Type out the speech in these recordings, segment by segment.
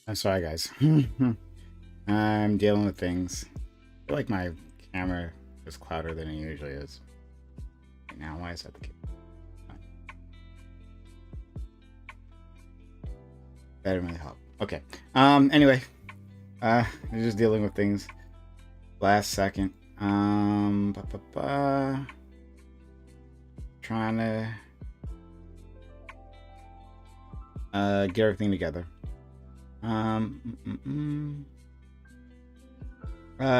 I'm sorry, guys. I'm dealing with things. I feel like my camera is cloudier than it usually is. Right now, why is that the case? That didn't really help. Okay. Anyway, I'm just dealing with things. Last second. Trying to get everything together. I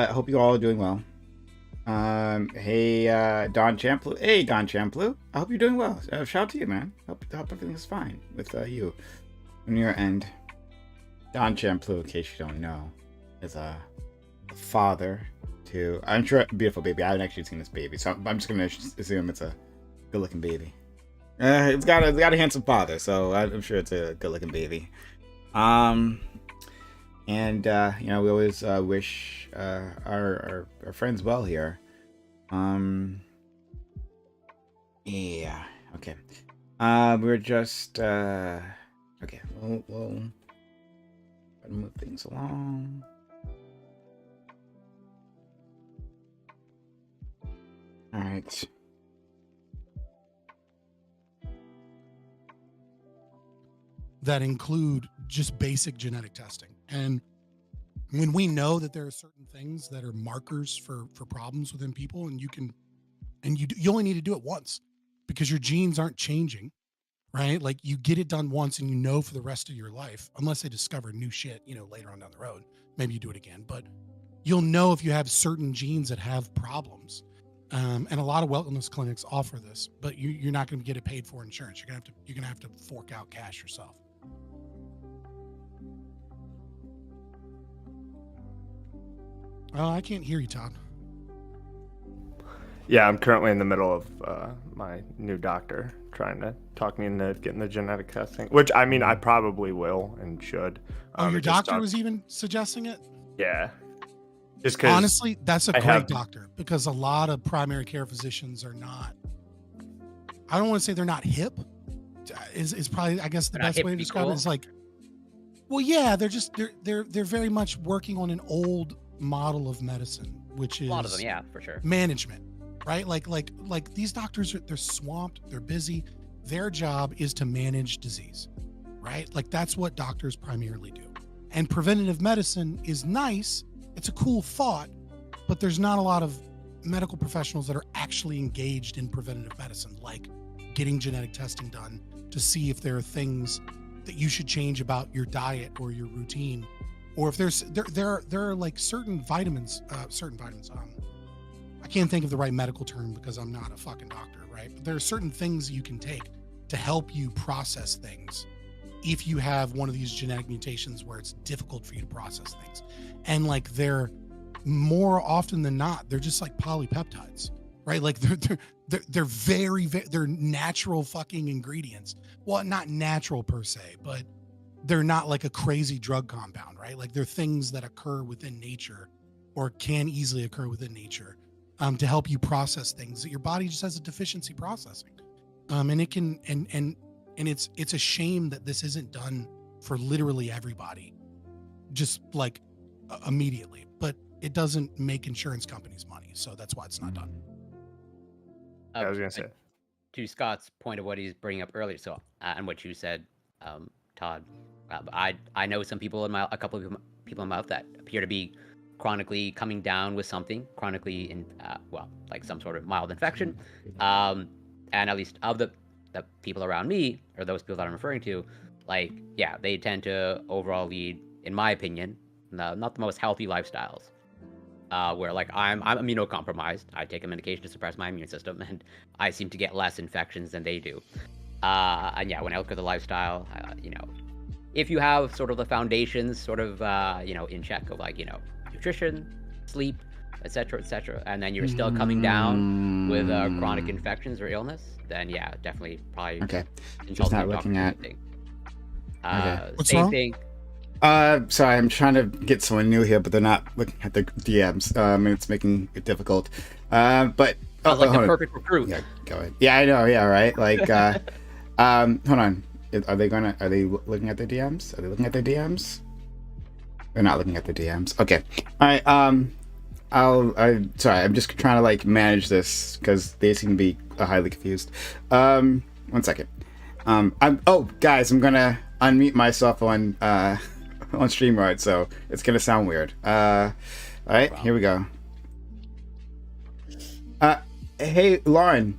hope you all are doing well. Hey, Don Champlu. Hey, Don Champlu. I hope you're doing well. Shout out to you, man. Hope everything's fine with you on your end. Don Champlu, in case you don't know, is a father too. I'm sure beautiful baby. I haven't actually seen this baby, so I'm just gonna assume it's a good-looking baby. It's got a handsome father, so I'm sure it's a good-looking baby. And we always wish our friends well here. Yeah. Okay. We're just okay. We'll move things along. All right. That include just basic genetic testing. And when we know that there are certain things that are markers for problems within people, and you only need to do it once because your genes aren't changing, right? Like you get it done once and you know for the rest of your life, unless they discover new shit, later on down the road, maybe you do it again, but you'll know if you have certain genes that have problems. And a lot of wellness clinics offer this, but you're not going to get it paid for insurance. You're gonna have to fork out cash yourself. Oh, I can't hear you, Todd. Yeah, I'm currently in the middle of my new doctor trying to talk me into getting the genetic testing, which I mean, I probably will and should. Your doctor was even suggesting it? Yeah. Just because honestly, that's a great doctor, because a lot of primary care physicians are not, I don't want to say they're not hip, is probably, I guess, the best way to describe it is like, well, yeah, they're very much working on an old model of medicine, which is a lot of them, yeah, for sure, management, right? Like these doctors, they're swamped, they're busy. Their job is to manage disease, right? Like that's what doctors primarily do. And preventative medicine is nice. It's a cool thought, but there's not a lot of medical professionals that are actually engaged in preventative medicine, like getting genetic testing done to see if there are things that you should change about your diet or your routine, or if there are like certain vitamins. I can't think of the right medical term because I'm not a fucking doctor, right? But there are certain things you can take to help you process things if you have one of these genetic mutations where it's difficult for you to process things. And like they're more often than not, they're just like polypeptides, right? Like they're very they're natural fucking ingredients. Well, not natural per se, but they're not like a crazy drug compound, right? Like they're things that occur within nature or can easily occur within nature to help you process things that your body just has a deficiency processing. And it can, and it's a shame that this isn't done for literally everybody, just like immediately, but it doesn't make insurance companies money. So that's why it's not done. I was going to say. To Scott's point of what he's bringing up earlier, so and what you said, Todd, I know some people a couple of people in my mouth that appear to be chronically coming down with something, chronically in like some sort of mild infection, and at least of the people around me, or those people that I'm referring to, like, yeah, they tend to overall lead, in my opinion, not the most healthy lifestyles. Where like I'm immunocompromised. I take a medication to suppress my immune system, and I seem to get less infections than they do. And yeah, when I look at the lifestyle, if you have sort of the foundations sort of in check of like nutrition, sleep, etc., and then you're still coming down with chronic infections or illness, then yeah, definitely probably okay. Just not looking at. Okay. What's wrong? Thing. Sorry, I'm trying to get someone new here, but they're not looking at the DMs. And it's making it difficult. But like the perfect recruit. Yeah, go ahead. Yeah, I know. Yeah, right. Like, hold on. Are they looking at their DMs? Are they looking at their DMs? They're not looking at their DMs. Okay. All right. Sorry. I'm just trying to like manage this because they seem to be highly confused. 1 second. Guys, I'm gonna unmute myself on StreamYard, so it's gonna sound weird. All right, here we go. Hey, Lauren,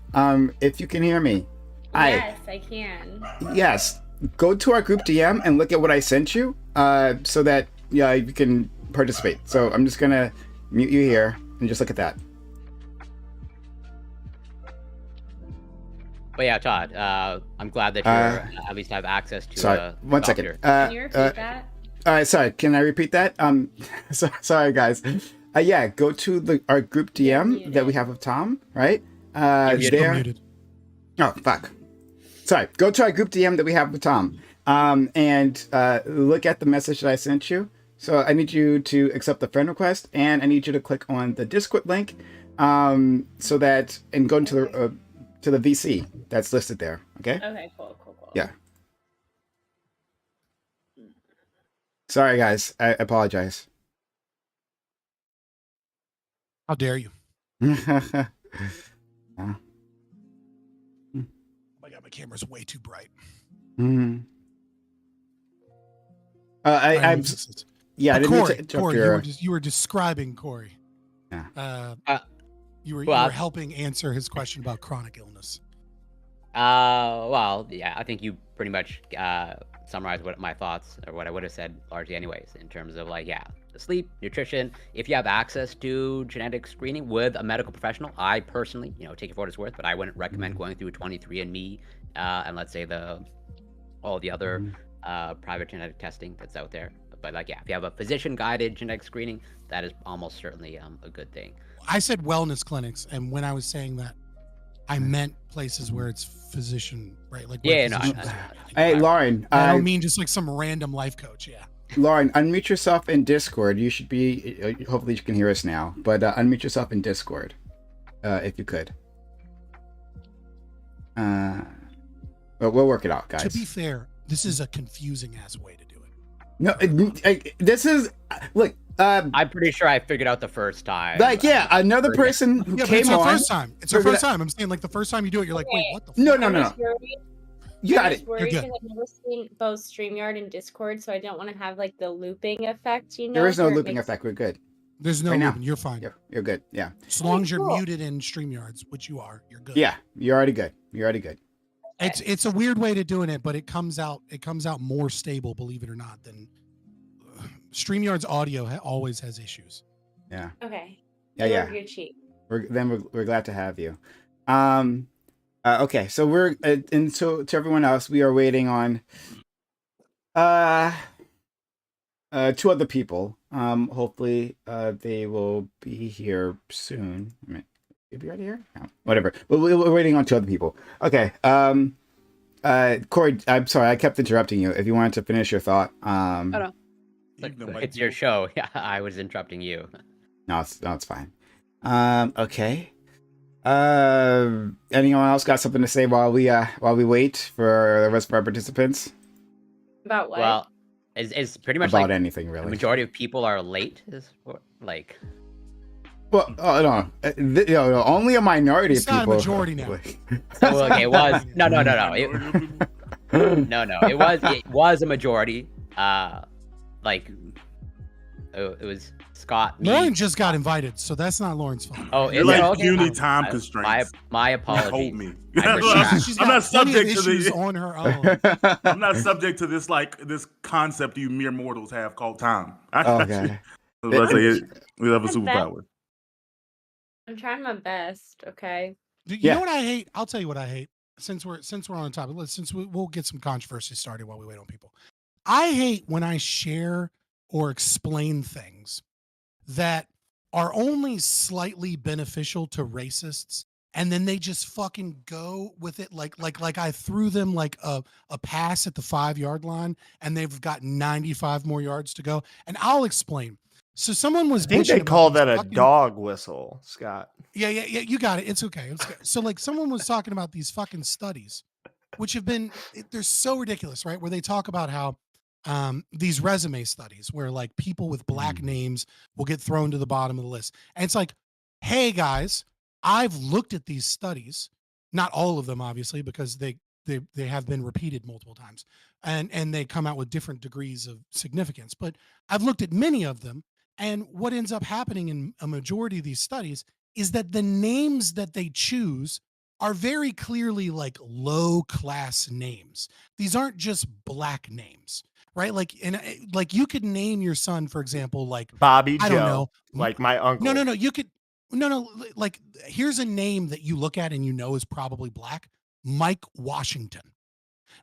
if you can hear me. Yes, I can. Yes, go to our group DM and look at what I sent you, so that you can participate. So I'm just gonna mute you here and just look at that. But yeah, Todd, I'm glad that you at least have access to. Sorry, 1 second. Can you repeat that? All right, sorry. Can I repeat that? Sorry, guys. Yeah, go to our group DM that we have with Tom, right? You're Still There. muted. Oh, fuck. Sorry. Go to our group DM that we have with Tom, and look at the message that I sent you. So I need you to accept the friend request, and I need you to click on the Discord link, so that and go into the VC that's listed there. Okay. Okay, cool. Yeah. Sorry, guys. I apologize. How dare you? Yeah. Oh my god, my camera's way too bright. Mm-hmm. Sorry, I'm this is- yeah. I didn't mean to Corey, interrupt Corey, your. you were describing Corey. Yeah. You were well, helping answer his question about chronic illness. Well, yeah, I think you pretty much summarized what my thoughts or what I would have said largely anyways, in terms of like, yeah, sleep, nutrition. If you have access to genetic screening with a medical professional, I personally, take it for what it's worth, but I wouldn't recommend going through 23andMe and let's say all the other private genetic testing that's out there. But like, yeah, if you have a physician-guided genetic screening, that is almost certainly a good thing. I said wellness clinics, and when I was saying that, I meant places where it's physician, right? Like where Yeah, no. physicians are. Hey, Lauren. I don't mean just like some random life coach. Yeah. Lauren, unmute yourself in Discord. You should be. Hopefully, you can hear us now. But unmute yourself in Discord, if you could. But we'll work it out, guys. To be fair, this is a confusing ass way to do it. No, this is look. I'm pretty sure I figured out the first time. Like, yeah, another person who Yeah, but came it's our on. first time. It's our first time. I'm saying like the first time you do it, you're like, wait, what the? No, fuck? no, no. You got it. You're Worried good. because I've never seen both StreamYard and Discord, so I don't want to have like the looping effect. There is no where it looping makes- effect. We're good. There's no Right now. looping. You're fine. You're good. Yeah. As long as you're cool. muted in StreamYards, which you are, you're good. Yeah. You're already good. You're already good. It's a weird way to doing it, but it comes out more stable, believe it or not, than StreamYard's audio always has issues. Yeah. Okay. Yeah. You're cheap. We're glad to have you. Okay. So we're and so to everyone else, we are waiting on two other people. Hopefully they will be here soon. I mean, you'll be right here? No, whatever. We're waiting on two other people. Okay. Corey, I'm sorry, I kept interrupting you. If you wanted to finish your thought. Oh, no. It's your show. Yeah, I was interrupting you. No, it's fine. Okay. Anyone else got something to say while we wait for the rest of our participants? About what? Well, it's pretty much About like anything the really. majority of people are late. Is what, like. Well, no, only a minority It's of not a people. majority now. Oh, okay, it was no. It was a majority. Like it was Scott. Me. Lauren just got invited, so that's not Lauren's fault. Oh, You're is like it? Okay. puny time constraints. My Hold apologies. me. I appreciate She's I'm got not plenty of subject to issues the. on her own. I'm not subject to this concept you mere mortals have called time. Okay. I was about to say we have a superpower. I'm trying my best. Okay. You know what I hate? I'll tell you what I hate. Since we're on the topic, we'll get some controversy started while we wait on people. I hate when I share or explain things that are only slightly beneficial to racists, and then they just fucking go with it like I threw them like a pass at the 5-yard line, and they've got 95 more yards to go. And I'll explain. So someone was. I think they bitching call about that a fucking- dog whistle, Scott. Yeah, you got it. It's okay. So like someone was talking about these fucking studies, which have been, they're so ridiculous, right? Where they talk about how these resume studies where like people with black names will get thrown to the bottom of the list. And it's like, hey guys, I've looked at these studies, not all of them, obviously, because they have been repeated multiple times and they come out with different degrees of significance. But I've looked at many of them. And what ends up happening in a majority of these studies is that the names that they choose are very clearly like low class names. These aren't just black names, right? Like you could name your son, for example, like Bobby Joe. I don't know, Like my uncle. No. You could like here's a name that you look at and you know is probably black. Mike Washington.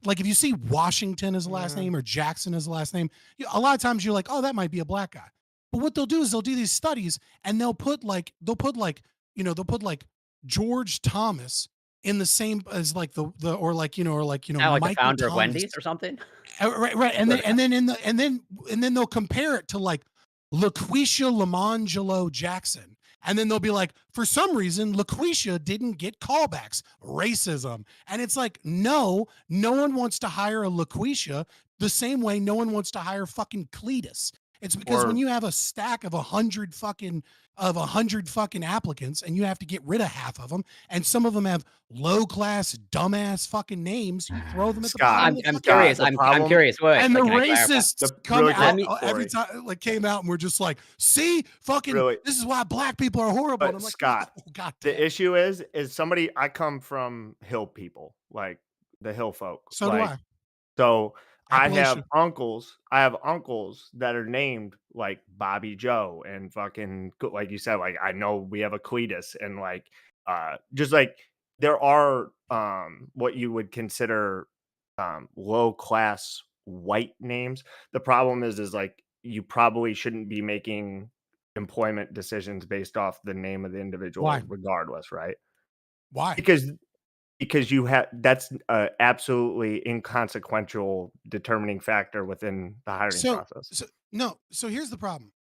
Like if you see Washington as a last name or Jackson as a last name, a lot of times you're like, oh, that might be a black guy. But what they'll do is they'll do these studies and they'll put like George Thomas in the same as like the or like Like the Michael founder of Thomas. Wendy's or something. Right, and then they'll compare it to like LaQuisha Lamangelo Jackson, and then they'll be like, for some reason, LaQuisha didn't get callbacks, racism, and it's like, no one wants to hire a LaQuisha the same way no one wants to hire fucking Cletus. It's because when you have a stack of 100 fucking applicants and you have to get rid of half of them, and some of them have low class dumbass fucking names, you throw them at the bottom. I'm curious. I'm curious. Wait, and the can I clarify? racists come out every time, like came out and we're just like, see, fucking, this is why black people are horrible. But and I'm like, Scott, oh, God the damn. issue is somebody. I come from hill people, like the hill folk. So like, do I. So I have Appalachia. uncles that are named like Bobby Joe and fucking, like you said, like I know we have a Cletus and like just like there are what you would consider low class white names. The problem is like you probably shouldn't be making employment decisions based off the name of the individual. Why? Regardless, right? Why? Because you have, that's a absolutely inconsequential determining factor within the hiring process. So here's the problem.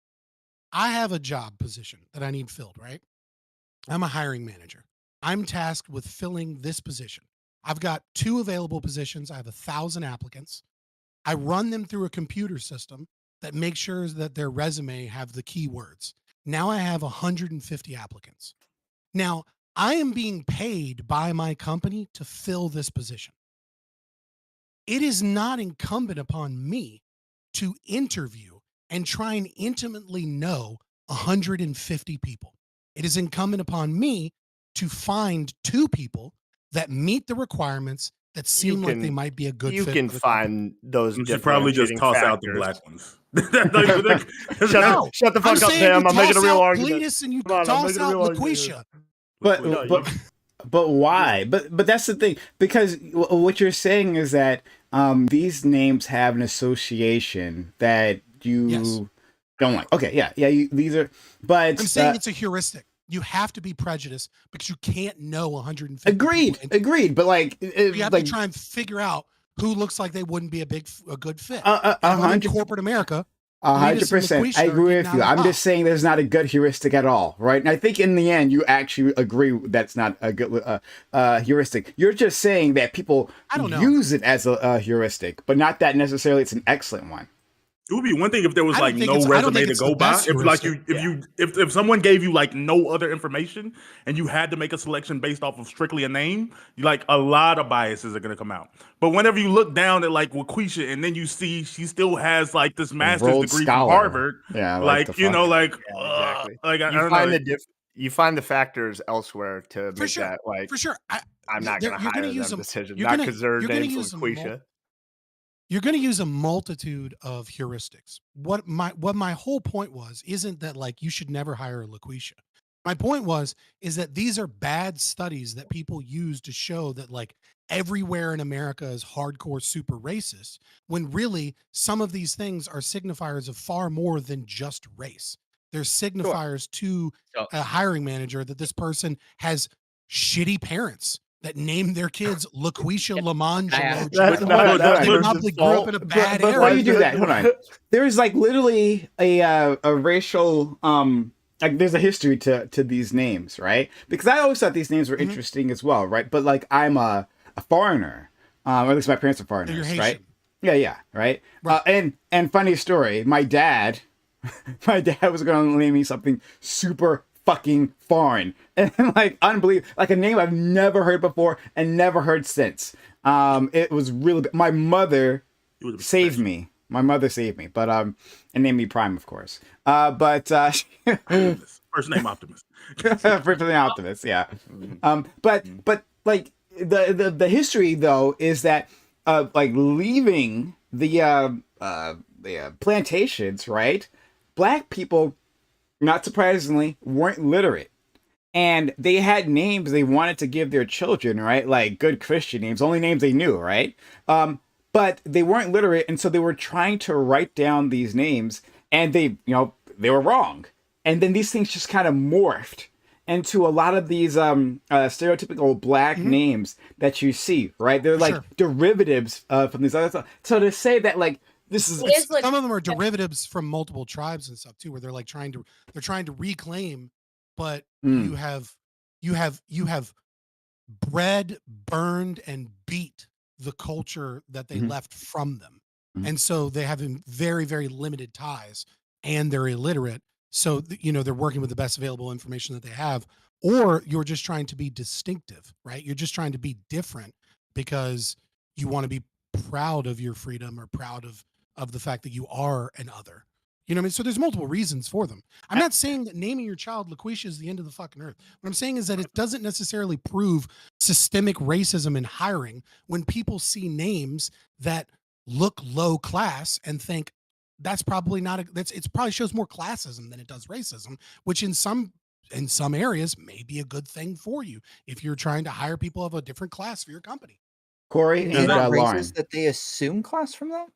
I have a job position that I need filled, right? I'm a hiring manager. I'm tasked with filling this position. I've got 2 available positions. I have 1,000 applicants. I run them through a computer system that makes sure that their resume have the keywords. Now I have 150 applicants. Now, I am being paid by my company to fill this position. It is not incumbent upon me to interview and try and intimately know 150 people. It is incumbent upon me to find 2 people that meet the requirements that seem like they might be a good fit. You can find those. You should probably just toss out the black ones. Shut the fuck up, Sam. I'm making a real argument. Cletus and you toss out LaQuisha. But why? But that's the thing, because what you're saying is that these names have an association that you don't like. Okay, these are. But I'm saying it's a heuristic. You have to be prejudiced because you can't know 150. Agreed. But like, you have to try and figure out who looks like they wouldn't be a good fit. 100 corporate America. 100%. I agree with you. I'm just saying there's not a good heuristic at all, right? And I think in the end, you actually agree that's not a good heuristic. You're just saying that people use it as a heuristic, but not that necessarily it's an excellent one. It would be one thing if there was like no resume to go by. If someone gave you like no other information and you had to make a selection based off of strictly a name, like a lot of biases are gonna come out. But whenever you look down at like LaQuisha and then you see she still has like this master's degree from Harvard, exactly. You find the factors elsewhere to make that like for sure. I'm not gonna hire them decision, not because their name's LaQuisha. You're going to use a multitude of heuristics. What my whole point was isn't that like you should never hire a LaQuisha. My point is that these are bad studies that people use to show that like everywhere in America is hardcore super racist, when really some of these things are signifiers of far more than just race. They're signifiers to a hiring manager that this person has shitty parents that named their kids LaQuisha Lamangelo. They probably grew up in a bad area. Why do you do that? Hold on. There's like literally a racial like there's a history to these names, right? Because I always thought these names were interesting as well, right? But like I'm a foreigner, or at least my parents are foreigners, right? Yeah, right. And funny story, my dad was going to name me something super fucking foreign and like unbelievable, like a name I've never heard before and never heard since. It was really my mother saved me. My mother saved me, but and named me Prime, of course. But first name Optimus. First name Optimus, yeah. But like the history though is that like leaving the plantations, right? Black people, not surprisingly, weren't literate. And they had names they wanted to give their children, right? Like good Christian names, only names they knew, right? But they weren't literate, and so they were trying to write down these names, and they they were wrong. And then these things just kind of morphed into a lot of these stereotypical black names that you see, right? They're like derivatives from these other stuff. So to say that like this is some of them are derivatives from multiple tribes and stuff too, where they're like trying to reclaim, but you have bred, burned, and beat the culture that they left from them. And so they have very, very limited ties, and they're illiterate. So, they're working with the best available information that they have, or you're just trying to be distinctive, right? You're just trying to be different because you want to be proud of your freedom or proud of the fact that you are an other. You know what I mean? So there's multiple reasons for them. I'm not saying that naming your child LaQuisha is the end of the fucking earth. What I'm saying is that it doesn't necessarily prove systemic racism in hiring when people see names that look low class and think that's probably not it probably shows more classism than it does racism, which in some areas may be a good thing for you if you're trying to hire people of a different class for your company. Corey and Lauren. racist that they assume class from that?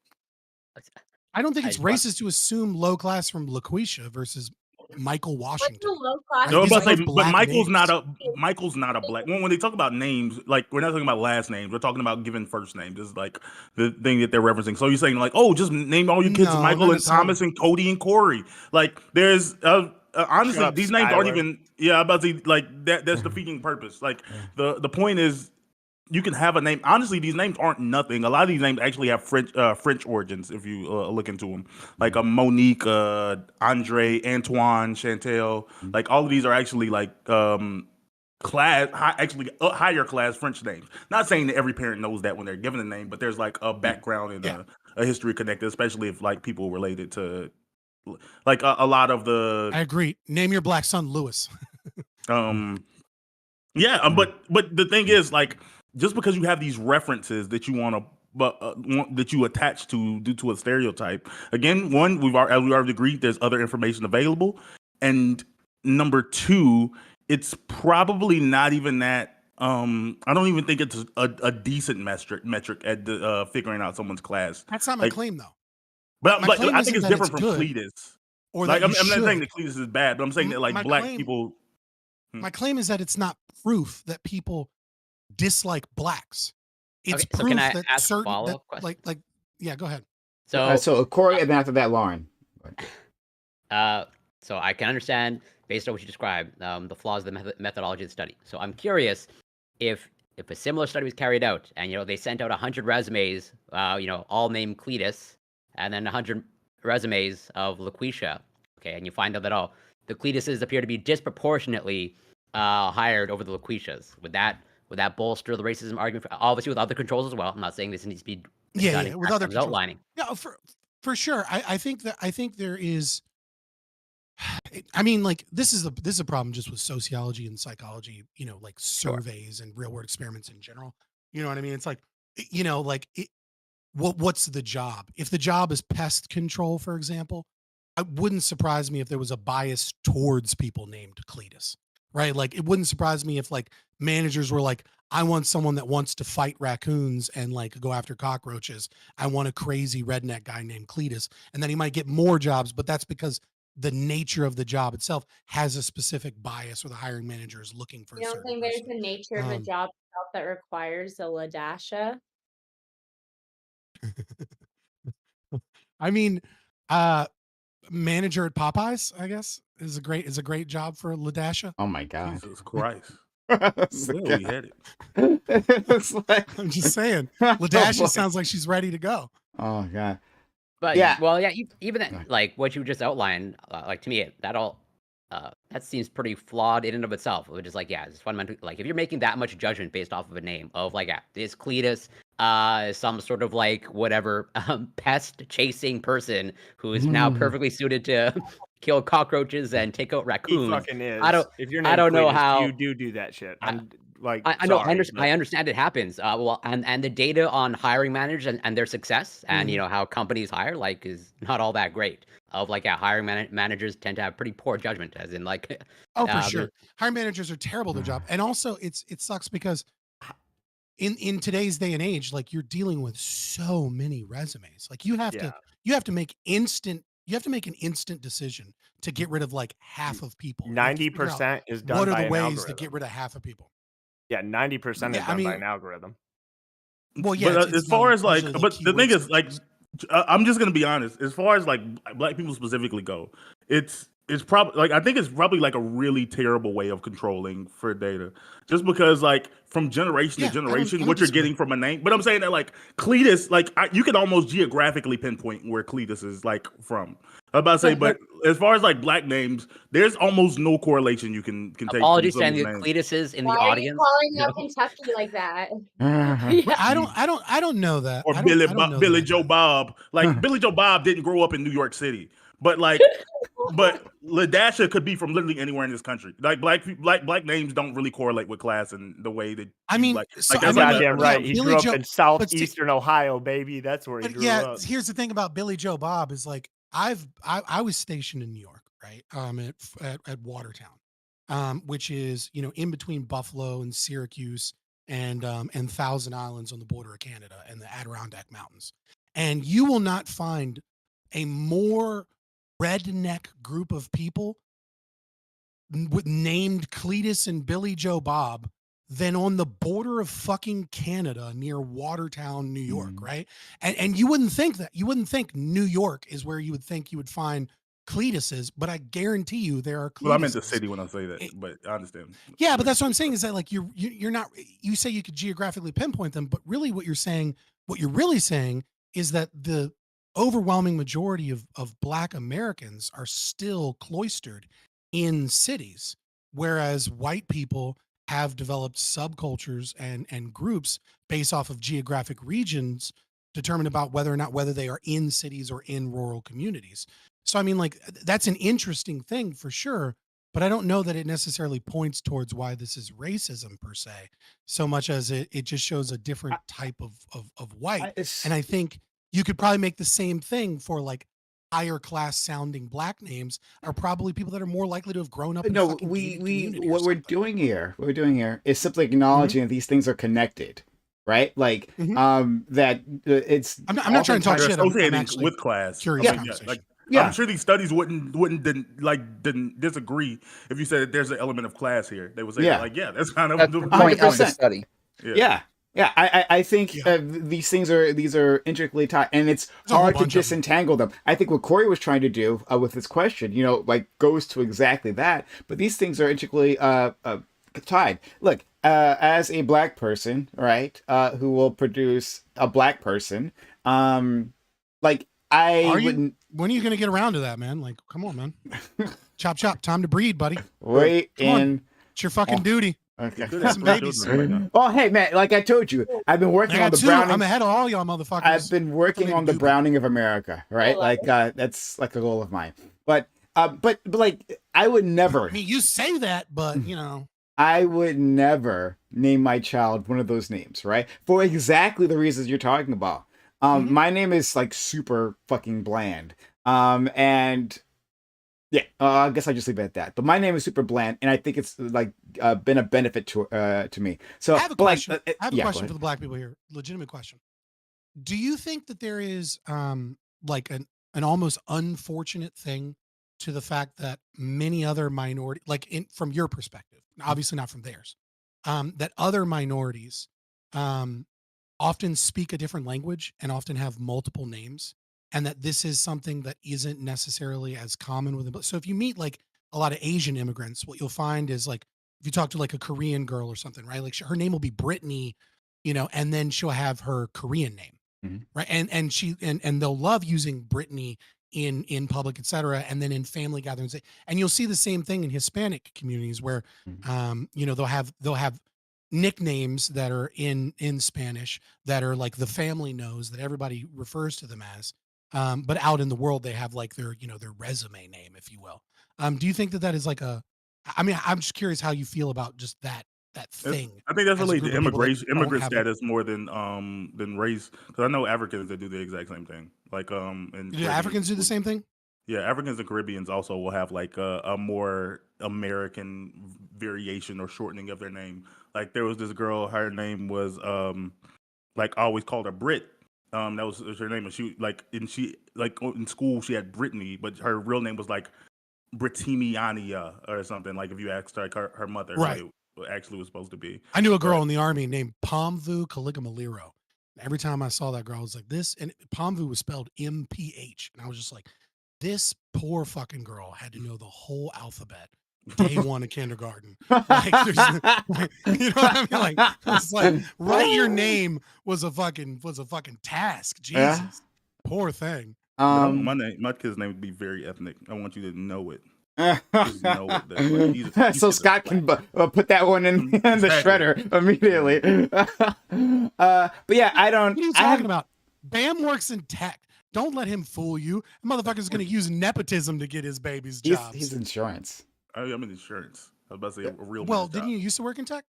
I don't think it's racist to assume low class from LaQuisha versus Michael Washington. Low class? No, but Michael's not a black. When they talk about names, like we're not talking about last names. We're talking about giving first names. This is like the thing that they're referencing. So you're saying like, oh, just name all your kids Michael and Thomas and Cody and Corey. Like there's honestly these names aren't even. Yeah, I'm about to say, like that's defeating purpose. Like the point is. You can have a name. Honestly, these names aren't nothing. A lot of these names actually have French origins. If you look into them, like Monique, Andre, Antoine, Chantel, like all of these are actually like higher class French names. Not saying that every parent knows that when they're given a name, but there's like a background and a history connected, especially if like people related to like a lot of the. I agree. Name your black son Louis. But the thing is like. Just because you have these references that you want to, that you attach to due to a stereotype. Again, one, as we already agreed, there's other information available, and number two, it's probably not even that. I don't even think it's a decent metric at figuring out someone's class. That's not my claim, though. But I think it's different from Cletus. Or like I'm not saying that Cletus is bad, but I'm saying that like black people. My claim is that it's not proof that people dislike blacks. It's proof can I that ask certain a follow-up question? like yeah, go ahead. So Corey, and then after that, Lauren. So I can understand based on what you described the flaws of the methodology of the study. So I'm curious if a similar study was carried out and they sent out 100 resumes, all named Cletus, and then 100 resumes of LaQuisha, okay, and you find out that the Cletuses appear to be disproportionately hired over the LaQuishas. Would that bolster the racism argument? Obviously, with other controls as well. I'm not saying this needs to be done with other controls. Outlining. Yeah, for sure. I think there is. I mean, like this is a problem just with sociology and psychology. Like surveys and real world experiments in general. You know what I mean? It's like, what's the job? If the job is pest control, for example, it wouldn't surprise me if there was a bias towards people named Cletus. Right? Like it wouldn't surprise me if like managers were like, I want someone that wants to fight raccoons and like go after cockroaches. I want a crazy redneck guy named Cletus. And then he might get more jobs, but that's because the nature of the job itself has a specific bias, or the hiring manager is looking for. You don't think there's a nature of the job itself that requires a LaDasha? I mean, manager at Popeyes, I guess, is a great job for LaDasha. Oh my God. Jesus Christ. It's like, I'm just saying, LaDasha sounds like she's ready to go. Oh God. But even that, like what you just outlined, like to me, that seems pretty flawed in and of itself. Which is like, it's fundamentally like if you're making that much judgment based off of a name of like, this Cletus, some sort of like whatever pest chasing person who is now perfectly suited to kill cockroaches and take out raccoons. He fucking is. If you're I don't know how you do that shit. I know. I understand it happens. And the data on hiring managers and their success and how companies hire is not all that great. Of hiring managers tend to have pretty poor judgment, as in like. Oh, for sure. Hiring managers are terrible at their job, and also it sucks because in today's day and age, like you're dealing with so many resumes. Like you have to make instant you have to make an instant decision to get rid of like half of people. 90% is done what are by the an ways algorithm. to get rid of half of people? Yeah, 90% is done by an algorithm. Well, yeah, but it's as far done as like, usually, but the thing keyword is, like, I'm just gonna be honest. As far as like black people specifically go, it's probably like I think it's probably like a really terrible way of controlling for data, just because like from generation to Yeah, I generation, don't what you're disagree. getting from a name. But I'm saying that like Cletus, like you can almost geographically pinpoint where Cletus is like from. I'm about to say, but as far as like black names, there's almost no correlation you can take from Apologies to some any of these names. Cletuses in Why the are you audience. calling out No. Kentucky like that? Well, I don't know that. Or I Billy don't know Billy that. Joe Bob. Like Billy Joe Bob didn't grow up in New York City, but like, but Ladasha could be from literally anywhere in this country. Like black names don't really correlate with class in the way that I mean, like. so, Like I that's mean, like Goddamn that. right. yeah, He Billy grew up Joe- in but southeastern Ohio, baby. That's where he grew up. Here's the thing about Billy Joe Bob is like I was stationed in New York, right? At Watertown, which is in between Buffalo and Syracuse and Thousand Islands on the border of Canada and the Adirondack Mountains. And you will not find a more redneck group of people named Cletus and Billy Joe Bob than on the border of fucking Canada near Watertown, New York, right? And you wouldn't think that. You wouldn't think New York is where you would think you would find Cletuses, but I guarantee you there are Cletuses. Well, I meant the city when I say that, but I understand. Yeah, but that's what I'm saying is that like you're not, you say you could geographically pinpoint them, but really what you're really saying is that the overwhelming majority of Black Americans are still cloistered in cities, whereas white people have developed subcultures and groups based off of geographic regions determined about whether they are in cities or in rural communities. So I mean, like that's an interesting thing for sure, but I don't know that it necessarily points towards why this is racism per se, so much as it just shows a different type of white. And I think you could probably make the same thing for like higher class sounding Black names are probably people that are more likely to have grown up in No, fucking gated community or what we're doing here is simply acknowledging that these things are connected, right? Like that it's I'm not trying to talk shit. Associating I'm actually with class. curious. I'm sure these studies didn't disagree if you said that there's an element of class here. They would say that's kind of the point of the study. Yeah, I think these things are intricately tied, and it's hard to disentangle them. I think what Corey was trying to do with this question, like goes to exactly that. But these things are intricately tied. Look, as a Black person, right, who will produce a Black person, like I wouldn't. When are you going to get around to that, man? Like, come on, man. Chop, chop. Time to breed, buddy. Wait, it's your fucking duty. Okay. Some babies. Oh, hey, man, like I told you, I've been working on the browning. I'm ahead of all y'all motherfuckers. I've been working on the browning of America, right? Like, that's like a goal of mine. But like, I would never. I mean, you say that, but, I would never name my child one of those names, right? For exactly the reasons you're talking about. My name is like super fucking bland. And yeah, I guess I just leave it at that. But my name is super bland, and I think it's like been a benefit to me. So I have a question. I have a yeah, question for the Black people here. Legitimate question. Do you think that there is like an almost unfortunate thing to the fact that many other minority, like from your perspective, obviously not from theirs, that other minorities often speak a different language and often have multiple names, and that this is something that isn't necessarily as common with them. So if you meet like a lot of Asian immigrants, what you'll find is like, if you talk to like a Korean girl or something, right? Like her name will be Brittany, and then she'll have her Korean name, right? And she, and they'll love using Brittany in public, etc. And then in family gatherings, and you'll see the same thing in Hispanic communities where, they'll have nicknames that are in Spanish that are like the family knows that everybody refers to them as. But out in the world, they have like their resume name, if you will. Do you think that is like I mean, I'm just curious how you feel about just that thing. I think that's really the immigrant status more than race. Because I know Africans that do the exact same thing. Like do Africans do the same thing? Yeah, Africans and Caribbeans also will have like a more American variation or shortening of their name. Like there was this girl, her name was like I always called her Brit. That was her name. And she in school she had Brittany, but her real name was like Brittimiania or something. Like if you asked her mother Right. what it actually was supposed to be. I knew a girl in the army named Pomvu Caligamaliro. Every time I saw that girl, I was like, this, and Pomvu was spelled MPH. And I was just like, this poor fucking girl had to know the whole alphabet day one of kindergarten. Like, you know what I mean? Like, it's like, write your name was a fucking task. Jesus. Yeah. Poor thing. My kid's name would be very ethnic. I want you to know it. Just know it. That, like, so Scott can put that one in the shredder immediately. But yeah, I don't. What are you talking about? Bam works in tech. Don't let him fool you. The motherfucker's going to use nepotism to get his baby's jobs. He's insurance. I'm in insurance. I was about to say a real. Well, didn't you used to work in tech?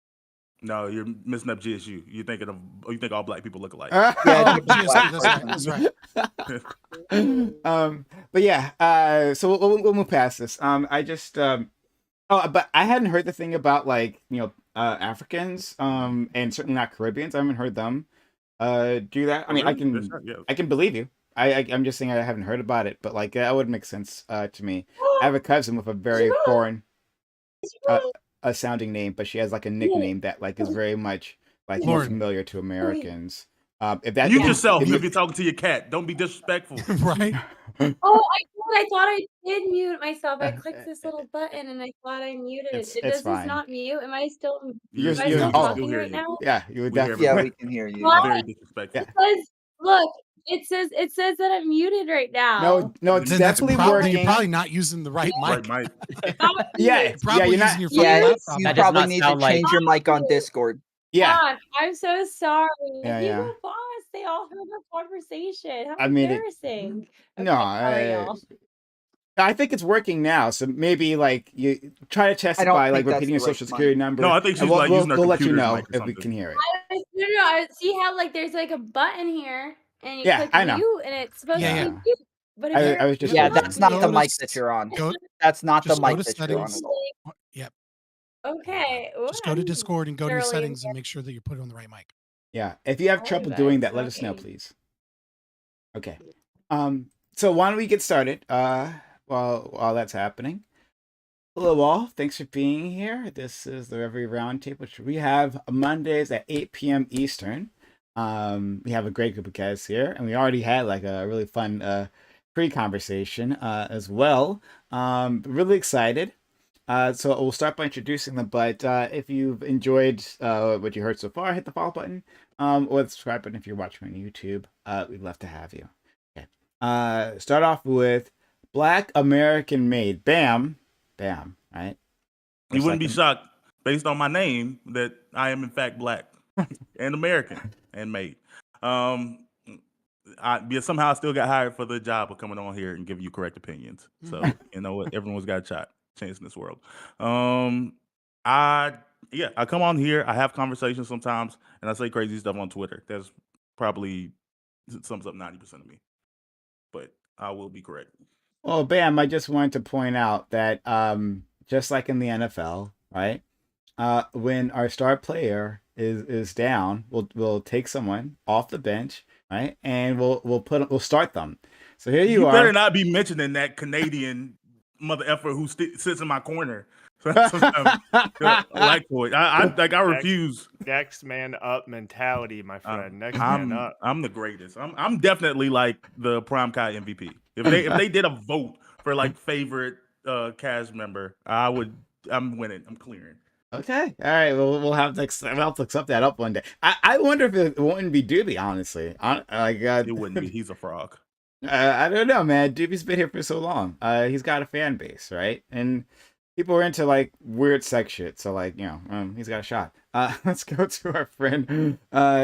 No, you're missing up GSU. You think all black people look alike? Yeah, that's right. But yeah, so we'll move past this. I just but I hadn't heard the thing about like Africans and certainly not Caribbeans. I haven't heard them do that. I mean, I can believe you. I'm just saying I haven't heard about it, but like that would make sense to me. I have a cousin with a very foreign a sounding name, but she has like a nickname that like is very much like more familiar to Americans. Mute yourself if you're talking to your cat. Don't be disrespectful. Right. I thought I did mute myself. I clicked this little button and I thought I muted. Does this not mute? Am I still talking right now? Yeah, you would definitely. Yeah, we can hear you. Very disrespectful. Because look, it says that I'm muted right now. No, it's definitely working. You're probably not using the right mic. You're using your laptop. You probably need to change your mic on Discord. Yeah. God, I'm so sorry. Yeah, You were boss. They all heard our conversation. How I mean, embarrassing. I think it's working now. So maybe like you try to test it by like repeating your social security number. No, I think she's like using her we'll let you computer know mic or if we something. can hear it. I see how like there's like a button here and you click I know. mute and it's supposed to be mute. But if I was just that's not the mic that you're on. That's not the mic that you're on at all. Yep. Okay. Just go to Discord and go to your settings and make sure that you put it on the right mic. Yeah. If you have trouble doing that, let us know, please. Okay. So why don't we get started? While that's happening. Hello all, thanks for being here. This is the Reverie Roundtable, which we have Mondays at 8 p.m. Eastern. We have a great group of guys here, and we already had like a really fun pre-conversation as well. Really excited. So we'll start by introducing them, but if you've enjoyed what you heard so far, hit the follow button or the subscribe button if you're watching on YouTube. We'd love to have you. Okay. Start off with Black American Made. Bam, right? You wouldn't be shocked based on my name that I am in fact black and American and made. Somehow I still got hired for the job of coming on here and giving you correct opinions. So you know what? Everyone's got a chance in this world. I come on here. I have conversations sometimes, and I say crazy stuff on Twitter. That's probably sums up 90% of me, but I will be correct. Well, Bam, I just wanted to point out that just like in the NFL, right? When our star player is down, we'll take someone off the bench, right? And we'll start them. So here you are. You better not be mentioning that Canadian mother effer who sits in my corner. I refuse. Next man up mentality, my friend. Next man up. I'm the greatest. I'm definitely like the Prime Kai MVP. If they did a vote for like favorite cast member, I'm winning. I'm clearing. Okay. All right. Well, we'll have to accept that up one day. I wonder if it wouldn't be Doobie, honestly. It wouldn't be. He's a frog. I don't know, man. Doobie's been here for so long. He's got a fan base, right? And people are into like weird sex shit. So like, he's got a shot. Let's go to our friend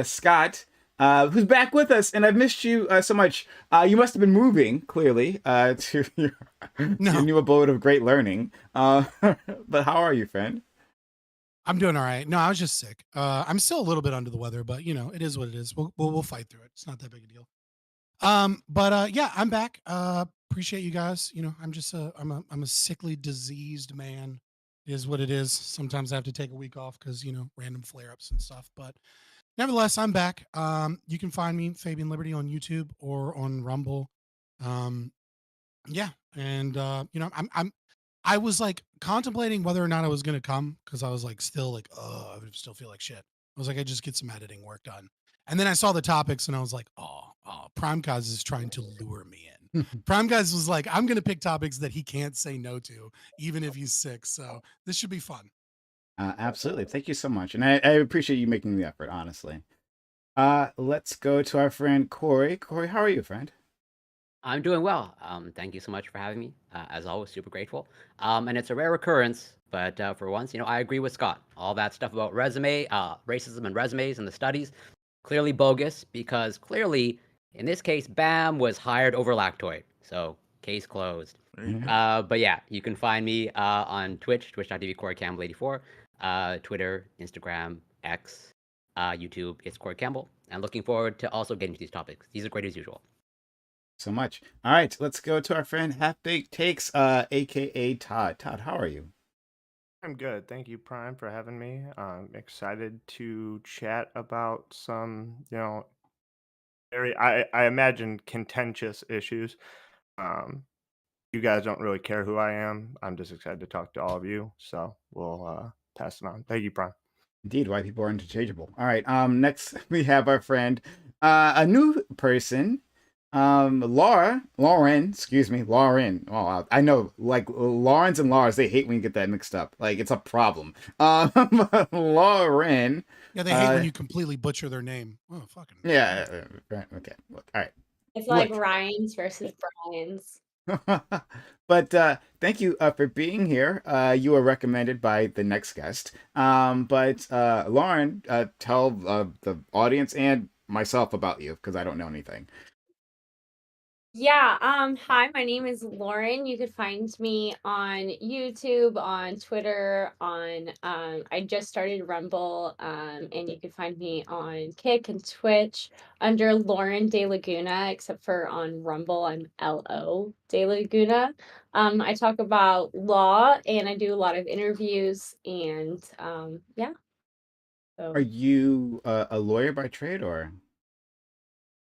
Scott, who's back with us. And I've missed you so much. You must have been moving, clearly, to your new abode of great learning. But how are you, friend? I'm doing all right. No, I was just sick. I'm still a little bit under the weather, but it is what it is. We'll fight through it. It's not that big a deal. But yeah, I'm back. Appreciate you guys. I'm just I'm a sickly, diseased man. It is what it is. Sometimes I have to take a week off because random flare-ups and stuff. But nevertheless, I'm back. You can find me, Fabian Liberty, on YouTube or on Rumble. Yeah, and I was like contemplating whether or not I was gonna come because I was like still like, I would still feel like shit. I was like, I just get some editing work done, and then I saw the topics and I was like, Prime Guys is trying to lure me in. Prime Guys was like, I'm gonna pick topics that he can't say no to, even if he's sick. So this should be fun. Absolutely, thank you so much, and I appreciate you making the effort. Honestly, let's go to our friend Corey. Corey, how are you, friend? I'm doing well. Thank you so much for having me. As always, super grateful. And it's a rare occurrence, but for once, I agree with Scott. All that stuff about racism and resumes and the studies, clearly bogus because clearly, in this case, Bam was hired over lactoid. So case closed. But yeah, you can find me on Twitch, twitch.tv, Corey Campbell 84, Twitter, Instagram, X, YouTube. It's Corey Campbell. And looking forward to also getting to these topics. These are great as usual. So much. All right, let's go to our friend Half Baked Takes, aka Todd. Todd, how are you? I'm good. Thank you, Prime, for having me. I'm excited to chat about some, I imagine contentious issues. You guys don't really care who I am. I'm just excited to talk to all of you. So we'll pass it on. Thank you, Prime. Indeed, why people are interchangeable. All right. Next we have our friend, a new person. Lauren. Well, I know, like, Lawrence and Lars, they hate when you get that mixed up. Like, it's a problem. Lauren. Yeah, they hate when you completely butcher their name. Oh, fucking. Yeah. Right. Okay. Look, all right. It's like Ryans versus Bryans. But thank you for being here. You were recommended by the next guest. But Lauren, tell the audience and myself about you because I don't know anything. Yeah, hi, my name is Lauren. You could find me on YouTube, on Twitter, on I just started Rumble, and you can find me on Kick and Twitch under Lauren De Laguna, except for on Rumble, I'm LO De Laguna. I talk about law and I do a lot of interviews and yeah. Are you a lawyer by trade or?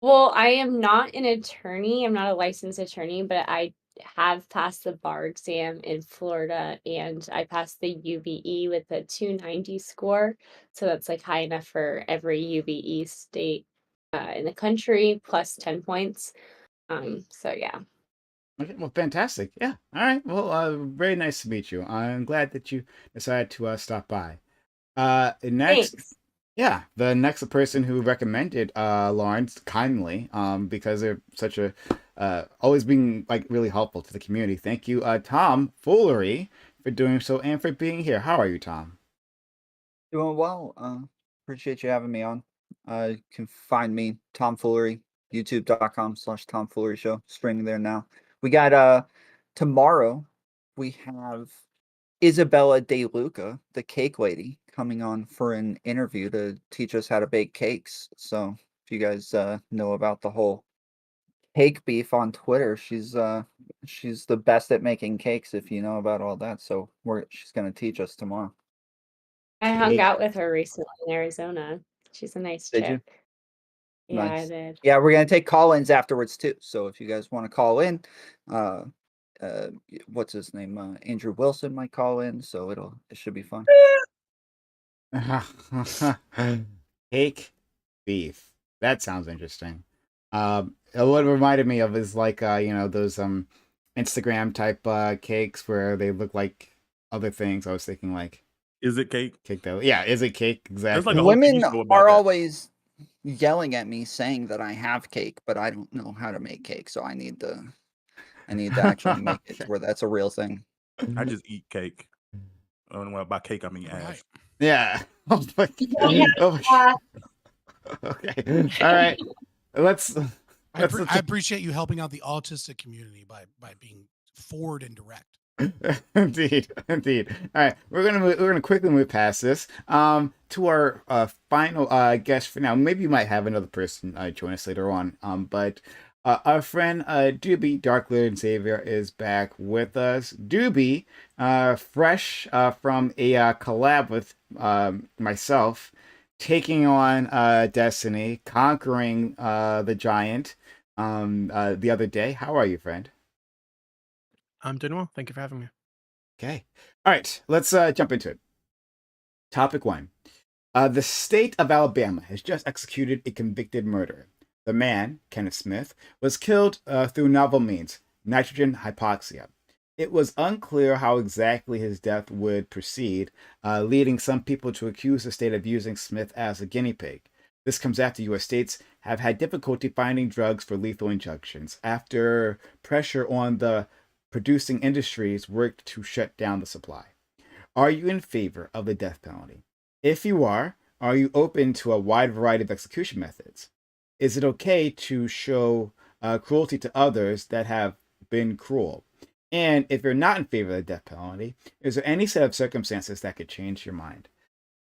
Well, I am not an attorney. I'm not a licensed attorney, but I have passed the bar exam in Florida and I passed the UBE with a 290 score. So that's like high enough for every UBE state in the country plus 10 points. So yeah. Okay, well, fantastic. Yeah. All right. Well, very nice to meet you. I'm glad that you decided to stop by. Next. Thanks. Yeah, the next person who recommended Lawrence kindly, because they're such a always being like really helpful to the community. Thank you, Tom Foolery, for doing so and for being here. How are you, Tom? Doing well. Appreciate you having me on. You can find me Tom Foolery, youtube.com/Tom Foolery Show, streaming there now. We got tomorrow we have Isabella De Luca, the cake lady, coming on for an interview to teach us how to bake cakes. So if you guys know about the whole cake beef on Twitter, she's the best at making cakes if you know about all that. So she's gonna teach us tomorrow. I hung out with her recently in Arizona. She's a nice Did chick. you? Yeah, Nice. I did. Yeah, we're gonna take call-ins afterwards too. So if you guys want to call in, what's his name? Andrew Wilson might call in, so it should be fun. Cake beef. That sounds interesting. What it reminded me of is like those Instagram type cakes where they look like other things. I was thinking like, is it cake? Cake though. Yeah, is it cake? Exactly. Like women are always yelling at me saying that I have cake, but I don't know how to make cake, so I need to actually make it to where that's a real thing. I just eat cake. By cake I mean ass. Yeah. Okay. All right. I appreciate you helping out the autistic community by being forward and direct. Indeed. All right, we're gonna quickly move past this. To our final guest for now. Maybe you might have another person join us later on. But our friend Doobie, Dark Lord and Savior, is back with us. Doobie, fresh from a collab with myself taking on Destiny, conquering the giant the other day. How are you, friend? I'm doing well. Thank you for having me. Okay. All right, let's jump into it. Topic 1. The state of Alabama has just executed a convicted murderer. The man, Kenneth Smith, was killed through novel means, nitrogen hypoxia. It was unclear how exactly his death would proceed, leading some people to accuse the state of using Smith as a guinea pig. This comes after U.S. states have had difficulty finding drugs for lethal injections, after pressure on the producing industries worked to shut down the supply. Are you in favor of the death penalty? If you are you open to a wide variety of execution methods? Is it okay to show cruelty to others that have been cruel? And if you're not in favor of the death penalty, is there any set of circumstances that could change your mind?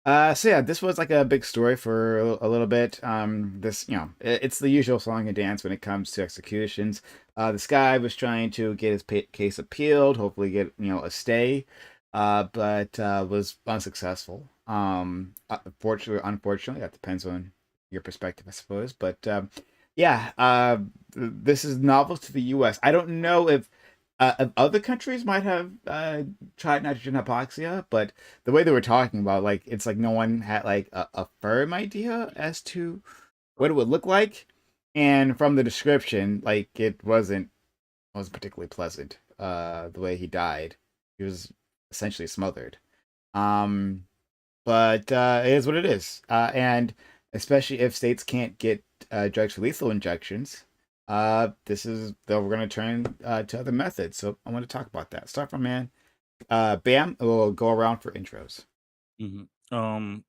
So yeah, this was like a big story for a little bit. This, it's the usual song and dance when it comes to executions. This guy was trying to get his case appealed, hopefully get a stay, but was unsuccessful. Unfortunately, that depends on your perspective, I suppose. But yeah, this is novel to the U.S. I don't know if other countries might have tried nitrogen hypoxia, but the way they were talking about, like, it's like no one had like a firm idea as to what it would look like, and from the description, like, it wasn't particularly pleasant. The way he died, he was essentially smothered. Um, but it is what it is, and especially if states can't get drugs for lethal injections, we're going to turn to other methods. So I want to talk about that. Start from man. Bam. We'll go around for intros.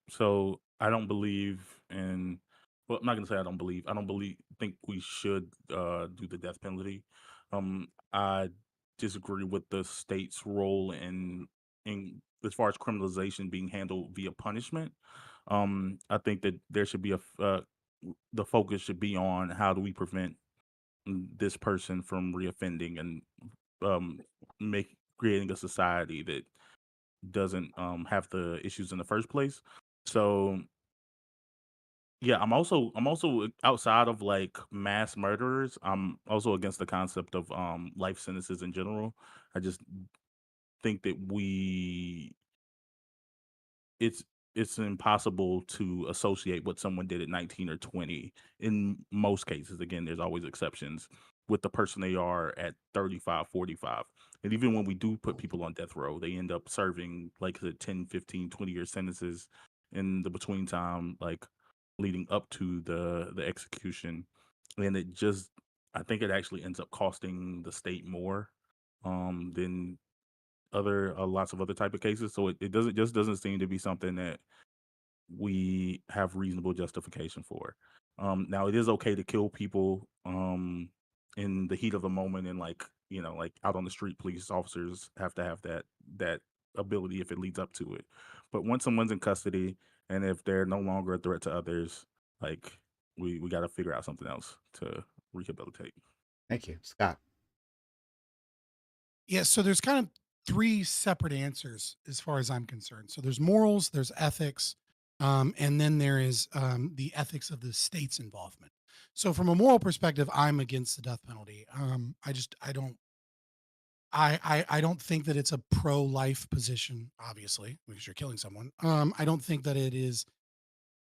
So I don't believe in. Well, I'm not gonna say I don't believe. I don't think we should do the death penalty. I disagree with the state's role in as far as criminalization being handled via punishment. I think that there should be the focus should be on how do we prevent this person from reoffending and make creating a society that doesn't have the issues in the first place. So yeah, I'm also outside of like mass murderers. I'm also against the concept of life sentences in general. I just think that it's it's impossible to associate what someone did at 19 or 20 in most cases. Again, there's always exceptions with the person they are at 35, 45. And even when we do put people on death row, they end up serving like the 10, 15, 20-year sentences in the between time, like leading up to the execution. And I think it actually ends up costing the state more than other lots of other type of cases. So it doesn't seem to be something that we have reasonable justification for. Now it is okay to kill people in the heat of the moment, and like like out on the street, police officers have to have that ability if it leads up to it. But once someone's in custody and if they're no longer a threat to others, like we got to figure out something else to rehabilitate. Thank you, Scott. Yeah, so there's kind of three separate answers as far as I'm concerned. So there's morals, there's ethics, and then there is the ethics of the state's involvement. So from a moral perspective, I'm against the death penalty. I don't think that it's a pro-life position, obviously, because you're killing someone. I don't think that it is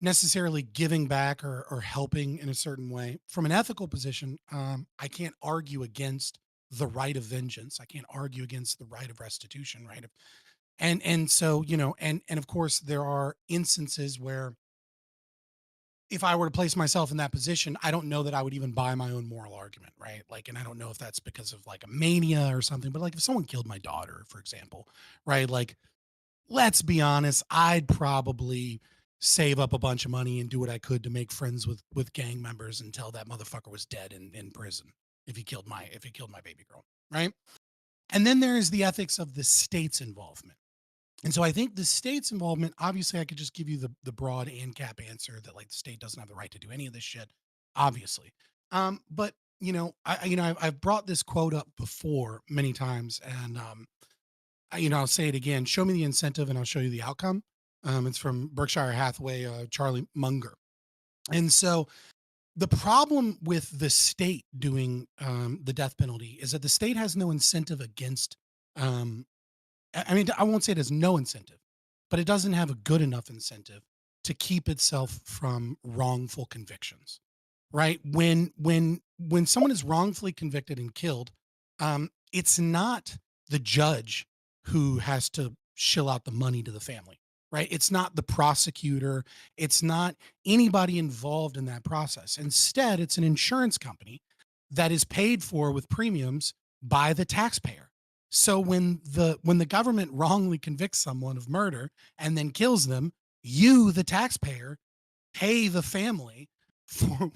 necessarily giving back or helping in a certain way. From an ethical position, I can't argue against the right of vengeance. I can't argue against the right of restitution, right? And so, and of course there are instances where if I were to place myself in that position, I don't know that I would even buy my own moral argument, right? Like, and I don't know if that's because of like a mania or something, but like if someone killed my daughter, for example, right? Like, let's be honest, I'd probably save up a bunch of money and do what I could to make friends with gang members until that motherfucker was dead in prison if he killed my baby girl, right? And then there is the ethics of the state's involvement. And so I think the state's involvement, obviously I could just give you the broad ANCAP answer that like the state doesn't have the right to do any of this shit, obviously. But I've brought this quote up before many times, and I'll say it again. Show me the incentive and I'll show you the outcome. It's from Berkshire Hathaway, Charlie Munger. And so the problem with the state doing the death penalty is that the state has no incentive against. I mean, I won't say it has no incentive, but it doesn't have a good enough incentive to keep itself from wrongful convictions. Right? When someone is wrongfully convicted and killed, it's not the judge who has to shill out the money to the family. Right? It's not the prosecutor. It's not anybody involved in that process. Instead, it's an insurance company that is paid for with premiums by the taxpayer. So when the government wrongly convicts someone of murder and then kills them, you, the taxpayer, pay the family for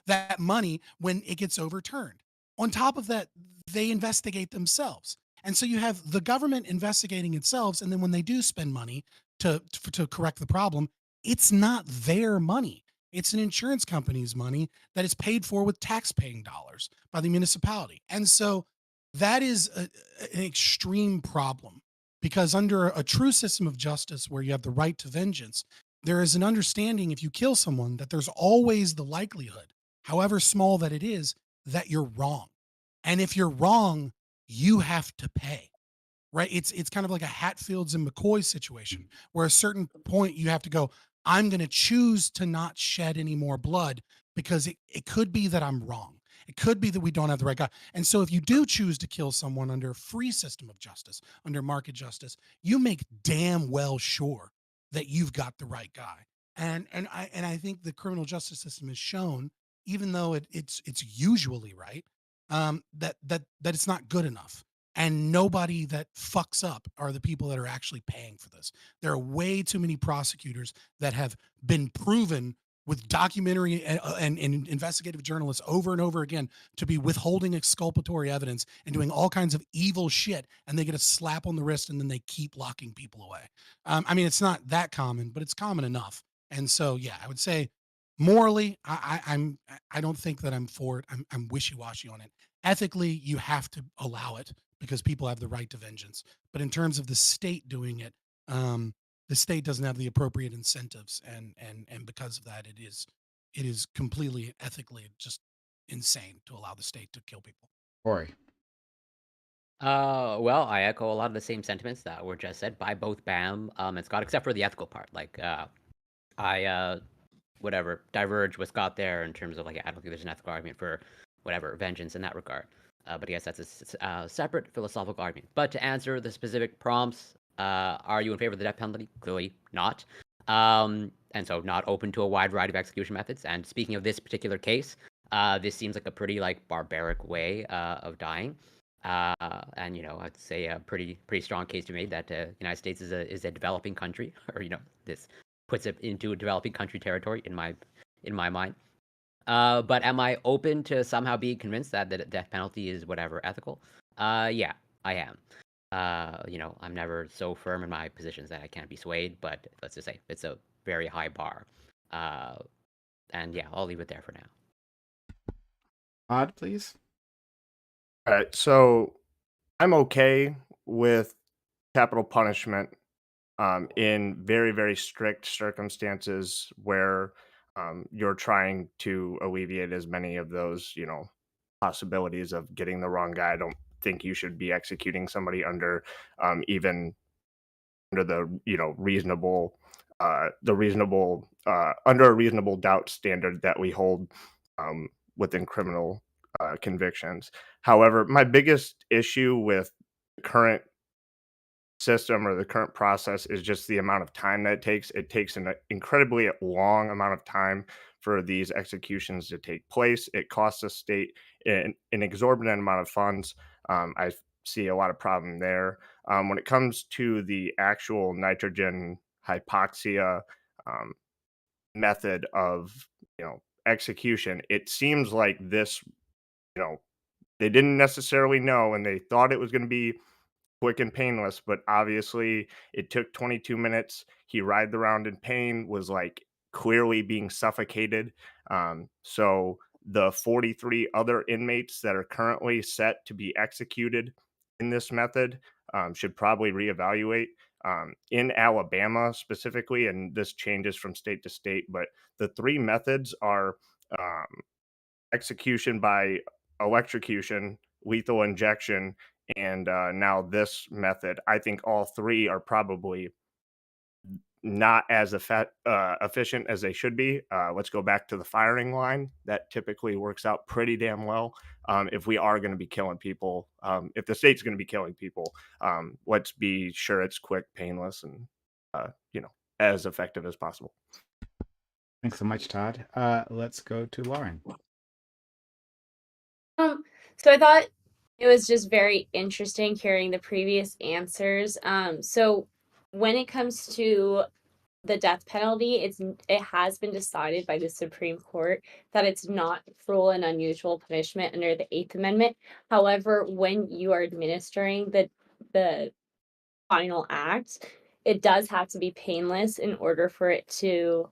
that money when it gets overturned. On top of that, they investigate themselves. And so you have the government investigating itself, and then when they do spend money to correct the problem, it's not their money. It's an insurance company's money that is paid for with tax-paying dollars by the municipality. And so that is an extreme problem, because under a true system of justice where you have the right to vengeance, there is an understanding, if you kill someone, that there's always the likelihood, however small that it is, that you're wrong. And if you're wrong, you have to pay. Right? It's kind of like a Hatfields and McCoy situation, where at a certain point you have to go, I'm going to choose to not shed any more blood, because it could be that I'm wrong. It could be that we don't have the right guy. And so if you do choose to kill someone under a free system of justice, under market justice, you make damn well sure that you've got the right guy. And I think the criminal justice system has shown, even though it's usually right, that it's not good enough. And nobody that fucks up are the people that are actually paying for this. There are way too many prosecutors that have been proven with documentary and investigative journalists over and over again to be withholding exculpatory evidence and doing all kinds of evil shit, and they get a slap on the wrist and then they keep locking people away. I mean, it's not that common, but it's common enough. And so, yeah, I would say morally, I don't think that I'm for it. I'm wishy-washy on it. Ethically, you have to allow it because people have the right to vengeance. But in terms of the state doing it, the state doesn't have the appropriate incentives, and because of that, it is completely ethically just insane to allow the state to kill people. Corey. Well, I echo a lot of the same sentiments that were just said by both Bam and Scott, except for the ethical part. Like, I whatever diverge with Scott there in terms of, like, I don't think there's an ethical argument for whatever vengeance in that regard. But I guess that's a separate philosophical argument. But to answer the specific prompts, are you in favor of the death penalty? Clearly not. And so not open to a wide variety of execution methods. And speaking of this particular case, this seems like a pretty, like, barbaric way of dying. And I'd say a pretty strong case to be made that the United States is a developing country, or this puts it into a developing country territory in my mind. But am I open to somehow being convinced that the death penalty is whatever ethical? Yeah, I am. I'm never so firm in my positions that I can't be swayed, but let's just say it's a very high bar. And yeah, I'll leave it there for now. Odd, please. All right, so I'm okay with capital punishment in very, very strict circumstances where you're trying to alleviate as many of those, possibilities of getting the wrong guy. I don't think you should be executing somebody under even under the reasonable under a reasonable doubt standard that we hold within criminal convictions. However, my biggest issue with the current system or the current process is just the amount of time that it takes. It takes an incredibly long amount of time for these executions to take place. It costs the state an exorbitant amount of funds. I see a lot of problem there. When it comes to the actual nitrogen hypoxia method of execution, it seems like this, they didn't necessarily know, and they thought it was going to be quick and painless, but obviously it took 22 minutes. He writhed around in pain, was like clearly being suffocated. So the 43 other inmates that are currently set to be executed in this method should probably reevaluate. In Alabama specifically, and this changes from state to state, but the three methods are um, execution by electrocution, lethal injection, and now this method. I think all three are probably not as efficient as they should be. Let's go back to the firing line. That typically works out pretty damn well. If we are going to be killing people, if the state's going to be killing people, let's be sure it's quick, painless, and as effective as possible. Thanks so much, Todd. Let's go to Lauren. So I thought it was just very interesting hearing the previous answers. So when it comes to the death penalty, it has been decided by the Supreme Court that it's not cruel and unusual punishment under the Eighth Amendment. However, when you are administering the final act, it does have to be painless in order for it to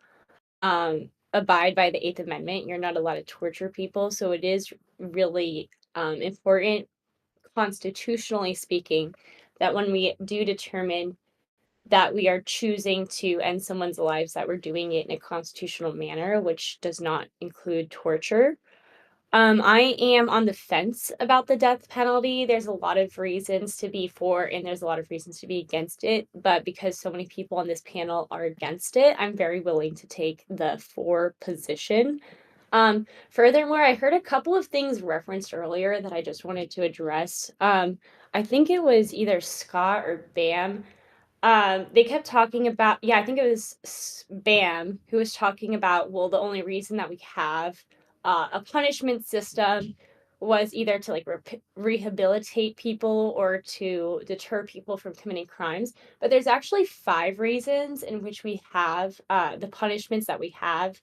abide by the Eighth Amendment. You're not allowed to torture people, so it is really important, constitutionally speaking, that when we do determine that we are choosing to end someone's lives, that we're doing it in a constitutional manner, which does not include torture. I am on the fence about the death penalty. There's a lot of reasons to be for, and there's a lot of reasons to be against it. But because so many people on this panel are against it, I'm very willing to take the for position. Furthermore, I heard a couple of things referenced earlier that I just wanted to address. I think it was either Scott or Bam. They kept talking about, I think it was Bam who was talking about, well, the only reason that we have a punishment system was either to like rehabilitate people or to deter people from committing crimes. But there's actually 5 reasons in which we have the punishments that we have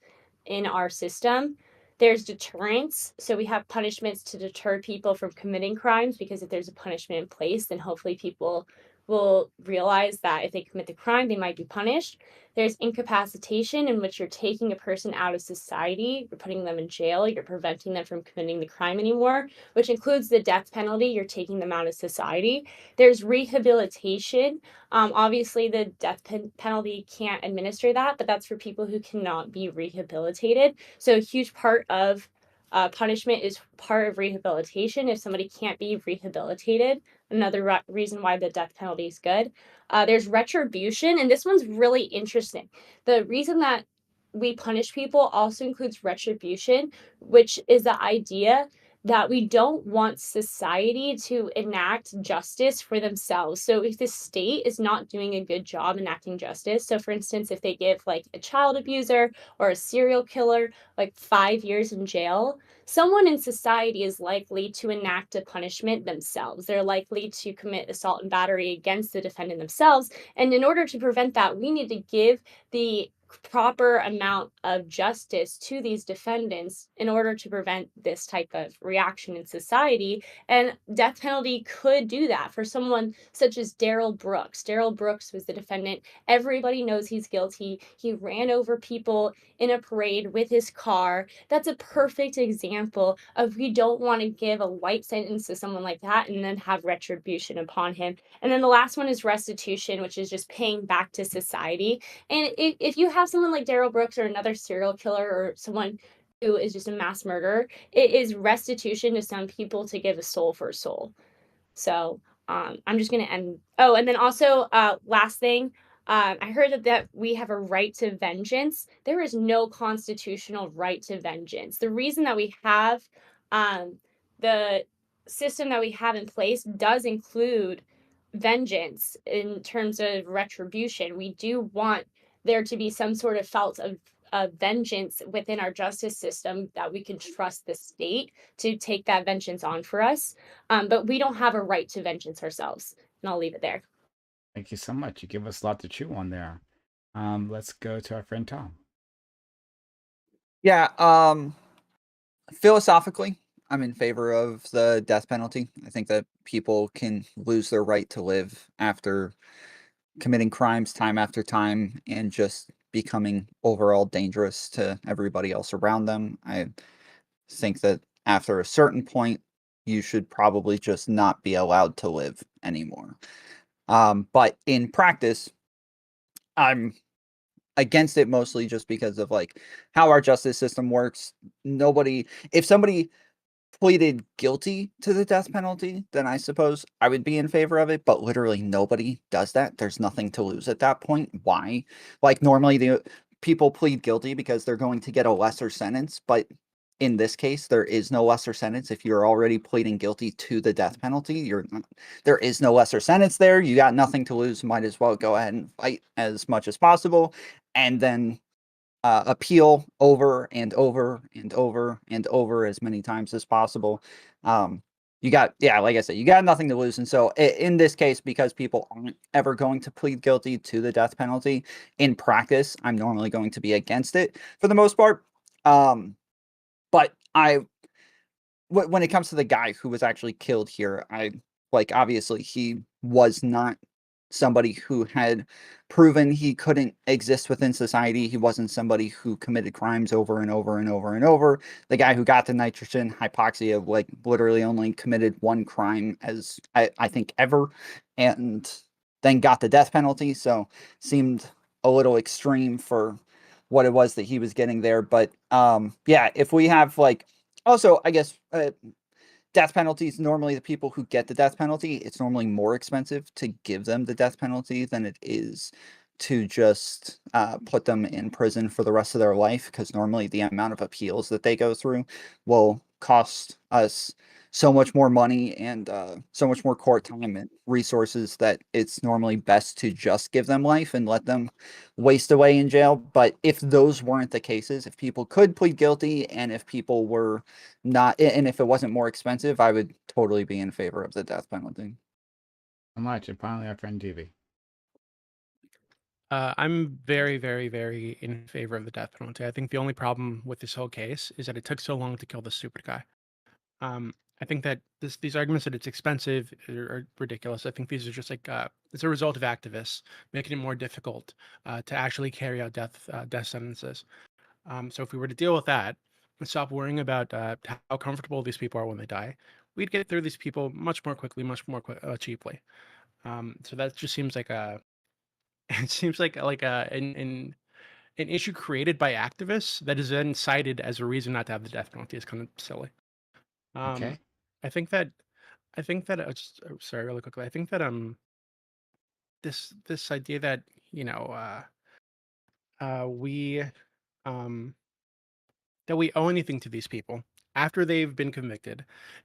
in our system. There's deterrence. So we have punishments to deter people from committing crimes, because if there's a punishment in place, then hopefully people will realize that if they commit the crime, they might be punished. There's incapacitation, in which you're taking a person out of society, you're putting them in jail, you're preventing them from committing the crime anymore, which includes the death penalty. You're taking them out of society. There's rehabilitation. Obviously, the death penalty can't administer that, but that's for people who cannot be rehabilitated. So a huge part of punishment is part of rehabilitation. If somebody can't be rehabilitated, another reason why the death penalty is good. There's retribution, and this one's really interesting. The reason that we punish people also includes retribution, which is the idea that we don't want society to enact justice for themselves. So if the state is not doing a good job enacting justice, so for instance, if they give like a child abuser or a serial killer like 5 years in jail, someone in society is likely to enact a punishment themselves. They're likely to commit assault and battery against the defendant themselves. And in order to prevent that, we need to give the proper amount of justice to these defendants in order to prevent this type of reaction in society. And death penalty could do that for someone such as Darrell Brooks. Darrell Brooks was the defendant. Everybody knows he's guilty. He ran over people in a parade with his car. That's a perfect example of, we don't want to give a light sentence to someone like that and then have retribution upon him. And then the last one is restitution, which is just paying back to society. And if you have someone like Darrell Brooks or another serial killer or someone who is just a mass murderer, it is restitution to some people to give a soul for a soul. So I'm just going to end. Oh, and then also last thing, I heard that we have a right to vengeance. There is no constitutional right to vengeance. The reason that we have the system that we have in place does include vengeance in terms of retribution. We do want there to be some sort of felt of vengeance within our justice system, that we can trust the state to take that vengeance on for us. But we don't have a right to vengeance ourselves. And I'll leave it there. Thank you so much. You give us a lot to chew on there. Let's go to our friend Tom. Yeah, philosophically, I'm in favor of the death penalty. I think that people can lose their right to live after committing crimes time after time and just becoming overall dangerous to everybody else around them. I think that after a certain point, you should probably just not be allowed to live anymore. But in practice, I'm against it mostly just because of like how our justice system works. If somebody pleaded guilty to the death penalty, then I suppose I would be in favor of it, but literally nobody does that. There's nothing to lose at that point. Why? Like normally the people plead guilty because they're going to get a lesser sentence, but in this case, there is no lesser sentence. If you're already pleading guilty to the death penalty, there is no lesser sentence there. You got nothing to lose. Might as well go ahead and fight as much as possible, and then appeal over and over and over and over as many times as possible. Like I said, you got nothing to lose. And so in this case, because people aren't ever going to plead guilty to the death penalty, in practice, I'm normally going to be against it for the most part. But when it comes to the guy who was actually killed here, obviously he was not somebody who had proven he couldn't exist within society. He wasn't somebody who committed crimes over and over and over and over. The guy who got the nitrogen hypoxia, literally only committed one crime as I think ever, and then got the death penalty. So seemed a little extreme for what it was that he was getting there. But if we have also, I guess, death penalties, normally the people who get the death penalty, it's normally more expensive to give them the death penalty than it is to just put them in prison for the rest of their life, because normally the amount of appeals that they go through will cost us so much more money and so much more court time and resources that it's normally best to just give them life and let them waste away in jail. But if those weren't the cases, if people could plead guilty and if people were not, and if it wasn't more expensive, I would totally be in favor of the death penalty. So much. And finally, our friend TV. I'm very, very, very in favor of the death penalty. I think the only problem with this whole case is that it took so long to kill the stupid guy. I think that these arguments that it's expensive are ridiculous. I think these are just it's a result of activists making it more difficult to actually carry out death sentences. So if we were to deal with that and stop worrying about how comfortable these people are when they die, we'd get through these people much more quickly, much more cheaply. So that just seems like it seems like an issue created by activists that is then cited as a reason not to have the death penalty. Is kind of silly. Okay. I think that sorry, really quickly. I think that this idea that we that we owe anything to these people after they've been convicted,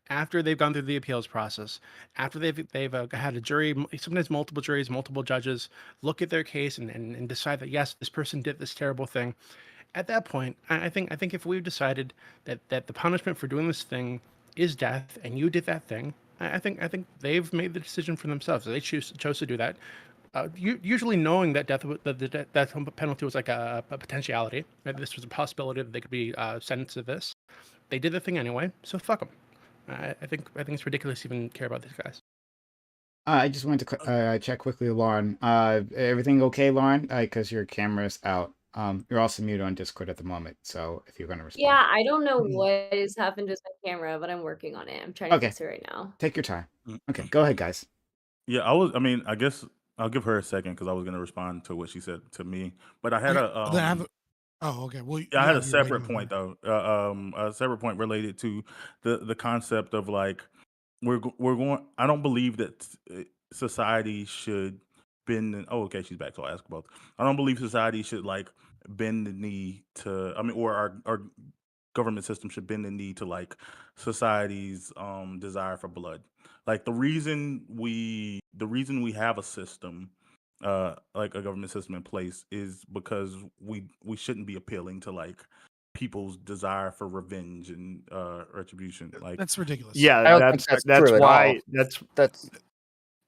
after they've gone through the appeals process, after they've had a jury, sometimes multiple juries, multiple judges look at their case and decide that yes, this person did this terrible thing. At that point, I think if we've decided that the punishment for doing this thing is death, and you did that thing, I think they've made the decision for themselves. They chose to do that. Usually knowing that the death penalty was like a potentiality, that this was a possibility that they could be sentenced to this. They did the thing anyway, so fuck them. I think it's ridiculous to even care about these guys. I just wanted to check quickly, Lauren. Everything okay, Lauren? Because your camera's out. You're also muted on Discord at the moment, so if you're going to respond. Yeah, I don't know what has happened with my camera, but I'm working on it. I'm trying to fix it right now. Take your time. Okay, go ahead, guys. Yeah, I guess I'll give her a second because I was going to respond to what she said to me, but I had okay. Well, I had a separate point though. A separate point related to the concept of we're going. I don't believe that society should bend. Okay, she's back. So I'll ask both. I don't believe society should bend the knee to. Or our government system should bend the knee to society's desire for blood. The reason we have a system, like a government system in place, is because we shouldn't be appealing to people's desire for revenge and retribution. That's ridiculous. Yeah, that's why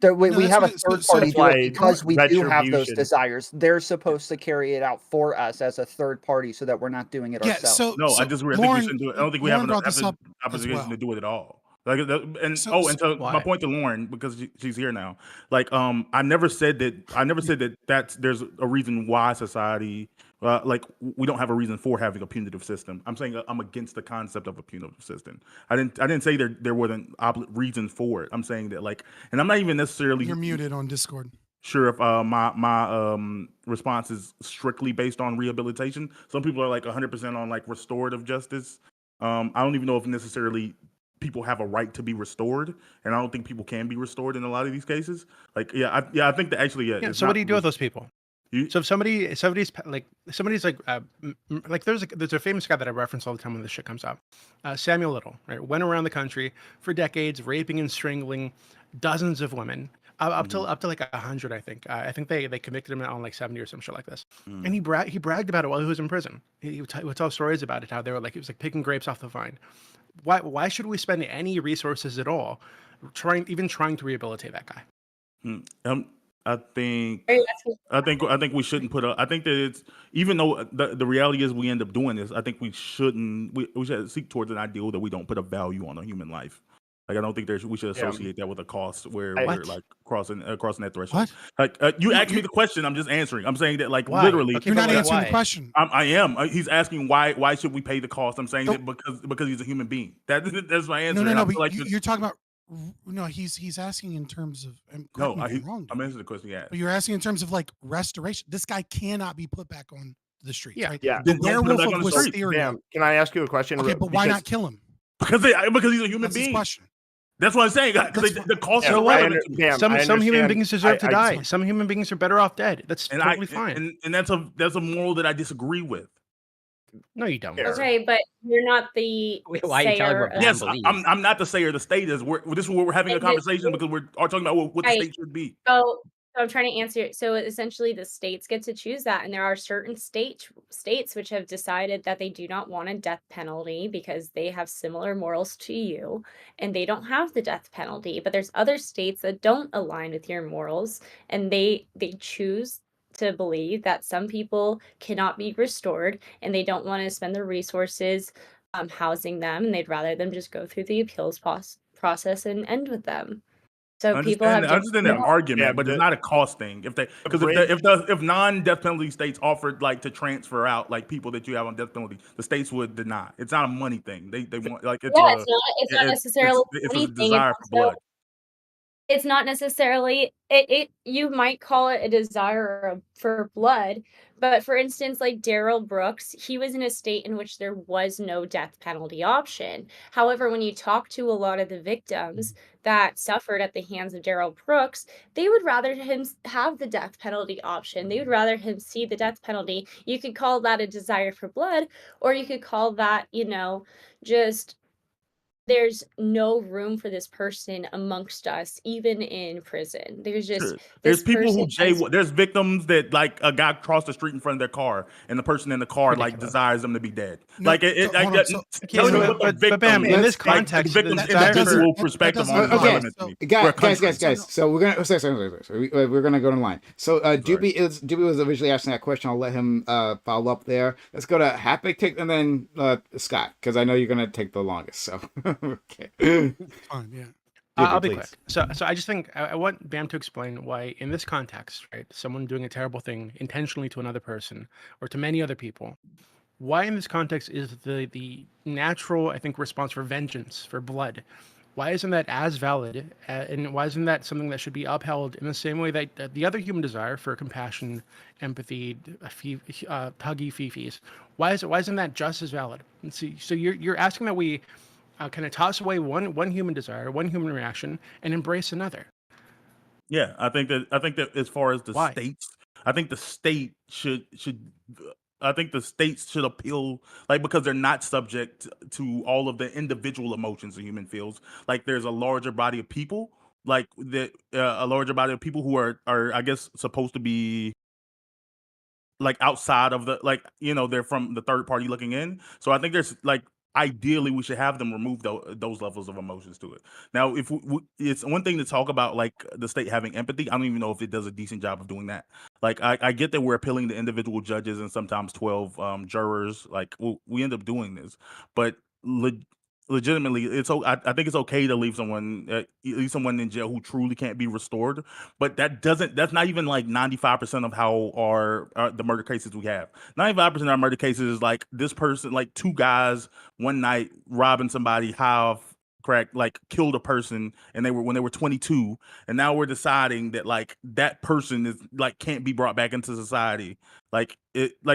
we have a third party do it because we do have those desires. They're supposed to carry it out for us as a third party so that we're not doing it ourselves. I disagree. I think we shouldn't do it. I don't think we have an obligation to do it at all. Like, and so my point to Lauren, because she's here now. Like, I never said that there's a reason why society, like, we don't have a reason for having a punitive system. I'm saying I'm against the concept of a punitive system. I didn't say there wasn't reasons for it. I'm saying that, like, and I'm not even necessarily. You're muted on Discord. Sure, if my response is strictly based on rehabilitation. Some people are like 100% on like restorative justice. I don't even know if necessarily people have a right to be restored, and I don't think people can be restored in a lot of these cases. Like, I think that actually, yeah. So what do you do with those people? So if somebody's like there's a famous guy that I reference all the time when this shit comes up, Samuel Little, right? Went around the country for decades, raping and strangling dozens of women. Up to like 100, I think. I think they convicted him on like 70 or some shit like this. And he bragged about it while he was in prison. He would tell stories about it, how they were like, it was like picking grapes off the vine. Why should we spend any resources at all trying to rehabilitate that guy? I think we shouldn't put I think that it's, even though the reality is we end up doing this, I think we shouldn't, we should seek towards an ideal that we don't put a value on a human life. Like, I don't think we should associate that with a cost where we're like crossing that threshold. What? Like, you asked me the question, I'm just answering. I'm saying that, like, literally, you're not answering the question. I am. He's asking why should we pay the cost? I'm saying that because he's a human being. That's my answer. No. But like you're talking about. No, he's asking in terms of. I'm answering the question. Yeah, but you're asking in terms of like restoration. This guy cannot be put back on the streets. Yeah, right? yeah. The werewolf of Wisteria. Can I ask you a question? Okay, but why not kill him? Because he's a human being. Question. That's what I'm saying. Because the cost. So what? Some human beings deserve to die. Some human beings are better off dead. That's totally fine. And that's a moral that I disagree with. No, you don't. Okay, but you're not the why are you telling what Yes, I'm not the sayer. The state is. This is where we're having a conversation because we're talking about what the state should be. So I'm trying to answer. So essentially, the states get to choose that, and there are certain states which have decided that they do not want a death penalty because they have similar morals to you, and they don't have the death penalty. But there's other states that don't align with your morals, and they choose to believe that some people cannot be restored, and they don't want to spend their resources housing them, and they'd rather them just go through the appeals process and end with them. So people have I understand that argument, but it's not a cost thing. If non-death penalty states offered like to transfer out like people that you have on death penalty, the states would deny. It's not a money thing. They want like it's not necessarily it's a desire for blood. It's not necessarily it. You might call it a desire for blood, but for instance, like Darrell Brooks, he was in a state in which there was no death penalty option. However, when you talk to a lot of the victims that suffered at the hands of Darrell Brooks, they would rather him have the death penalty option. They would rather him see the death penalty. You could call that a desire for blood, or you could call that, just there's no room for this person amongst us, even in prison. There's just there's people who there's victims that like a guy crossed the street in front of their car, and the person in the car like desires them to be dead. No, like it. But Bam, in this context, like, the victim's individual perspective on guys. So we're gonna go to line. So Doobie was originally asking that question. I'll let him follow up there. Let's go to Haptic, and then Scott, because I know you're gonna take the longest. So. Okay. Fine, yeah. I'll be quick. So I just think I want Bam to explain why, in this context, right, someone doing a terrible thing intentionally to another person or to many other people, why in this context is the natural, I think, response for vengeance, for blood, why isn't that as valid, and why isn't that something that should be upheld in the same way that the other human desire for compassion, empathy, huggy fifis, why isn't that just as valid? And so you're asking that we kind of toss away one human desire, one human reaction, and embrace another. Yeah, I think that as far as the states, I think the state should appeal, like, because they're not subject to all of the individual emotions a human feels. Like, there's a larger body of people, like that, a larger body of people who are I guess supposed to be like outside of the, like, they're from the third party looking in. So I think there's like, ideally we should have them remove those levels of emotions to it. Now, if it's one thing to talk about like the state having empathy, I don't even know if it does a decent job of doing that. Like, I get that we're appealing to individual judges and sometimes 12 jurors, like we end up doing this, but legitimately, I think it's okay to leave someone in jail who truly can't be restored, but that's not even like 95% of how the murder cases we have. 95% of our murder cases is like this person, like two guys one night robbing somebody, have crack, like killed a person, and when they were 22, and now we're deciding that like that person is like can't be brought back into society. Like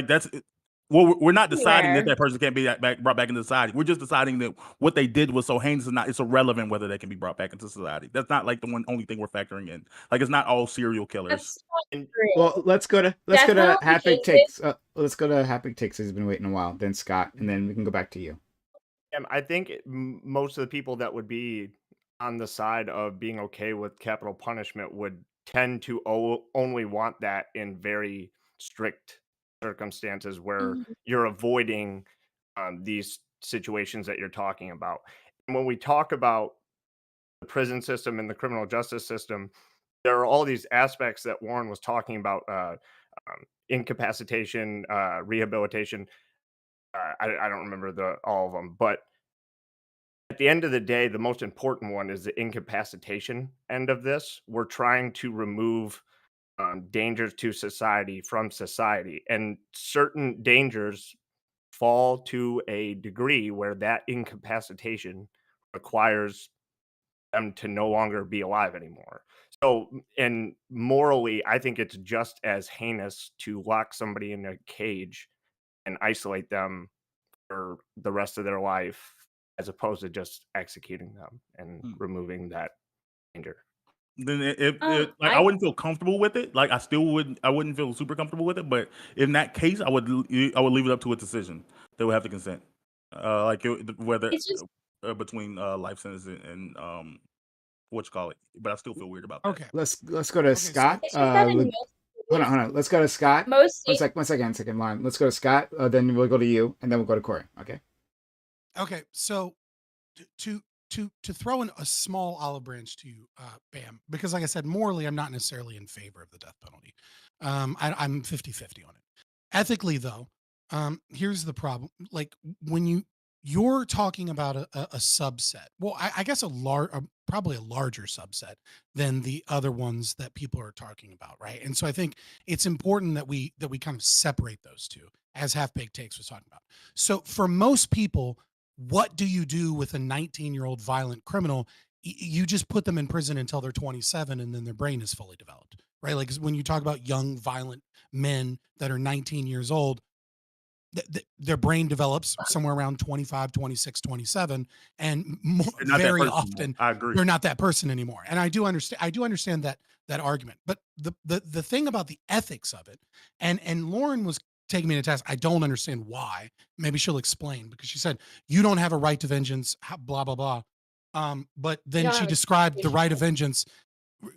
that's. Well, we're not deciding that person can't be brought back into society. We're just deciding that what they did was so heinous and it's irrelevant whether they can be brought back into society. That's not like the only thing we're factoring in. Like it's not all serial killers. Well, let's go to Happy Takes. Let's go to Happy Takes. He's been waiting a while. Then Scott, and then we can go back to you. I think most of the people that would be on the side of being okay with capital punishment would tend to only want that in very strict circumstances where you're avoiding these situations that you're talking about. And when we talk about the prison system and the criminal justice system, there are all these aspects that Warren was talking about: incapacitation, rehabilitation. I don't remember all of them, but at the end of the day, the most important one is the incapacitation end of this. We're trying to remove dangers to society from society, and certain dangers fall to a degree where that incapacitation requires them to no longer be alive anymore. So, and morally, I think it's just as heinous to lock somebody in a cage and isolate them for the rest of their life as opposed to just executing them and removing that danger. Then I wouldn't feel comfortable with it. Like I wouldn't feel super comfortable with it. But in that case, I would leave it up to a decision. They would have to consent. Whether between life sentence and what you call it. But I still feel weird about that. Okay, let's go to Scott. Hold on. Let's go to Scott. One second, Lauren. Let's go to Scott. Then we'll go to you, and then we'll go to Corey. Okay. Okay. So to throw in a small olive branch to you, Bam, because like I said, morally, I'm not necessarily in favor of the death penalty. I'm 50-50 on it. Ethically, though, here's the problem. Like when you're talking about a subset, well, I guess probably a larger subset than the other ones that people are talking about, right? And so I think it's important that we kind of separate those two, as Half Baked Takes was talking about. So for most people, what do you do with a 19-year-old violent criminal? You just put them in prison until they're 27, and then their brain is fully developed, right? Like when you talk about young violent men that are 19 years old, their brain develops somewhere around 25, 26, 27, and very often I agree. They're not that person anymore. And I do understand that argument. But the thing about the ethics of it, and Lauren was taking me to task. I don't understand why. Maybe she'll explain, because she said you don't have a right to vengeance, blah blah blah. But then she described the right of vengeance.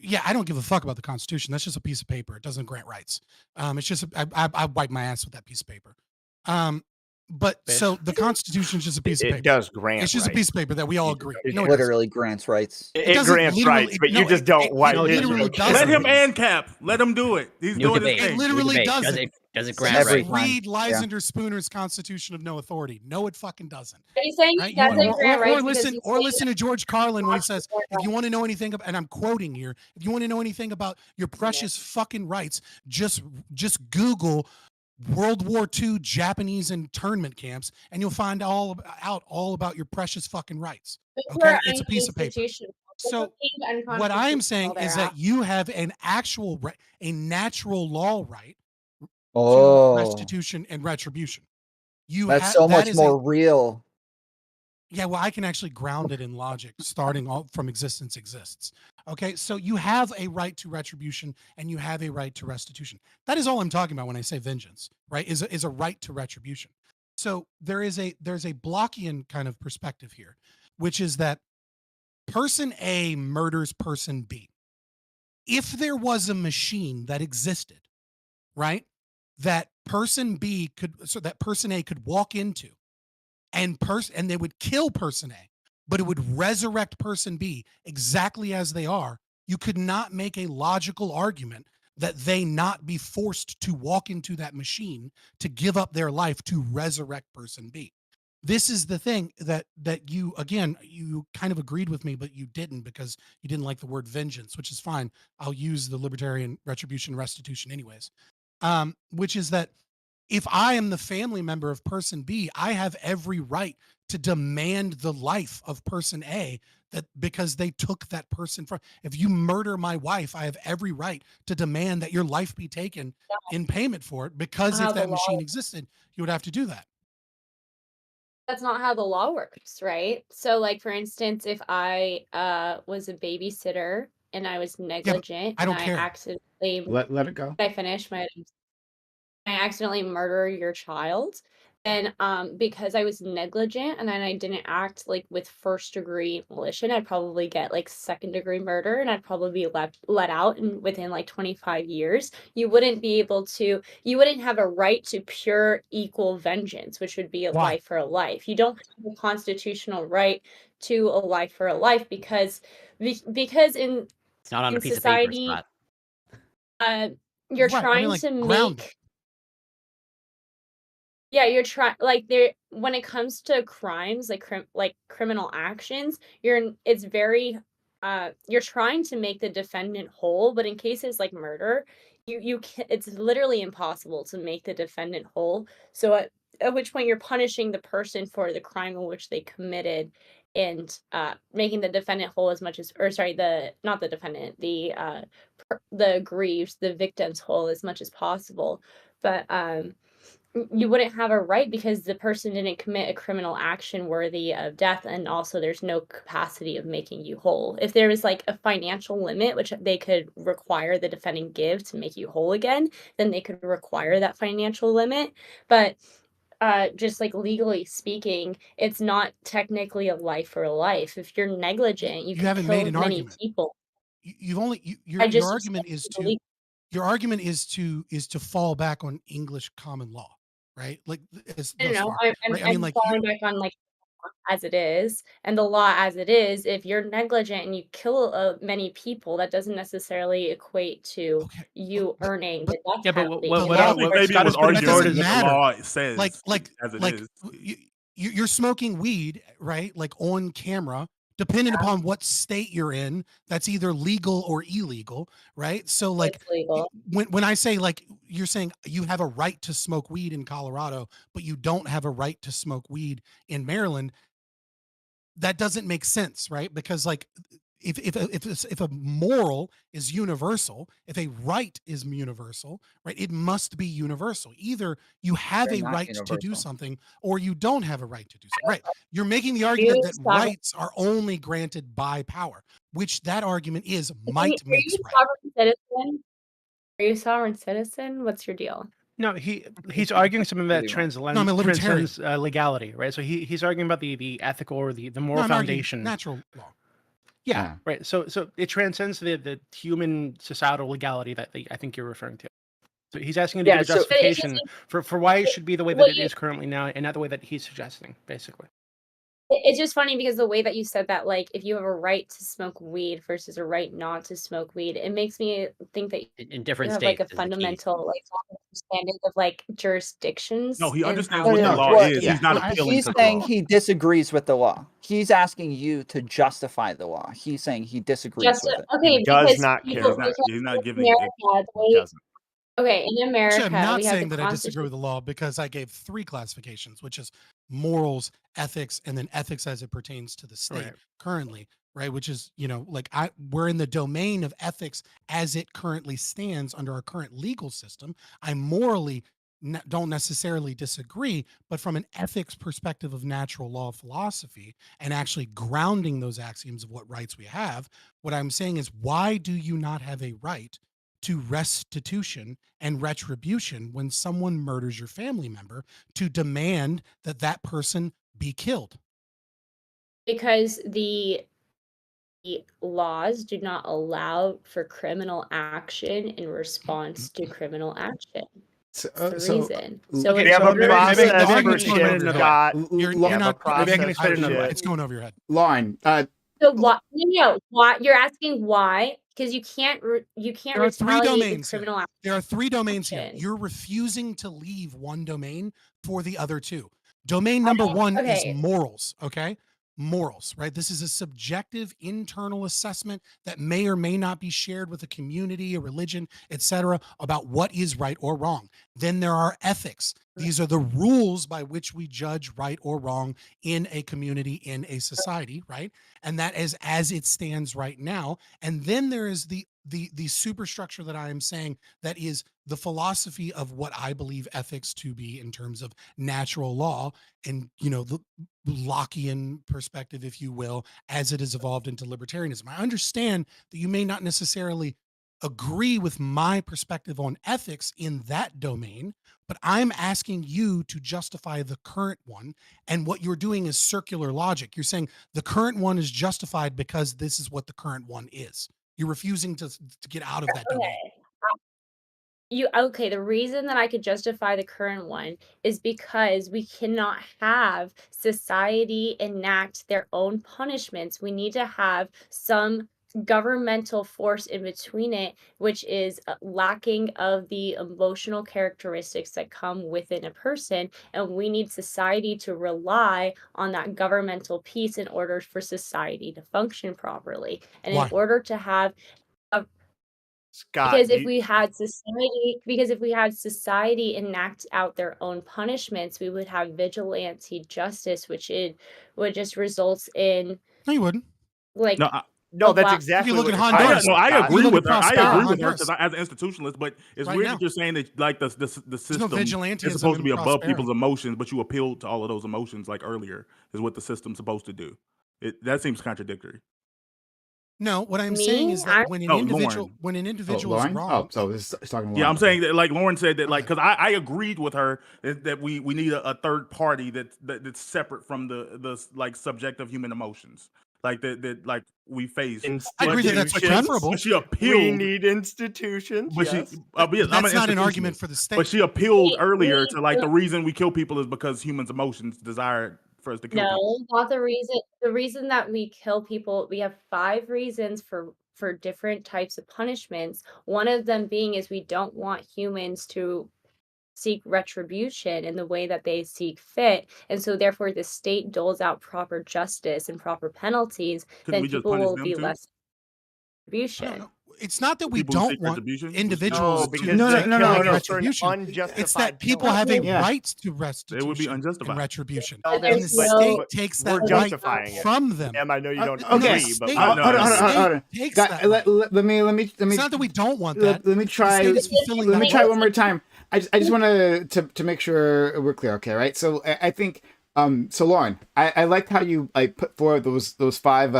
Yeah, I don't give a fuck about the Constitution. That's just a piece of paper. It doesn't grant rights. It's just I wipe my ass with that piece of paper. But so the Constitution is just a piece of paper. It does grant. It's just a piece of paper that we all agree. It literally grants rights. It grants rights, but you just don't wipe it. Let him ANCAP. Let him do it. He's doing his thing. It literally doesn't. Does it grant rights? Read Lysander Spooner's Constitution of No Authority. No, it fucking doesn't. Are you saying it doesn't grant rights? Or listen to George Carlin when he says, if you want to know anything about, and I'm quoting here, if you want to know anything about your precious fucking rights, just Google World War II Japanese internment camps, and you'll find all about your precious fucking rights. Okay, it's a piece of paper. So what I am saying is that you have an actual right, a natural law right to restitution and retribution. That's so much more real. Yeah, well, I can actually ground it in logic, starting all from existence exists. Okay, so you have a right to retribution and you have a right to restitution. That is all I'm talking about when I say vengeance, right? Is a right to retribution. So there's a Blockian kind of perspective here, which is that person A murders person B. If there was a machine that existed, right, that person A could walk into, and they would kill person A, but it would resurrect person B exactly as they are, you could not make a logical argument that they not be forced to walk into that machine to give up their life to resurrect person B. this is the thing that you, again, you kind of agreed with me, but you didn't, because you didn't like the word vengeance, which is fine. I'll use the libertarian retribution restitution anyways. Which is that if I am the family member of person B, I have every right to demand the life of person A, that because they took that person from. If you murder my wife, I have every right to demand that your life be taken in payment for it, because if that machine existed, you would have to do that. That's not how the law works, right? So, like, for instance, if I was a babysitter and I was negligent, I don't and care. I accidentally Let it go. I finish my I accidentally murder your child, then because I was negligent and then I didn't act like with first degree malicious, I'd probably get like second degree murder, and I'd probably be let out in within like 25 years. You wouldn't have a right to pure equal vengeance, which would be a Why? life for a life. You don't have a constitutional right to a life for a life, because in It's not on a piece society, of paper, uh you're Right. trying Like, to ground make it. Yeah, you're trying, like, there when it comes to crimes, like criminal actions, it's very you're trying to make the defendant whole, but in cases like murder, it's literally impossible to make the defendant whole. So at which point you're punishing the person for the crime in which they committed, and making the defendant whole as much as, or sorry, the not the defendant, the aggrieved, the victims whole as much as possible. But you wouldn't have a right, because the person didn't commit a criminal action worthy of death, and also there's no capacity of making you whole. If there was like a financial limit which they could require the defendant give to make you whole again, then they could require that financial limit. But just like legally speaking, it's not technically a life for a life. If you're negligent, you You could haven't made kill an many argument. people. You've only I your just argument is to fall back on English common law, right? Like, I don't thus know. far, I'm right? I mean, I'm like, falling back on like as it is, and the law as it is. If you're negligent and you kill many people, that doesn't necessarily equate to okay, you but earning but the death Yeah, but penalty. the I law, think what Fabian Scott was is putting that arguing forward doesn't is what the matter. law says Like as it like is. you're smoking weed, right? Like, on camera, depending upon what state you're in, that's either legal or illegal, right? So, like, It's legal. when I say, like, you're saying you have a right to smoke weed in Colorado, but you don't have a right to smoke weed in Maryland, that doesn't make sense, right? Because, like, if a moral is universal, if a right is universal, right, it must be universal. Either you have They're a not right to do universal. something, or you don't have a right to do something. Right? You're making the argument You that sovereign, rights are only granted by power, which that argument is are might you makes a right. sovereign citizen? Are you a sovereign citizen? What's your deal? No, he's arguing something that Pretty much. No, I'm a libertarian. transcends legality, right? So he's arguing about the ethical or the No, moral I'm arguing foundation. natural law. Yeah, right. So it transcends the human societal legality that I think you're referring to. So he's asking you to Yeah, give a so- But it's justification just for why it should be the way that what it is currently now, and not the way that he's suggesting, basically. it's just funny because the way that you said that, like, if you have a right to smoke weed versus a right not to smoke weed, it makes me think that in you different have like states a is the key. fundamental like understanding of like jurisdictions. No, he and understands how what the No, they're law well, is. yeah. He's not Well, appealing he's to the saying law. he disagrees with the law. He's asking you to justify the law. He's saying he disagrees just with it. okay Does because not people care. because He's not in giving America, the he way doesn't. okay, in Actually, I'm America not we have saying the that I disagree Constitution. with the law, because I gave 3 classifications, which is morals, ethics, and then ethics as it pertains to the state Right. currently, right? Which is, like, we're in the domain of ethics as it currently stands under our current legal system. I morally don't necessarily disagree, but from an ethics perspective of natural law philosophy and actually grounding those axioms of what rights we have, what I'm saying is, why do you not have a right to restitution and retribution when someone murders your family member, to demand that that person be killed? Because the laws do not allow for criminal action in response to criminal action. That's the reason. So Okay, We have so a maybe I process can for argument's going shit, over your head. Scott. You're We have a not. maybe I can process explain for it another way. shit. It's going over your head. Lauren, So why? No, why you're asking why? Because you can't There are 3 retaliate with domains here. criminal There are 3 domains here. action. You're refusing to leave one domain for the other 2. Domain number one is Okay. morals, okay? Morals, right? This is a subjective internal assessment that may or may not be shared with a community, a religion, etc., about what is right or wrong. Then there are ethics. These are the rules by which we judge right or wrong in a community, in a society, right? And that is as it stands right now. And then there is the superstructure that I am saying, that is the philosophy of what I believe ethics to be in terms of natural law and, you know, the Lockean perspective, if you will, as it has evolved into libertarianism. I understand that you may not necessarily agree with my perspective on ethics in that domain, but I'm asking you to justify the current one. And what you're doing is circular logic. You're saying the current one is justified because this is what the current one is. You're refusing to get out of that domain. Okay. The reason that I could justify the current one is because we cannot have society enact their own punishments. We need to have some governmental force in between it, which is lacking of the emotional characteristics that come within a person. And we need society to rely on that governmental piece in order for society to function properly. And Why? in order to have Scott, because if we had society enact out their own punishments, we would have vigilante justice, which would just result in No, you wouldn't. like no, that's lot- exactly If you look what at you're Honduras, talking I about, agree look with at her. I prosperity agree in with her Honduras. as an institutionalist, but it's Right weird now. that you're saying that like the system vigilantism is supposed to be in above prosperity. people's emotions, but you appeal to all of those emotions like earlier is what the system's supposed to do. That seems contradictory. No, what I'm Me? saying is that when an No, individual Lauren. when an individual is Lauren? wrong, Oh, so this is talking Lauren. Yeah, I'm saying that like Lauren said that like Okay. because I agreed with her that we need a third party that's separate from the like subjective human emotions like that like we face. I agree that that's Institutions. preferable. But she We appealed. need institutions. But Yes. That's not an argument for the state. But she appealed earlier we- to like the reason we kill people is because humans' emotions desire for us to kill people. No, not the reason. The reason that we kill people, we have 5 reasons for different types of punishments. One of them being is we don't want humans to seek retribution in the way that they see fit. And so therefore the state doles out proper justice and proper penalties, Couldn't then we just people punish will them be too? less retribution. No, it's not that we People who don't seek want retribution? individuals No, to because No, they no, no, kill no, us no. for an retribution. unjustified It's that people have penalty. a Yeah. right to It would be restitution and unjustified. retribution. No, And the there's state no- takes we're that right justifying it. from them. Em, I know you don't Okay. agree, the but state- no, Hold on. takes Scott, that right. let me. It's not that we don't want that. Let me The try. state is fulfilling Let me that try right. one more time. I just want to make sure we're clear. Okay, right? So I think so Lauren, I liked how you like put forward those 5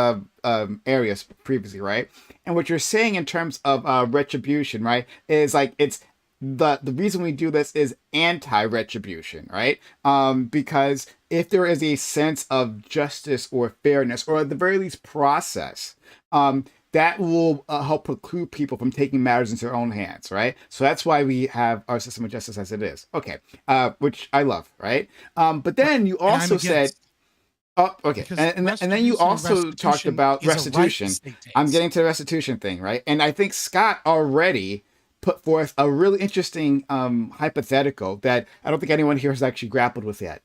areas previously, right? And what you're saying in terms of retribution, right, is like it's the reason we do this is anti-retribution, right? Because if there is a sense of justice or fairness, or at the very least process, that will help preclude people from taking matters into their own hands, right? So that's why we have our system of justice as it is. Okay, which I love, right? But then you And I'm also said, against. oh, okay, Because and then you also talked about is a right the restitution. state I'm takes. getting to the restitution thing, right? And I think Scott already put forth a really interesting hypothetical that I don't think anyone here has actually grappled with yet.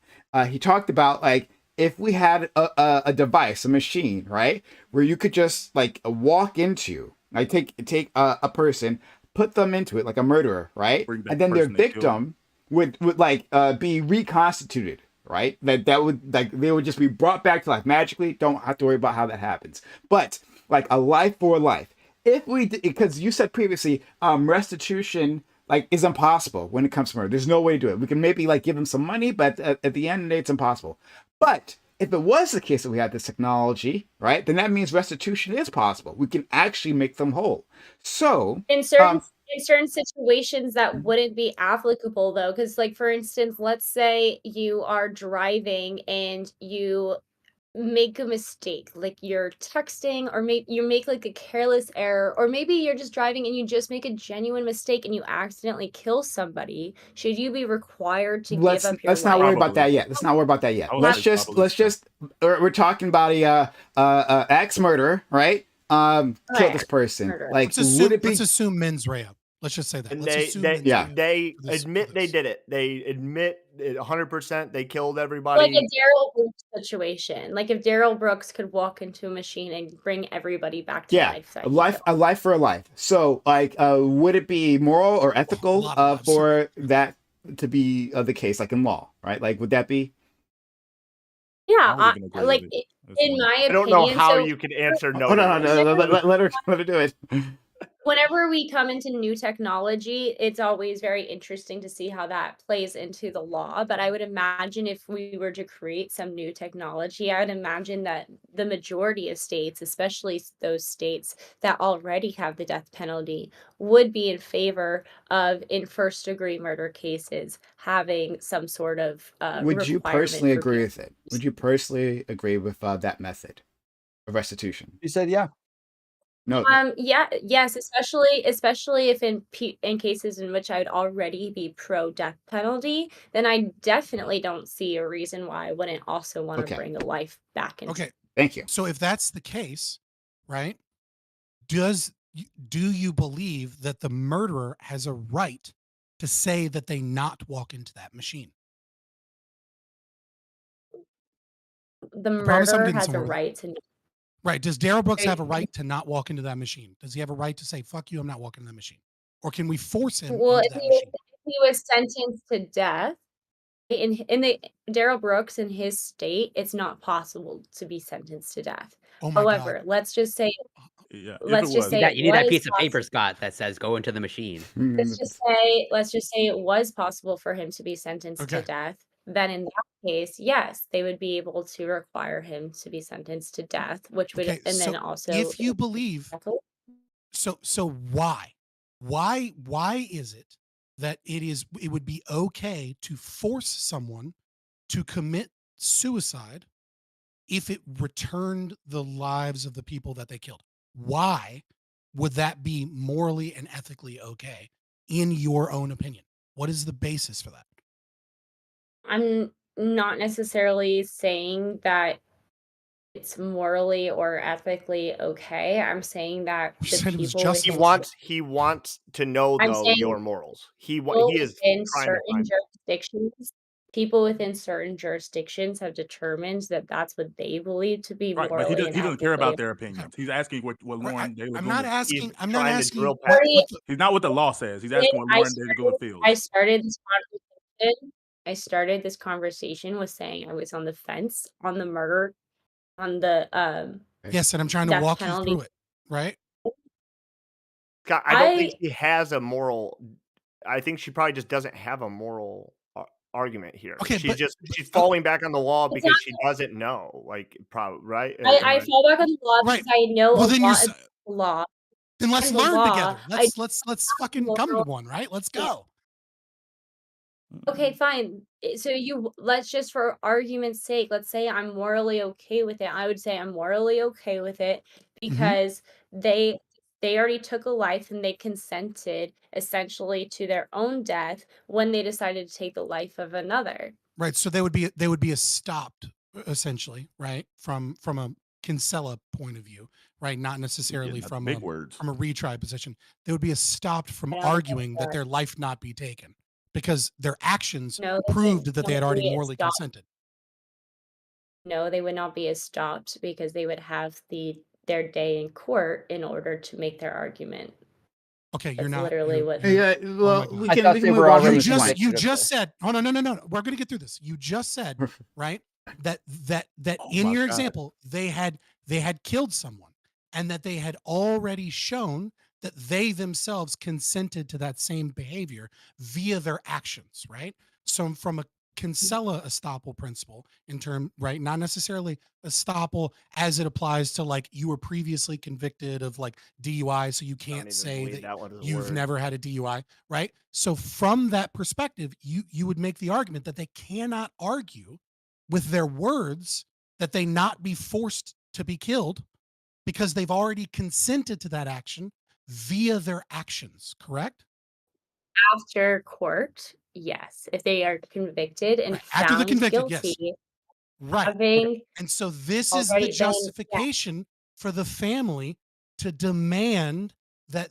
He talked about like if we had a device, a machine, right, where you could just like walk into, like take a person, put them into it like a murderer, right, Bring that and then their person they killed. victim would like be reconstituted, right? That would like they would just be brought back to life magically. Don't have to worry about how that happens. But like a life for life. If we because you said previously, restitution like is impossible when it comes to murder. There's no way to do it. We can maybe like give them some money, but at the end of the day, it's impossible. But if it was the case that we had this technology, right, then that means restitution is possible. We can actually make them whole. So In certain situations that wouldn't be applicable though, because like for instance, let's say you are driving and you make a mistake, like you're texting, or maybe you make like a careless error, or maybe you're just driving and you just make a genuine mistake and you accidentally kill somebody. Should you be required to give up your let's not life? worry about that yet. Let's not worry about that yet. I would Let's say just probably. we're talking about a axe murderer, right? Kill Right. this person. Murder. Like Let's would it be assume mens rea. Let's just say that. And Let's assume they that Yeah. they for this- admit for they this. did it. They admit 100% they killed Like a everybody. Daryl Brooks situation. Like if Daryl Brooks could walk into a machine and bring everybody back to Yeah, life. That a he life, killed. a life for a life. So, like, would it be moral or ethical lot of lives. for that to be the case, like in law, right? Like, would that be? Yeah, I would even agree like with it. in my I opinion. don't know how so you could answer no. Oh no, to no, this. no, let her do it. whenever we come into new technology, it's always very interesting to see how that plays into the law. But I would imagine if we were to create some new technology, I would imagine that the majority of states, especially those states that already have the death penalty, would be in favor of, in first degree murder cases, having some sort of Would you requirement personally for agree people. with it? Would you personally agree with that method of restitution? You said yeah. No. Yes, especially if in cases in which I would already be pro death penalty, then I definitely don't see a reason why I wouldn't also want to Okay. bring a life back into. Okay. Thank you. So if that's the case, right? Do you believe that the murderer has a right to say that they not walk into that machine? The I promise I'm murderer getting has a somewhere with it. right to. Right. Does Daryl Brooks have a Right. right to not walk into that machine? Does he have a right to say, fuck you, I'm not walking in that machine? Or can we force him Well, into that machine? if he was sentenced to death in the Daryl Brooks in his state, it's not possible to be sentenced to death. Oh my However, God. let's just say Yeah, if let's it just was. say You need that was piece of paper, possible. Scott, that says go into the machine. Let's just say it was possible for him to be sentenced to Okay. death. Then in that case, yes, they would be able to require him to be sentenced to death, which would Okay. and So then also if you believe, so why is it that it would be okay to force someone to commit suicide if it returned the lives of the people that they killed? Why would that be morally and ethically okay in your own opinion? What is the basis for that? I'm not necessarily saying that it's morally or ethically okay. I'm saying that You the said it was people just He within he wants to know I'm though saying your morals. He people is within trying to certain find. people within certain jurisdictions have determined that that's what they believe to be Right, but he morally and doesn't care ethically. about their opinions. He's asking what Lauren Daily I'm not Gula. asking. He's I'm not trying to asking. drill What, past. what the, He's not what the law says. He's asking what Lauren Daily Gula feels. I started this conversation. I started this conversation with saying I was on the fence on the murder, on the yes, and I'm trying to death walk you penalty. through it. Right. Scott, I don't think I she has a moral. I think she probably just doesn't have a moral argument here. Okay, she's but she's falling back on the law It's because not- she doesn't know. Like, probably right. I fall back on the law Right. because I know Well, a then lot you're of the law. then let's and the learn law, together. I Let's fucking come to one. Right. Let's go. Okay, fine. So let's just for argument's sake, let's say I'm morally okay with it. I would say I'm morally okay with it because they already took a life and they consented essentially to their own death when they decided to take the life of another. Right. So they would be stopped essentially, right? From a Kinsella point of view, right? Not necessarily Getting at the from big words. a retry position. They would be stopped from I don't arguing that think their life not be taken because their actions No, they proved would that they had not already be morally stopped. consented. No, they would not be as stopped because they would have their day in court in order to make their argument. Okay, you're That's not. literally you're- what. you're- Yeah, oh well, my God. we I can, thought we they can were move on already from this point. You convicted of just this. said, oh no. We're gonna get through this. You just said, right, that Oh in my your God. example, they had killed someone and that they had already shown that they themselves consented to that same behavior via their actions, right? So from a Kinsella estoppel principle right? Not necessarily estoppel as it applies to like you were previously convicted of like DUI, so you I don't can't even say believe that was a you've word. never had a DUI, right? So from that perspective, you would make the argument that they cannot argue with their words that they not be forced to be killed because they've already consented to that action via their actions, correct? After court, yes, if they are convicted and Right. After they're found convicted, yes. guilty, Right. having And so this is already the been- yeah. justification for the family to demand that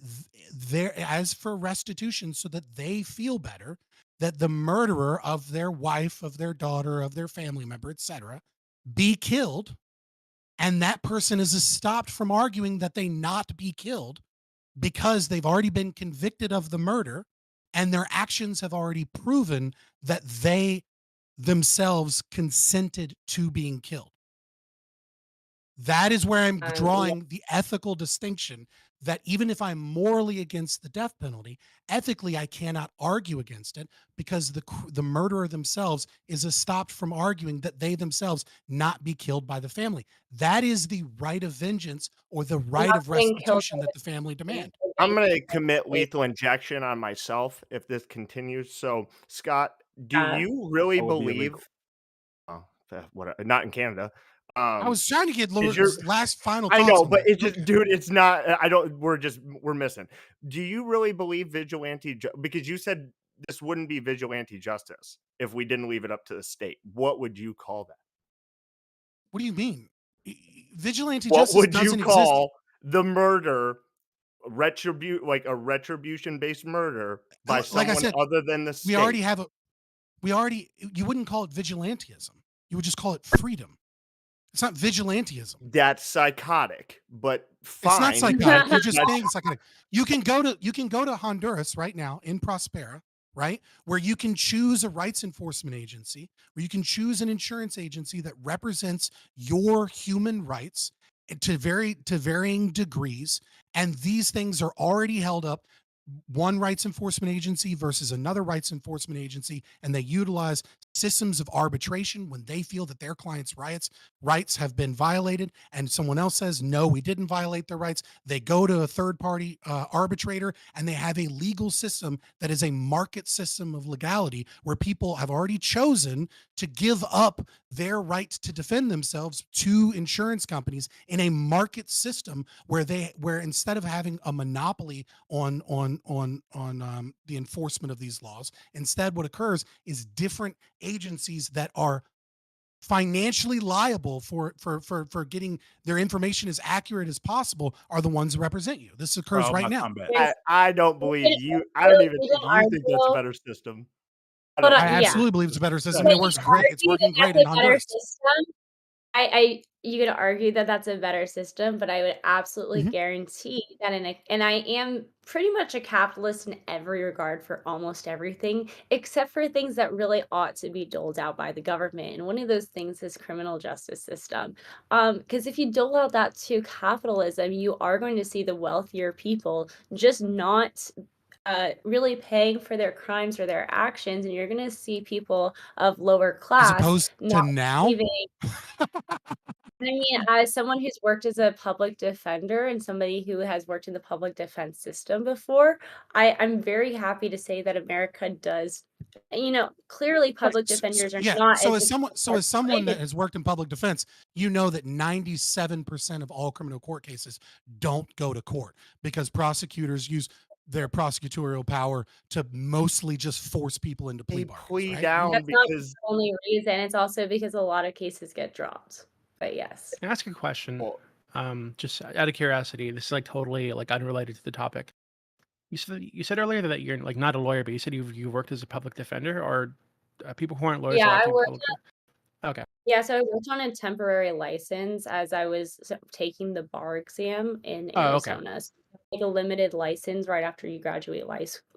there, as for restitution, so that they feel better, that the murderer of their wife, of their daughter, of their family member, etc., be killed, and that person is stopped from arguing that they not be killed because they've already been convicted of the murder and their actions have already proven that they themselves consented to being killed. That is where I'm drawing the ethical distinction, that even if I'm morally against the death penalty, ethically I cannot argue against it because the murderer themselves is stopped from arguing that they themselves not be killed by the family. That is the right of vengeance or the right of restitution that the family demand. I'm going to commit lethal injection on myself if this continues. So, Scott, do you really believe? Oh, not in Canada. I was trying to get last final I thoughts. know, but it's just, dude, it's not. I don't. We're missing. Do you really believe vigilante? Because you said this wouldn't be vigilante justice if we didn't leave it up to the state. What would you call that? What do you mean? Vigilante what justice would doesn't you call exist. The murder like a retribution based murder by someone I said, other than the state? You wouldn't call it vigilantism. You would just call it freedom. It's not vigilantism. That's psychotic, but fine. It's not psychotic. You're just saying it's psychotic. You can go to Honduras right now in Prospera, right? Where you can choose a rights enforcement agency, where you can choose an insurance agency that represents your human rights to varying degrees. And these things are already held up, one rights enforcement agency versus another rights enforcement agency, and they utilize systems of arbitration when they feel that their clients' rights have been violated, and someone else says, no, we didn't violate their rights. They go to a third-party arbitrator, and they have a legal system that is a market system of legality where people have already chosen to give up their right to defend themselves to insurance companies in a market system where instead of having a monopoly on the enforcement of these laws, instead what occurs is different agencies that are financially liable for getting their information as accurate as possible are the ones that represent you. This occurs right now. I don't believe you. I don't even think you think that's a better system. I absolutely believe it's a better system. It works great. It's working great in Honduras. You could argue that that's a better system, but I would absolutely guarantee that and I am pretty much a capitalist in every regard for almost everything, except for things that really ought to be doled out by the government. And one of those things is criminal justice system. Because if you dole out that to capitalism, you are going to see the wealthier people just not really paying for their crimes or their actions, and you're going to see people of lower class as opposed to now. I mean, as someone who's worked as a public defender and somebody who has worked in the public defense system before, I'm very happy to say that America does. Clearly, public defenders are not. So as someone that has worked in public defense, you know that 97% of all criminal court cases don't go to court because prosecutors use their prosecutorial power to mostly just force people into plea bargains. Right? Down That's because not the only reason. It's also because a lot of cases get dropped. But yes. Can I ask a question? Just out of curiosity, this is like totally like unrelated to the topic. You said earlier that you're like not a lawyer, but you said you worked as a public defender, or people who aren't lawyers. Yeah, I worked. Okay. Yeah, so I worked on a temporary license as I was taking the bar exam in Arizona. Okay. So like a limited license right after you graduate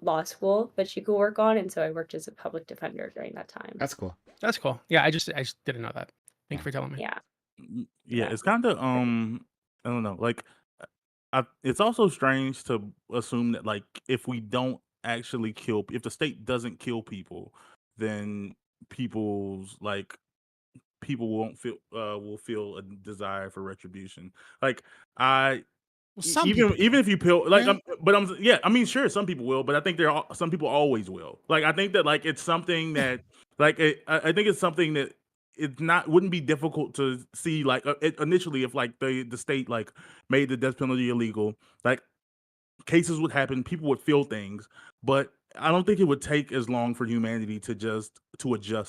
law school, but you could work on. And so I worked as a public defender during that time. That's cool. That's cool. Yeah, I just didn't know that. Thank you for telling me. Yeah, it's kind of I don't know, like it's also strange to assume that like if we don't actually if the state doesn't kill people, then people won't feel will feel a desire for retribution. Like even if you peel like I mean sure some people will, but I think some people always will. Like I think that like it's something that like I think it's something that wouldn't be difficult to see like initially if like the state like made the death penalty illegal, like cases would happen, people would feel things, but I don't think it would take as long for humanity to adjust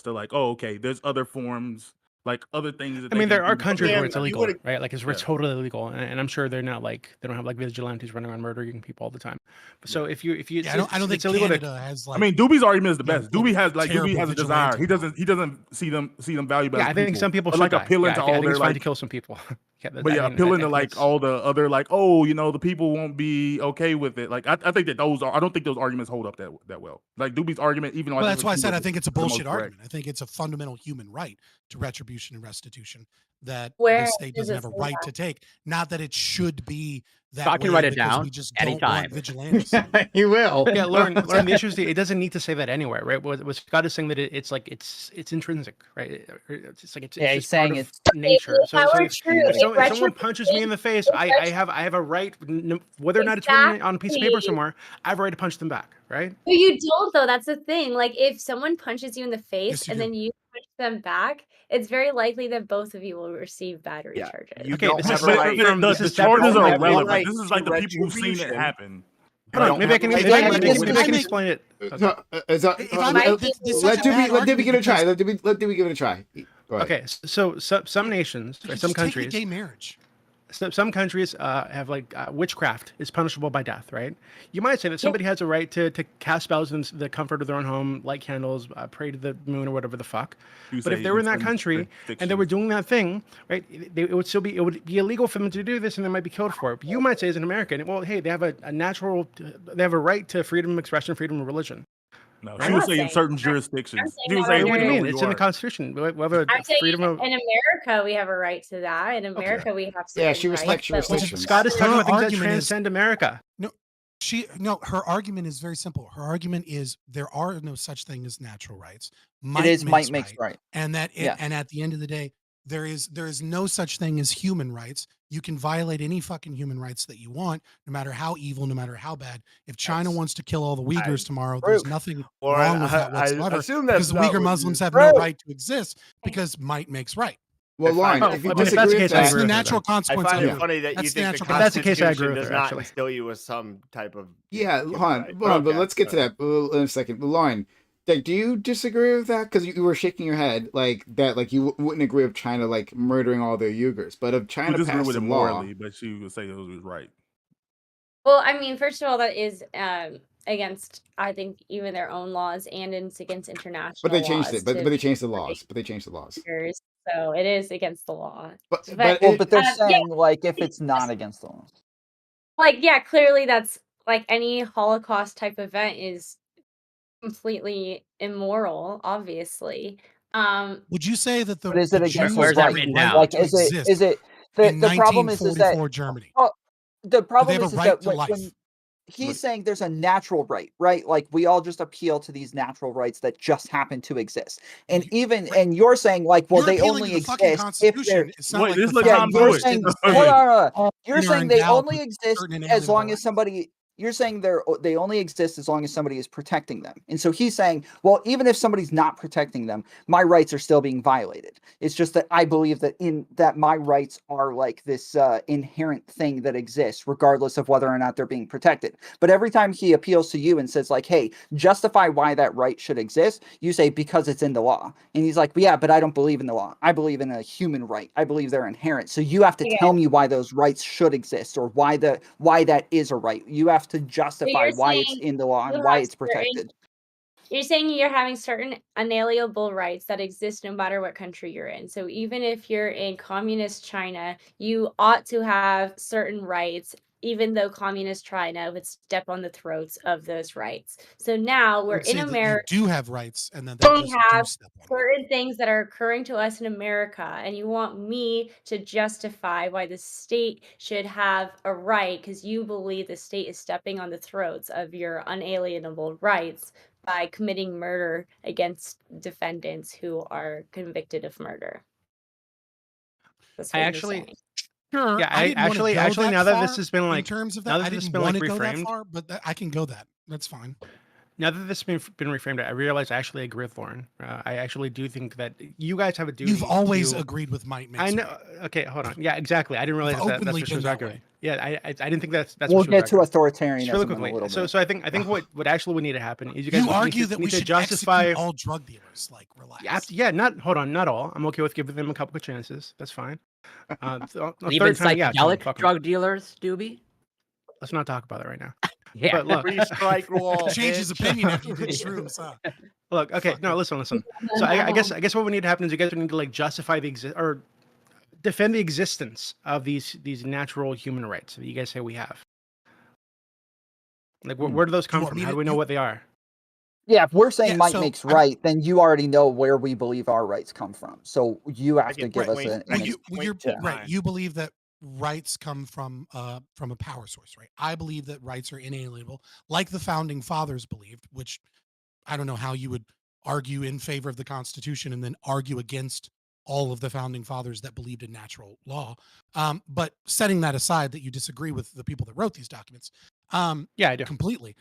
to like, oh, okay, there's other forms like other things that I mean, they there can are do countries other where than it's that. illegal, right? Like it's where it's Yeah. totally illegal, and I'm sure they're not like they don't have like vigilantes running around murdering people all the time. So if you Yeah, I don't think it's illegal Canada has I like. mean, Doobie's argument is the you know, best. Doobie terrible has a desire. vigilante He doesn't see them valuable yeah, as I think people. some people But should like die. appealing Yeah, to I all think their it's fine to like, kill some people. Yeah, but yeah, I mean, appealing to think like that's- all the other like, oh, you know, the people won't be okay with it. Like I think that I don't think those arguments hold up that well. Like Doobie's argument, even though Well, I that's think why I said I think it's a the most bullshit correct. argument. I think it's a fundamental human right to retribution and restitution that Where the state does doesn't it have a say right that? to take. Not that it should be that So I can way write it because down we just don't anytime. want vigilantes. You will. Yeah, Lauren, the issue is the, it doesn't need to say that anywhere, right? What Scott is saying that it's like it's intrinsic, right? It's like it's Yeah, he's just part saying of it's nature. If So that so were if, true, if, so, if if someone punches me in the face, I have a right, whether or not it's written on a piece of paper Exactly. somewhere, I have a right to punch them back, right? But you don't though, that's the thing. Like if someone punches you in the face Yes, you and do. then you punch them back, it's very likely that both of you will receive battery Yeah, charges. you Okay, don't this have is a separate right. from The this is charges separate are from right irrelevant. right This is to like the people who've seen it retribution. happen. Hold on, don't maybe I have can a right maybe I to can Like, maybe this- I I can mean- explain it. If I'm Might this, be- this is let such a bad Doobie give it a argument try. because Let Doobie give it a try. Go ahead. Okay, so some nations, you right, could some just take a countries, gay marriage. some countries have like witchcraft is punishable by death, right? You might say that somebody has a right to cast spells in the comfort of their own home, light candles, pray to the moon or whatever the fuck. You But if say they were in that certain country and they were jurisdictions. doing that thing, right, it would be illegal for them to do this, and they might be killed for it. But you might say as an American, well, hey, they have a right to freedom of expression, freedom of religion. No, I'm she was not saying saying certain that. jurisdictions. I'm saying She was that saying, we're What do you Where mean? It's in the Constitution. We have a I'm saying freedom of. in America we have a right to that. In America we have Yeah, certain she respects rights, but, like, jurisdictions. Scott is talking Her about things that argument is- transcend America. Her argument is very simple. Her argument is there are no such thing as natural rights. Might makes right. And that Yeah. and at the end of the day, there is no such thing as human rights. You can violate any fucking human rights that you want, no matter how evil, no matter how bad. If China wants to kill all the Uyghurs tomorrow, there's nothing wrong with that whatsoever. assume Because that's the not Uyghur what Muslims you- have no right to exist because might makes right. Well, If Lauren, I- if you I mean, if that's disagree the with case, I That's agree the with her natural then. I consequence find of it it. funny that That's you the think the natural If that's the case, I Constitution agree with does her, not actually. instill you with some type of yeah, human hold on, right. hold on, but Okay, let's get to okay. that in a second. But Lauren, like, do you disagree with that? Because you were shaking your head like that, like you wouldn't agree with China like murdering all the Uyghurs. But if She China disagree passed with a it law, morally, but she would say it was right. Well, I mean, first of all, that is against, I think, even their own laws, and it's against international but they changed laws it. But to they changed the murder laws. But they changed the laws. Uyghurs. So it is against the law. But But Well, but they're yeah. saying like if it's not against the law. Like, yeah, clearly that's like any Holocaust type event is completely immoral, obviously. Would you say that the But is it the against Jews the Where's that have right? a written right down? Like to is it exist the in problem is that 1944 Germany? well, the Do they problem have a is right that to life? when he's saying there's a natural right? Like we all just appeal to these natural rights that just happen to exist. And and you're saying like, well, You're they appealing only to the fucking exist if they're Constitution. It's not Wait, like just the let yeah, Tom founding do you're it. fathers saying didn't Hold say, you're "We are saying they endowed only with exist certain as inalienable long as rights." somebody you're saying they only exist as long as somebody is protecting them. And so he's saying, well, even if somebody's not protecting them, my rights are still being violated. It's just that I believe that my rights are like this inherent thing that exists regardless of whether or not they're being protected. But every time he appeals to you and says like, hey, justify why that right should exist, you say because it's in the law. And he's like, yeah, but I don't believe in the law. I believe in a human right. I believe they're inherent. So you have to tell me why those rights should exist or why that is a right. You have to justify you're why it's saying in the law you and why have it's protected. You're saying you're having certain unalienable rights that exist no matter what country you're in. So even if you're in communist China, you ought to have certain rights, even though communist China would step on the throats of those rights. So now I we're would say in that America. you do have rights, and then they We just do have step on them. certain things that are occurring to us in America, and you want me to justify why the state should have a right because you believe the state is stepping on the throats of your unalienable rights by committing murder against defendants who are convicted of murder. That's what I you're actually, saying. Sure, yeah, I I didn't wanna actually, go actually, that now that far this has been in like, terms of now that, that I this has didn't been like want to go that reframed, far, but I can go that. That's fine. Now that this has been reframed, I realize I actually agree with Lauren. I actually do think that you guys have a duty. You've always agreed with Mike. I know. Okay, hold on. Yeah, exactly. I didn't realize that's what she was arguing. Yeah, I didn't think that's we'll what she was get to arguing. authoritarianism really in quickly. a little bit. So I think what actually would need to happen is you guys argue that we should justify all drug dealers. Like, relax. Yeah, not all. I'm okay with giving them a couple of chances. That's fine. Even psychedelic drug dealers, Doobie? Let's not talk about it right now. Yeah. But look, change his opinion after you did shrooms, huh? Look, okay, no, listen. So I guess what would need to happen is you guys would need to like justify or defend the existence of these natural human rights that you guys say we have. Like, where do those come from? How do we know what they are? Yeah, if we're saying Mike makes right, then you already know where we believe our rights come from. So you have to give us you're right. You believe that rights come from a power source, right? I believe that rights are inalienable, like the founding fathers believed, which I don't know how you would argue in favor of the Constitution and then argue against all of the founding fathers that believed in natural law. But setting that aside, that you disagree with the people that wrote these documents. Yeah, I do. Completely.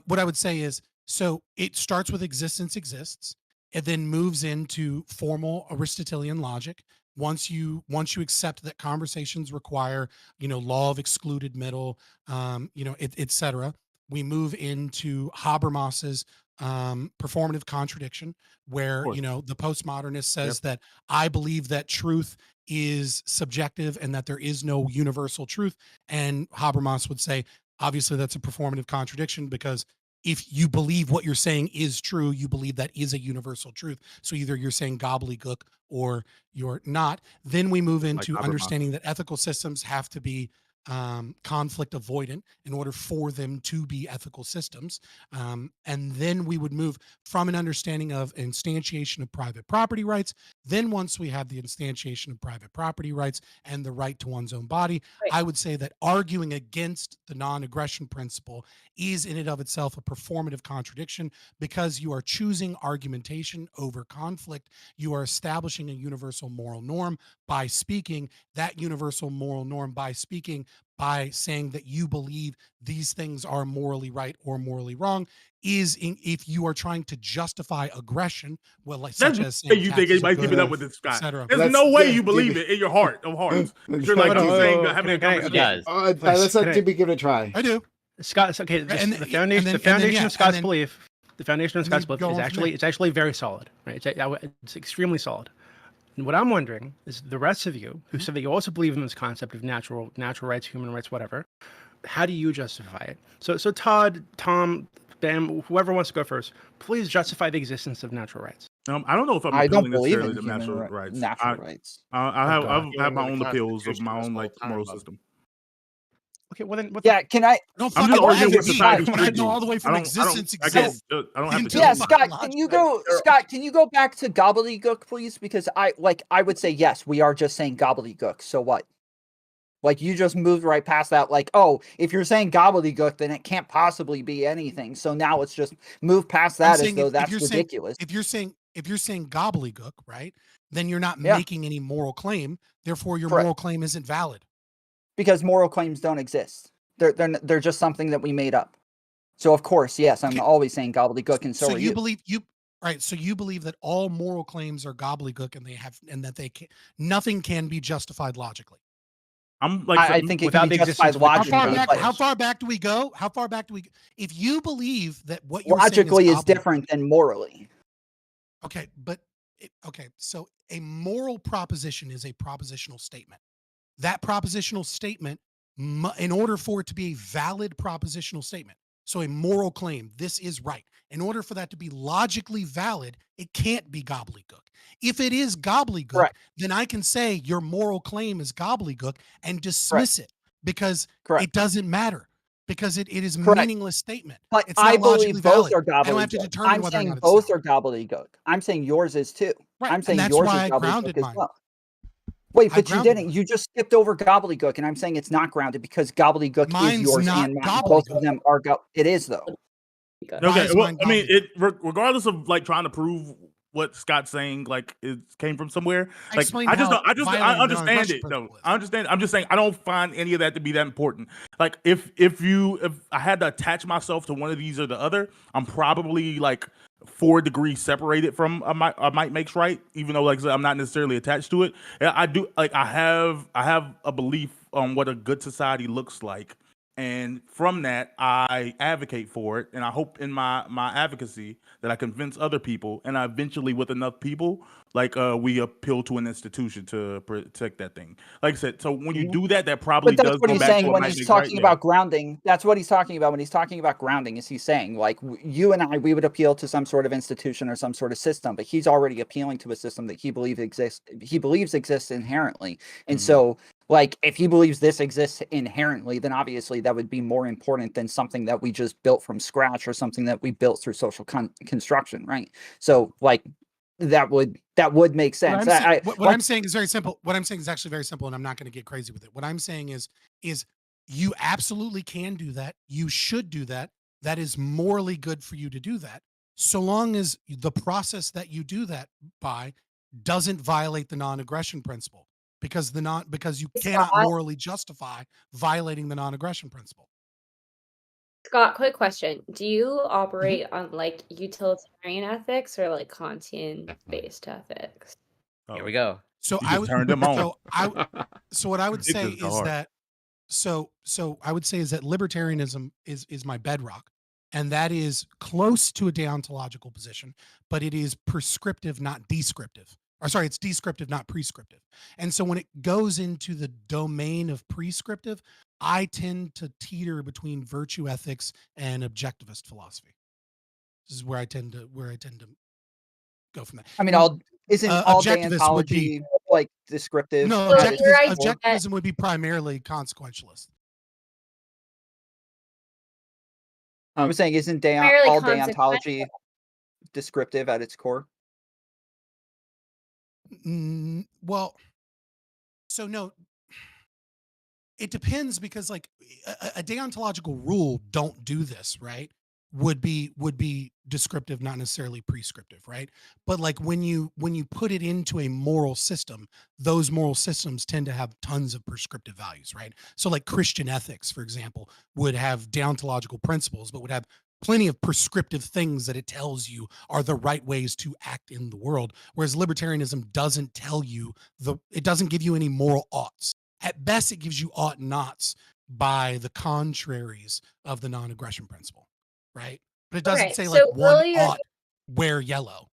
What I would say is, so it starts with existence exists. It then moves into formal Aristotelian logic. Once you accept that conversations require, law of excluded middle, et cetera, we move into Habermas's performative contradiction, where the postmodernist says that I believe that truth is subjective and that there is no universal truth, and Habermas would say, obviously that's a performative contradiction, because if you believe what you're saying is true, you believe that is a universal truth. So either you're saying gobbledygook or you're not. Then we move into understanding that ethical systems have to be conflict avoidant in order for them to be ethical systems. And then we would move from an understanding of instantiation of private property rights. Then once we have the instantiation of private property rights and the right to one's own body, I would say that arguing against the non-aggression principle is in and of itself a performative contradiction, because you are choosing argumentation over conflict. You are establishing a universal moral norm by speaking. That universal moral norm by speaking, by saying that you believe these things are morally right or morally wrong, if you are trying to justify aggression, such as saying you think it might give it up with this guy. There's no way you believe it in your heart of hearts. You're like saying having a conversation. Let's let Jimmy give it a try. I do. Scott, okay, the foundation of Scott's belief. The foundation of Scott's belief is actually very solid, right? It's extremely solid. And what I'm wondering is, the rest of you who said that you also believe in this concept of natural rights, human rights, whatever, how do you justify it? So Todd, Tom, Bam, whoever wants to go first, please justify the existence of natural rights. I don't know if I don't believe in natural rights. I have my own appeals of my own moral system. Okay, well then. Can I? I'm just arguing with society. I go all the way from existence exists. I don't have to. Yeah, Scott, can you go? Scott, can you go back to gobbledygook, please? Because I would say yes. We are just saying gobbledygook. So what? Like, you just moved right past that. Like, oh, if you're saying gobbledygook, then it can't possibly be anything. So now let's just move past that as though that's ridiculous. If you're saying gobbledygook, right? Then you're not making any moral claim. Therefore, your moral claim isn't valid. Because moral claims don't exist. They're just something that we made up. So of course, yes, I'm always saying gobbledygook, and so are you. So you believe that all moral claims are gobbledygook, and that nothing can be justified logically. I think it can be justified logically. How far back do we go? If you believe that what you're logically saying is different than morally. Okay, so a moral proposition is a propositional statement. That propositional statement, in order for it to be a valid propositional statement, so a moral claim, this is right. In order for that to be logically valid, it can't be gobbledygook. If it is gobbledygook, then I can say your moral claim is gobbledygook and dismiss it, because it doesn't matter, because it is a meaningless statement. But it's not I believe both are gobbledygook. I don't have to determine I'm whether saying or not both are gobbledygook. I'm saying yours is too. Right. I'm saying that's yours why is I grounded gobbledygook as mine. well. Wait, but you didn't. You just skipped over gobbledygook, and I'm saying it's not grounded because gobbledygook is yours and mine. Both of them are. It is though. Okay. Well, I mean, regardless of like trying to prove what Scott's saying like it came from somewhere. I Like explained I just how don't, I violating the understand non-aggression it though. principle is. I understand. I'm just saying I don't find any of that to be that important. Like if I had to attach myself to one of these or the other, I'm probably like 4 degrees separated from a might makes right, even though like I said, I'm not necessarily attached to it. Yeah, I do like I have a belief on what a good society looks like. And from that, I advocate for it, and I hope in my advocacy that I convince other people, and I eventually, with enough people, like we appeal to an institution to protect that thing. Like I said, so when you do that, that probably But that's does what go he's back saying to a when might he's make right. talking Yeah. about grounding. That's what he's talking about when he's talking about grounding. Is he's saying like you and I, we would appeal to some sort of institution or some sort of system, but he's already appealing to a system that he believes exists inherently. And so, like, if he believes this exists inherently, then obviously that would be more important than something that we just built from scratch or something that we built through social construction, right? So, like, that would make sense. What I'm saying is very simple. What I'm saying is actually very simple, and I'm not going to get crazy with it. What I'm saying is you absolutely can do that. You should do that. That is morally good for you to do that, so long as the process that you do that by doesn't violate the non-aggression principle, because you cannot morally justify violating the non-aggression principle. Scott, quick question. Do you operate on like utilitarian ethics or like Kantian based ethics? Here we go. So You just turned them on. So what I would It say just got is hard. that I would say is that libertarianism is my bedrock, and that is close to a deontological position, but it is prescriptive, not descriptive. Or sorry, it's descriptive, not prescriptive. And so when it goes into the domain of prescriptive, I tend to teeter between virtue ethics and objectivist philosophy. This is where I tend to go from that. I mean, isn't all objectivist would be deontology like descriptive? no, at its core? objectivism would be primarily consequentialist. I'm saying, isn't Primarily all consequential. deontology descriptive at its core? Well, so no, it depends, because like a deontological rule, don't do this, right, would be descriptive, not necessarily prescriptive, right? But like when you put it into a moral system, those moral systems tend to have tons of prescriptive values, right? So like Christian ethics, for example, would have deontological principles, but would have plenty of prescriptive things that it tells you are the right ways to act in the world. Whereas libertarianism doesn't tell you it doesn't give you any moral oughts. At best, it gives you ought nots by the contraries of the non-aggression principle, right? But it doesn't say like one ought wear yellow.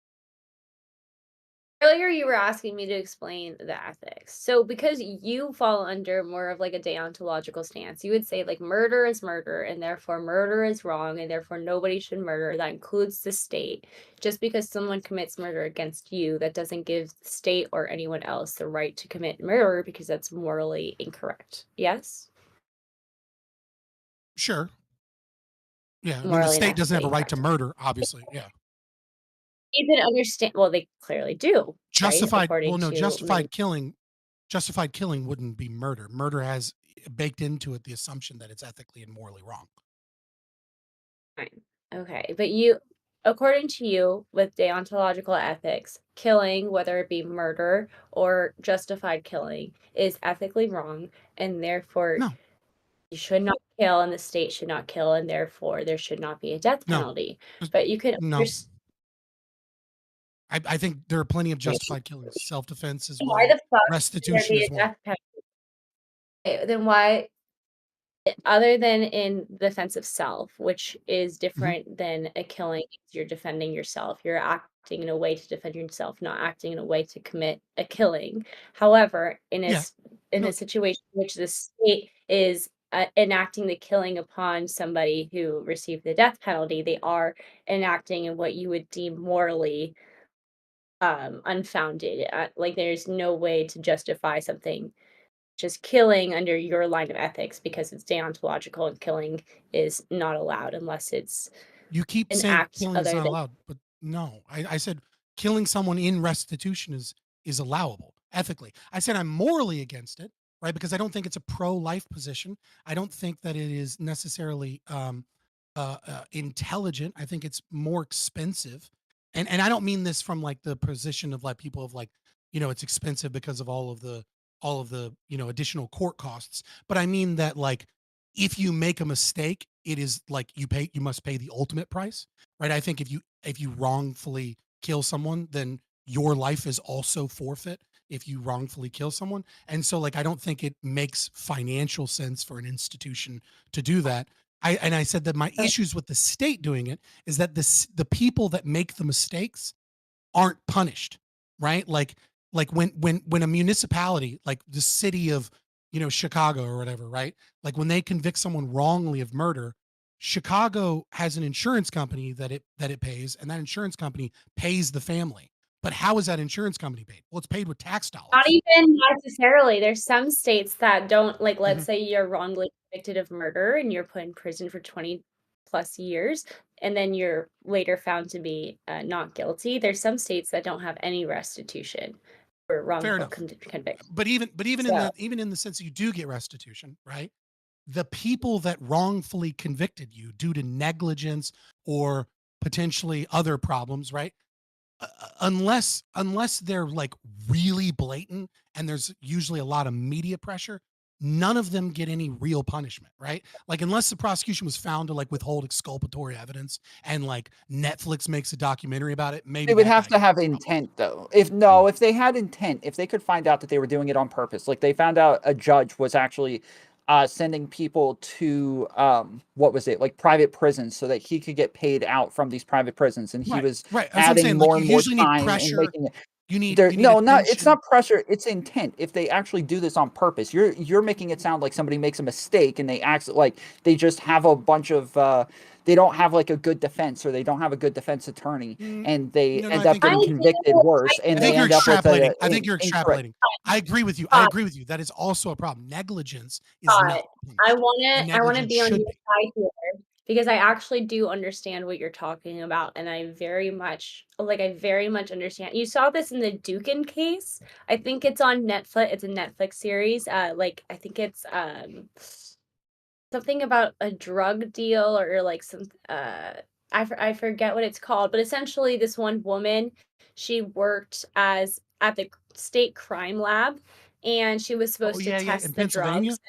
Earlier, you were asking me to explain the ethics. So because you fall under more of like a deontological stance, you would say like murder is murder, and therefore murder is wrong, and therefore nobody should murder. That includes the state. Just because someone commits murder against you, that doesn't give the state or anyone else the right to commit murder, because that's morally incorrect. Yes? Sure. Yeah, I mean, the state doesn't have a right to murder, obviously. Yeah. You can understand. Well, they clearly do. Justified. Right? Well, no, justified killing wouldn't be murder. Murder has baked into it the assumption that it's ethically and morally wrong. Fine. Okay, but according to you, with deontological ethics, killing, whether it be murder or justified killing, is ethically wrong, and therefore you should not kill, and the state should not kill, and therefore there should not be a death penalty. But you can I think there are plenty of justified killings. Self-defense as well. Why the fuck restitution as well. Okay, then why, other than in defense of self, which is different than a killing, you're defending yourself. You're acting in a way to defend yourself, not acting in a way to commit a killing. However, in a situation in which the state is enacting the killing upon somebody who received the death penalty, they are enacting in what you would deem morally unfounded. Like there's no way to justify something just killing under your line of ethics, because it's deontological, and killing is not allowed unless it's you keep an saying act killing is not allowed, but no, I said killing someone in restitution is allowable ethically. I said I'm morally against it, right? Because I don't think it's a pro-life position. I don't think that it is necessarily intelligent. I think it's more expensive, and I don't mean this from like the position of like people of like, it's expensive because of all of the additional court costs, but I mean that like if you make a mistake, it is like you must pay the ultimate price, right? I think if you wrongfully kill someone, then your life is also forfeit if you wrongfully kill someone. And so like I don't think it makes financial sense for an institution to do that. I said that my issues with the state doing it is that the people that make the mistakes aren't punished, right? Like when a municipality, like the city of, Chicago or whatever, right? Like when they convict someone wrongly of murder, Chicago has an insurance company that it pays, and that insurance company pays the family. But how is that insurance company paid? Well, it's paid with tax dollars. Not even necessarily. There's some states that don't, like, let's say you're wrongly convicted of murder and you're put in prison for 20 plus years, and then you're later found to be not guilty. There's some states that don't have any restitution for wrongful conviction. But even in the sense that you do get restitution, right? The people that wrongfully convicted you due to negligence or potentially other problems, right? Unless they're like really blatant, and there's usually a lot of media pressure, none of them get any real punishment, right? Like unless the prosecution was found to like withhold exculpatory evidence and like Netflix makes a documentary about it, maybe they would have to have intent though. If they had intent, if they could find out that they were doing it on purpose, like they found out a judge was actually sending people to what was it, like private prisons, so that he could get paid out from these private prisons, and he was adding more and more time and making it. It's not pressure, it's intent. If they actually do this on purpose, you're making it sound like somebody makes a mistake and they act like they just have a bunch of they don't have like a good defense, or they don't have a good defense attorney, and they end up getting convicted worse, and they end up with I think you're extrapolating. I agree with you. That is also a problem. Negligence is not. I want to be on your side here, because I actually do understand what you're talking about, and I very much understand. You saw this in the Dukin case. I think it's on Netflix. It's a Netflix series. I think it's something about a drug deal, or like some I forget what it's called, but essentially this one woman, she worked at the state crime lab, and she was supposed to test the drugs.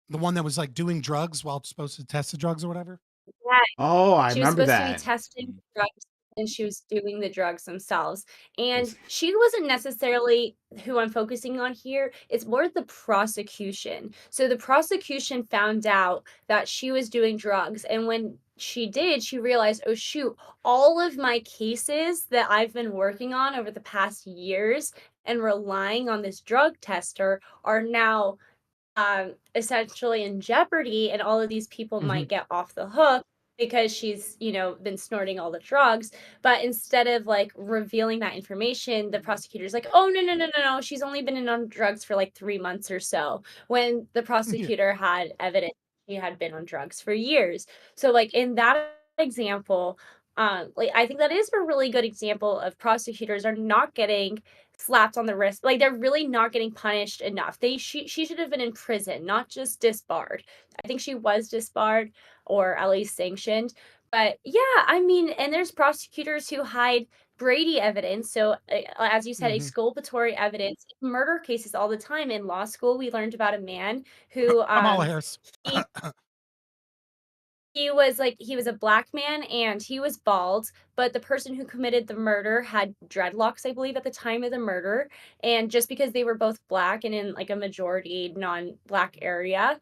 The one that was like doing drugs while supposed to test the drugs or whatever. Yeah. Oh, I remember that. She was supposed to be testing drugs, and she was doing the drugs themselves. And she wasn't necessarily who I'm focusing on here. It's more the prosecution. So the prosecution found out that she was doing drugs. And when she did, she realized, oh, shoot, all of my cases that I've been working on over the past years and relying on this drug tester are now essentially in jeopardy, and all of these people might get off the hook because she's, been snorting all the drugs. But instead of like revealing that information, the prosecutor's like, oh, no, she's only been in on drugs for like 3 months or so, when the prosecutor had evidence she had been on drugs for years. So like in that example, I think that is a really good example of prosecutors are not getting slapped on the wrist. Like they're really not getting punished enough. She should have been in prison, not just disbarred. I think she was disbarred, or at least sanctioned. But yeah, I mean, and there's prosecutors who hide Brady evidence. So as you said, exculpatory evidence, murder cases all the time. In law school, we learned about a man who Kamala Harris. He was a black man, and he was bald, but the person who committed the murder had dreadlocks, I believe, at the time of the murder. And just because they were both black and in like a majority non-black area,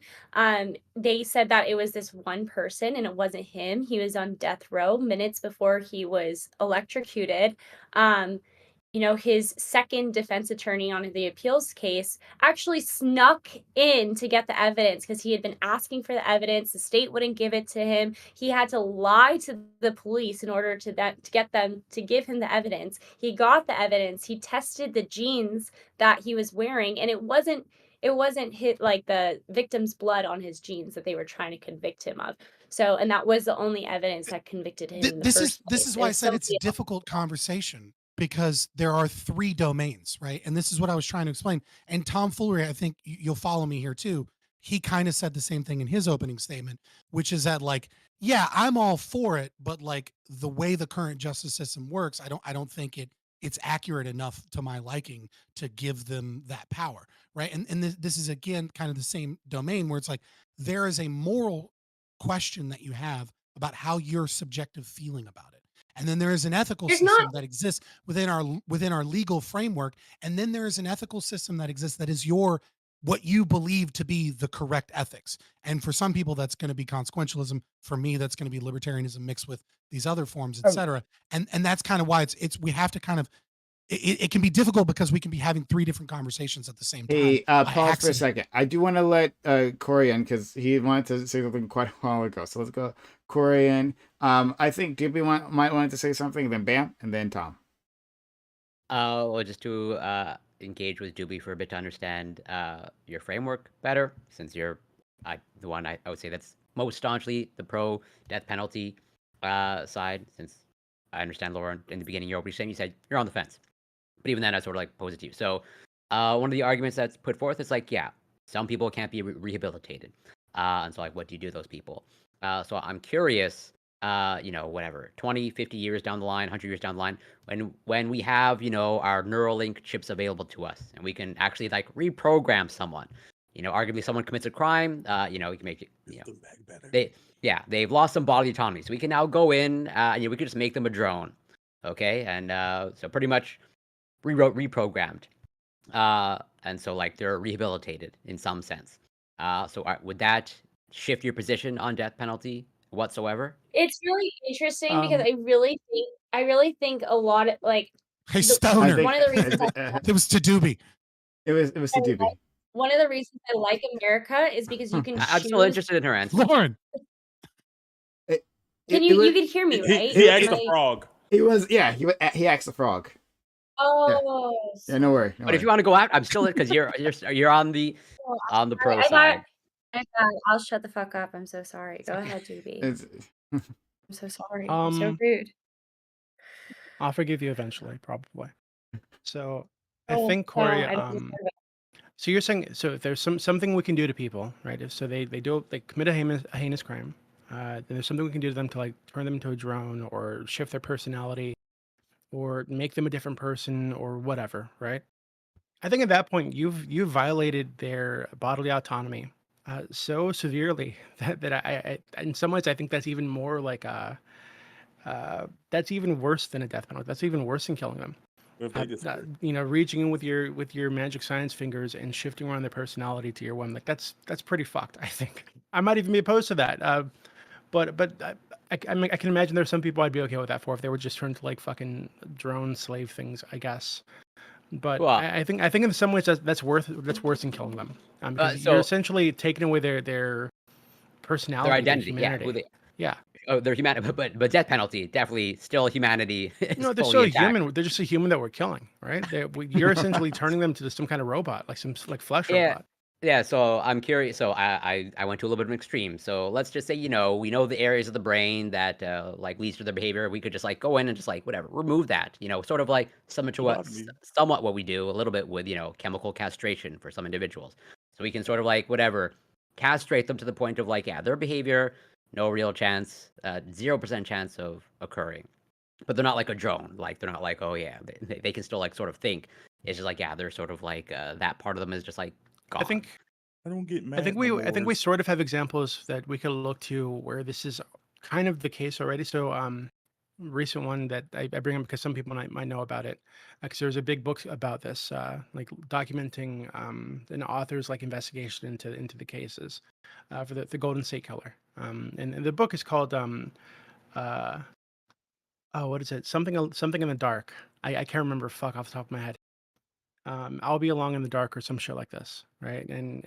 they said that it was this one person and it wasn't him. He was on death row minutes before he was electrocuted. His second defense attorney on the appeals case actually snuck in to get the evidence, because he had been asking for the evidence. The state wouldn't give it to him. He had to lie to the police in order to get them to give him the evidence. He got the evidence. He tested the jeans that he was wearing, and it wasn't hit like the victim's blood on his jeans that they were trying to convict him of. So, and that was the only evidence that convicted him. This is why I said it's a difficult conversation, because there are 3 domains, right? And this is what I was trying to explain. And Tom Foolery, I think you'll follow me here too. He kind of said the same thing in his opening statement, which is that like yeah, I'm all for it, but like the way the current justice system works, I don't think it's accurate enough to my liking to give them that power, right? And this is again kind of the same domain where it's like there is a moral question that you have about how your subjective feeling about it. And then there is an ethical There's system not that exists within our legal framework, and then there is an ethical system that exists that is your what you believe to be the correct ethics. And for some people, that's going to be consequentialism. For me, that's going to be libertarianism mixed with these other forms, et cetera. And that's kind of why it's we have to kind of it can be difficult because we can be having three different conversations at the same time. Hey, by pause for a accident. second. I do want to let Corey in because he wanted to say something quite a while ago. So let's go Corey in. I think Doobie might want to say something, then Bam, and then Tom. Well, just to engage with Doobie for a bit to understand your framework better, since you're the one I would say that's most staunchly the pro death penalty side. Since I understand, Lauren, in the beginning, you said you're on the fence, but even then, I sort of like pose it to you. So one of the arguments that's put forth is like, yeah, some people can't be rehabilitated, and so like, what do you do with those people? So I'm curious. Whatever, 20, 50 years down the line, 100 years down the line, when we have, our Neuralink chips available to us and we can actually like reprogram someone, arguably someone commits a crime, we can make it, they've lost some bodily autonomy. So we can now go in, we could just make them a drone. Okay. And so pretty much reprogrammed. And so like they're rehabilitated in some sense. So would that shift your position on death penalty whatsoever? It's really interesting because I really think a lot of like Hey, Stoner. one of the reasons it was to Doobie. It was to Doobie. One of the reasons I like America is because you can I'm still interested in her answer. Lauren. You could hear me, right? He asked the frog. He asked the frog. Oh. Yeah, no worry. But if you want to go out, I'm still because you're on the pro side. I'll shut the fuck up. I'm so sorry. Go ahead, Doobie. I'm so sorry. I'm so rude. I'll forgive you eventually, probably. So I think, Corey, so you're saying, so if there's something we can do to people, right? If so they commit a heinous crime, then there's something we can do to them to like turn them into a drone or shift their personality or make them a different person or whatever, right? I think at that point you've violated their bodily autonomy so severely that I in some ways I think that's even more like that's even worse than a death penalty. That's even worse than killing them. Reaching in with your magic science fingers and shifting around their personality to your whim, like that's pretty fucked. I think I might even be opposed to that. But I can imagine there's some people I'd be okay with that for if they were just turned to like fucking drone slave things, I guess. But well, I think in some ways that's worse than killing them. Because you're essentially taking away their personality, their identity, yeah. Oh, they're humanity, but death penalty definitely still humanity. No, they're still human. They're just a human that we're killing, right? You're essentially turning them to some kind of robot, like some like flesh robot. Yeah, so I'm curious. So I went to a little bit of an extreme. So let's just say, we know the areas of the brain that like leads to their behavior. We could just like go in and just like whatever, remove that. Sort of like somewhat what we do a little bit with chemical castration for some individuals. So we can sort of like whatever castrate them to the point of like their behavior, no real chance, 0% chance of occurring. But they're not like a drone. Like they're not like, oh yeah, they can still like sort of think. It's just like they're sort of like that part of them is just like gone. I don't get mad. I think we sort of have examples that we could look to where this is kind of the case already. So recent one that I bring up because some people might know about it, because there's a big book about this, like documenting an author's like investigation into the cases for the Golden State Killer. And the book is called what is it? Something in the dark. I can't remember. Fuck off the top of my head. I'll Be Along in the Dark or some shit like this, right? And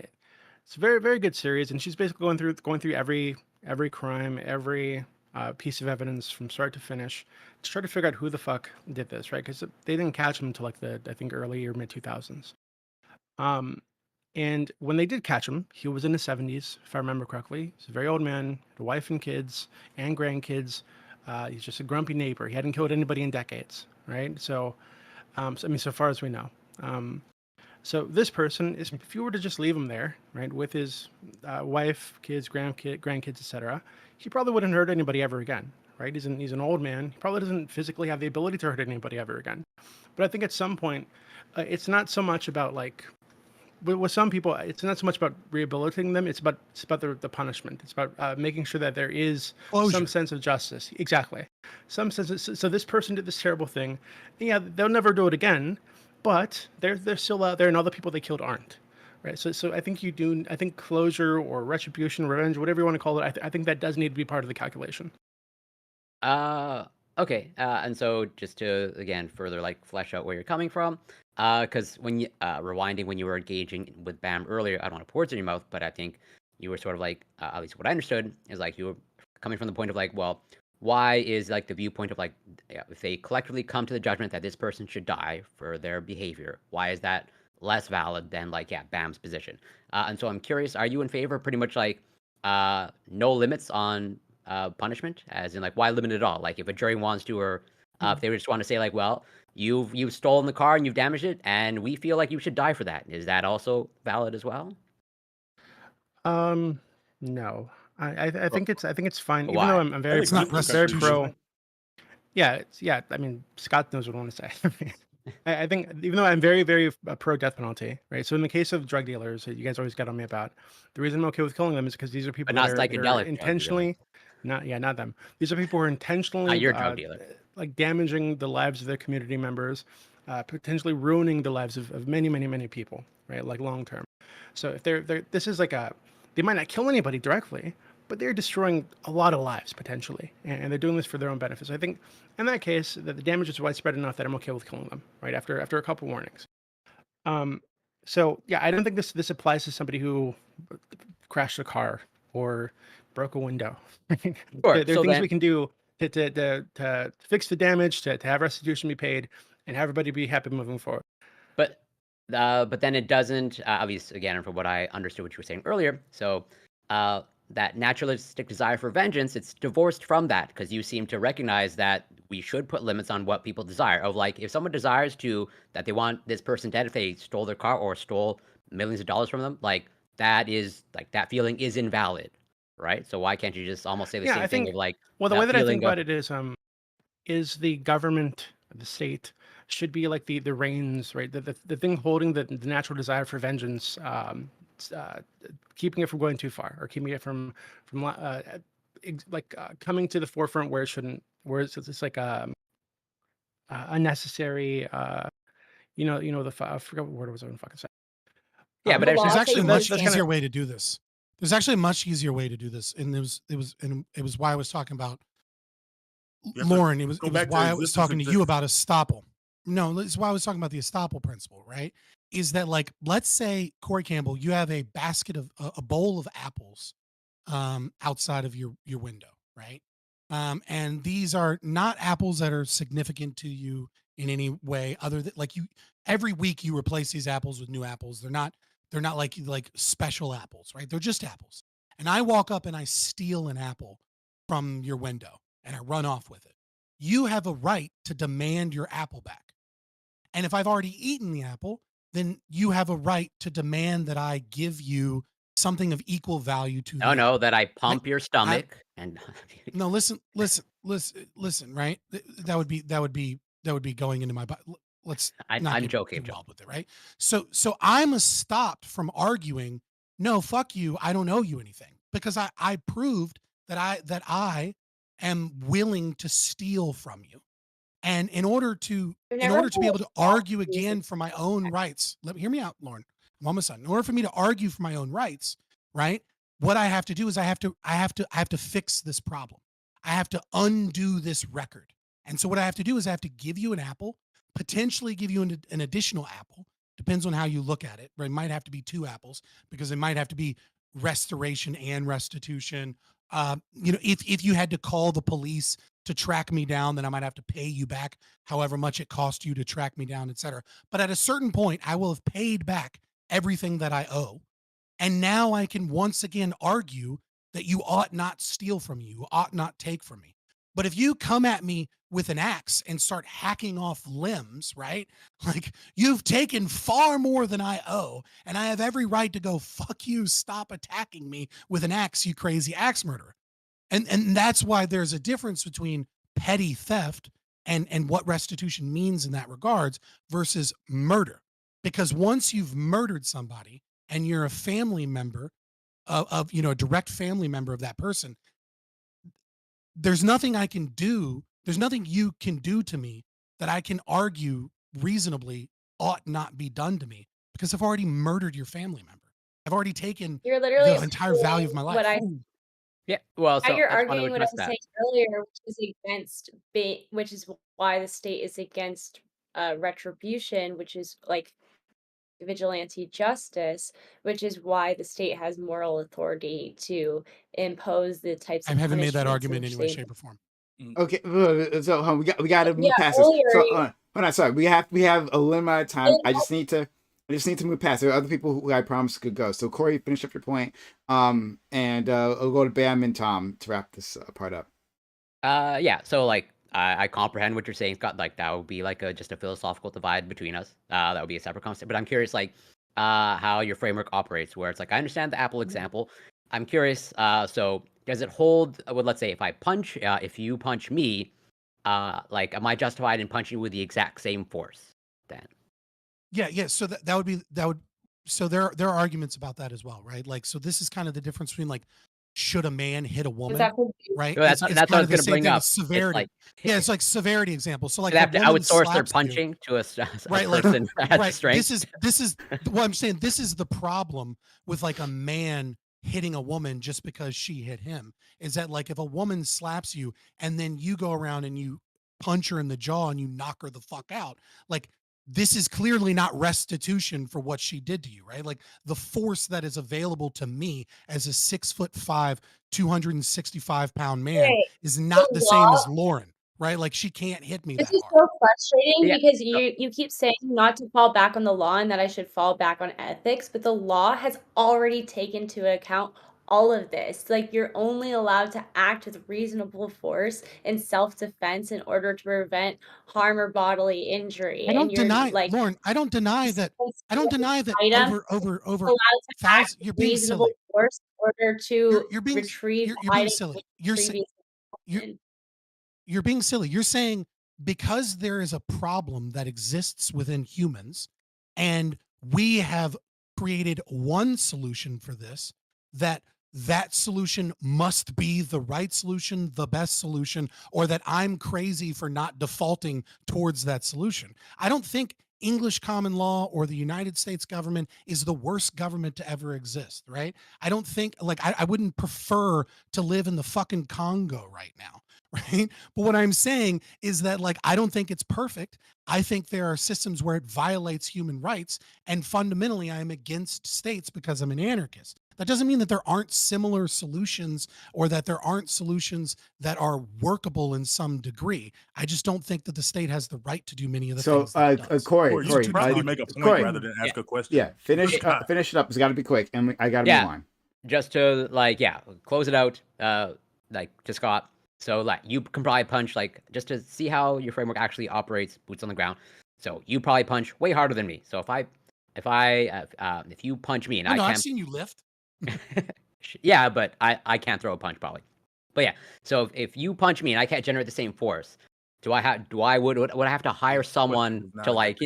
it's a very, very good series. And she's basically going through every crime, every piece of evidence from start to finish to try to figure out who the fuck did this, right? Because they didn't catch him until like I think early or mid 2000s. And when they did catch him, he was in his 70s, if I remember correctly. He's a very old man, had a wife and kids and grandkids. He's just a grumpy neighbor. He hadn't killed anybody in decades, right? So, I mean, so far as we know. So this person is, if you were to just leave him there, right, with his wife, kids, grandkids, etc., he probably wouldn't hurt anybody ever again, right? He's an old man. He probably doesn't physically have the ability to hurt anybody ever again. But I think at some point, it's not so much about like, with some people, it's not so much about rehabilitating them. It's about the punishment. It's about making sure that there is some sense of justice. Exactly, some sense. So this person did this terrible thing. Yeah, they'll never do it again, but they're still out there, and all the people they killed aren't. Right. So I think I think closure or retribution, revenge, whatever you want to call it. I think that does need to be part of the calculation. Okay. And so just to again further like flesh out where you're coming from, because when you rewinding when you were engaging with Bam earlier, I don't want to pour words in your mouth, but I think you were sort of like at least what I understood is like you were coming from the point of like, well, why is like the viewpoint of like if they collectively come to the judgment that this person should die for their behavior, why is that less valid than like Bam's position? And so I'm curious, are you in favor pretty much like no limits on punishment, as in like why limit it at all? Like if a jury wants to, or if they just want to say like, well, you've stolen the car and you've damaged it, and we feel like you should die for that. Is that also valid as well? No, I think it's fine. But Even though why? I'm very It's not very restitution. pro. Yeah. I mean, Scott knows what I want to say. I think even though I'm very, very pro death penalty, right? So in the case of drug dealers, that you guys always get on me about, the reason I'm okay with killing them is because these are people But not that are psychedelic drug intentionally, not them. These are people who are intentionally Not your drug dealer. like damaging the lives of their community members, potentially ruining the lives of many, many, many people, right? Like long term. So if this is like they might not kill anybody directly, but they're destroying a lot of lives potentially, and they're doing this for their own benefit. So I think in that case, that the damage is widespread enough that I'm okay with killing them, right? After a couple warnings. So yeah, I don't think this applies to somebody who crashed a car or broke a window. Sure. There are So things then, we can do to fix the damage, to have restitution be paid, and have everybody be happy moving forward. but then it doesn't. Obviously, again, from what I understood, what you were saying earlier. So that naturalistic desire for vengeance, it's divorced from that, because you seem to recognize that we should put limits on what people desire. Of like, if someone desires that they want this person dead if they stole their car or stole millions of dollars from them, like that is like that feeling is invalid, right? So why can't you just almost say the Yeah, same I thing think. of like Well, the that way that I think feeling of about it is the government, the state, should be like the reins, right? The thing holding the natural desire for vengeance, keeping it from going too far, or keeping it from coming to the forefront where it shouldn't, where it's like unnecessary. I forgot what word I was going to fucking say. yeah, but The it's law There's just actually a that's- much that's kinda- easier way to do this. There's actually a much easier way to do this, and it was why I was talking about Yeah, but Lauren. It was go back to why I was existence talking to you exists. about estoppel. No, this is why I was talking about the estoppel principle, right? Is that like, let's say, Corey Campbell, you have a basket of a bowl of apples outside of your window, right? And these are not apples that are significant to you in any way other than like every week you replace these apples with new apples. They're not like special apples, right? They're just apples. And I walk up and I steal an apple from your window and I run off with it. You have a right to demand your apple back. And if I've already eaten the apple, then you have a right to demand that I give you something of equal value to the apple. that I pump your stomach and No, listen, right? That would be going into my body. Let's not I'm get joking, too wild with it, right? So I'm stopped from arguing, no, fuck you, I don't owe you anything, because I proved that I am willing to steal from you. And in order to be able to argue again for my own rights, hear me out, Lauren. I'm almost done. In order for me to argue for my own rights, right? What I have to do is I have to fix this problem. I have to undo this record. And so what I have to do is I have to give you an apple, potentially give you an additional apple. Depends on how you look at it. Right? It might have to be 2 apples, because it might have to be restoration and restitution. If you had to call the police to track me down, then I might have to pay you back however much it cost you to track me down, etc. But at a certain point, I will have paid back everything that I owe. And now I can once again argue that you ought not steal from me, you ought not take from me. But if you come at me with an axe and start hacking off limbs, right? Like, you've taken far more than I owe, and I have every right to go, fuck you, stop attacking me with an axe, you crazy axe murderer. And that's why there's a difference between petty theft and what restitution means in that regards versus murder. Because once you've murdered somebody and you're a family member of a direct family member of that person, there's nothing I can do. There's nothing you can do to me that I can argue reasonably ought not be done to me, because I've already murdered your family member. I've already taken You're literally the entire value of my life. what I Yeah, well, so you're I just want to arguing what I address was that. saying earlier, which is why the state is against retribution, which is like vigilante justice, which is why the state has moral authority to impose the types I of haven't made that punishments in argument in which any way, they shape, or form. Okay, so we got to move yeah, past this. earlier So hold on, sorry, we have a limited time. I just need to move past. There are other people who I promised could go. So Corey, finish up your point. And I'll go to Bam and Tom to wrap this part up. Yeah, so like I comprehend what you're saying, Scott. Like that would be like just a philosophical divide between us. That would be a separate conversation. But I'm curious, like how your framework operates. Where it's like I understand the Apple example. I'm curious. So does it hold? Well, let's say if you punch me, like am I justified in punching you with the exact same force? Then. Yeah. So that would. So there are arguments about that as well, right? Like, so this is kind of the difference between like, should a man hit a woman, right? No, that's what I was going to bring up. Severity. Like, it's like severity example. So like, they have to outsource their punching to a right, person like, has right. strength. This is what I'm saying. This is the problem with like a man hitting a woman just because she hit him, is that like if a woman slaps you and then you go around and you punch her in the jaw and you knock her the fuck out, like this is clearly not restitution for what she did to you, right? Like the force that is available to me as a 6'5", 265-pound man is not the same as Lauren, right? Like she can't hit me that hard. This is so frustrating because you keep saying not to fall back on the law and that I should fall back on ethics, but the law has already taken into account all of this. Like you're only allowed to act with reasonable force and self-defense in order to prevent harm or bodily injury. I don't and you're deny, like, Lauren. I don't deny that. I don't deny that over allowed to act you're being reasonable silly. force in order to You're being retrieve you're being silly. You're being silly. You're saying because there is a problem that exists within humans, and we have created one solution for this, that solution must be the right solution, the best solution, or that I'm crazy for not defaulting towards that solution. I don't think English common law or the United States government is the worst government to ever exist, right? I don't think, like, I wouldn't prefer to live in the fucking Congo right now, right? But what I'm saying is that, like, I don't think it's perfect. I think there are systems where it violates human rights, and fundamentally I'm against states because I'm an anarchist. That doesn't mean that there aren't similar solutions or that there aren't solutions that are workable in some degree. I just don't think that the state has the right to do many of the things that it does. Corey, you should probably make a point rather than ask a question. Yeah, finish it up. It's got to be quick, and I got to move on. Just to close it out, like to Scott. So like you can probably punch, like, just to see how your framework actually operates, boots on the ground. So you probably punch way harder than me. So if you punch me and I've seen you lift. Yeah, but I can't throw a punch probably. But yeah, so if you punch me and I can't generate the same force, would I have to hire someone to, like,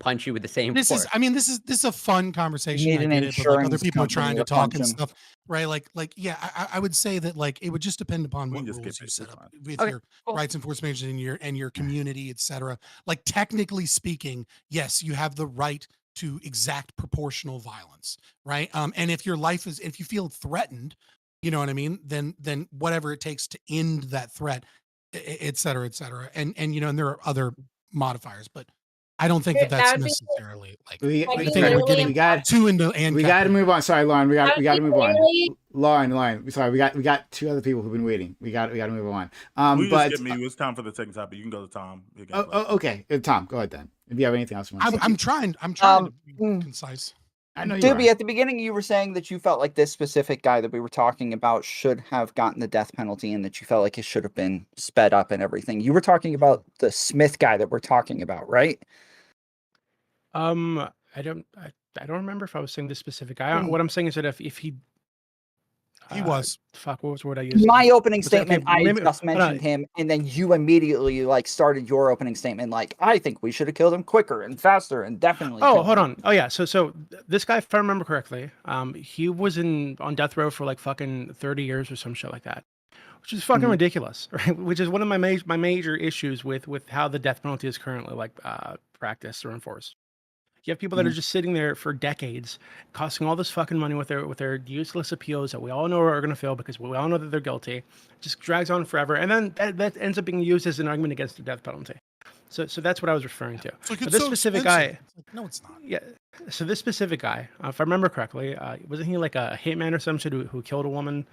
punch you with the same force? This is a fun conversation. I get it, but like other people are trying to talk and stuff, right? Yeah, I would say that, like, it would just depend upon what rules you set up with your rights enforcement and your community, etc. Like, technically speaking, yes, you have the right to exact proportional violence, right? And if you feel threatened, you know what I mean, then whatever it takes to end that threat, et cetera, and there are other modifiers, but I don't think that's necessarily like. We got to move on. Sorry, Lauren. We got to move on. Lauren. Sorry, we got two other people who've been waiting. We got to move on. It's time for the second topic. You can go to Tom. Okay, Tom, go ahead then. If you have anything else, I'm trying to be concise. I know you Doobie, are. at the beginning, you were saying that you felt like this specific guy that we were talking about should have gotten the death penalty and that you felt like it should have been sped up and everything. You were talking about the Smith guy that we're talking about, right? I don't I don't remember if I was saying this specific guy. What I'm saying is that if he was. fuck, what was the word I used? My opening Was it- okay, statement, I maybe- just hold on. mentioned him, and then you immediately like started your opening statement like, I think we should have killed him quicker and faster and definitely. Oh, killed hold him. on. Oh yeah, so this guy, if I remember correctly, he was on death row for like fucking 30 years or some shit like that, which is fucking Mhm. ridiculous, right? Which is one of my major issues with how the death penalty is currently like practiced or enforced. You have people that are just sitting there for decades, costing all this fucking money with their useless appeals that we all know are going to fail because we all know that they're guilty. Just drags on forever, and then that ends up being used as an argument against the death penalty. So that's what I was referring to. It's like, But it's this so specific expensive. guy, It's like, no, it's not. yeah. So this specific guy, if I remember correctly, wasn't he like a hitman or some shit who killed a woman?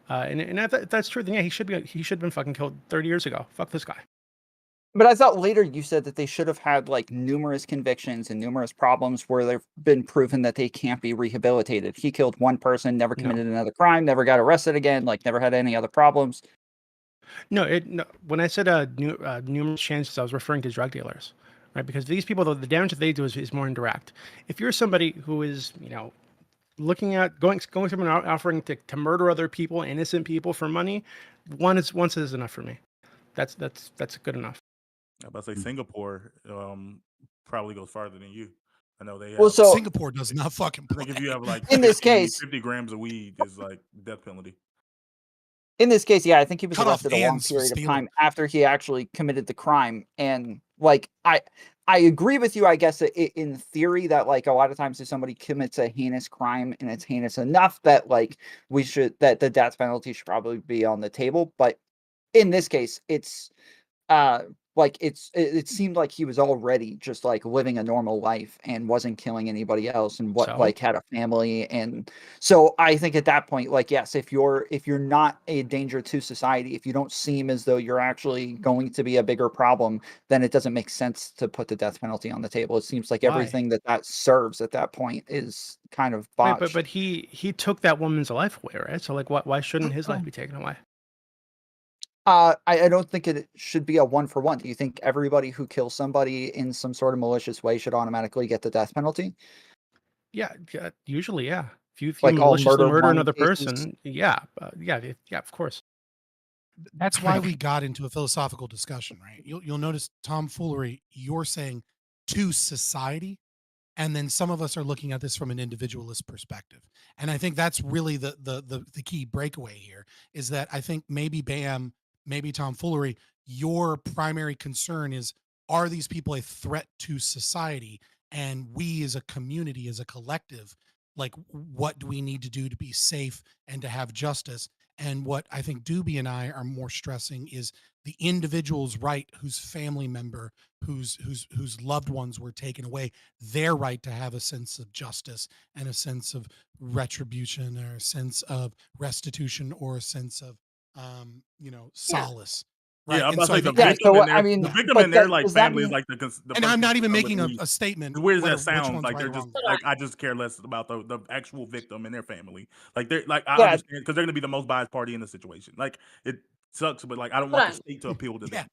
And if that's true, then yeah, he should have been fucking killed 30 years ago. Fuck this guy. But I thought later you said that they should have had like numerous convictions and numerous problems where they've been proven that they can't be rehabilitated. He killed one person, never No. committed another crime, never got arrested again, like never had any other problems. No, when I said numerous chances, I was referring to drug dealers, right? Because these people, the damage that they do is more indirect. If you're somebody who is, looking at going through an offering to murder other people, innocent people for money, once is enough for me. That's good enough. I'm about to say Singapore probably goes farther than you. I know they have. Well, so Singapore does not fucking I play. think if you have like in this case, 50 grams of weed is like death penalty. in this case, yeah, I think he was Cut off arrested a long hands for period of stealing. time after he actually committed the crime. And like I agree with you, I guess, in theory that like a lot of times if somebody commits a heinous crime and it's heinous enough that like that the death penalty should probably be on the table. But in this case, it's like it seemed like he was already just like living a normal life and wasn't killing anybody else and So? like had a family. And so I think at that point, like, yes, if you're not a danger to society, if you don't seem as though you're actually going to be a bigger problem, then it doesn't make sense to put the death penalty on the table. It seems like Why? everything that serves at that point is kind of Right, botched. but he took that woman's life away, right? So like, why shouldn't his life be taken away? I don't think it should be a 1-for-1. Do you think everybody who kills somebody in some sort of malicious way should automatically get the death penalty? Yeah, usually, yeah. If you Like all maliciously murder one another cases? person, yeah, of course. That's why we got into a philosophical discussion, right? You'll notice tomfoolery. You're saying to society, and then some of us are looking at this from an individualist perspective. And I think that's really the key breakaway here is that I think maybe Bam, maybe tomfoolery, your primary concern is, are these people a threat to society? And we as a community, as a collective, like what do we need to do to be safe and to have justice? And what I think Doobie and I are more stressing is the individual's right, whose family member, whose loved ones were taken away, their right to have a sense of justice and a sense of retribution or a sense of restitution or a sense of solace. Right. Yeah, I'm And about so to I say the think Yeah, victim so in their I mean, the victim but in their that, like does that family is mean, like the and I'm not even person with making weed. a statement. Where does that which sound? one's Like right they're or just wrong. like I just care less about the actual victim and their family. Like they're like I yeah, understand because they're gonna be the most biased party in the situation. Like it sucks, but like I don't Hold want the on. state to appeal to Yeah. them.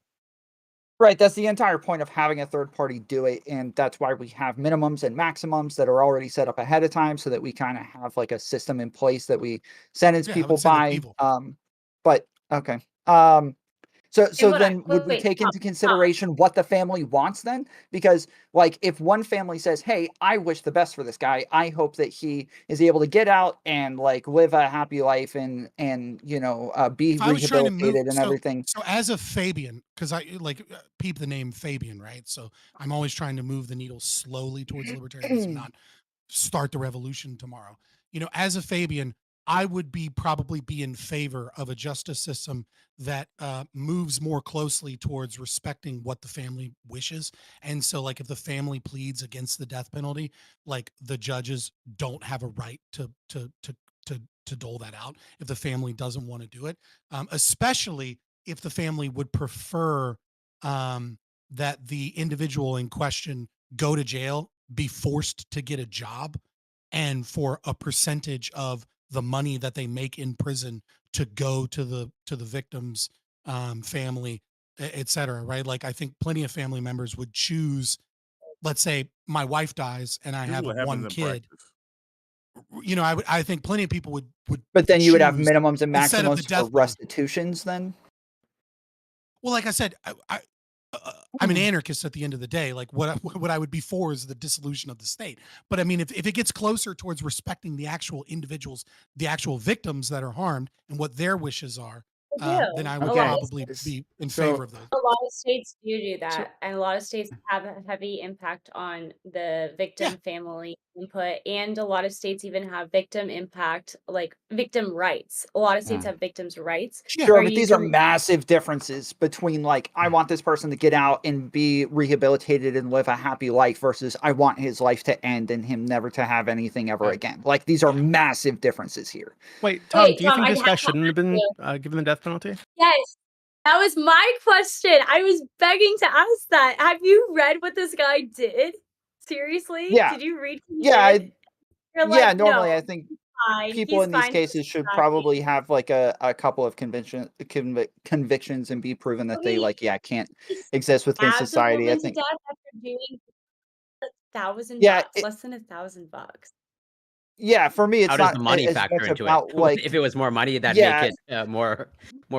right. That's the entire point of having a third party do it. And that's why we have minimums and maximums that are already set up ahead of time so that we kind of have like a system in place that we sentence Yeah, I people would say that's by. evil. But okay. So Hold on. then would we Wait, take Tom, into consideration what the family wants then? Because like if one family says, "Hey, I wish the best for this guy. I hope that he is able to get out and like live a happy life and be If I was trying to move, rehabilitated and everything." so as a Fabian, because I like peep the name Fabian, right? So I'm always trying to move the needle slowly towards libertarianism, not start the revolution tomorrow. As a Fabian, I would probably be in favor of a justice system that moves more closely towards respecting what the family wishes. And so, like, if the family pleads against the death penalty, like the judges don't have a right to dole that out if the family doesn't want to do it, especially if the family would prefer that the individual in question go to jail, be forced to get a job, and for a percentage of the money that they make in prison to go to the victim's family, et cetera, right? Like I think plenty of family members would choose, let's say my wife dies and I This is have what happens one in kid. practice. You know, I think plenty of people would But then you would have choose minimums and instead of the maximums death for penalty. restitutions then? Well, like I said, I'm an anarchist at the end of the day. Like what I would be for is the dissolution of the state. But I mean, if it gets closer towards respecting the actual individuals, the actual victims that are harmed and what their wishes are, then I would Okay. probably be in favor of those. A lot of states do So- that, and a lot of states have a heavy impact on the victim family input, and a lot of states even have victim impact, like victim rights. A lot of states have victims' rights. Sure, where but you these are can- massive differences between like I want this person to get out and be rehabilitated and live a happy life versus I want his life to end and him never to have anything ever again. Like these are massive differences here. Wait, Tom, do you Tom, think I this have guy to shouldn't have been ask given the death penalty? Yes, that was my question. I was begging to ask that. Have you read what this guy did? Seriously? Yeah. Did you read? What he Yeah, did? You're yeah, like, normally no, I think he's fine. people He's in these fine. cases should He's probably have like a couple of convictions and be proven that they Okay. like can't He's exist within stabbed a society. I woman to think death after doing $1,000 Yeah, bucks, less than $1,000 bucks. yeah, for me it's How does not the money as factor much into about it? like If it was more money, that'd Yeah. make it more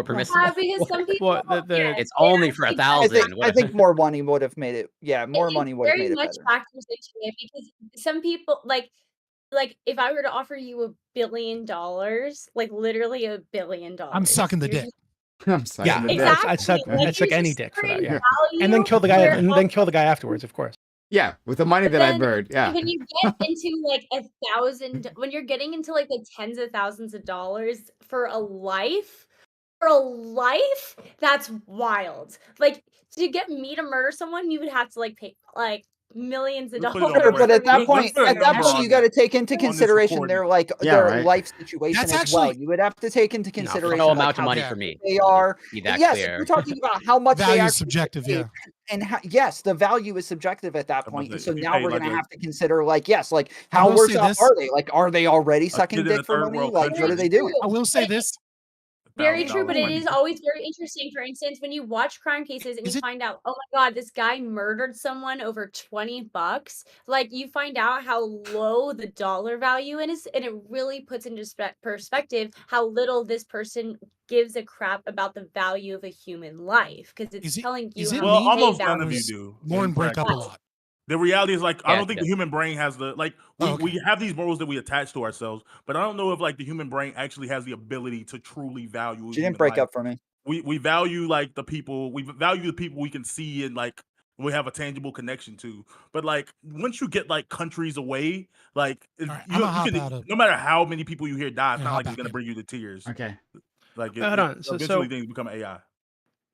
permissible. Because some people, yes, It's It's only for it actually does $1,000. I think more money would have made it. Yeah, more It money would have very made it much better. factors into it because some people like if I were to offer you $1 billion, like literally $1 billion, I'm sucking the you're dick. I'm sorry. Yeah, the I'd dick. suck Like, I'd suck you're any just dick for that. starting Yeah, value and then kill the guy, where and then kill the guy afterwards, of course. Yeah, with the money But that I then burned. Yeah. when you get into like 1,000, when you're getting into like the tens of thousands of dollars for a life, that's wild. Like to get me to murder someone, you would have to like pay like millions of Let's put it on dollars. Sure, record. but at that Let's point, put a number on you got to that. take into On this consideration recording. their like Yeah, their right. life situation That's as well. actually- You would have to take into No, consideration no like, amount how of money Yeah. for me. they are. Be that Yes, clear. we're talking about how much they Value is actually subjective, paid, yeah. and yes, the value is subjective at that I'm point. gonna And say, so if you now pay we're like gonna a have to consider like yes, like I how will worse say off this. are they? Like are they already sucking kid in a dick for third money? world Like what are country. they doing? I will say this. Very true, but it $1,000 is always very interesting. For instance, when you watch crime cases and Is you it- find out, oh my God, this guy murdered someone over $20, like you find out how low the dollar value is, and it really puts into perspective how little this person gives a crap about the value of a human life because it's Is it- telling you is it how Well, me? they almost value none of you Because do. Lauren in break up a practice. lot. The reality is like I Yeah, don't think yeah. the human brain has the like Oh, we have these morals that we attach to ourselves, but I don't know if like the human brain actually has the ability to truly value She human didn't break life. up for me. We value like the people we value the people we can see and like we have a tangible connection to. But like once you get like countries away, like All right, I'ma hop out of- no matter how many people you hear die, it's Yeah, not hop like it's back gonna in. bring you to tears. Okay. Like Hold on, so- eventually so- things become AI.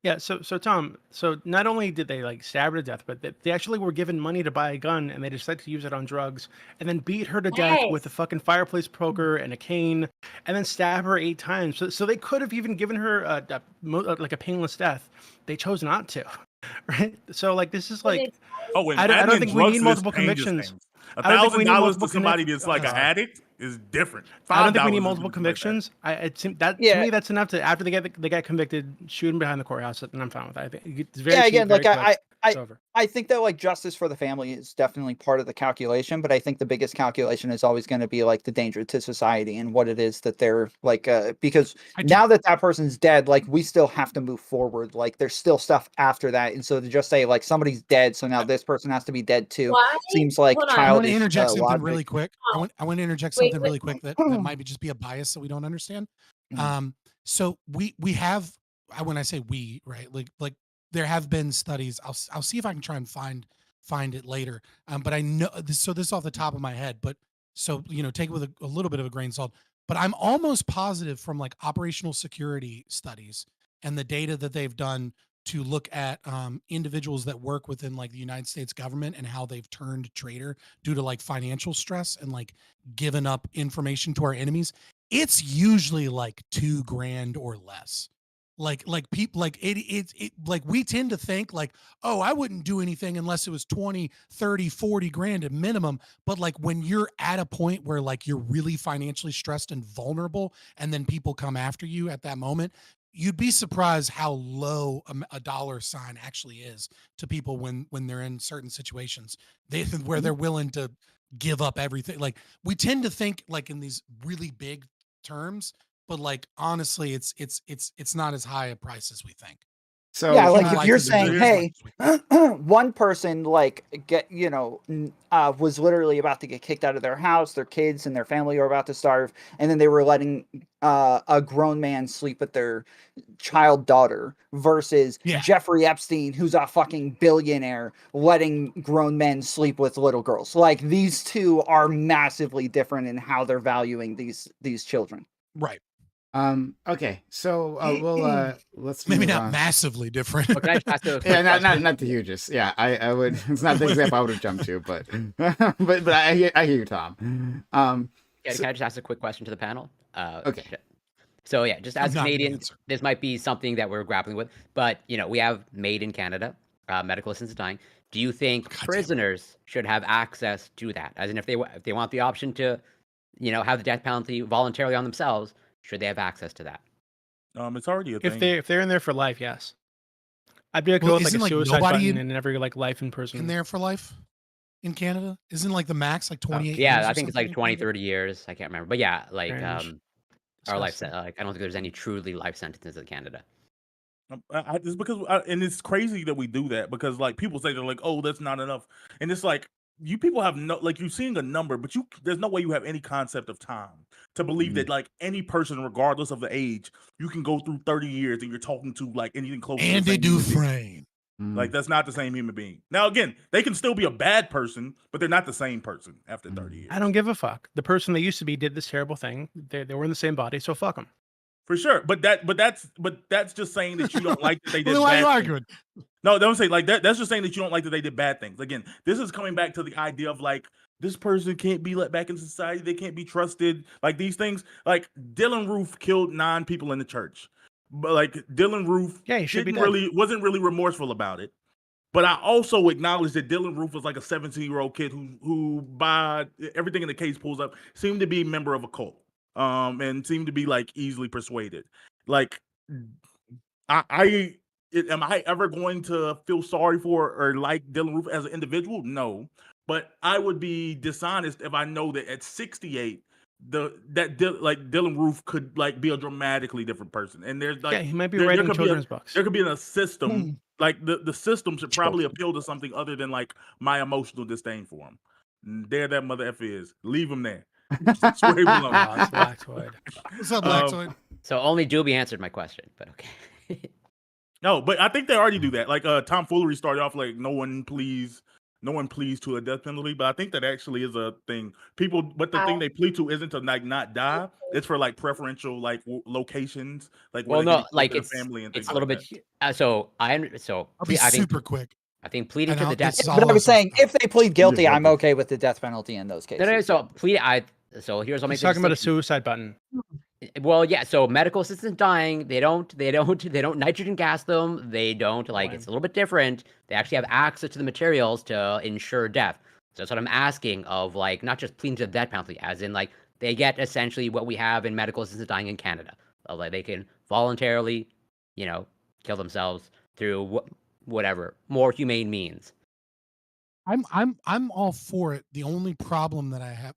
Yeah, so Tom, so not only did they like stab her to death, but they actually were given money to buy a gun, and they decided to use it on drugs, and then beat her to death with a Yes. fucking fireplace poker and a cane, and then stab her 8 times. So they could have even given her like a painless death. They chose not to, right? So like this is like Oh, and I don't adding think we drugs need to this multiple changes convictions. things. I don't think we need $1,000 multiple to somebody convic- that's like an Sorry. addict is different. I don't think we $5 need is multiple something like that. convictions. It seems that Yeah. to me that's enough to after they get convicted, shoot them behind the courthouse, and I'm fine with that. I think it's very Yeah, cheap, again, very like quick, I it's over. I think that like justice for the family is definitely part of the calculation, but I think the biggest calculation is always going to be like the danger to society and what it is that they're like because I do- now that that person's dead, like we still have to move forward. Like there's still stuff after that, and so to just say like somebody's dead, so now this person has to be dead too, Why? seems like Hold on. I want childish. to interject something logic. really quick. I want to interject Wait, something wait. really quick that might be just be a bias that we don't understand. Mhm. So we have when I say we, right, like there have been studies. I'll see if I can try and find it later. But I know this. So this is off the top of my head. But so take it with a little bit of a grain of salt. But I'm almost positive from like operational security studies and the data that they've done to look at individuals that work within like the United States government and how they've turned traitor due to like financial stress and like given up information to our enemies. It's usually like $2,000 or less. Like people like it like we tend to think like, oh, I wouldn't do anything unless it was 20, 30, 40 grand at minimum. But like when you're at a point where like you're really financially stressed and vulnerable, and then people come after you at that moment, you'd be surprised how low a dollar sign actually is to people when they're in certain situations where they're willing to give up everything. Like we tend to think like in these really big terms, but like honestly, it's not as high a price as we think. So yeah, like Human if life you're is saying, as much hey, as we think. one person like was literally about to get kicked out of their house, their kids and their family are about to starve, and then they were letting a grown man sleep with their child daughter versus Yeah. Jeffrey Epstein, who's a fucking billionaire, letting grown men sleep with little girls. Like these two are massively different in how they're valuing these children. Right. Okay, so let's Maybe move not on. massively different. Well, can I just ask a quick Yeah, question? not the hugest. Yeah, I would. It's not the example I would have jumped to, but but I hear you, Tom. Yeah, So- can I just ask a quick question to the panel? Okay. So yeah, just I'm as not gonna Canadians, answer. this might be something that we're grappling with, but you know, we have Made in Canada, medical assistance dying. Do you think God damn it. prisoners should have access to that? As in, if they want the option to, you know, have the death penalty voluntarily on themselves, should they have access to that? It's already a thing. If they're in there for life, yes. I'd be okay Well, with like a isn't, like, suicide nobody button and every like life in prison. in there for life in Canada? Isn't like the max like 28 years? Yeah, I or think it's something like in 20, Canada? 30 years. I can't remember, but yeah, like Strange. our life Disgusting. like I don't think there's any truly life sentences in Canada. It's because and it's crazy that we do that because like people say they're like, oh, that's not enough, and it's like you people have no like you're seeing a number, but there's no way you have any concept of time to believe that like any person, regardless of the age, you can go through 30 years and you're talking to like anything close to the Andy same human being. Dufresne. Like that's not the same human being. Now again, they can still be a bad person, but they're not the same person after 30 years. I don't give a fuck. The person they used to be did this terrible thing. They were in the same body, so fuck them. For sure, but that's just saying that you don't like that they did. Well, why are you bad arguing? things. No, don't say like that. That's just saying that you don't like that they did bad things. Again, this is coming back to the idea of like this person can't be let back in society. They can't be trusted. Like these things. Like Dylan Roof killed 9 people in the church, but like Dylan Roof, Yeah, he should be wasn't really remorseful about it. But I also acknowledge that Dylan Roof was like a 17-year-old kid who by everything in the case pulls up seemed to be a member of a cult. And seemed to be like easily persuaded. Like, am I ever going to feel sorry for or like Dylan Roof as an individual? No, but I would be dishonest if I know that at 68, Dylan Roof could like be a dramatically different person. And there's like, Yeah, he might be there writing could children's books. There could be a system like the system should probably appeal to something other than like my emotional disdain for him. There, that mother F is. Leave him there. Just where he belongs. Oh, it's Blacktoid. What's up, Blacktoid? So only Doobie answered my question, but okay. No, but I think they already do that. Like tomfoolery started off like no one pleads to a death penalty, but I think that actually is a thing. People, but the thing they plead to isn't to like not die. It's for like preferential like locations, like Well, no, like it's family and things it's a little like bit. that. I'll be I think super quick. I think pleading And to the I'll- death. this is all But I was also- saying, if they plead guilty, Just I'm joking. okay with the death penalty in those cases. No, so plead. So here's what He's makes talking about a suicide button. Well, yeah. So medical assistants dying, they don't nitrogen gas them. They don't like. It's a little bit different. They actually have access to the materials to ensure death. So that's what I'm asking of like not just pleading to the death penalty, as in like they get essentially what we have in medical assistants dying in Canada. Like they can voluntarily, you know, kill themselves through whatever more humane means. I'm all for it. The only problem that I have,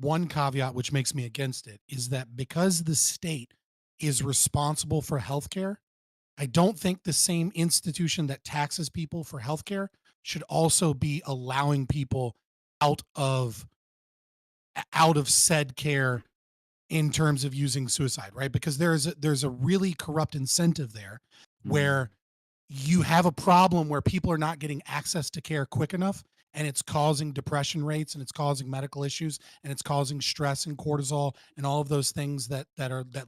one caveat which makes me against it, is that because the state is responsible for healthcare, I don't think the same institution that taxes people for healthcare should also be allowing people out of said care in terms of using suicide, right? Because there's a really corrupt incentive there where you have a problem where people are not getting access to care quick enough, and it's causing depression rates, and it's causing medical issues, and it's causing stress and cortisol and all of those things that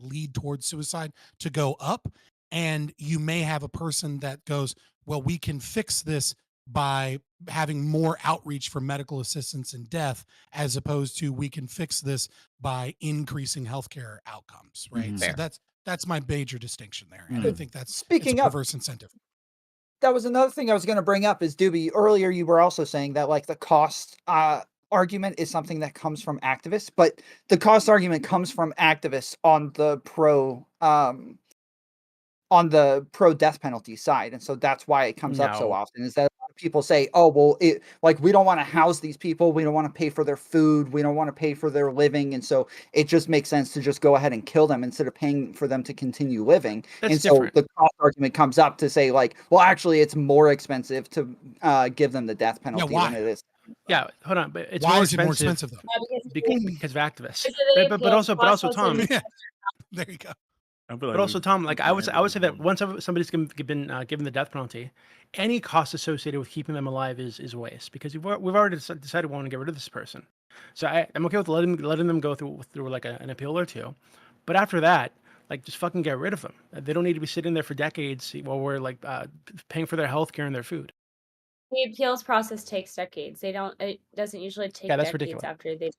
lead towards suicide to go up. And you may have a person that goes, well, we can fix this by having more outreach for medical assistance in death, as opposed to we can fix this by increasing healthcare outcomes, right? So That's my major distinction there, and I think that's Speaking it's a of perverse incentive. That was another thing I was going to bring up is Doobie. Earlier, you were also saying that like the cost argument is something that comes from activists, but the cost argument comes from activists on the pro death penalty side, and so that's why it comes up so often. Is that people say, "Oh, well, we don't want to house these people, we don't want to pay for their food, we don't want to pay for their living, and so it just makes sense to just go ahead and kill them instead of paying for them to continue living." That's and different. So the cost argument comes up to say, like, well, actually, it's more expensive to give them the death penalty why? than it is. Yeah, hold on, but it's Why more is it more expensive though? because of activists. Because But also Tom. Yeah. There you go. But also, Tom, like I would say that once somebody's been given the death penalty, any cost associated with keeping them alive is waste, because we've already decided we want to get rid of this person. So I'm okay with letting them go through like an appeal or two, but after that, like just fucking get rid of them. They don't need to be sitting there for decades while we're like paying for their health care and their food. The appeals process takes decades. It doesn't usually take Yeah, that's decades ridiculous. after they.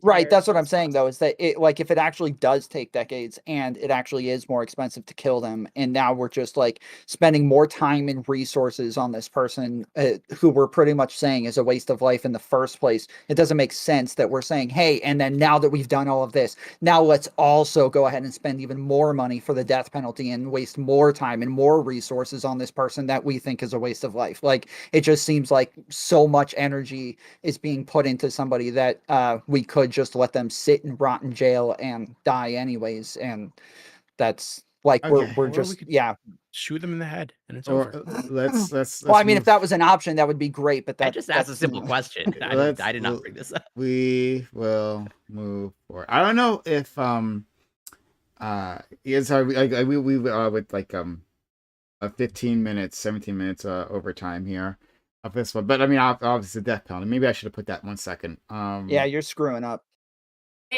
Right, that's what I'm saying though, is that it like if it actually does take decades and it actually is more expensive to kill them, and now we're just like spending more time and resources on this person who we're pretty much saying is a waste of life in the first place. It doesn't make sense that we're saying, hey, and then now that we've done all of this, now let's also go ahead and spend even more money for the death penalty and waste more time and more resources on this person that we think is a waste of life. Like it just seems like so much energy is being put into somebody that we could just let them sit and rot in jail and die anyways, and that's like we're just shoot them in the head and it's or over. let's well, I mean, if that was an option, that would be great, but I just asked a simple question. I did not bring this up. We will move forward. I don't know if sorry, we with like a 15 minutes 17 minutes overtime here of this one, but I mean obviously the death penalty, maybe I should have put that 1 second. Yeah, you're screwing up.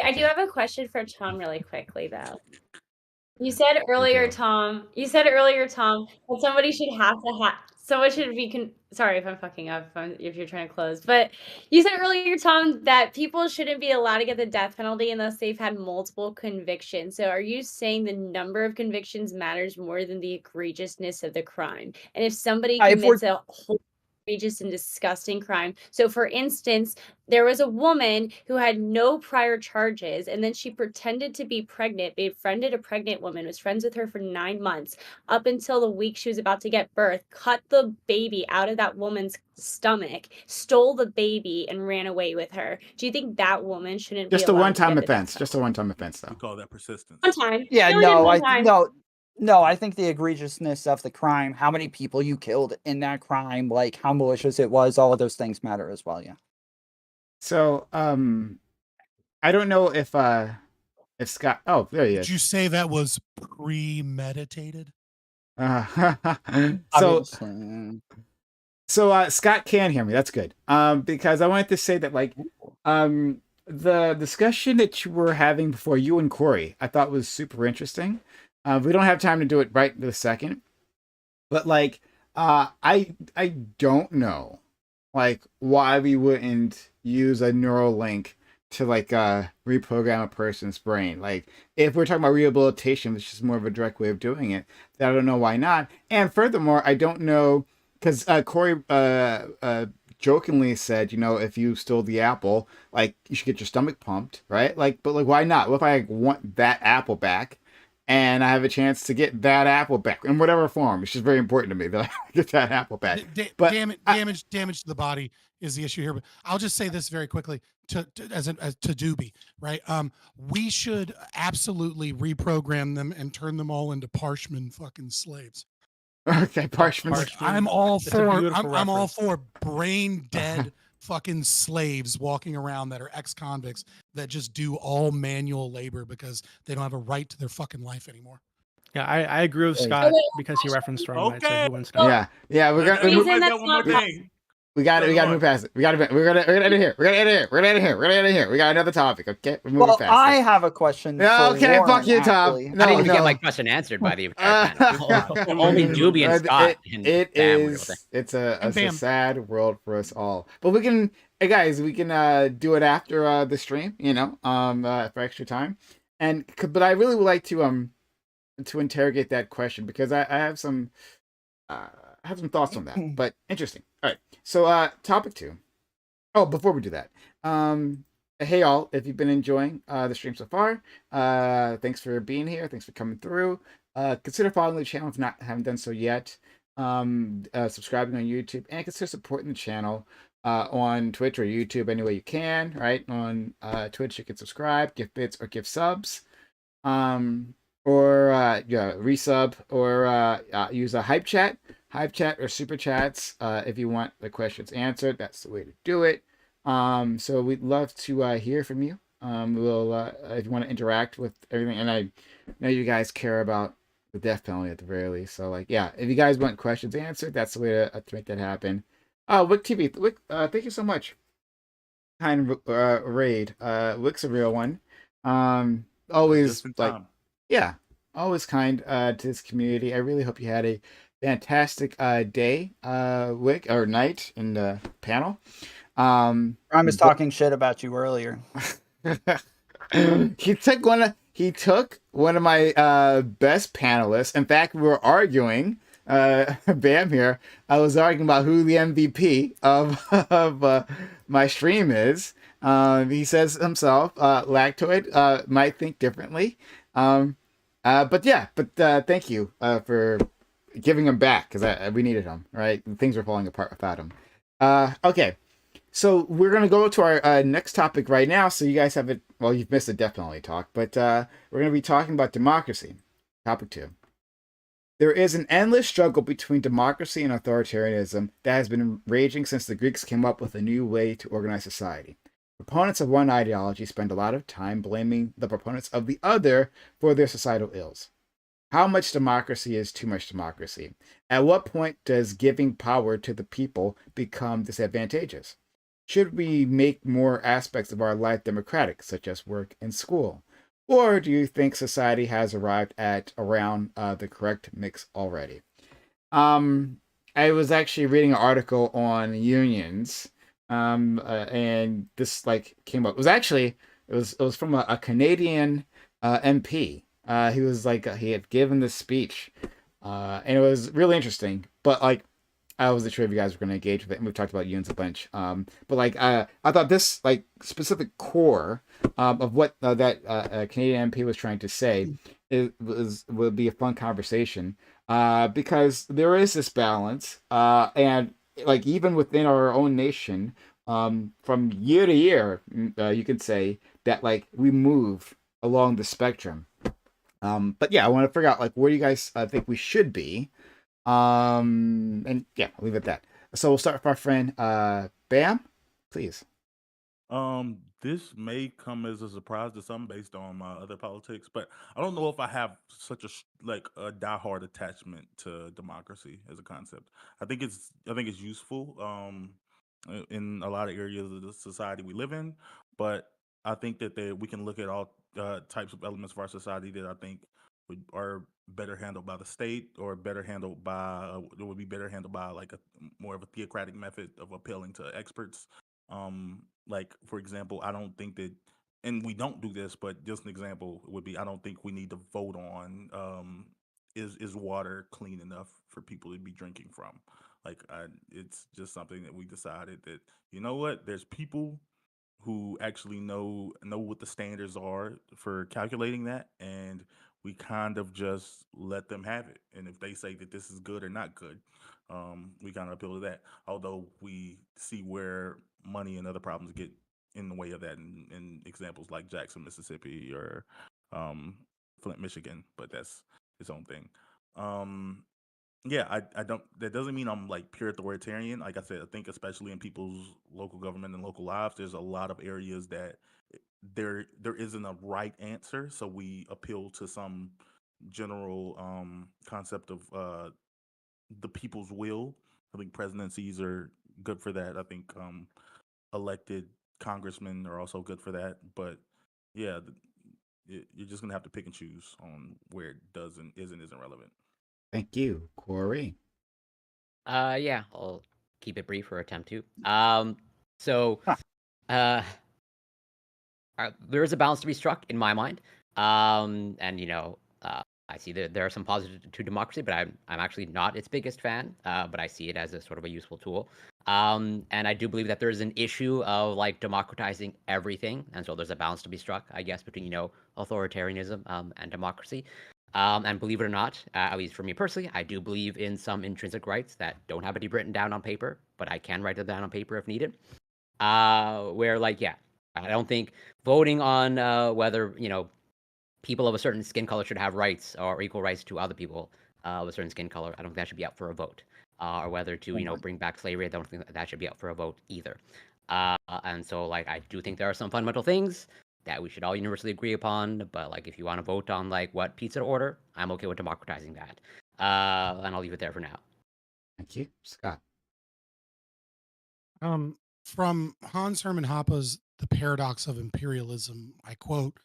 I do have a question for Tom really quickly though. You said earlier, Tom, that somebody should have to have someone should be sorry if I'm fucking up if you're trying to close, but you said earlier, Tom, that people shouldn't be allowed to get the death penalty unless they've had multiple convictions. So are you saying the number of convictions matters more than the egregiousness of the crime? And if somebody commits a whole egregious and disgusting crime. So for instance, there was a woman who had no prior charges, and then she pretended to be pregnant, befriended a pregnant woman, was friends with her for 9 months, up until the week she was about to get birth, cut the baby out of that woman's stomach, stole the baby, and ran away with her. Do you think that woman shouldn't just be a allowed one-time to get offense? Just a one-time offense, though. We call that persistence. One time. Yeah, no, I think the egregiousness of the crime, how many people you killed in that crime, like how malicious it was, all of those things matter as well. Yeah. So, I don't know if Scott. Oh, there he is. Did you say that was premeditated? So Scott can hear me. That's good. Because I wanted to say that, like, the discussion that you were having before, you and Corey, I thought was super interesting. We don't have time to do it right this second, but like, I don't know, like, why we wouldn't use a neural link to like reprogram a person's brain. Like, if we're talking about rehabilitation, which is more of a direct way of doing it, then I don't know why not. And furthermore, I don't know, because Corey jokingly said, you know, if you stole the apple, like, you should get your stomach pumped, right? Like, but like, why not? What if I want that apple back? And I have a chance to get that apple back in whatever form. It's just very important to me that I get that apple back. But damage to the body is the issue here. But I'll just say this very quickly to Doobie, right? We should absolutely reprogram them and turn them all into Parchman fucking slaves. Okay, Parchman. I'm all for brain dead fucking slaves walking around that are ex-convicts that just do all manual labor because they don't have a right to their fucking life anymore. Yeah, I agree with Scott because he referenced wrong. Right, so he wins. Yeah, we're gonna. We got to move past it. We're gonna end it here. We're gonna end it here. We got another topic. Okay, we're moving past I have a question. Okay, Warren, fuck you, Tom. actually. I didn't even get my question answered by the only Doobie and Scott. It's a sad world for us all. But we can, hey guys, we can do it after the stream. You know, for extra time. But I really would like to to interrogate that question because I have some thoughts on that. But interesting. All right. So topic 2. Oh, before we do that, hey all, if you've been enjoying the stream so far, thanks for being here. Thanks for coming through. Consider following the channel if not haven't done so yet. Subscribing on YouTube, and consider supporting the channel on Twitch or YouTube any way you can. Right, on Twitch you can subscribe, give bits or give subs, or resub, or use a hype chat or super chats if you want the questions answered. That's the way to do it. So we'd love to hear from you. We'll if you want to interact with everything, and I know you guys care about the death penalty at the very least. So like, yeah, if you guys want questions answered, that's the way to make that happen. Wick TV, Wick, thank you so much. Kind raid. Wick's a real one. Always like, yeah, always kind to this community. I really hope you had a fantastic day, Wick, or night in the panel. I was talking shit about you earlier. He took one of my best panelists. In fact, we were arguing. Bam here. I was arguing about who the MVP of my stream is. He says himself, Lactoid might think differently. But thank you for giving him back because we needed him. Right, things were falling apart without him. Okay. So we're going to go to our next topic right now. So you guys have it. Well, you've missed the death penalty talk, but we're going to be talking about democracy. Topic 2. There is an endless struggle between democracy and authoritarianism that has been raging since the Greeks came up with a new way to organize society. Proponents of one ideology spend a lot of time blaming the proponents of the other for their societal ills. How much democracy is too much democracy? At what point does giving power to the people become disadvantageous? Should we make more aspects of our life democratic, such as work and school? Or do you think society has arrived at around the correct mix already? I was actually reading an article on unions, and this came up. It was from a Canadian MP. He was he had given this speech, and it was really interesting. But I wasn't sure if you guys were going to engage with it, and we've talked about unions a bunch. But I thought this specific core of what that Canadian MP was trying to say would be a fun conversation because there is this balance, and even within our own nation, from year to year, you could say that we move along the spectrum. But yeah, I want to figure out where do you guys think we should be. And yeah, I'll leave it at that. So we'll start with our friend Bam, please. This may come as a surprise to some based on my other politics, but I don't know if I have such a diehard attachment to democracy as a concept. I think it's useful in a lot of areas of the society we live in, but I think that we can look at all types of elements of our society that I think are better handled by the state, or better handled by would be better handled by a more of a theocratic method of appealing to experts. For example, I don't think that, and we don't do this, but just an example would be, I don't think we need to vote on is water clean enough for people to be drinking from. It's just something that we decided that, you know what, there's people who actually know what the standards are for calculating that, and we kind of just let them have it. And if they say that this is good or not good, we kind of appeal to that. Although we see where money and other problems get in the way of that in examples like Jackson, Mississippi, or Flint, Michigan, but that's its own thing. Yeah, I don't. That doesn't mean I'm pure authoritarian. Like I said, I think especially in people's local government and local lives, there's a lot of areas that there isn't a right answer. So we appeal to some general concept of the people's will. I think presidencies are good for that. I think elected congressmen are also good for that. But yeah, you're just gonna have to pick and choose on where it isn't relevant. Thank you, Corey. Yeah, I'll keep it brief or attempt to. There is a balance to be struck in my mind. And I see that there are some positives to democracy, but I'm actually not its biggest fan. But I see it as a sort of a useful tool. And I do believe that there's an issue of like democratizing everything, and so there's a balance to be struck, I guess, between authoritarianism and democracy. And believe it or not, at least for me personally, I do believe in some intrinsic rights that don't have to be written down on paper, but I can write them down on paper if needed. Where like, yeah, I don't think voting on whether people of a certain skin color should have rights or equal rights to other people of a certain skin color. I don't think that should be up for a vote. Or whether to bring back slavery, I don't think that should be up for a vote either. And so like I do think there are some fundamental things that we should all universally agree upon. But like if you want to vote on like what pizza to order, I'm okay with democratizing that. And I'll leave it there for now. Thank you, Scott. From Hans Hermann Hoppe's The Paradox of Imperialism, I quote,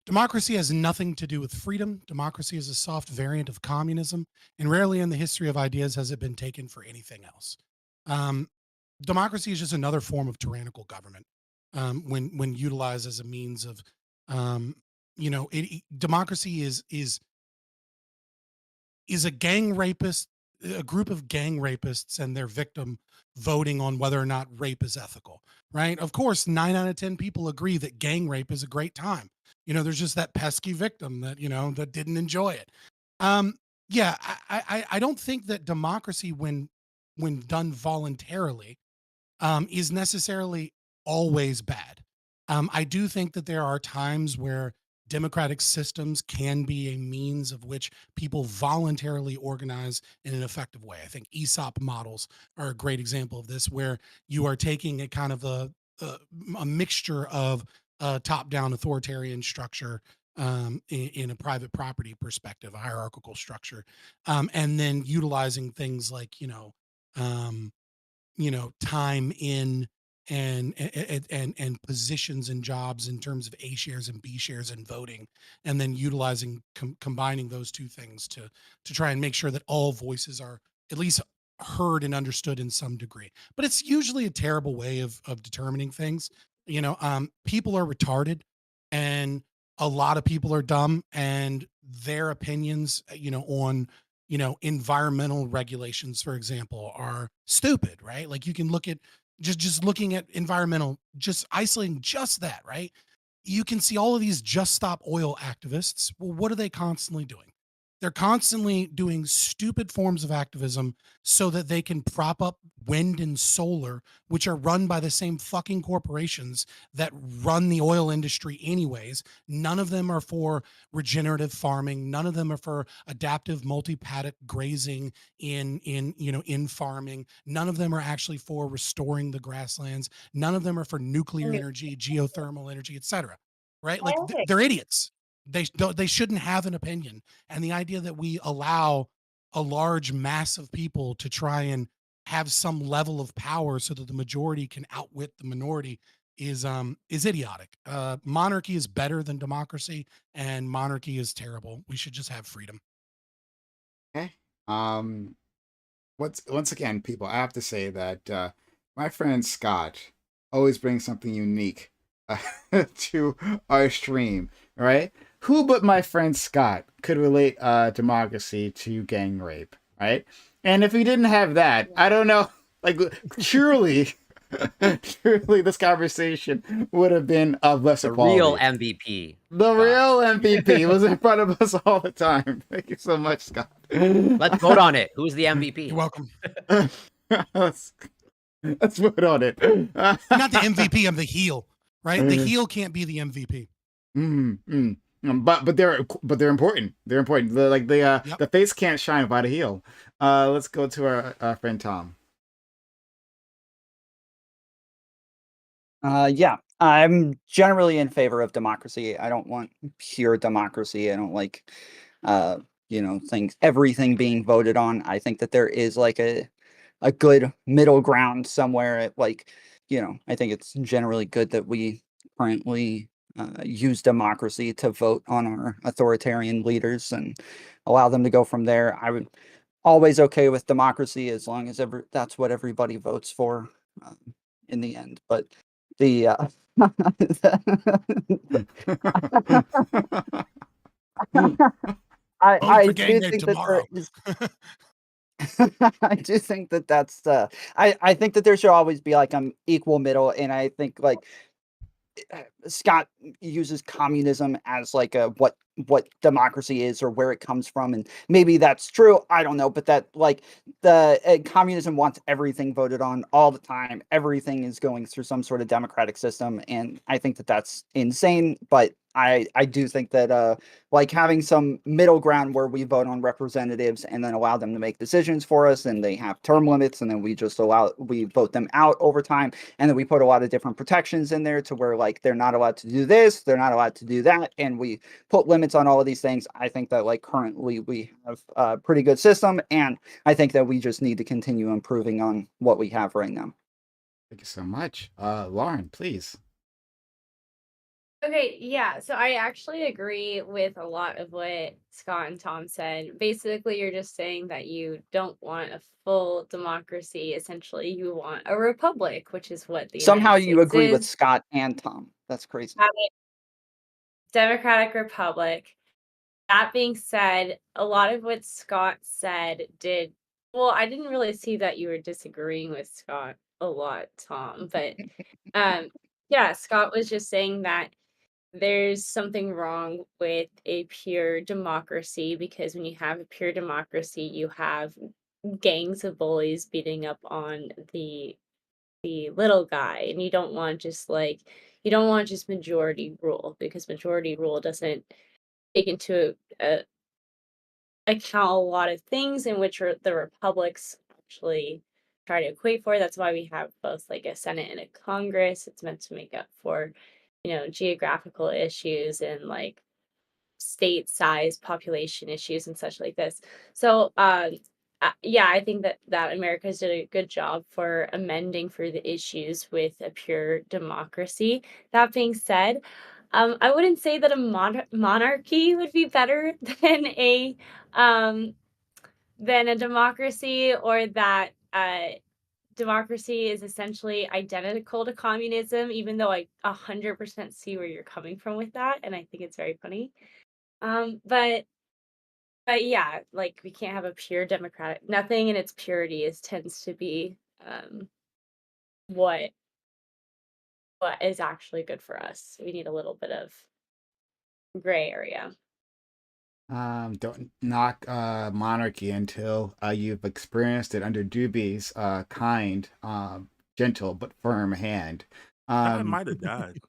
"Democracy has nothing to do with freedom. Democracy is a soft variant of communism, and rarely in the history of ideas has it been taken for anything else." Democracy is just another form of tyrannical government when utilized as a means of, democracy is a gang rapist, a group of gang rapists and their victim voting on whether or not rape is ethical, right? Of course, 9 out of 10 people agree that gang rape is a great time. There's just that pesky victim that, that didn't enjoy it. Yeah, I don't think that democracy, when done voluntarily, is necessarily always bad. I do think that there are times where democratic systems can be a means of which people voluntarily organize in an effective way. I think ESOP models are a great example of this, where you are taking a kind of a mixture of top-down authoritarian structure in a private property perspective, a hierarchical structure, and then utilizing things like time in and positions and jobs in terms of A shares and B shares and voting, and then utilizing combining those two things to try and make sure that all voices are at least heard and understood in some degree. But it's usually a terrible way of determining things. People are retarded, and a lot of people are dumb, and their opinions, on environmental regulations, for example, are stupid, right? Like you can look at just looking at environmental, just isolating just that, right? You can see all of these just stop oil activists. Well, what are they constantly doing? They're constantly doing stupid forms of activism so that they can prop up wind and solar, which are run by the same fucking corporations that run the oil industry anyways. None of them are for regenerative farming. None of them are for adaptive multi-paddock grazing in farming. None of them are actually for restoring the grasslands. None of them are for nuclear energy, geothermal energy, etc. Right? Like they're idiots. They shouldn't have an opinion. And the idea that we allow a large mass of people to try and have some level of power so that the majority can outwit the minority is idiotic. Monarchy is better than democracy, and monarchy is terrible. We should just have freedom. Okay. Once again, people, I have to say that my friend Scott always brings something unique to our stream, right? Who but my friend Scott could relate democracy to gang rape, right? And if we didn't have that, I don't know, like surely this conversation would have been of lesser quality. Real MVP. The real MVP was in front of us all the time. Thank you so much, Scott. Let's vote on it. Who's the MVP? You're welcome. Let's vote on it. Not the MVP, I'm the heel, right? The heel can't be the MVP. But they're important. They're important. The face can't shine without a heel. Let's go to our friend Tom. Yeah, I'm generally in favor of democracy. I don't want pure democracy. I don't like, everything being voted on. I think that there is like a good middle ground somewhere. I think it's generally good that we currently use democracy to vote on our authoritarian leaders and allow them to go from there. I would always okay with democracy as long as that's what everybody votes for in the end. But the I for do gang rape think that there tomorrow. is. I do think that that's I think that there should always be like equal middle, and I think like Scott uses communism as like a what democracy is or where it comes from, and maybe that's true. I don't know, but that like the communism wants everything voted on all the time. Everything is going through some sort of democratic system, and I think that that's insane. But I do think that like having some middle ground where we vote on representatives and then allow them to make decisions for us, and they have term limits, and then we vote them out over time, and then we put a lot of different protections in there to where like they're not allowed to do this, they're not allowed to do that, and we put limits on all of these things. I think that like currently we have a pretty good system, and I think that we just need to continue improving on what we have right now. Thank you so much. Lauren, please. Okay, yeah. So I actually agree with a lot of what Scott and Tom said. Basically, you're just saying that you don't want a full democracy. Essentially, you want a republic, which is what the Somehow United you States agree with is. Scott and Tom. That's crazy. Have a democratic republic. That being said, a lot of what Scott said did. Well, I didn't really see that you were disagreeing with Scott a lot, Tom. But yeah, Scott was just saying that there's something wrong with a pure democracy, because when you have a pure democracy, you have gangs of bullies beating up on the little guy, and you don't want just majority rule, because majority rule doesn't take into account a lot of things in which the republics actually try to equate for. That's why we have both like a Senate and a Congress. It's meant to make up for, geographical issues and like state size population issues and such like this. So yeah, I think that America's did a good job for amending for the issues with a pure democracy. That being said, I wouldn't say that a monarchy would be better than a democracy, or that democracy is essentially identical to communism, even though I 100% see where you're coming from with that, and I think it's very funny. But yeah, like we can't have a pure democratic. Nothing in its purity tends to be what is actually good for us. We need a little bit of gray area. Don't knock monarchy until you've experienced it under Doobie's kind, gentle but firm hand. I might have died.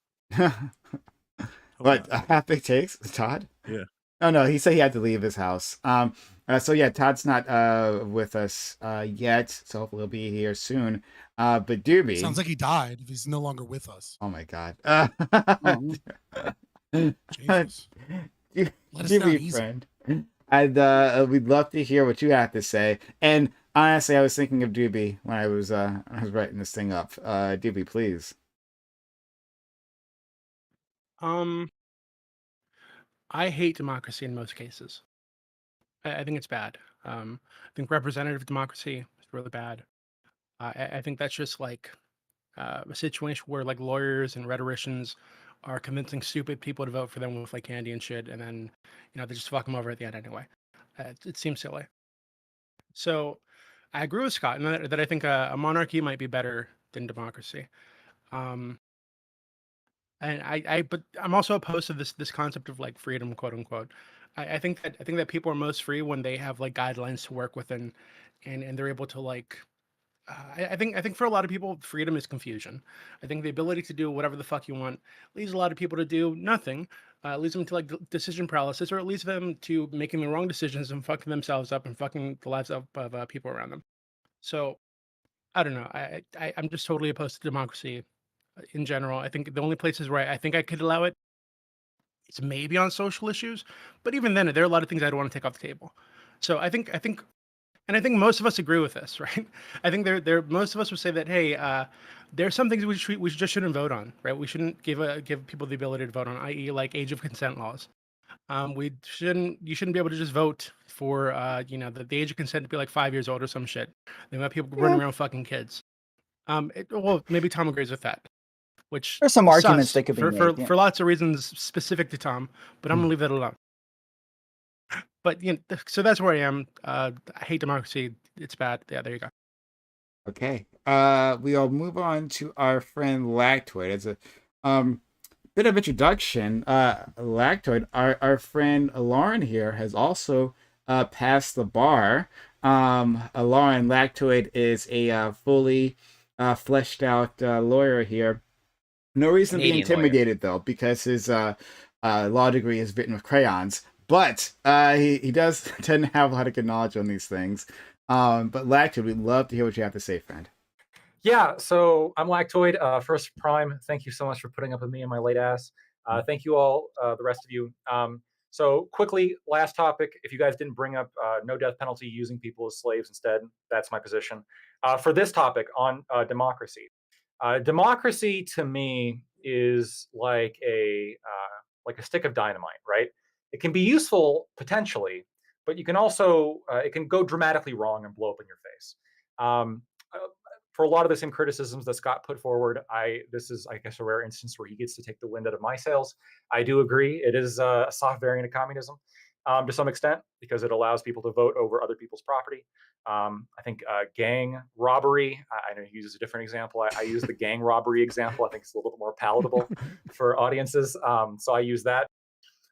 What Half-Baked Takes, Todd? Yeah. Oh no, he said he had to leave his house. So yeah, Todd's not with us yet, so hopefully he'll be here soon. But Doobie sounds like he died if he's no longer with us. Oh my god. Jesus. Let us down easy. Friend. And we'd love to hear what you have to say. And honestly, I was thinking of Doobie when I was writing this thing up. Doobie, please. I hate democracy in most cases. I think it's bad. I think representative democracy is really bad. I think that's just like a situation where like lawyers and rhetoricians are convincing stupid people to vote for them with like candy and shit, and then they just fuck them over at the end anyway. It seems silly. So I agree with Scott in that I think a monarchy might be better than democracy. But I'm also opposed to this concept of like freedom, quote unquote. I think that people are most free when they have like guidelines to work within, and they're able to like. I think for a lot of people, freedom is confusion. I think the ability to do whatever the fuck you want leads a lot of people to do nothing. Leads them to like decision paralysis, or it leads them to making the wrong decisions and fucking themselves up and fucking the lives up of people around them. So I don't know. I'm just totally opposed to democracy in general. I think the only places where I think I could allow it is maybe on social issues, but even then, there are a lot of things I don't want to take off the table. So I think most of us agree with this, right? I think most of us would say that, hey, there are some things we just shouldn't vote on, right? We shouldn't give people the ability to vote on, i.e., like age of consent laws. You shouldn't be able to just vote for the age of consent to be like 5 years old or some shit. They have people running around fucking kids. Well, maybe Tom agrees with that. Which there's some arguments that could be made for lots of reasons specific to Tom, but I'm gonna leave that alone. but so that's where I am. I hate democracy. It's bad. Yeah, there you go. Okay. We'll move on to our friend Lactoid. It's a bit of introduction. Lactoid, our friend Lauren here has also passed the bar. Lauren Lactoid is a fully fleshed out lawyer here. No reason to be Canadian lawyer. intimidated though, because his law degree is written with crayons. But he does tend to have a lot of good knowledge on these things. But Lactoid, we'd love to hear what you have to say, friend. Yeah, so I'm Lactoid. First Prime, thank you so much for putting up with me and my late ass. Thank you all, the rest of you. So quickly, last topic. If you guys didn't bring up no death penalty, using people as slaves instead, that's my position. For this topic on democracy. Democracy to me is like a stick of dynamite, right? It can be useful potentially, but you can also it can go dramatically wrong and blow up in your face. Um, for a lot of the same criticisms that Scott put forward, this is, I guess, a rare instance where he gets to take the wind out of my sails. I do agree it is a soft variant of communism to some extent, because it allows people to vote over other people's property. I think gang robbery, I know he uses a different example. I use the gang robbery example. I think it's a little bit more palatable for audiences. So I use that.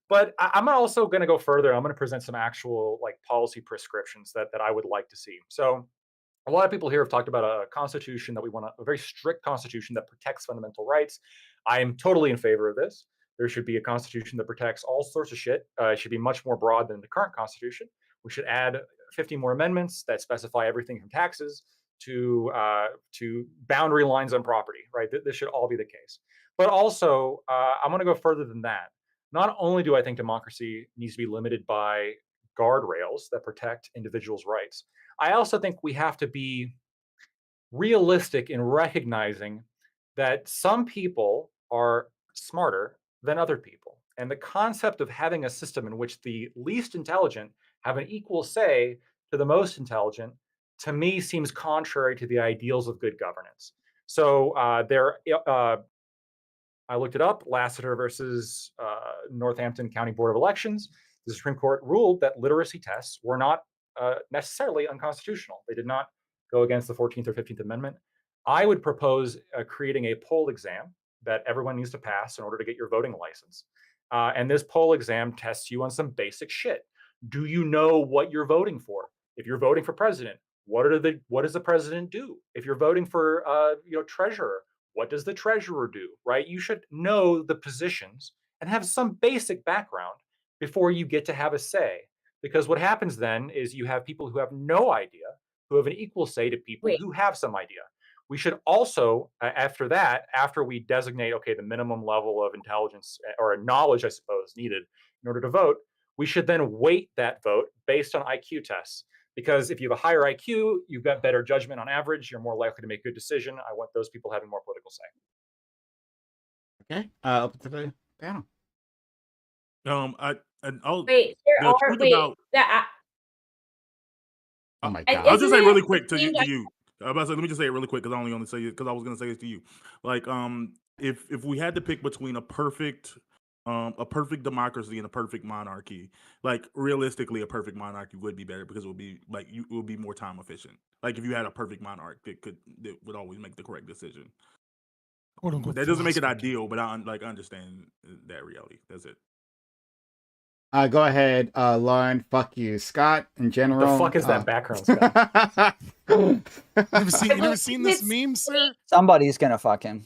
But I'm also going to go further. I'm going to present some actual policy prescriptions that I would like to see. So a lot of people here have talked about a constitution that we want, a very strict constitution that protects fundamental rights. I am totally in favor of this. There should be a constitution that protects all sorts of shit. It should be much more broad than the current constitution. We should add 50 more amendments that specify everything from taxes to boundary lines on property, right? This should all be the case. But also, I'm going to go further than that. Not only do I think democracy needs to be limited by guardrails that protect individuals' rights, I also think we have to be realistic in recognizing that some people are smarter than other people. And the concept of having a system in which the least intelligent have an equal say to the most intelligent, to me, seems contrary to the ideals of good governance. So I looked it up, Lassiter versus Northampton County Board of Elections. The Supreme Court ruled that literacy tests were not necessarily unconstitutional. They did not go against the 14th or 15th Amendment. I would propose creating a poll exam that everyone needs to pass in order to get your voting license. And this poll exam tests you on some basic shit. Do you know what you're voting for? If you're voting for president, what does the president do? If you're voting for treasurer, what does the treasurer do, right? You should know the positions and have some basic background before you get to have a say. Because what happens then is you have people who have no idea, who have an equal say to people who have some idea. We should also, after that, after we designate, okay, the minimum level of intelligence or knowledge, I suppose, needed in order to vote, we should then weight that vote based on IQ tests. Because if you have a higher IQ, you've got better judgment on average, you're more likely to make a good decision. I want those people having more political say. Okay, open to the panel. Wait, there are oh my god! I'll just say really quick to you. Let me just say it really quick because I was going to say this to you. Like, if we had to pick between a perfect democracy and a perfect monarchy, like realistically, a perfect monarchy would be better because it would be more time efficient. Like if you had a perfect monarch, it would always make the correct decision. But that doesn't make it ideal, but I understand that reality. That's it. Go ahead, Lauren. Fuck you, Scott. In general, the fuck is that background, Scott? You never seen this meme, sir? Somebody's gonna fuck him.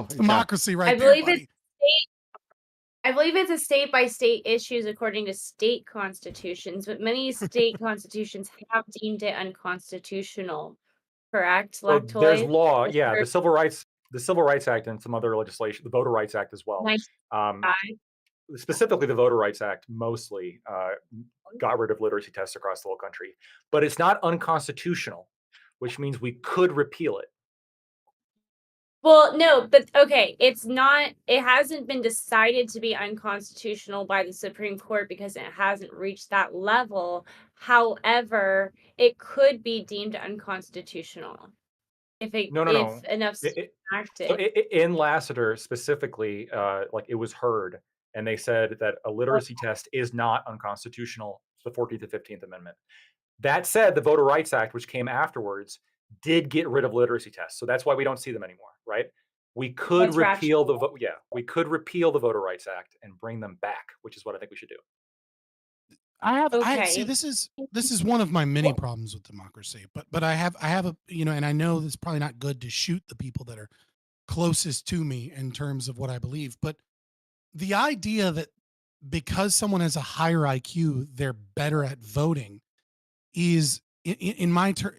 Democracy, right? I believe it's I believe it's a state by state issues according to state constitutions, but many state constitutions have deemed it unconstitutional. Correct? There's law, yeah. The Civil Rights Act and some other legislation, the Voter Rights Act as well. Specifically, the Voter Rights Act mostly got rid of literacy tests across the whole country, but it's not unconstitutional, which means we could repeal it. Well, no, but okay, it hasn't been decided to be unconstitutional by the Supreme Court because it hasn't reached that level. However, it could be deemed unconstitutional if enough states acted. So in Lassiter specifically, it was heard, and they said that a literacy test is not unconstitutional, the 14th and 15th Amendment. That said, the Voter Rights Act, which came afterwards, did get rid of literacy tests. So that's why we don't see them anymore, right? We could repeal the vote. Yeah, we could repeal the Voter Rights Act and bring them back, which is what I think we should do. I see. This is one of my many problems with democracy. But I have a, and I know this is probably not good to shoot the people that are closest to me in terms of what I believe. But the idea that because someone has a higher IQ, they're better at voting is in my turn.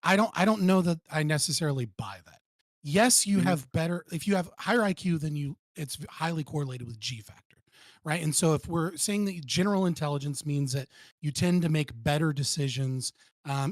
I don't know that I necessarily buy that. Yes, you have better, if you have higher IQ than you, it's highly correlated with G factor, right? And so if we're saying that general intelligence means that you tend to make better decisions,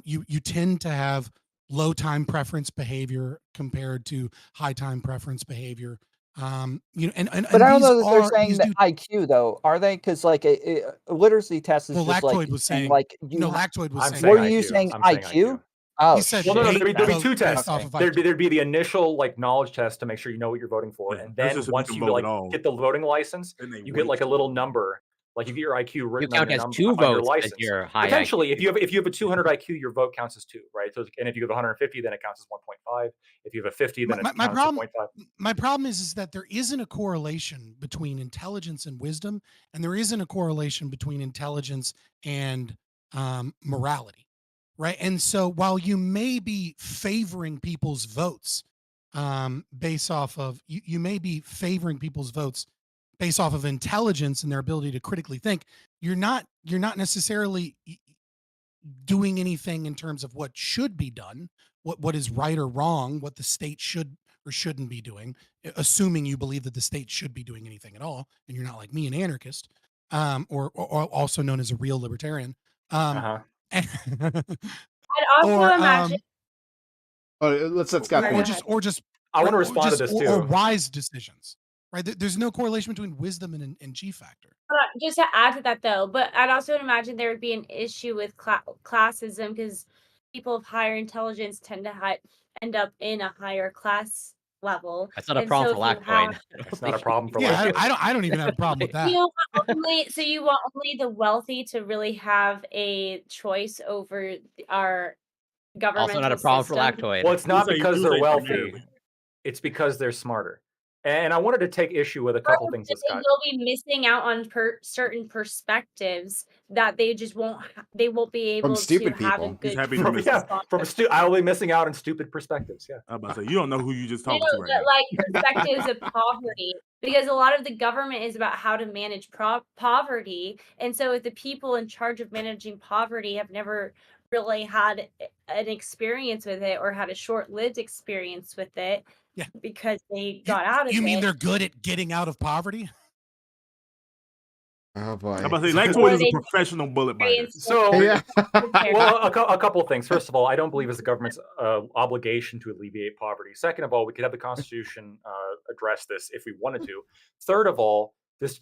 you tend to have low time preference behavior compared to high time preference behavior. But I don't know that they're saying that IQ though, are they? Because like a literacy test is just Lactoid like was saying like Lactoid was saying. Were you saying IQ? Oh, he said well, no, there'd be two tests. Okay. There'd be the initial like knowledge test to make sure you know what you're voting for, and then once you like get the voting license, you get like a little number. Like you get your IQ written on your license. Potentially, if you have a 200 IQ, your vote counts as 2, right? So, and if you have 150, then it counts as 1.5. If you have a 50, then it counts as 1.5. My problem is that there isn't a correlation between intelligence and wisdom, and there isn't a correlation between intelligence and morality, right? And so while you may be favoring people's votes based off of you may be favoring people's votes based off of intelligence and their ability to critically think, you're not necessarily doing anything in terms of what should be done, what is right or wrong, what the state should or shouldn't be doing, assuming you believe that the state should be doing anything at all, and you're not like me, an anarchist, or also known as a real libertarian. I'd also imagine. Let's Scott. Or just I want to respond to this too. Or wise decisions. Right, there's no correlation between wisdom and G factor. Just to add to that, though, but I'd also imagine there would be an issue with classism because people of higher intelligence tend to end up in a higher class level. That's not a problem for Lactoid. It's not a problem for Lactoid. I don't even have a problem with that. You want only the wealthy to really have a choice over our government. Also not a problem for Lactoid. Well, it's not because they're wealthy. It's because they're smarter. And I wanted to take issue with a couple things that Scott. They'll be missing out on certain perspectives that they just won't be able to have a good. I will be missing out on stupid perspectives. Yeah, I'm about to say you don't know who you just talked to. Right now. Like perspectives of poverty, because a lot of the government is about how to manage poverty, and so if the people in charge of managing poverty have never really had an experience with it or had a short-lived experience with it. Yeah, because they got out of it. You mean they're good at getting out of poverty? Oh boy! I'm about to say Lactoid is a professional bullet biter. So, well, a couple of things. First of all, I don't believe it's the government's obligation to alleviate poverty. Second of all, we could have the Constitution address this if we wanted to. Third of all, this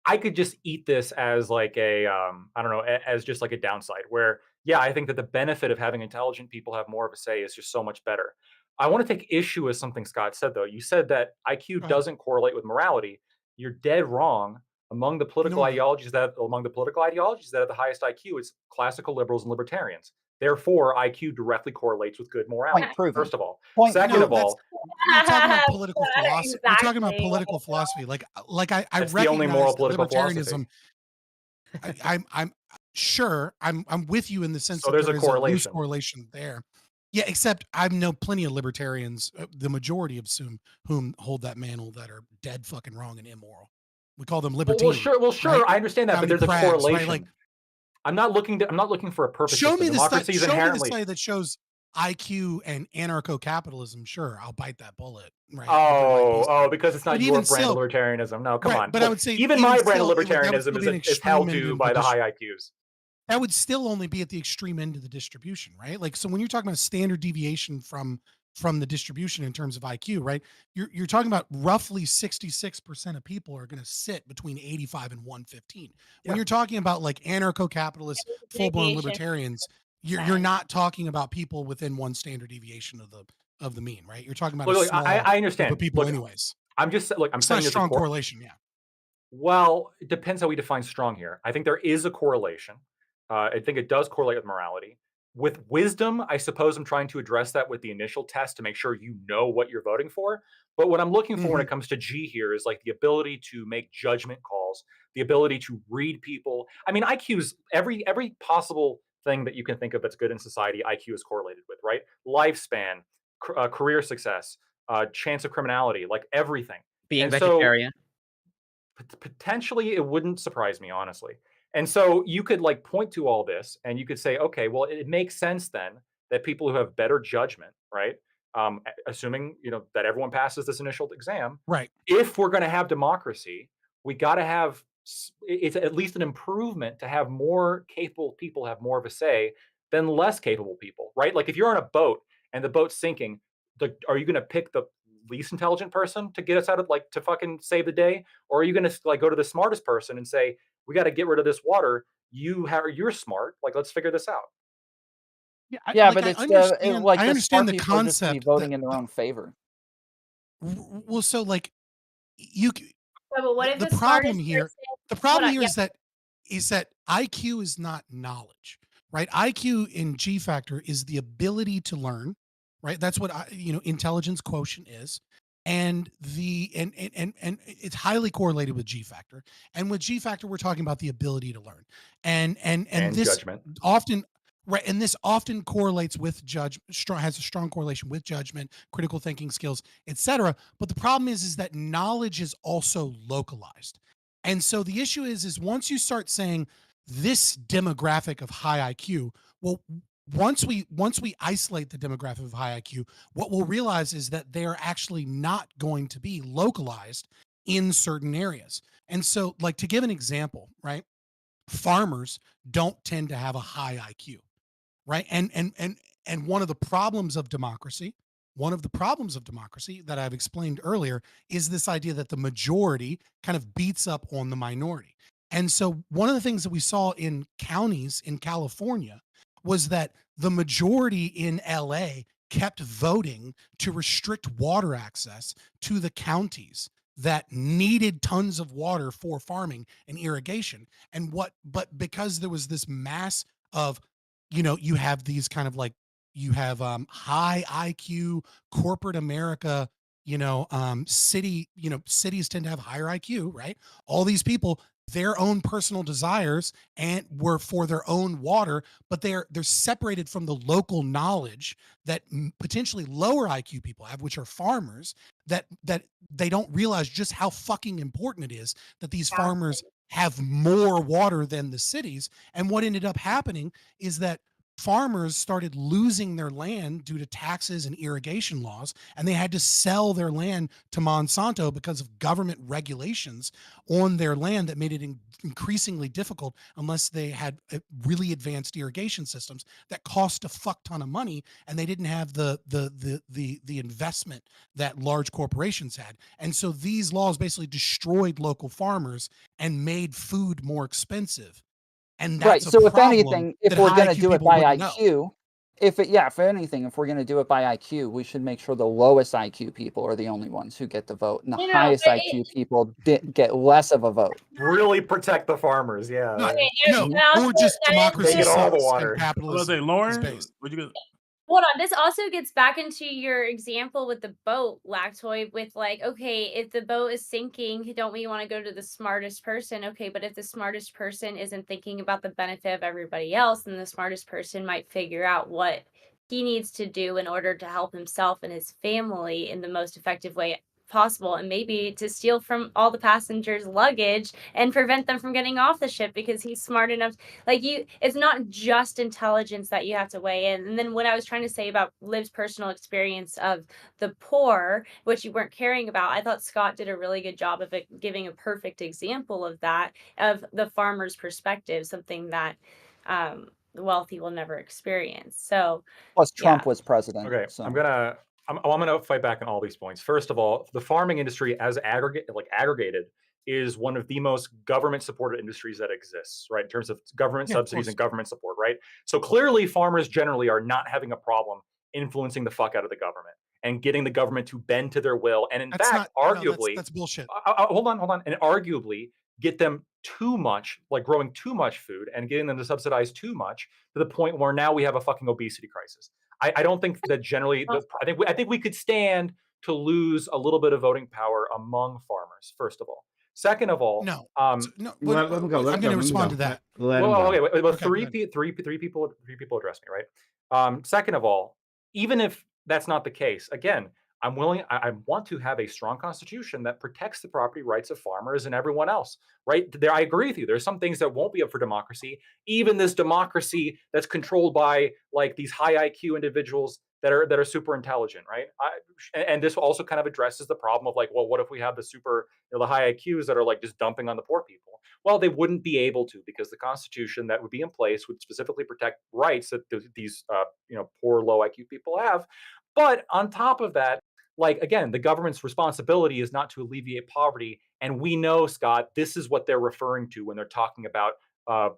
I could just eat this as like a I don't know, as just like a downside. Where I think that the benefit of having intelligent people have more of a say is just so much better. I want to take issue with something Scott said, though. You said that IQ doesn't correlate with morality. You're dead wrong. Among the political ideologies that have the highest IQ, it's classical liberals and libertarians. Therefore, IQ directly correlates with good morality. First of all, second of all, you're talking about political philosophy. You're talking about political philosophy. Like I recognize the only moral political libertarianism. I'm sure I'm with you in the sense that there's there a is correlation. a loose correlation there. Yeah, except I know plenty of libertarians, the majority of whom hold that mantle, that are dead fucking wrong and immoral. We call them libertarians. Well, sure, right? I understand that, but there's a correlation. Right? Like, I'm not looking for a perfect show system. me Democracy is inherently. Show me the study that shows IQ and anarcho-capitalism. Sure, I'll bite that bullet. Right? Because it's not your brand of libertarianism. No, come on. But I would say even my brand of libertarianism is held to by the high IQs. That would still only be at the extreme end of the distribution, right? Like, so when you're talking about standard deviation from the distribution in terms of IQ, right? You're talking about roughly 66% of people are going to sit between 85 and 115. When you're talking about like anarcho-capitalist, full-blown libertarians, you're not talking about people within one standard deviation of the mean, right? You're talking about a small I understand group of people, anyways. I'm just I'm it's saying not a strong correlation, yeah. Well, it depends how we define strong here. I think there is a correlation. I think it does correlate with morality. With wisdom, I suppose I'm trying to address that with the initial test to make sure you know what you're voting for. But what I'm looking for when it comes to G here is like the ability to make judgment calls, the ability to read people. I mean, IQ's every possible thing that you can think of that's good in society, IQ is correlated with, right? Lifespan, career success, chance of criminality, like everything. Being And so vegetarian. potentially it wouldn't surprise me, honestly. And so you could like point to all this and you could say, okay, well, it makes sense then that people who have better judgment, right? Assuming that everyone passes this initial exam, Right. if we're going to have democracy, we got to have it's at least an improvement to have more capable people have more of a say than less capable people, right? Like if you're on a boat and the boat's sinking, are you going to pick the least intelligent person to get us out of to fucking save the day, or are you going to like go to the smartest person and say we got to get rid of this water? You're smart. Like let's figure this out. Yeah, but it's understand, like I the understand smart the people are just gonna be concept voting in their own favor. Well, so like you. But what if the the problem smartest here? person- The problem Hold on, here yeah. is that IQ is not knowledge, right? IQ in G factor is the ability to learn, right? That's what intelligence quotient is, and it's highly correlated with G factor. And with G factor, we're talking about the ability to learn, and this judgment. often. Right, and this often correlates with has a strong correlation with judgment, critical thinking skills, etc. But the problem is that knowledge is also localized, and so the issue is once you start saying this demographic of high IQ, well, once we isolate the demographic of high IQ, what we'll realize is that they're actually not going to be localized in certain areas. And so, like to give an example, right? Farmers don't tend to have a high IQ. Right. And one of the problems of democracy that I've explained earlier is this idea that the majority kind of beats up on the minority. And so one of the things that we saw in counties in California was that the majority in LA kept voting to restrict water access to the counties that needed tons of water for farming and irrigation. But because there was this mass of you have these kind of like you have high IQ corporate America, cities tend to have higher IQ, right? All these people, their own personal desires and were for their own water, but they're separated from the local knowledge that potentially lower IQ people have, which are farmers, that they don't realize just how fucking important it is that these farmers have more water than the cities. And what ended up happening is that farmers started losing their land due to taxes and irrigation laws, and they had to sell their land to Monsanto because of government regulations on their land that made it increasingly difficult unless they had really advanced irrigation systems that cost a fuck ton of money, and they didn't have the investment that large corporations had. And so these laws basically destroyed local farmers and made food more expensive. And that's right. So if anything, if we're going to do it by IQ, if we're going to do it by IQ, we should make sure the lowest IQ people are the only ones who get the vote, and the highest IQ people get less of a vote. Really protect the farmers, yeah. Or just democracy get all the sucks water. and capitalism is Lauren, based. what'd you get? Hold on, this also gets back into your example with the boat, Lactoid, with like, okay, if the boat is sinking, don't we want to go to the smartest person? Okay, but if the smartest person isn't thinking about the benefit of everybody else, then the smartest person might figure out what he needs to do in order to help himself and his family in the most effective way possible, and maybe to steal from all the passengers' luggage and prevent them from getting off the ship because he's smart enough. It's not just intelligence that you have to weigh in. And then when I was trying to say about Liv's personal experience of the poor, which you weren't caring about, I thought Scott did a really good job of giving a perfect example of that, of the farmer's perspective, something that the wealthy will never experience. So plus Trump was president. Okay, so. I'm gonna fight back on all these points. First of all, the farming industry as aggregated is one of the most government supported industries that exists, right? In terms of government subsidies and government support, right? So clearly farmers generally are not having a problem influencing the fuck out of the government and getting the government to bend to their will. And in That's fact, not, arguably, that's bullshit. hold on, and arguably get them too much, like growing too much food and getting them to subsidize too much to the point where now we have a fucking obesity crisis. I don't think that generally. I think we could stand to lose a little bit of voting power among farmers. First of all. Second of all, no. Let him go. I'm going to respond to that. Three people address me, right? Second of all, even if that's not the case, again, I want to have a strong constitution that protects the property rights of farmers and everyone else, right? There, I agree with you. There's some things that won't be up for democracy. Even this democracy that's controlled by like these high IQ individuals that are super intelligent, right? And this also kind of addresses the problem of like, well, what if we have the high IQs that are like just dumping on the poor people? Well, they wouldn't be able to, because the constitution that would be in place would specifically protect rights that these poor low IQ people have. But on top of that, like, again, the government's responsibility is not to alleviate poverty. And we know, Scott, this is what they're referring to when they're talking about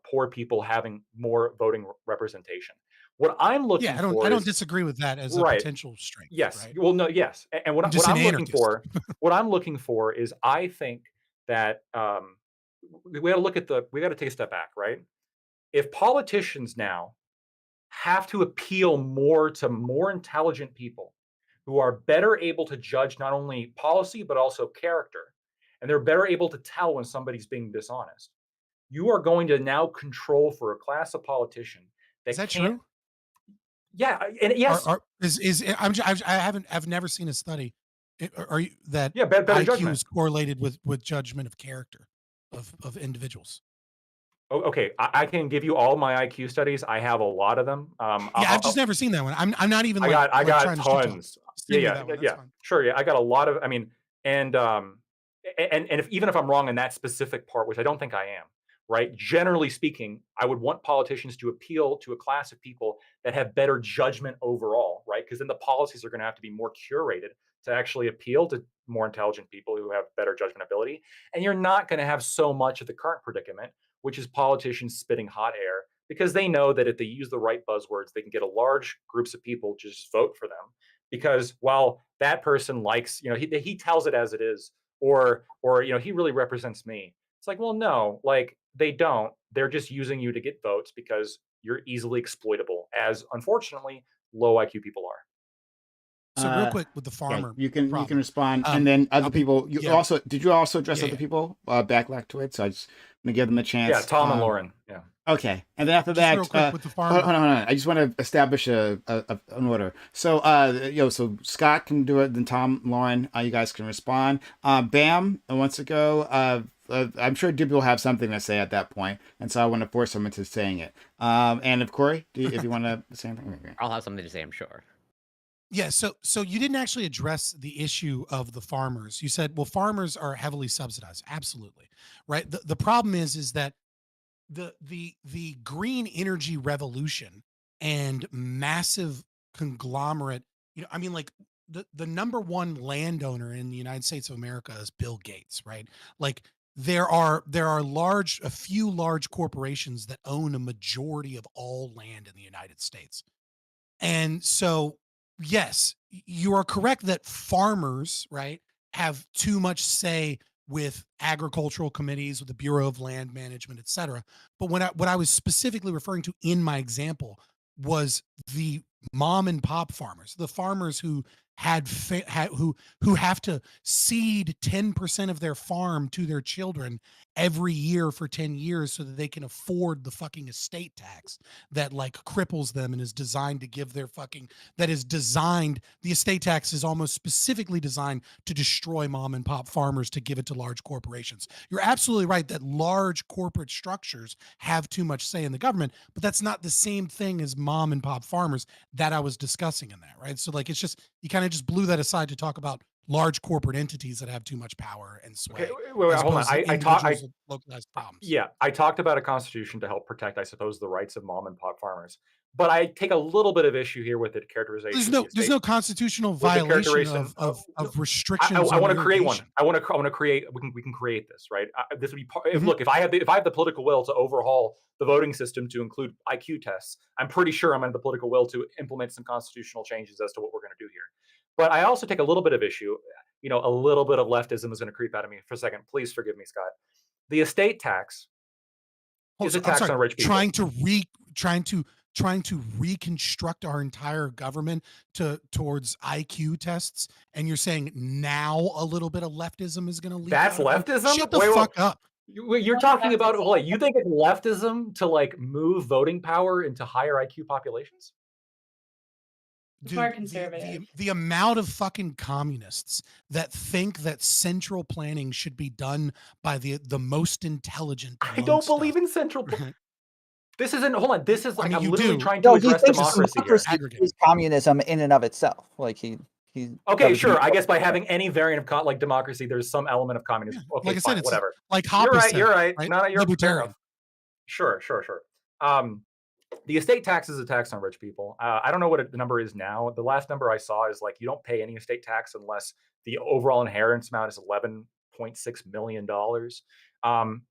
poor people having more voting representation. What I'm looking for, I don't disagree with that as a potential strength. Yes. Right? Well, no, yes. And what I'm looking for is, I think that we got to take a step back, right? If politicians now have to appeal more to more intelligent people who are better able to judge not only policy, but also character, and they're better able to tell when somebody's being dishonest, you are going to now control for a class of politician is that true? Yeah, and yes, I've never seen a study. Are you that better IQ judgment is correlated with judgment of character of individuals? Okay, I can give you all my IQ studies. I have a lot of them. I've just never seen that one. I'm not even. I got tons. Yeah. Sure. Yeah, I got a lot of. I mean, and even if I'm wrong in that specific part, which I don't think I am, right? Generally speaking, I would want politicians to appeal to a class of people that have better judgment overall, right? Because then the policies are going to have to be more curated to actually appeal to more intelligent people who have better judgment ability. And you're not going to have so much of the current predicament, which is politicians spitting hot air, because they know that if they use the right buzzwords, they can get a large groups of people to just vote for them. Because while that person likes, he tells it as it is, or he really represents me. It's like, well, no, like they don't. They're just using you to get votes because you're easily exploitable, as unfortunately low IQ people are. So real quick with the farmer, you can respond, and then other people. Did you also address other people back to it? So I just want to give them a chance. Yeah, Tom and Lauren. Yeah. Okay, and then after that, real quick with the farmer. Hold on. I just want to establish an order. So, so Scott can do it, then Tom, Lauren, you guys can respond. Bam wants to go. I'm sure Dibby will have something to say at that point, and so I want to force him into saying it. And if Corey, if you want to say anything, I'll have something to say, I'm sure. Yeah, so you didn't actually address the issue of the farmers. You said, well, farmers are heavily subsidized. Absolutely. Right. The problem is that the green energy revolution and massive conglomerate, I mean, like the number one landowner in the United States of America is Bill Gates, right? Like there are a few large corporations that own a majority of all land in the United States. And so, yes, you are correct that farmers, right, have too much say with agricultural committees, with the Bureau of Land Management, et cetera. But what I was specifically referring to in my example was the mom and pop farmers, the farmers who who have to cede 10% of their farm to their children every year for 10 years so that they can afford the fucking estate tax that like cripples them and is designed to give their the estate tax is almost specifically designed to destroy mom and pop farmers to give it to large corporations. You're absolutely right that large corporate structures have too much say in the government, but that's not the same thing as mom and pop farmers that I was discussing in that, right? So like, it's just, you kind of just blew that aside to talk about large corporate entities that have too much power and sway. Okay, wait, hold on. I localized problems. Yeah, I talked about a constitution to help protect, I suppose, the rights of mom and pop farmers. but I take a little bit of issue here with the characterization. There's no constitutional violation of restrictions. I want to create one. I want to create. We can create this, right? This would be part. Look, if I have the political will to overhaul the voting system to include IQ tests, I'm pretty sure I'm going to have the political will to implement some constitutional changes as to what we're going to do here. But I also take a little bit of issue. A little bit of leftism is going to creep out of me for a second. Please forgive me, Scott. The estate tax is a tax on rich people. Trying to reconstruct our entire government towards IQ tests, and you're saying now a little bit of leftism is going to lead. That's leftism. Shut the fuck up. You're talking about you think it's leftism to move voting power into higher IQ populations? Dude, more conservative. The amount of fucking communists that think that central planning should be done by the most intelligent. I don't believe in central. This isn't. Hold on. This is I'm literally trying to address democracy here. Is communism in and of itself. Okay, sure. I guess by having any variant of democracy, there's some element of communism. Okay, like I said, whatever. Like Hoppe you're right. No, you're libertarian. Sure. The estate tax is a tax on rich people. I don't know what the number is now. The last number I saw is you don't pay any estate tax unless the overall inheritance amount is $11.6 million.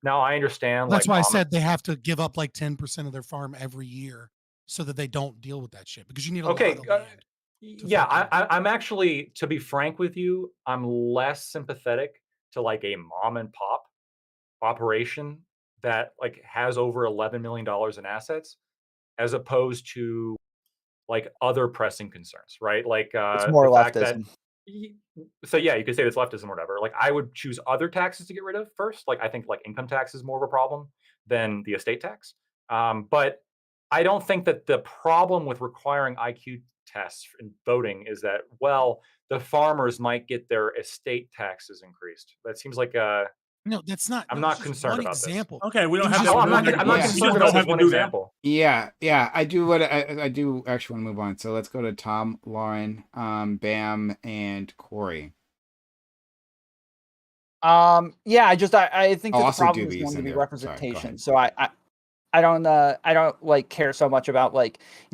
Now I understand. That's why I said they have to give up 10% of their farm every year so that they don't deal with that shit, because you need a lot of land. Yeah, I'm actually, to be frank with you, I'm less sympathetic to a mom and pop operation that has over $11 million in assets, as opposed to other pressing concerns, right? It's more leftism. So yeah, you could say it's leftism or whatever. I would choose other taxes to get rid of first. I think income tax is more of a problem than the estate tax. But I don't think that the problem with requiring IQ tests in voting is that, the farmers might get their estate taxes increased. That seems like no, that's not. I'm not concerned about example. This. Okay, we don't have. I'm not concerned about this one example. Yeah. I do actually want to move on. So let's go to Tom, Lauren, Bam, and Corey. I think that the problem is going to be representation. Sorry, so I don't care so much about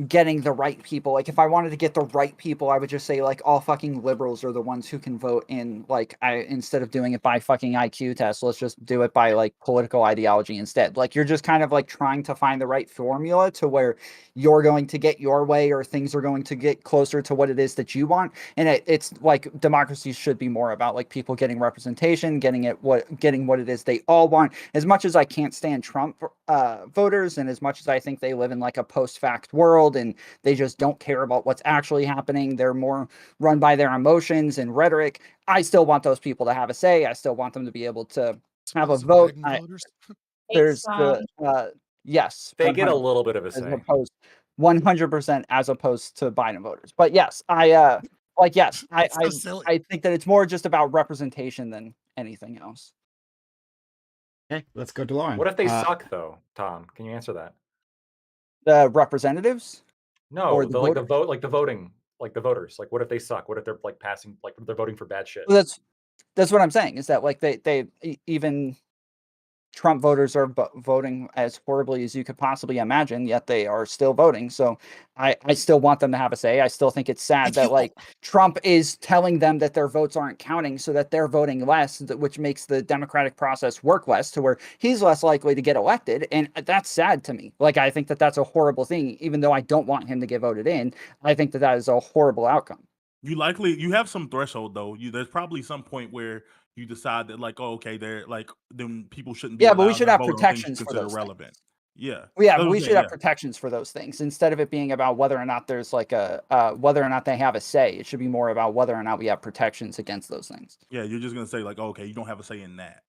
getting the right people. If I wanted to get the right people, I would just say all fucking liberals are the ones who can vote in. Instead of doing it by fucking IQ tests, let's just do it by political ideology instead. You're just kind of trying to find the right formula to where you're going to get your way, or things are going to get closer to what it is that you want. And it's democracy should be more about people getting representation, getting what it is they all want. As much as I can't stand Trump voters, and as much as I think they live in a post-fact world and they just don't care about what's actually happening, they're more run by their emotions and rhetoric, I still want those people to have a say. I still want them to be able to have a vote. Yes, they get a little bit of a say. 100% as opposed to Biden voters. But yes, I think that it's more just about representation than anything else. Okay, let's go to Lauren. What if they suck, though, Tom? Can you answer that? The representatives? No, or the voting, the voters. What if they suck? What if they're passing, they're voting for bad shit? Well, that's what I'm saying. Is that they even Trump voters are voting as horribly as you could possibly imagine, yet they are still voting. So I still want them to have a say. I still think it's sad that Trump is telling them that their votes aren't counting, so that they're voting less, which makes the democratic process work less, to where he's less likely to get elected. And that's sad to me. I think that that's a horrible thing, even though I don't want him to get voted in. I think that is a horrible outcome. You have some threshold though. There's probably some point where you decide that then people shouldn't be. Yeah, but we should have protections for those relevant. Things. Yeah. Yeah, but we should have protections for those things instead of it being about whether or not there's whether or not they have a say. It should be more about whether or not we have protections against those things. Yeah, you're just gonna say okay, you don't have a say in that.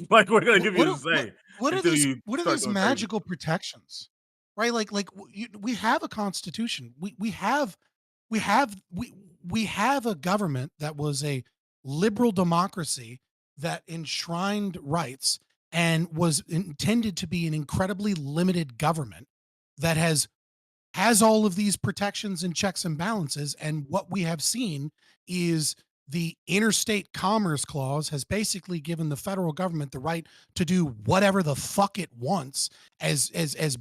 We're gonna give you a say. What are these magical protections? Right? We have a constitution. We have a government that was a liberal democracy that enshrined rights and was intended to be an incredibly limited government that has all of these protections and checks and balances. And what we have seen is the Interstate Commerce Clause has basically given the federal government the right to do whatever the fuck it wants, as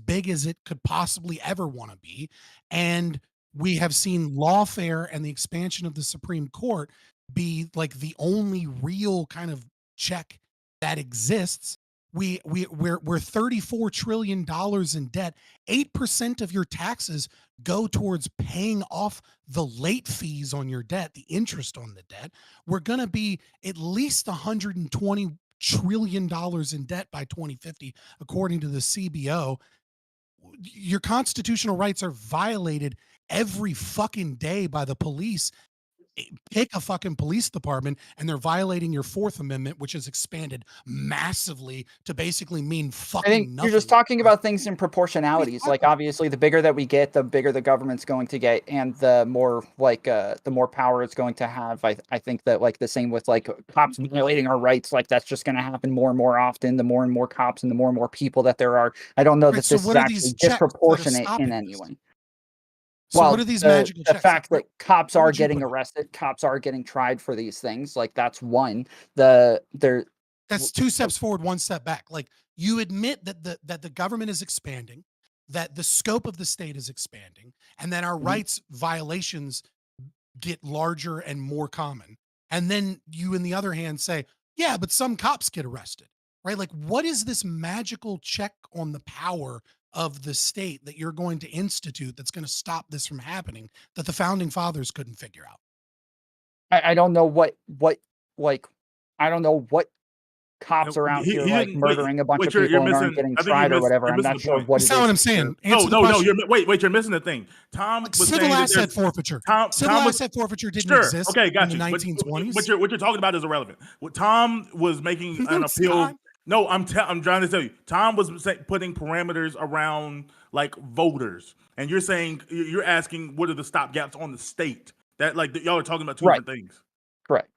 big as it could possibly ever want to be. And we have seen lawfare and the expansion of the Supreme Court be like the only real kind of check that exists. We're $34 trillion in debt. 8% of your taxes go towards paying off the late fees on your debt, the interest on the debt. We're going to be at least $120 trillion in debt by 2050, according to the CBO. Your constitutional rights are violated every fucking day by the police. Pick a fucking police department, and they're violating your Fourth Amendment, which has expanded massively to basically mean fucking I think nothing. you're just talking about things in proportionalities. Like, obviously, the bigger that we get, the bigger the government's going to get, and the more the more power it's going to have. I think that, like, the same with like cops violating our rights, like that's just going to happen more and more often. The more and more cops and the more and more people that there are. I don't know that this is actually disproportionate in any way. So what are these magical checks? The fact that cops are getting arrested, cops are getting tried for these things, like that's one. That's 2 steps forward, 1 step back. Like, you admit that the government is expanding, that the scope of the state is expanding, and that our rights violations get larger and more common. And then you, on the other hand, say, yeah, but some cops get arrested, right? Like, what is this magical check on the power of the state that you're going to institute that's going to stop this from happening that the founding fathers couldn't figure out? I don't know what I don't know what cops are out here like murdering a bunch of people and aren't getting tried or whatever. I'm not sure what it is. That's what I'm saying. No. You're missing the thing. Tom was civil asset forfeiture. Civil asset forfeiture didn't exist in the 1920s. What you're talking about is irrelevant. What Tom was making an appeal. No, I'm trying to tell you. Tom was putting parameters around like voters, and you're saying you're asking what are the stopgaps on the state? That like y'all are talking about two different things. Correct.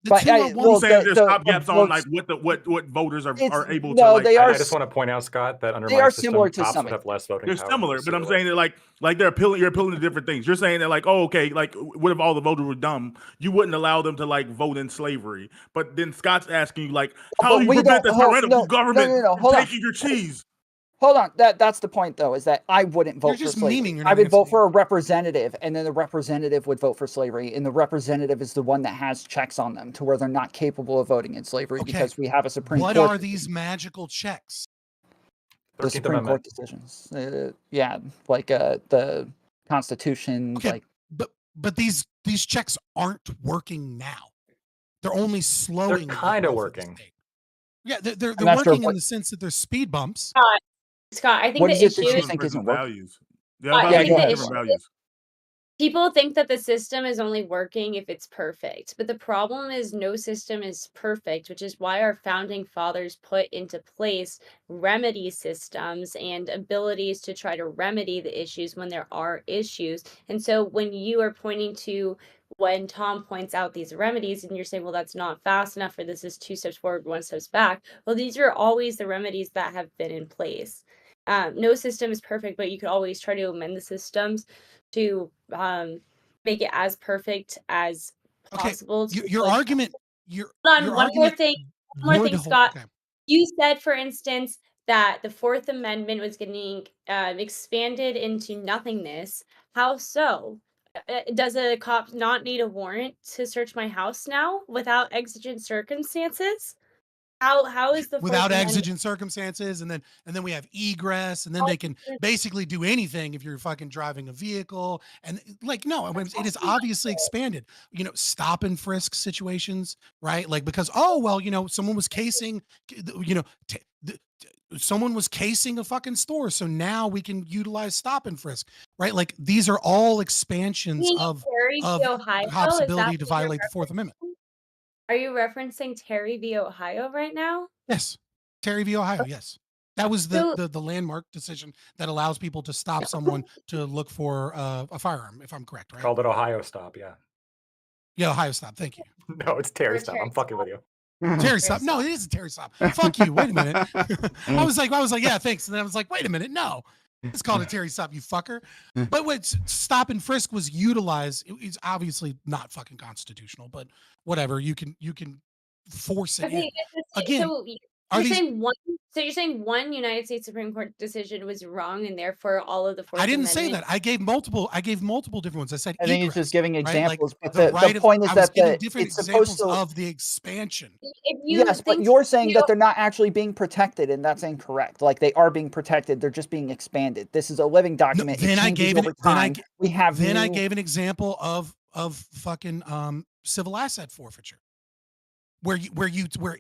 But saying there's stopgaps on like what voters are able to. No, like, they are. I just want to point out, Scott, that under they my are system, similar to cops some. would have less voting they're power. similar, but I'm saying that like they're appealing. You're appealing to different things. You're saying that like, oh, okay, like what if all the voters were dumb? You wouldn't allow them to like vote in slavery. But then Scott's asking you like, how do you prevent the tyrannical government from taking your cheese? Hold on. That's the point, though, is that I wouldn't vote for slavery. I would vote for a representative, and then the representative would vote for slavery, and the representative is the one that has checks on them to where they're not capable of voting in slavery because we have a Supreme Court. What are these magical checks? The Supreme Court decisions. Yeah, like the Constitution. Okay, like, but these checks aren't working now. They're only slowing. They're kind of working. Yeah, they're working in the sense that there's speed bumps. Scott, I think the issue is values. Values. People think that the system is only working if it's perfect, but the problem is no system is perfect, which is why our founding fathers put into place remedy systems and abilities to try to remedy the issues when there are issues. And so when you are pointing to when Tom points out these remedies and you're saying, well, that's not fast enough, or this is 2 steps forward, 1 step back. Well, these are always the remedies that have been in place. No system is perfect, but you could always try to amend the systems to make it as perfect as possible. Your argument. One more thing, Scott. Okay. You said, for instance, that the Fourth Amendment was getting expanded into nothingness. How so? Does a cop not need a warrant to search my house now without exigent circumstances? How is the without exigent circumstances, and then we have egress, and then they can basically do anything if you're fucking driving a vehicle, and like no, it is obviously expanded. You know, stop and frisk situations, right? Like because someone was casing, someone was casing a fucking store, so now we can utilize stop and frisk, right? Like these are all expansions of cops' ability to violate the Fourth Amendment. Are you referencing Terry v. Ohio right now? Yes, Terry v. Ohio. Yes, that was the landmark decision that allows people to stop someone to look for a firearm. If I'm correct, right? Called it Ohio stop. Yeah. Yeah, Ohio stop. Thank you. No, it's Terry stop. I'm fucking with you. Terry stop. No, it isn't Terry stop. Fuck you. Wait a minute. I was like, yeah, thanks. And then I was like, wait a minute. No, It's called a Terry stop, you fucker. But what stop and frisk was utilized, it's obviously not fucking constitutional, but whatever. You can force it in. Again, so are you're these? saying one. So you're saying one United States Supreme Court decision was wrong, and therefore all of the Fourth I didn't Amendment. say that. I gave multiple different ones. I said I think he's just giving examples, right? Like, but the point is I was that giving different it's supposed examples to. of the expansion. If you Yes, but think you're saying you that they're not actually being protected, and that's incorrect. Like they are being protected; they're just being expanded. This is a living No, document. then It I changes gave over it. Then time. We have Then I new- gave an example of fucking civil asset forfeiture, where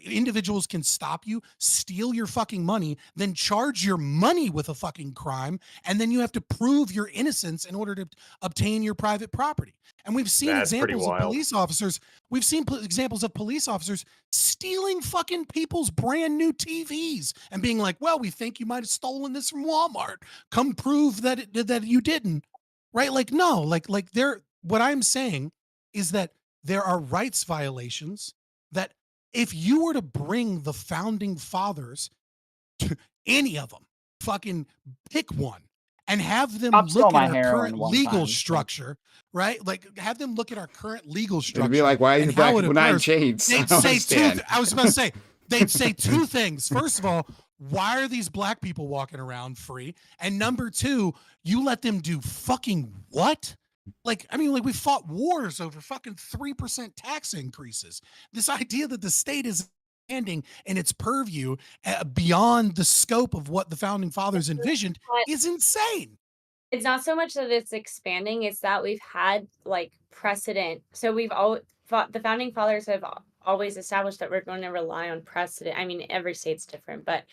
individuals can stop you, steal your fucking money, then charge your money with a fucking crime, and then you have to prove your innocence in order to obtain your private property. And we've seen That's pretty examples of wild. police officers. We've seen examples of police officers stealing fucking people's brand new TVs and being like, "Well, we think you might have stolen this from Walmart. Come prove that you didn't." Right? Like no, like what I'm saying is that there are rights violations that if you were to bring the founding fathers to any of them, fucking pick one and have them Stop look stealing at my our heroin current one legal time. structure, right? Like have them look at our current legal It'd structure be like, why are and you black how it people not in occurs. chains? I They'd don't say understand. I was about to say, they'd say two things. First of all, why are these black people walking around free? And number two, you let them do fucking what? Like, I mean, like we fought wars over fucking 3% tax increases. This idea that the state is expanding in its purview beyond the scope of what the founding fathers envisioned is insane. It's not so much that it's expanding; it's that we've had like precedent. So we've the founding fathers have always established that we're going to rely on precedent. I mean, every state's different, but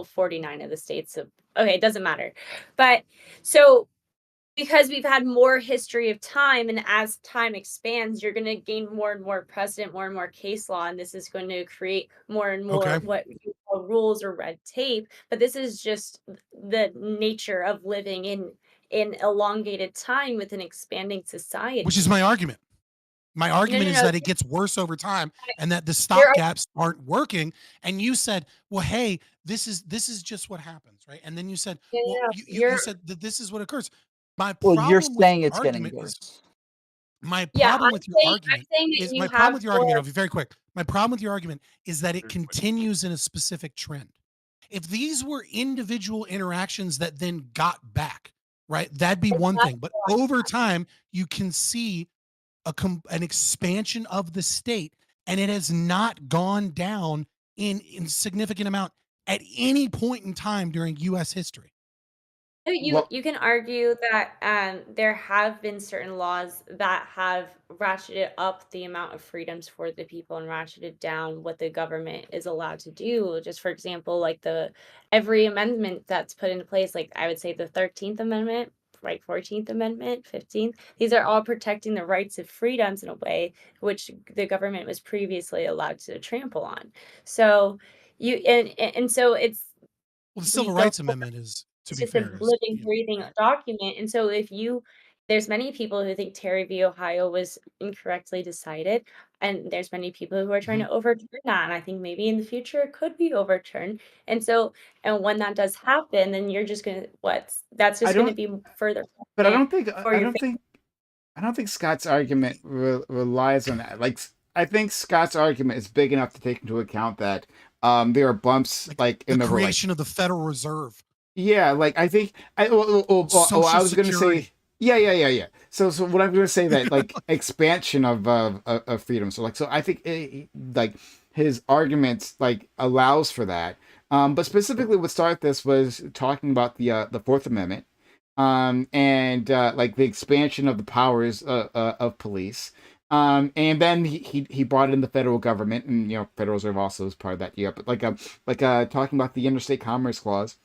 49 of the states. Okay, it doesn't matter, but so. Because we've had more history of time, and as time expands, you're going to gain more and more precedent, more and more case law, and this is going to create more and more what you call rules or red tape. But this is just the nature of living in elongated time with an expanding society. Which is my argument. My argument is that it gets worse over time, and that the stopgaps aren't working. And you said, "Well, hey, this is just what happens, right?" And then you said, you said that this is what occurs. My problem you're with saying your it's getting argument worse. is my problem with your argument is my problem with your argument. I'll be very quick. My problem with your argument is that it continues in a specific trend. If these were individual interactions that then got back, right, that'd be one thing. But over time, you can see an expansion of the state, and it has not gone down in significant amount at any point in time during U.S. history. You can argue that there have been certain laws that have ratcheted up the amount of freedoms for the people and ratcheted down what the government is allowed to do. Just for example, like every amendment that's put into place, like I would say the 13th Amendment, right, 14th Amendment, 15th, these are all protecting the rights of freedoms in a way which the government was previously allowed to trample on. So so it's the Civil Rights Amendment is, to be fair, a living, breathing document. And so there's many people who think Terry v. Ohio was incorrectly decided, and there's many people who are trying to overturn that. And I think maybe in the future it could be overturned. And when that does happen, then you're just gonna that's just gonna be further. But I don't think Scott's argument relies on that. Like, I think Scott's argument is big enough to take into account that there are bumps like in the creation of the Federal Reserve. Yeah, like I think I was going to say yeah. So what I'm going to say that like expansion of freedom. So I think like his argument like allows for that. But specifically what started this was talking about the Fourth Amendment, and like the expansion of the powers of police. And then he brought in the federal government, and Federal Reserve also is part of that. Yeah, but talking about the Interstate Commerce Clause.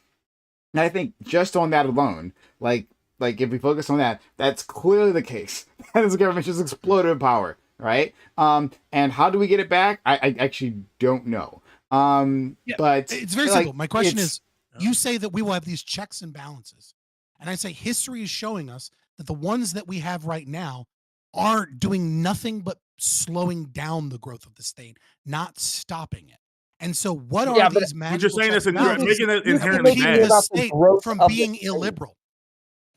And I think just on that alone, like if we focus on that, that's clearly the case. That the government just exploded in power, right? And how do we get it back? I actually don't know. But it's very simple. My question is, you say that we will have these checks and balances, and I say history is showing us that the ones that we have right now aren't doing nothing but slowing down the growth of the state, not stopping it. And so, what Yeah, are but these But you're magical saying checks it's and you're balances making it you keep that will inherently making keep it the bad about the state growth from of the being state. illiberal?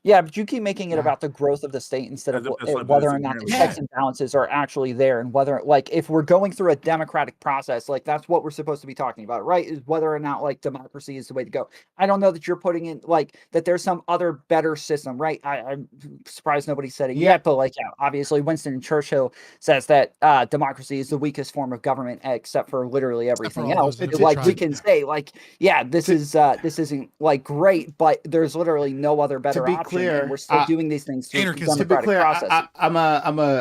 Yeah, but you keep making it Yeah. about the growth of the state instead as of if that's something whether that's or not the inherently Yeah. checks bad. and balances are actually there, and whether, like, if we're going through a democratic process, like that's what we're supposed to be talking about, right? Is whether or not like democracy is the way to go. I don't know that you're putting in like that there's some other better system, right? I'm surprised nobody said it Yeah. yet, but like, yeah, obviously Winston Churchill says that democracy is the weakest form of government except for literally Except for everything all else. those that It's have Like we tried. can Yeah. say like, yeah, this isn't like great, but there's literally no other To better be option, and we're clear, still doing these things through Anarchism. to be democratic clear, processes.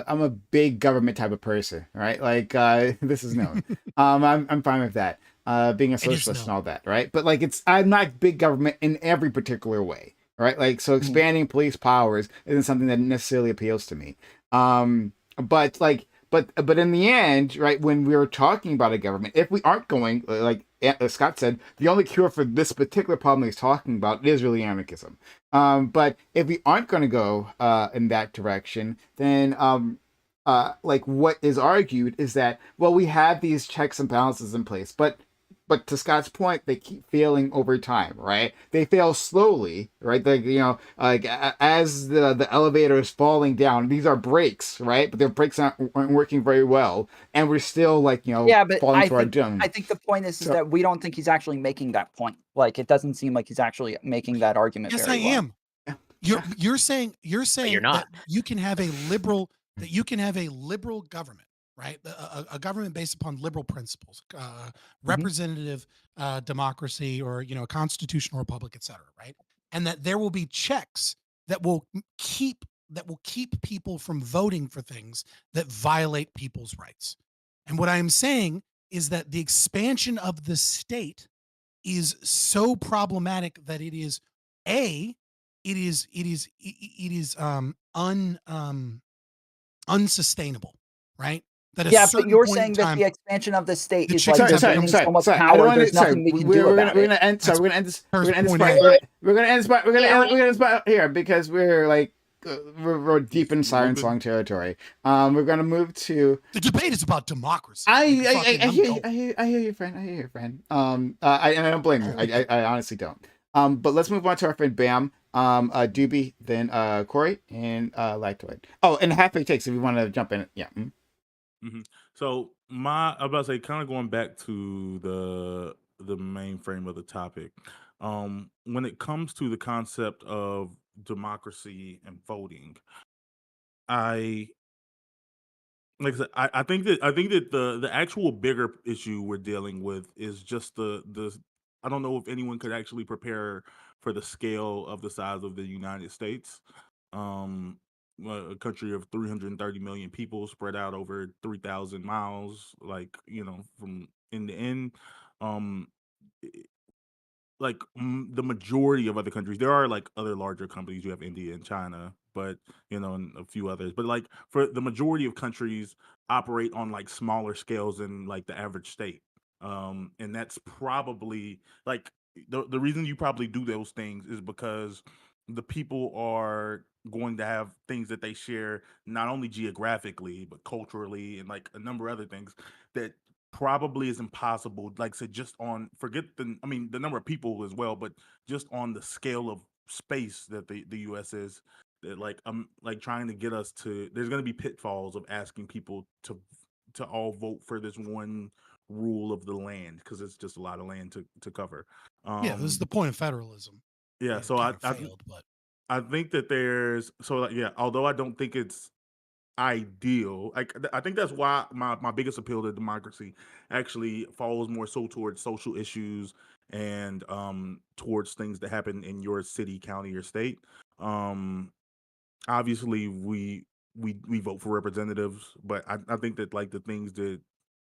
I'm a big government type of person, right? Like this is known. I'm fine with that. Being a It is socialist and known. all that, right? But like I'm not big government in every particular way, right? Like so expanding police powers isn't something that necessarily appeals to me. But like but in the end, right, when we were talking about a government, if we aren't going like Scott said, the only cure for this particular problem he's talking about is really anarchism. But if we aren't going to go in that direction, then like what is argued is that, well, we have these checks and balances in place, but to Scott's point, they keep failing over time, right? They fail slowly, right? Like like as the elevator is falling down, these are brakes, right? But their brakes aren't working very well, and we're still like Yeah, but falling to our doom. I think the point is So- that we don't think he's actually making that point. Like it doesn't seem like he's actually making that argument. Yes, very I well. am. You're saying you're that not. you can have a liberal government, right? A government based upon liberal principles, representative democracy, or a constitutional republic, etc. Right? And that there will be checks that will keep people from voting for things that violate people's rights. And what I am saying is that the expansion of the state is so problematic that it is unsustainable, right? That Yeah, but you're saying that the expansion of the state is like they're gaining so much power. There's nothing we can do about it. We're gonna end this spot. We're gonna end this spot here because we're like we're deep in science long territory. We're gonna move to the debate is about democracy. I hear you, friend. I hear you, friend. And I don't blame you. I honestly don't. But let's move on to our friend Bam, Doobie, then Corey, and Lactoid. Oh, and halfway takes if you want to jump in. Yeah. So I'm about to say, kind of going back to the main frame of the topic. When it comes to the concept of democracy and voting, I like I said, I think that the actual bigger issue we're dealing with is just the I don't know if anyone could actually prepare for the scale of the size of the United States. A country of 330 million people spread out over 3,000 miles, like, from end to end. Um, like the majority of other countries, there are like other larger companies. You have India and China, but and a few others. But like for the majority of countries, operate on like smaller scales than like the average state. And that's probably like the reason you probably do those things is because the people are going to have things that they share not only geographically but culturally and like a number of other things that probably is impossible, like say just on forget the number of people as well, but just on the scale of space that the US is, that like I'm like trying to get us to, there's going to be pitfalls of asking people to all vote for this one rule of the land because it's just a lot of land to cover. Yeah, this is the point of federalism. Yeah, It so kind of failed, but I think that there's so like, yeah, although I don't think it's ideal, like I think that's why my biggest appeal to democracy actually falls more so towards social issues and towards things that happen in your city, county, or state. Um Obviously we vote for representatives, but I think that like the things that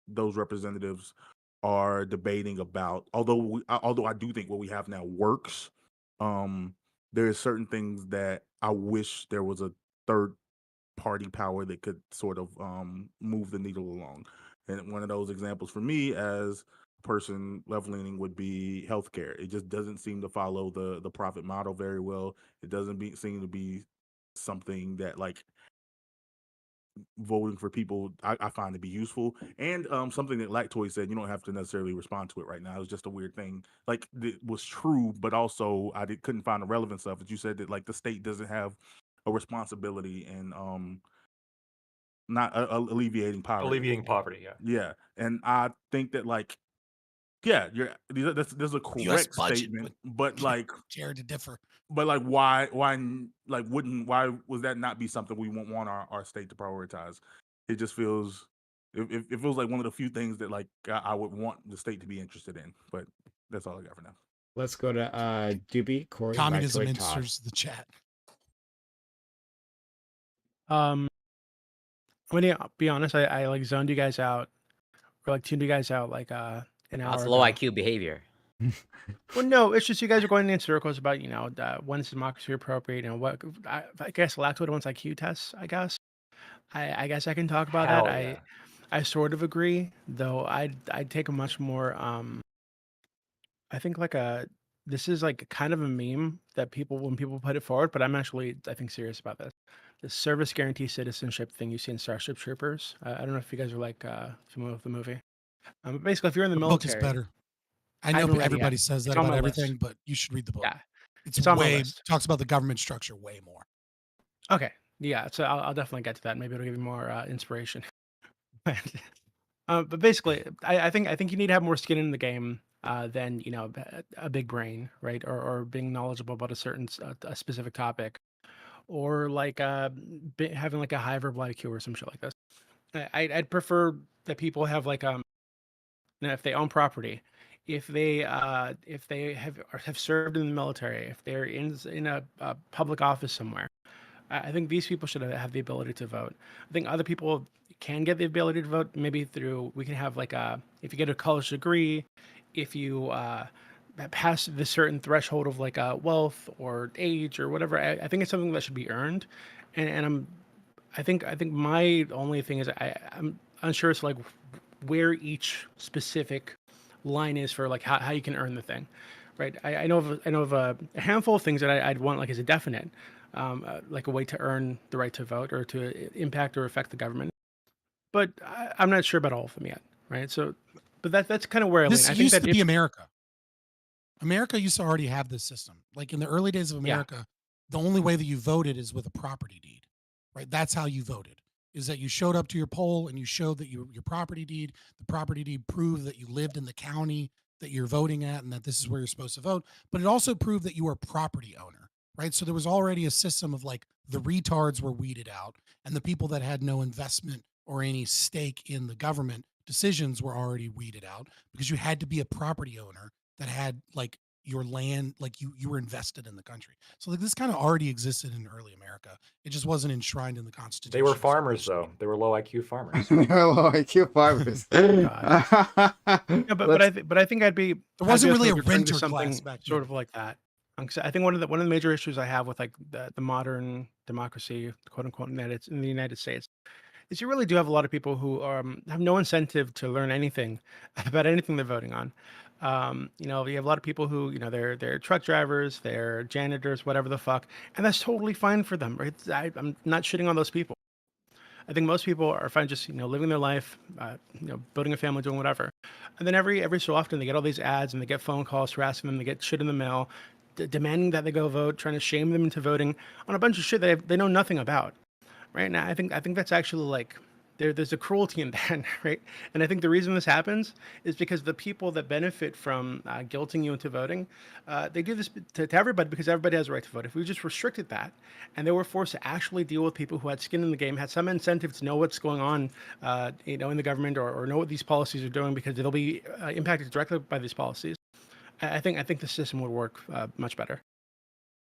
those representatives are debating about, although I do think what we have now works, there's certain things that I wish there was a third party power that could sort of move the needle along. And one of those examples for me as a person left leaning would be healthcare. It just doesn't seem to follow the profit model very well. It doesn't seem to be something that like voting for people I find to be useful. And something that Lactoid said, you don't have to necessarily respond to it right now. It was just a weird thing. Like, it was true, but also couldn't find the relevance of it. You said that like the state doesn't have a responsibility in not alleviating poverty. Alleviating poverty, yeah. Yeah, and I think that like, yeah, there's a US correct budget statement, would but like, Jared to differ. but like, why would that not be something we want our state to prioritize? It just feels it feels like one of the few things that like I would want the state to be interested in. But that's all I got for now. Let's go to Doobie, Corey, Communism Lactoid, Todd. enters the chat. I'm gonna be honest. I like zoned you guys out, or like tuned you guys out like an hour. That's low IQ behavior. Well, no, it's just you guys are going in circles about when is democracy appropriate and what. I guess Lactoid wants IQ tests. I guess I can talk about Hell that. yeah. I sort of agree, though. I'd take a much more I think like this is like kind of a meme that when people put it forward, but I'm actually I think serious about this. The service guarantee citizenship thing you see in Starship Troopers. I don't know if you guys are like familiar with the movie. But basically, if you're in the book military, is better. I I know haven't read it everybody yet. says that It's on about my list. everything, but you should read the book. Yeah, It's it's on my way list. talks about the government structure way more. Okay, yeah, so I'll definitely get to that. Maybe it'll give you more inspiration. But basically, I think you need to have more skin in the game than a big brain, right? Or being knowledgeable about a specific topic, or like having like a high verbal IQ or some shit like this. I'd prefer that people have like if they own property, if they have served in the military, if they're in a public office somewhere. I think these people should have the ability to vote. I think other people can get the ability to vote maybe through, we can have like if you get a college degree, if you pass the certain threshold of like wealth or age or whatever. I think it's something that should be earned. And I think my only thing is I'm unsure as to like where each specific line is for like how you can earn the thing, right? I know of a handful of things that I'd want like as a definite. Like a way to earn the right to vote or to impact or affect the government. But I'm not sure about all of them yet, right? So, but that's kind of where I lean. This I think used that to be America. America used to already have this system. Like in the early days of America, the only way that you voted is with a property deed, right? That's how you voted. Is that you showed up to your poll and you showed that your property deed, the property deed proved that you lived in the county that you're voting at and that this is where you're supposed to vote. But it also proved that you were a property owner. Right. So there was already a system of like the retards were weeded out and the people that had no investment or any stake in the government decisions were already weeded out because you had to be a property owner that had like your land, like you were invested in the country. So like this kind of already existed in early America. It just wasn't enshrined in the Constitution. They were farmers, though. They were low IQ farmers. Low IQ farmers. Yeah, but I think I'd be. There wasn't really a referring to renter something class back sort then. of like that. I think one of the major issues I have with like the modern democracy, quote unquote, in the United States, is you really do have a lot of people who have no incentive to learn anything about anything they're voting on. You have a lot of people who they're truck drivers, they're janitors, whatever the fuck, and that's totally fine for them. Right? I'm not shitting on those people. I think most people are fine just living their life, building a family, doing whatever, and then every so often they get all these ads and they get phone calls harassing them, they get shit in the mail, demanding that they go vote, trying to shame them into voting on a bunch of shit they know nothing about. Right now, I think that's actually like there's a cruelty in that, right? And I think the reason this happens is because the people that benefit from guilting you into voting, they do this to everybody because everybody has a right to vote. If we just restricted that and they were forced to actually deal with people who had skin in the game, had some incentive to know what's going on, in the government or know what these policies are doing because they'll be impacted directly by these policies, I think the system would work much better.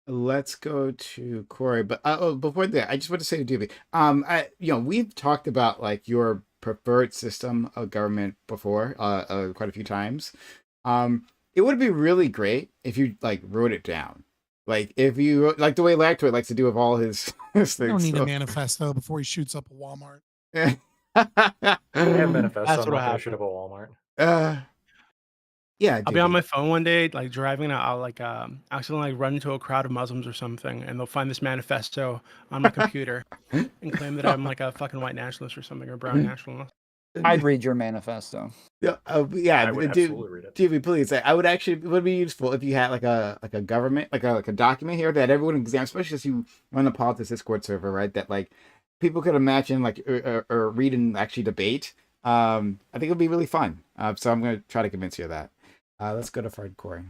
Let's go to Corey, but before that, I just want to say to Doobie, we've talked about like your preferred system of government before, quite a few times. It would be really great if you like wrote it down, like if you like the way Lactoid likes to do with all his things. You don't need a manifesto before he shoots up a Walmart. I have manifesto. That's I'm what not going to shoot up a Walmart. Yeah, I'll be on my phone one day, like driving, and I'll like accidentally run into a crowd of Muslims or something, and they'll find this manifesto on my computer and claim that I'm like a fucking white nationalist or something, or brown nationalist. I'd read your manifesto. Yeah, I would absolutely read it. Jimmy, please. I would actually, it would be useful if you had like a government, like a document here that everyone examines, especially if you run a politics Discord server, right? That like people could imagine like or read and actually debate. I think it'd be really fun. So I'm gonna try to convince you of that. Let's go to Fred Corey.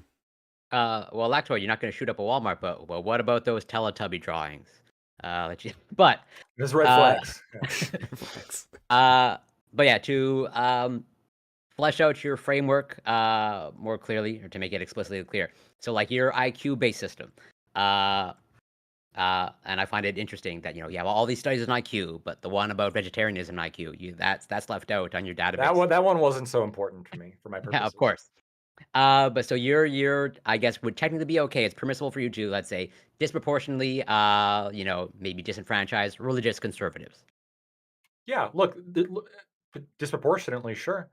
Well, Lactoid, you're not going to shoot up a Walmart, but well, what about those Teletubby drawings? But there's red flags. But yeah, to flesh out your framework more clearly, or to make it explicitly clear. So like your IQ-based system, and I find it interesting that well, all these studies on IQ, but the one about vegetarianism and IQ, that's left out on your database. That one wasn't so important for me, for my purposes. Yeah, of course. But so your I guess would technically be okay. It's permissible for you to, let's say, disproportionately, maybe disenfranchise religious conservatives. Yeah, look, disproportionately, sure.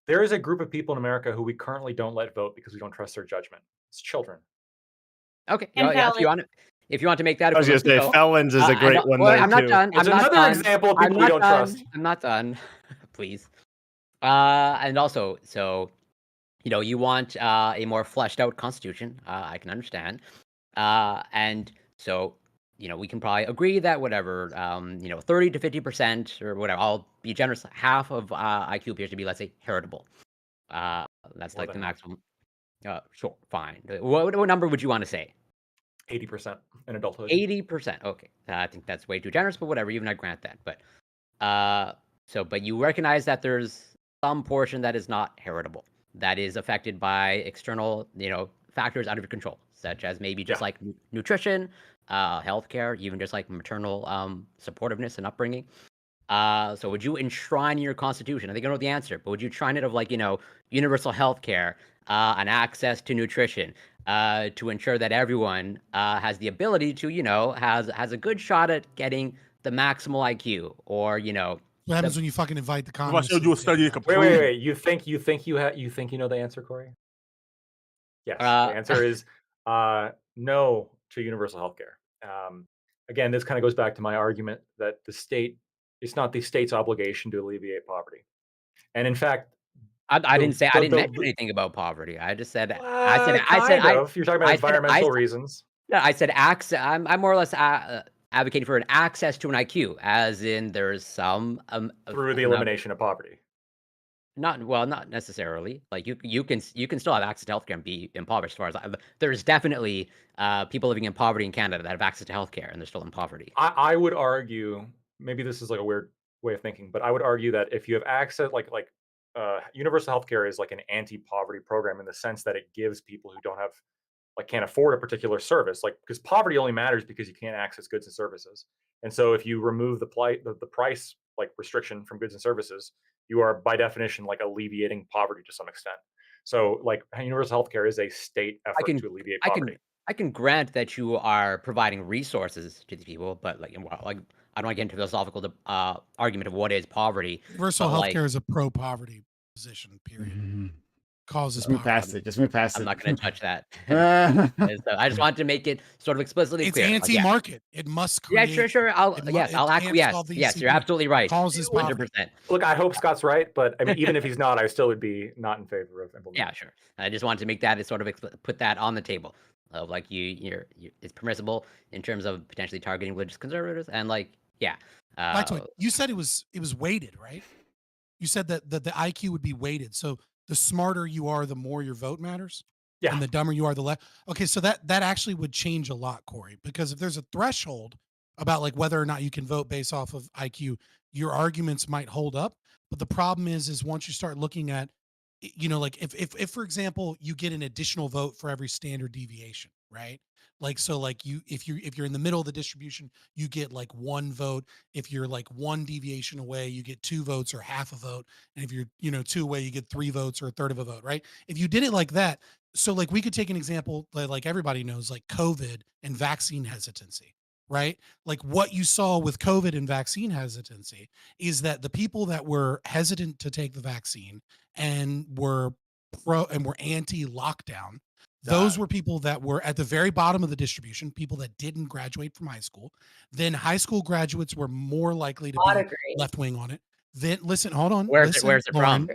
There is a group of people in America who we currently don't let vote because we don't trust their judgment. It's children. Okay, if you want to make that, I was going to say felons is a great one. I'm not done. It's another example of people we don't trust. I'm not done, please. And also, so. You want a more fleshed out constitution. I can understand. And so, we can probably agree that whatever, 30 to 50% or whatever, I'll be generous. Half of IQ appears to be, let's say, heritable. That's like the maximum. Sure, fine. What number would you want to say? 80% in adulthood. 80%. Okay. I think that's way too generous, but whatever. Even I grant that. But but you recognize that there's some portion that is not heritable, that is affected by external, factors out of your control, such as maybe just like nutrition, healthcare, even just like maternal supportiveness and upbringing. So would you enshrine in your constitution? I think I know the answer, but would you enshrine it of like, universal healthcare, and access to nutrition, to ensure that everyone has the ability to, has a good shot at getting the maximal IQ, or what happens when you fucking invite the communists? I showed you a study. Wait. You think you know the answer, Corey? Yes. The answer is no to universal healthcare. Again, this kind of goes back to my argument that it's not the state's obligation to alleviate poverty. And in fact, I didn't mention anything about poverty. I just said you're talking about environmental reasons. No, I said access. I'm more or less advocating for an access to an IQ, as in there's some through the elimination of poverty. Not necessarily. Like you can still have access to healthcare and be impoverished. As far as there's definitely people living in poverty in Canada that have access to healthcare and they're still in poverty. I would argue, maybe this is like a weird way of thinking, but I would argue that if you have access, like universal healthcare is like an anti-poverty program in the sense that it gives people who can't afford a particular service, because poverty only matters because you can't access goods and services. And so if you remove the price restriction from goods and services, you are by definition alleviating poverty to some extent. So universal healthcare is a state effort to alleviate poverty. I can grant that you are providing resources to these people, but I don't want to get into the philosophical argument of what is poverty. Universal healthcare is a pro-poverty position, period. Mm-hmm. Just move past it. I'm not going to touch that. I just wanted to make it sort of explicitly clear. It's anti-market. It must create. Yeah, sure. I'll acquiesce. Yes, you're absolutely right. 100%. Look, I hope Scott's right, but I mean, even if he's not, I still would be not in favor of implementing. Yeah, sure. I just wanted to make that sort of put that on the table. Of it's permissible in terms of potentially targeting religious conservatives, and you said it was weighted, right? You said that the IQ would be weighted, so the smarter you are, the more your vote matters. Yeah. And the dumber you are, the less. Okay, so that actually would change a lot, Corey, because if there's a threshold about whether or not you can vote based off of IQ, your arguments might hold up. But the problem is once you start looking at, if for example, you get an additional vote for every standard deviation, right? If you're in the middle of the distribution, you get one vote. If you're one deviation away, you get 2 votes or half a vote. And if you're 2 away, you get 3 votes or a third of a vote, right? If you did it like that, so we could take an example like everybody knows, COVID and vaccine hesitancy, right? What you saw with COVID and vaccine hesitancy is that the people that were hesitant to take the vaccine and were anti-lockdown. Those were people that were at the very bottom of the distribution, people that didn't graduate from high school. Then high school graduates were more likely to be left wing on it. Then listen, hold on. Where's it Lauren, from?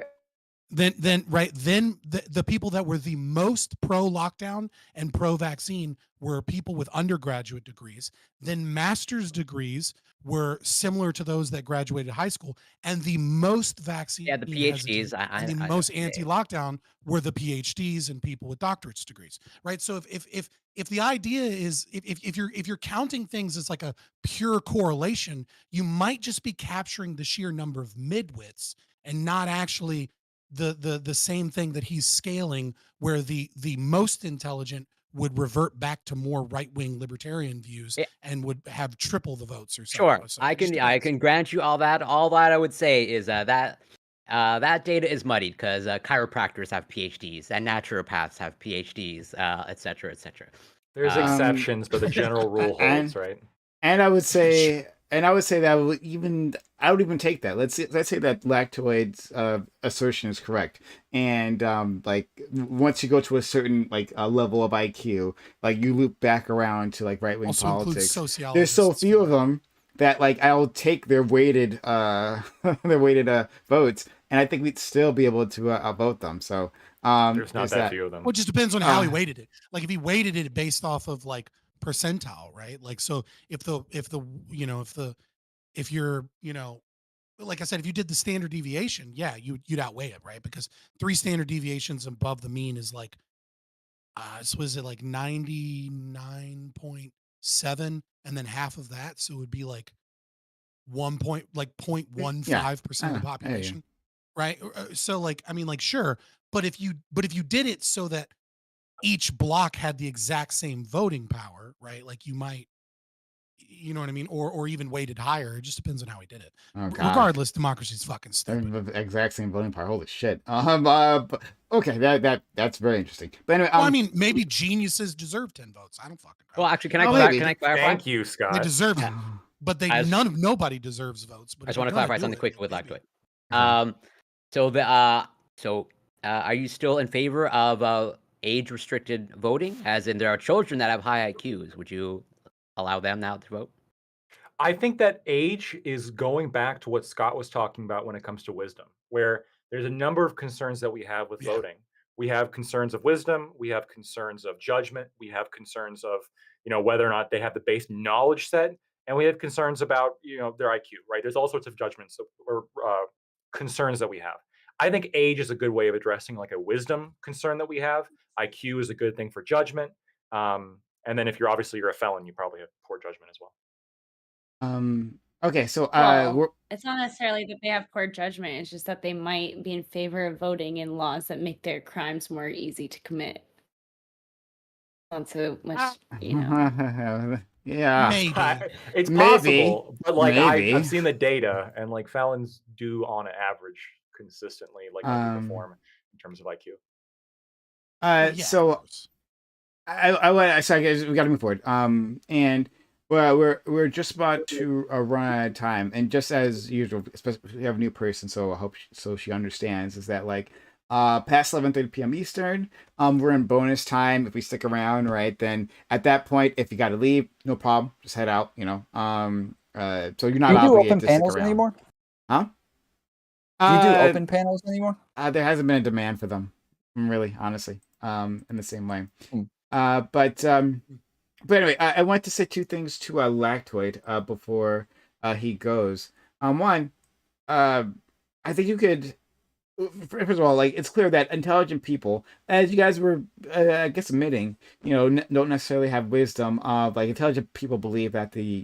Then the people that were the most pro lockdown and pro vaccine were people with undergraduate degrees. Then master's degrees were similar to those that graduated high school, and the most vaccine, the PhDs, and the most anti-lockdown were the PhDs and people with doctorate degrees, right? So if the idea is if you're counting things as like a pure correlation, you might just be capturing the sheer number of midwits and not actually the same thing that he's scaling, where the most intelligent would revert back to more right-wing libertarian views and would have triple the votes or something. Sure, I can grant you all that. All that I would say is that data is muddied because chiropractors have PhDs and naturopaths have PhDs, et cetera, et cetera. There's exceptions, but the general rule holds, right? And I would say, that I would even take that. Let's say that Lactoid's assertion is correct, and like once you go to a certain like level of IQ, like you loop back around to like right wing politics. There's so few of them that like I'll take their weighted votes, and I think we'd still be able to outvote them. So there's not that few of them. Well, it just depends on how he weighted it. Like if he weighted it based off of like percentile, right? Like so if you're, like I said, if you did the standard deviation, yeah, you'd outweigh it, right? Because 3 standard deviations above the mean is like was it like 99.7, and then half of that, so it would be like 0.15% of the population, right? So like, I mean, like sure, but if you did it so that each block had the exact same voting power, right? Like you might, you know what I mean? Or even weighted higher. It just depends on how he did it. Regardless, democracy's fucking stupid. The exact same voting power. Holy shit. But, okay, that's very interesting. But anyway, well, I mean, maybe geniuses deserve 10 votes. I don't fucking know. Well, actually, can I clarify? Thank you, Scott. They deserve it, but nobody deserves votes. But I just want to clarify something quick with Lactoid. Are you still in favor of age-restricted voting? As in, there are children that have high IQs. Would you allow them now to vote? I think that age is going back to what Scott was talking about when it comes to wisdom, where there's a number of concerns that we have with voting. We have concerns of wisdom, we have concerns of judgment, we have concerns of, whether or not they have the base knowledge set, and we have concerns about, their IQ, right? There's all sorts of judgments or concerns that we have. I think age is a good way of addressing like a wisdom concern that we have. IQ is a good thing for judgment. And then if you're a felon, you probably have poor judgment as well. Okay, so it's not necessarily that they have poor judgment. It's just that they might be in favor of voting in laws that make their crimes more easy to commit. Not so much, yeah. Maybe. It's possible, but like I've seen the data, and like felons do on average consistently like perform in terms of IQ. So I guess we got to move forward. And we're just about to run out of time, and just as usual, especially if we have a new person, so I hope she understands, is that like past 11:30 p.m. Eastern, we're in bonus time. If we stick around, right, then at that point, if you got to leave, no problem, just head out. So you're not obligated to stick around. panels anymore? Huh? Do you do open panels anymore? There hasn't been a demand for them, really, honestly, in the same way. But anyway, I want to say 2 things to Lactoid before he goes. One, I think you could. First of all, like it's clear that intelligent people, as you guys were, I guess, admitting, don't necessarily have wisdom. Like intelligent people believe that the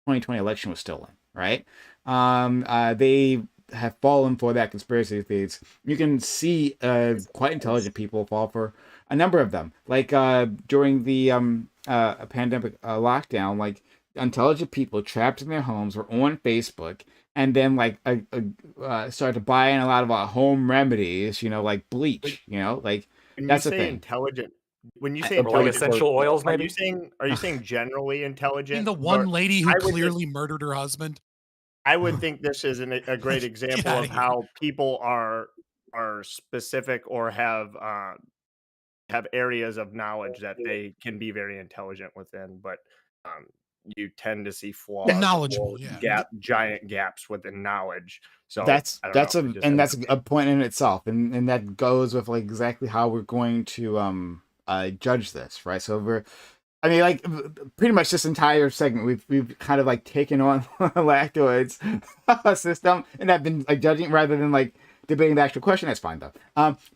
2020 election was stolen, right? They have fallen for that conspiracy theories. You can see quite intelligent people fall for a number of them. Like during the pandemic lockdown, like intelligent people trapped in their homes were on Facebook, and then like started to buy in a lot of home remedies, like bleach, like that's the thing. Intelligent. When you say like essential oils, maybe? Are you saying generally intelligent? I mean, the one lady who clearly murdered her husband. I would think this is a great example of how people are are specific or have areas of knowledge that they can be very intelligent within, but um, you tend to see flaws or knowledgeable, yeah. giant gaps within knowledge. So That's I don't know. that's It a just and ends that's up a being point in itself, and that goes with like exactly how we're going to judge this, right? So we're, I mean, like pretty much this entire segment, we've kind of like taken on lactoids system, and I've been like judging rather than like debating the actual question. That's fine though.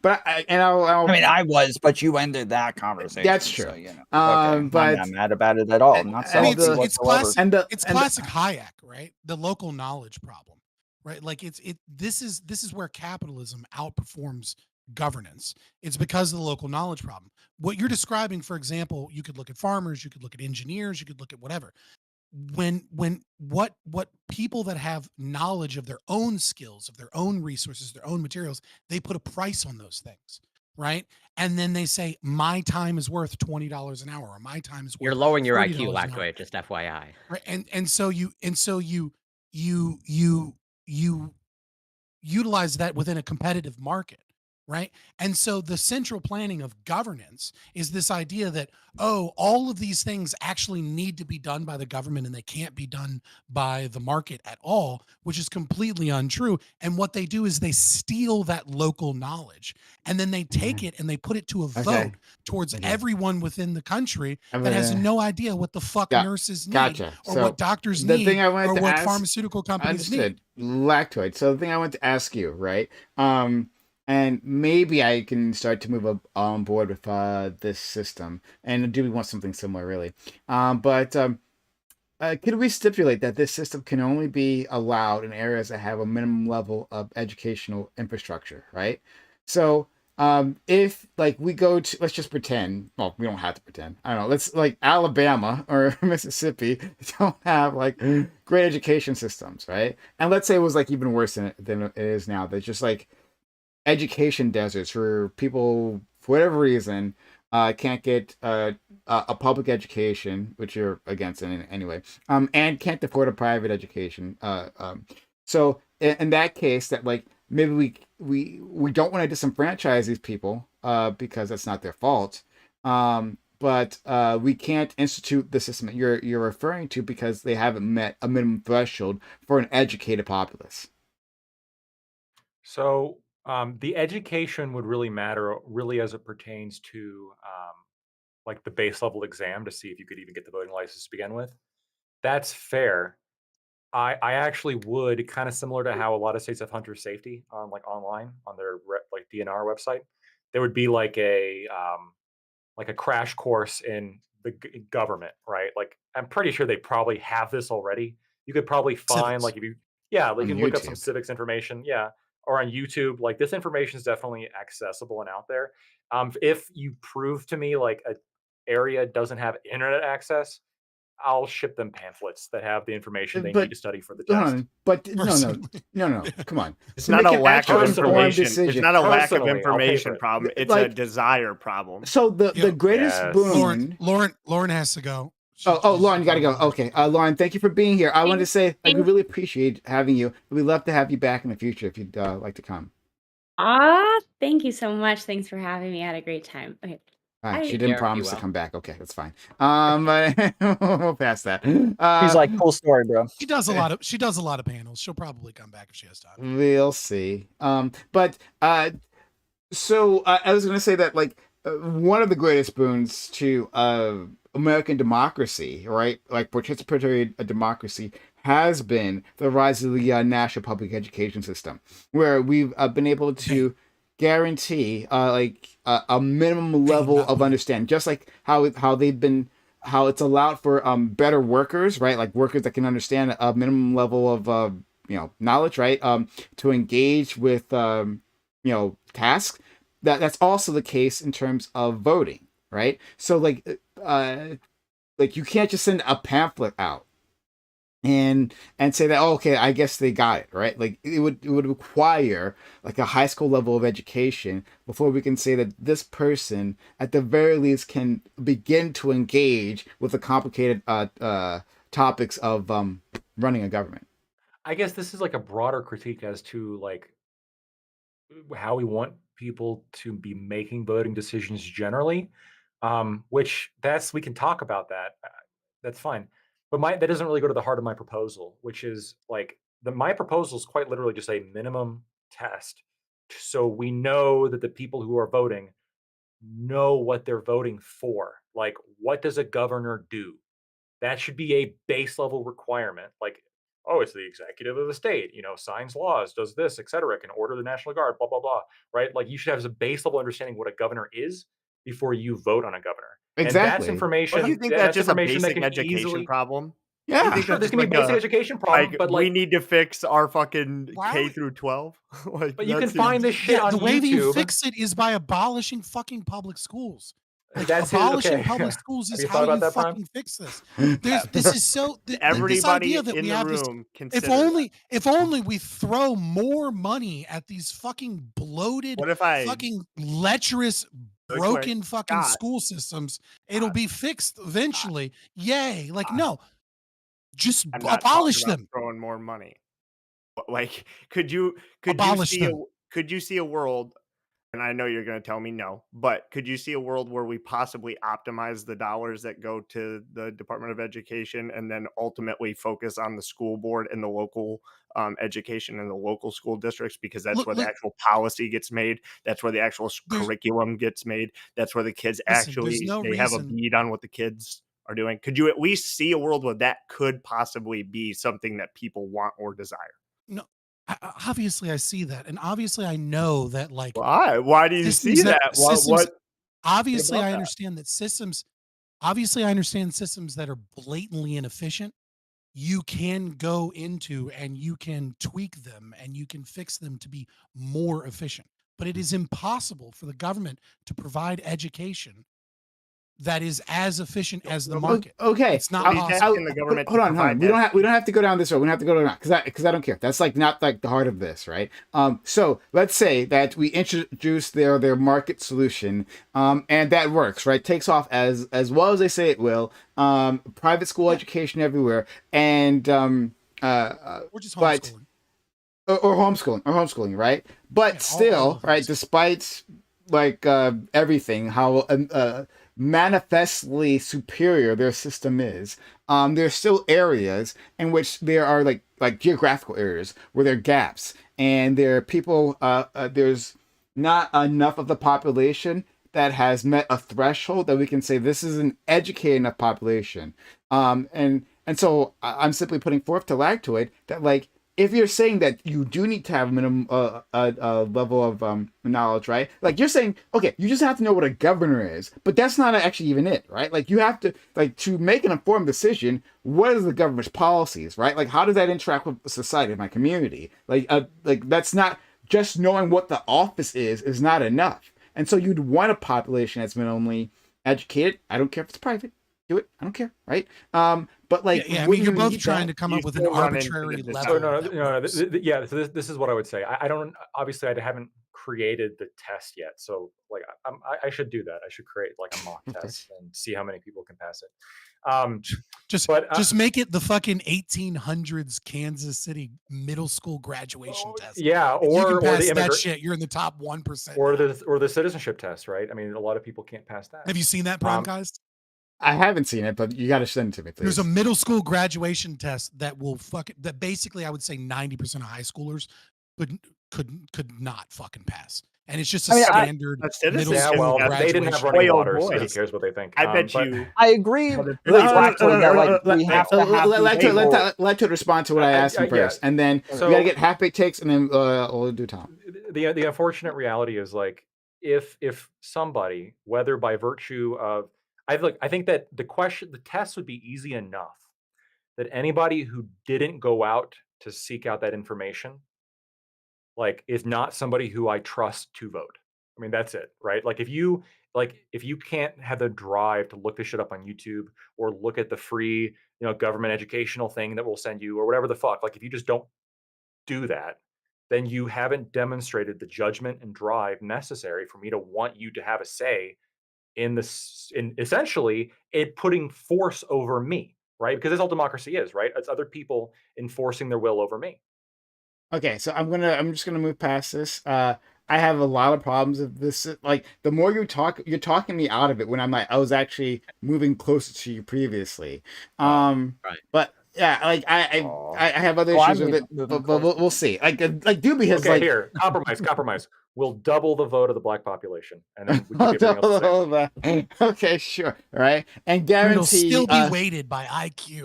But I mean, I was, but you ended that conversation. That's true. So, you know, But I'm not mad about it at all. I'm not I mean, salty it's whatsoever. classic. It's classic Hayek, right? The local knowledge problem, right? Like this is where capitalism outperforms governance. It's because of the local knowledge problem. What you're describing, for example, you could look at farmers, you could look at engineers, you could look at whatever. When what people that have knowledge of their own skills, of their own resources, their own materials, they put a price on those things, right? And then they say my time is worth $20 an hour, or my time is worth You're lowering your $30 IQ, an hour. Lactoid, just FYI. Right. And so you utilize that within a competitive market, right? And so the central planning of governance is this idea that, oh, all of these things actually need to be done by the government and they can't be done by the market at all, which is completely untrue. And what they do is they steal that local knowledge and then they take it and they put it to a vote towards everyone within the country that has no idea what the fuck nurses need or what doctors need or what pharmaceutical companies need. Lactoid. So the thing I want to ask you, right? And maybe I can start to move on board with this system. And do we want something similar, really? Could we stipulate that this system can only be allowed in areas that have a minimum level of educational infrastructure, right? So if like we go to, let's just pretend, well, we don't have to pretend. I don't know. Let's like Alabama or Mississippi don't have like great education systems, right? And let's say it was like even worse than it is now. There's just like education deserts where people, for whatever reason, can't get a public education, which you're against anyway, and can't afford a private education. So in that case, that like maybe we don't want to disenfranchise these people because that's not their fault. But we can't institute the system that you're referring to because they haven't met a minimum threshold for an educated populace. So the education would really matter, really, as it pertains to like the base level exam to see if you could even get the voting license to begin with. That's fair. I actually would, kind of similar to how a lot of states have hunter safety on like online on their like DNR website. There would be like a crash course in the government, right? Like I'm pretty sure they probably have this already. You could probably find Civics. like if you like On you can look up some YouTube. civics information, or on YouTube. Like this information is definitely accessible and out there. If you prove to me like a area doesn't have internet access, I'll ship them pamphlets that have the information they need to study for the test. But no, come on. It's not a lack of information. It's not a lack of Personally, I'll pay for information it. problem. It's Like- a desire problem. So the greatest Yes. boon. Lauren has to go. Oh, Lauren, you gotta go. Okay, Lauren, thank you for being here. I wanted to say, like, we Thank- really appreciate having you. We'd love to have you back in the future if you'd like to come. Thank you so much. Thanks for having me. I had a great time. Okay. All right, Bye. she Take didn't care, be promise to well. come back. Okay, that's fine. We'll pass that. He's like, cool story, bro. She does a lot of panels. She'll probably come back if she has time. We'll see. So I was going to say that like one of the greatest boons to American democracy, right, like participatory democracy, has been the rise of the national public education system, where we've been able to guarantee a minimum level of understanding, just like how it's allowed for better workers, right, like workers that can understand a minimum level of knowledge, right, to engage with tasks. That's also the case in terms of voting, right? So like you can't just send a pamphlet out and say that, oh, okay, I guess they got it, right? Like it would require like a high school level of education before we can say that this person at the very least can begin to engage with the complicated topics of running a government. I guess this is like a broader critique as to like how we want people to be making voting decisions generally, which we can talk about that. That's fine. But that doesn't really go to the heart of my proposal, which is like my proposal is quite literally just a minimum test. So we know that the people who are voting know what they're voting for. Like, what does a governor do? That should be a base level requirement. Like, oh, it's the executive of the state, signs laws, does this, et cetera, can order the National Guard, blah, blah, blah. Right? Like, you should have a base level understanding what a governor is before you vote on a governor. And that's Exactly. information. But you think that's just a basic education problem? Yeah. Sure, this can be a basic education problem, but we need to fix our fucking K through 12. Like, but you can find this shit on the way YouTube. that you fix it is by abolishing fucking public schools. Like, That's abolishing okay. public schools Have is you how thought about you that, fucking Prime? fix this. This is so. This Everybody idea that in we the have this. room If consider only, if only we throw more money at these fucking bloated, What if I- fucking lecherous, broken fucking Scott. school systems, it'll be fixed eventually. Yay! Like, no, just I'm not abolish talking about them. throwing more money. But, like, could you Abolish see them. could you see a world, and I know you're going to tell me no, but could you see a world where we possibly optimize the dollars that go to the Department of Education and then ultimately focus on the school board and the local education and the local school districts, because that's where the actual policy gets made, that's where the actual curriculum gets made, that's where the kids actually have a bead on what the kids are doing? Could you at least see a world where that could possibly be something that people want or desire? No, obviously I see that, and obviously I know that. Like, why do you see that? What? Obviously, about I that? understand that systems. Obviously, I understand systems that are blatantly inefficient. You can go into and you can tweak them and you can fix them to be more efficient. But it is impossible for the government to provide education that is as efficient as the market. Okay, it's not possible. The government hold on. We don't have to go down this road. We don't have to go down because I don't care. That's like not like the heart of this, right? So let's say that we introduce their market solution, and that works, right? Takes off as well as they say it will. Private school education everywhere, and or just homeschooling. Or homeschooling, right? But still, right? Despite like everything, how manifestly superior their system is, there's still areas in which there are like geographical areas where there are gaps, and there are people. There's not enough of the population that has met a threshold that we can say this is an educated enough population. And so I'm simply putting forth to Lactoid that, like, if you're saying that you do need to have a minimum level of knowledge, right? Like, you're saying, okay, you just have to know what a governor is, but that's not actually even it, right? Like, you have to, like, to make an informed decision, what is the government's policies, right? Like, how does that interact with society, my community? Like that's not just knowing what the office is not enough. And so you'd want a population that's minimally educated. I don't care if it's private. Do it. I don't care, right? But like, I mean, you're both trying to come up with an arbitrary level. No. Yeah, so this is what I would say. I don't, obviously I haven't created the test yet, so like I should do that. I should create like a mock test and see how many people can pass it. Just make it the fucking 1800s Kansas City middle school graduation test. Yeah, if you can pass the that shit, you're in the top 1%. Or the citizenship test, right? I mean, a lot of people can't pass that. Have you seen that, Prime guys? I haven't seen it, but you got to send it to me, please. There's a middle school graduation test that will that basically I would say 90% of high schoolers could not fucking pass. And it's just a standard middle school graduation. They didn't have running water, so who cares what they think? I bet you. I agree. Let to respond to what I asked him first, and then we gotta get half-baked takes, and then we'll do Tom. The unfortunate reality is, like, if somebody, whether by virtue of, I think that the test would be easy enough that anybody who didn't go out to seek out that information, like, is not somebody who I trust to vote. I mean, that's it, right? Like, if you can't have the drive to look this shit up on YouTube or look at the free, government educational thing that we'll send you or whatever the fuck, like, if you just don't do that, then you haven't demonstrated the judgment and drive necessary for me to want you to have a say in essentially it putting force over me, right? Because that's all democracy is, right? It's other people enforcing their will over me. Okay, so I'm just gonna move past this. I have a lot of problems with this. Like, the more you talk, you're talking me out of it when I'm like, I was actually moving closer to you previously. Right. But yeah, like Aw. I have other Oh, I'm issues with it, moving but we'll see. Like Doobie has Okay, like here, compromise. We'll double the vote of the black population, and then we keep everything else the same. okay, sure, right, and And guarantee it'll still be weighted by IQ.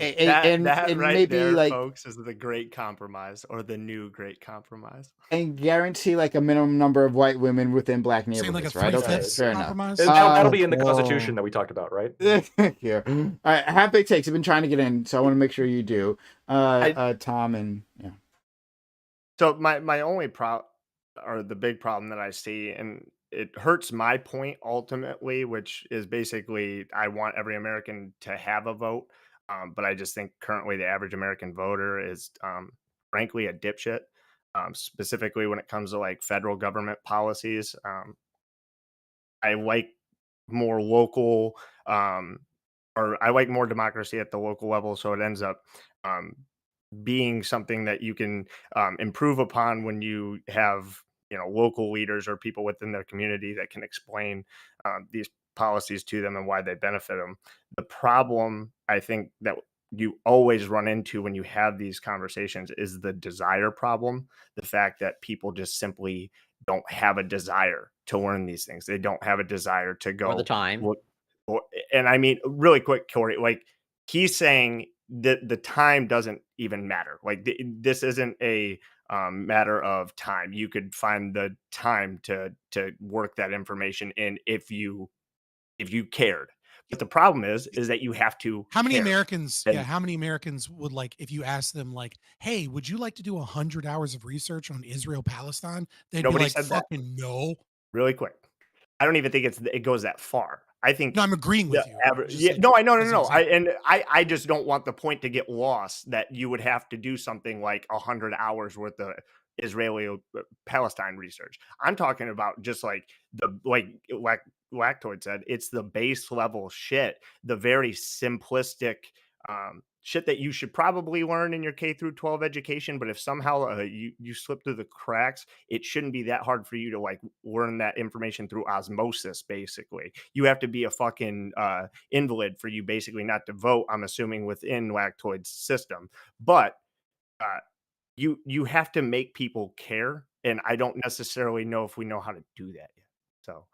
That right maybe there, like folks, is the great compromise or the new great compromise. and guarantee like a minimum number of white women within black Saying like a neighborhoods, right? Okay, 3/5 fair compromise. That'll be in the Constitution that we talked about, right? Here. All right, I have big takes. I've been trying to get in, so I want to make sure you do. Tom and yeah. So my only or the big problem that I see, and it hurts my point ultimately, which is basically I want every American to have a vote, but I just think currently the average American voter is, frankly, a dipshit. Specifically when it comes to like federal government policies, I like more local, or I like more democracy at the local level, so it ends up um, being something that you can improve upon when you have local leaders or people within their community that can explain these policies to them and why they benefit them. The problem I think that you always run into when you have these conversations is the desire problem. The fact that people just simply don't have a desire to learn these things. They don't have a desire to go Or the time. look. And I mean, really quick, Corey, like he's saying that the time doesn't even matter. Like this isn't a matter of time. You could find the time to work that information in if you cared. But the problem is that you have to. How many care. Americans? And- Yeah, how many Americans would like if you ask them like, "Hey, would you like to do 100 hours of research on Israel Palestine?" They'd Nobody be like, said that. "Fucking no." Really quick, I don't even think it goes that far. I think No, I'm agreeing with the you. average, Just yeah, like, no, I know, as an no. example. I just don't want the point to get lost that you would have to do something like 100 hours worth of Israeli Palestine research. I'm talking about just like Lactoid said, it's the base level shit, the very simplistic shit that you should probably learn in your K through 12 education. But if somehow you slip through the cracks, it shouldn't be that hard for you to like learn that information through osmosis. Basically, you have to be a fucking invalid for you basically not to vote. I'm assuming within Lactoid's system, but you have to make people care, and I don't necessarily know if we know how to do that yet. So,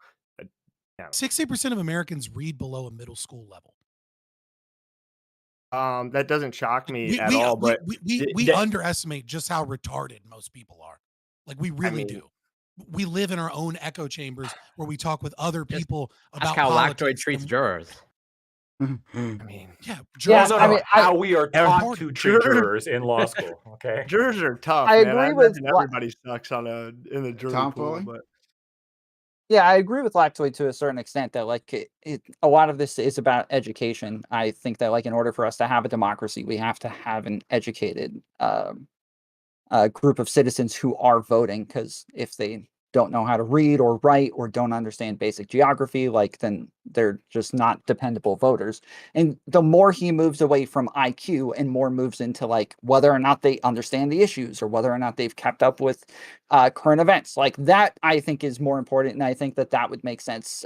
yeah. 60% of Americans read below a middle school level. That doesn't shock me at We all, but underestimate just how retarded most people are. Like we really do. We live in our own echo chambers where we talk with other people about how politics. Lactoid treats jurors. I mean, yeah, Yeah, No, I mean, how we are taught to treat Jurors- jurors in law school. Okay, jurors are tough. I man. agree I with imagine everybody sucks in the jury Tom pool, Foley? but Yeah, I agree with Lactoid to a certain extent that like a lot of this is about education. I think that like in order for us to have a democracy, we have to have an educated group of citizens who are voting. Because if they don't know how to read or write or don't understand basic geography, like then they're just not dependable voters. And the more he moves away from IQ and more moves into like whether or not they understand the issues or whether or not they've kept up with current events, like that I think is more important. And I think that that would make sense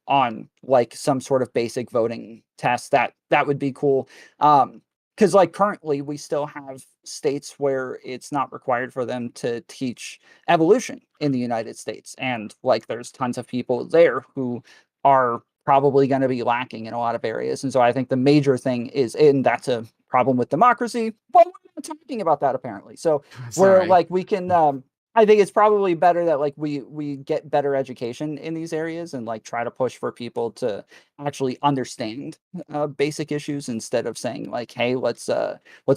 on like some sort of basic voting test. That would be cool. Because like currently we still have states where it's not required for them to teach evolution in the United States. And like there's tons of people there who are probably going to be lacking in a lot of areas. And so I think the major thing is, and that's a problem with democracy, but we're not talking about that apparently. So we're Sorry. like, we can, I think it's probably better that like we get better education in these areas and like try to push for people to actually understand basic issues instead of saying like, hey, let's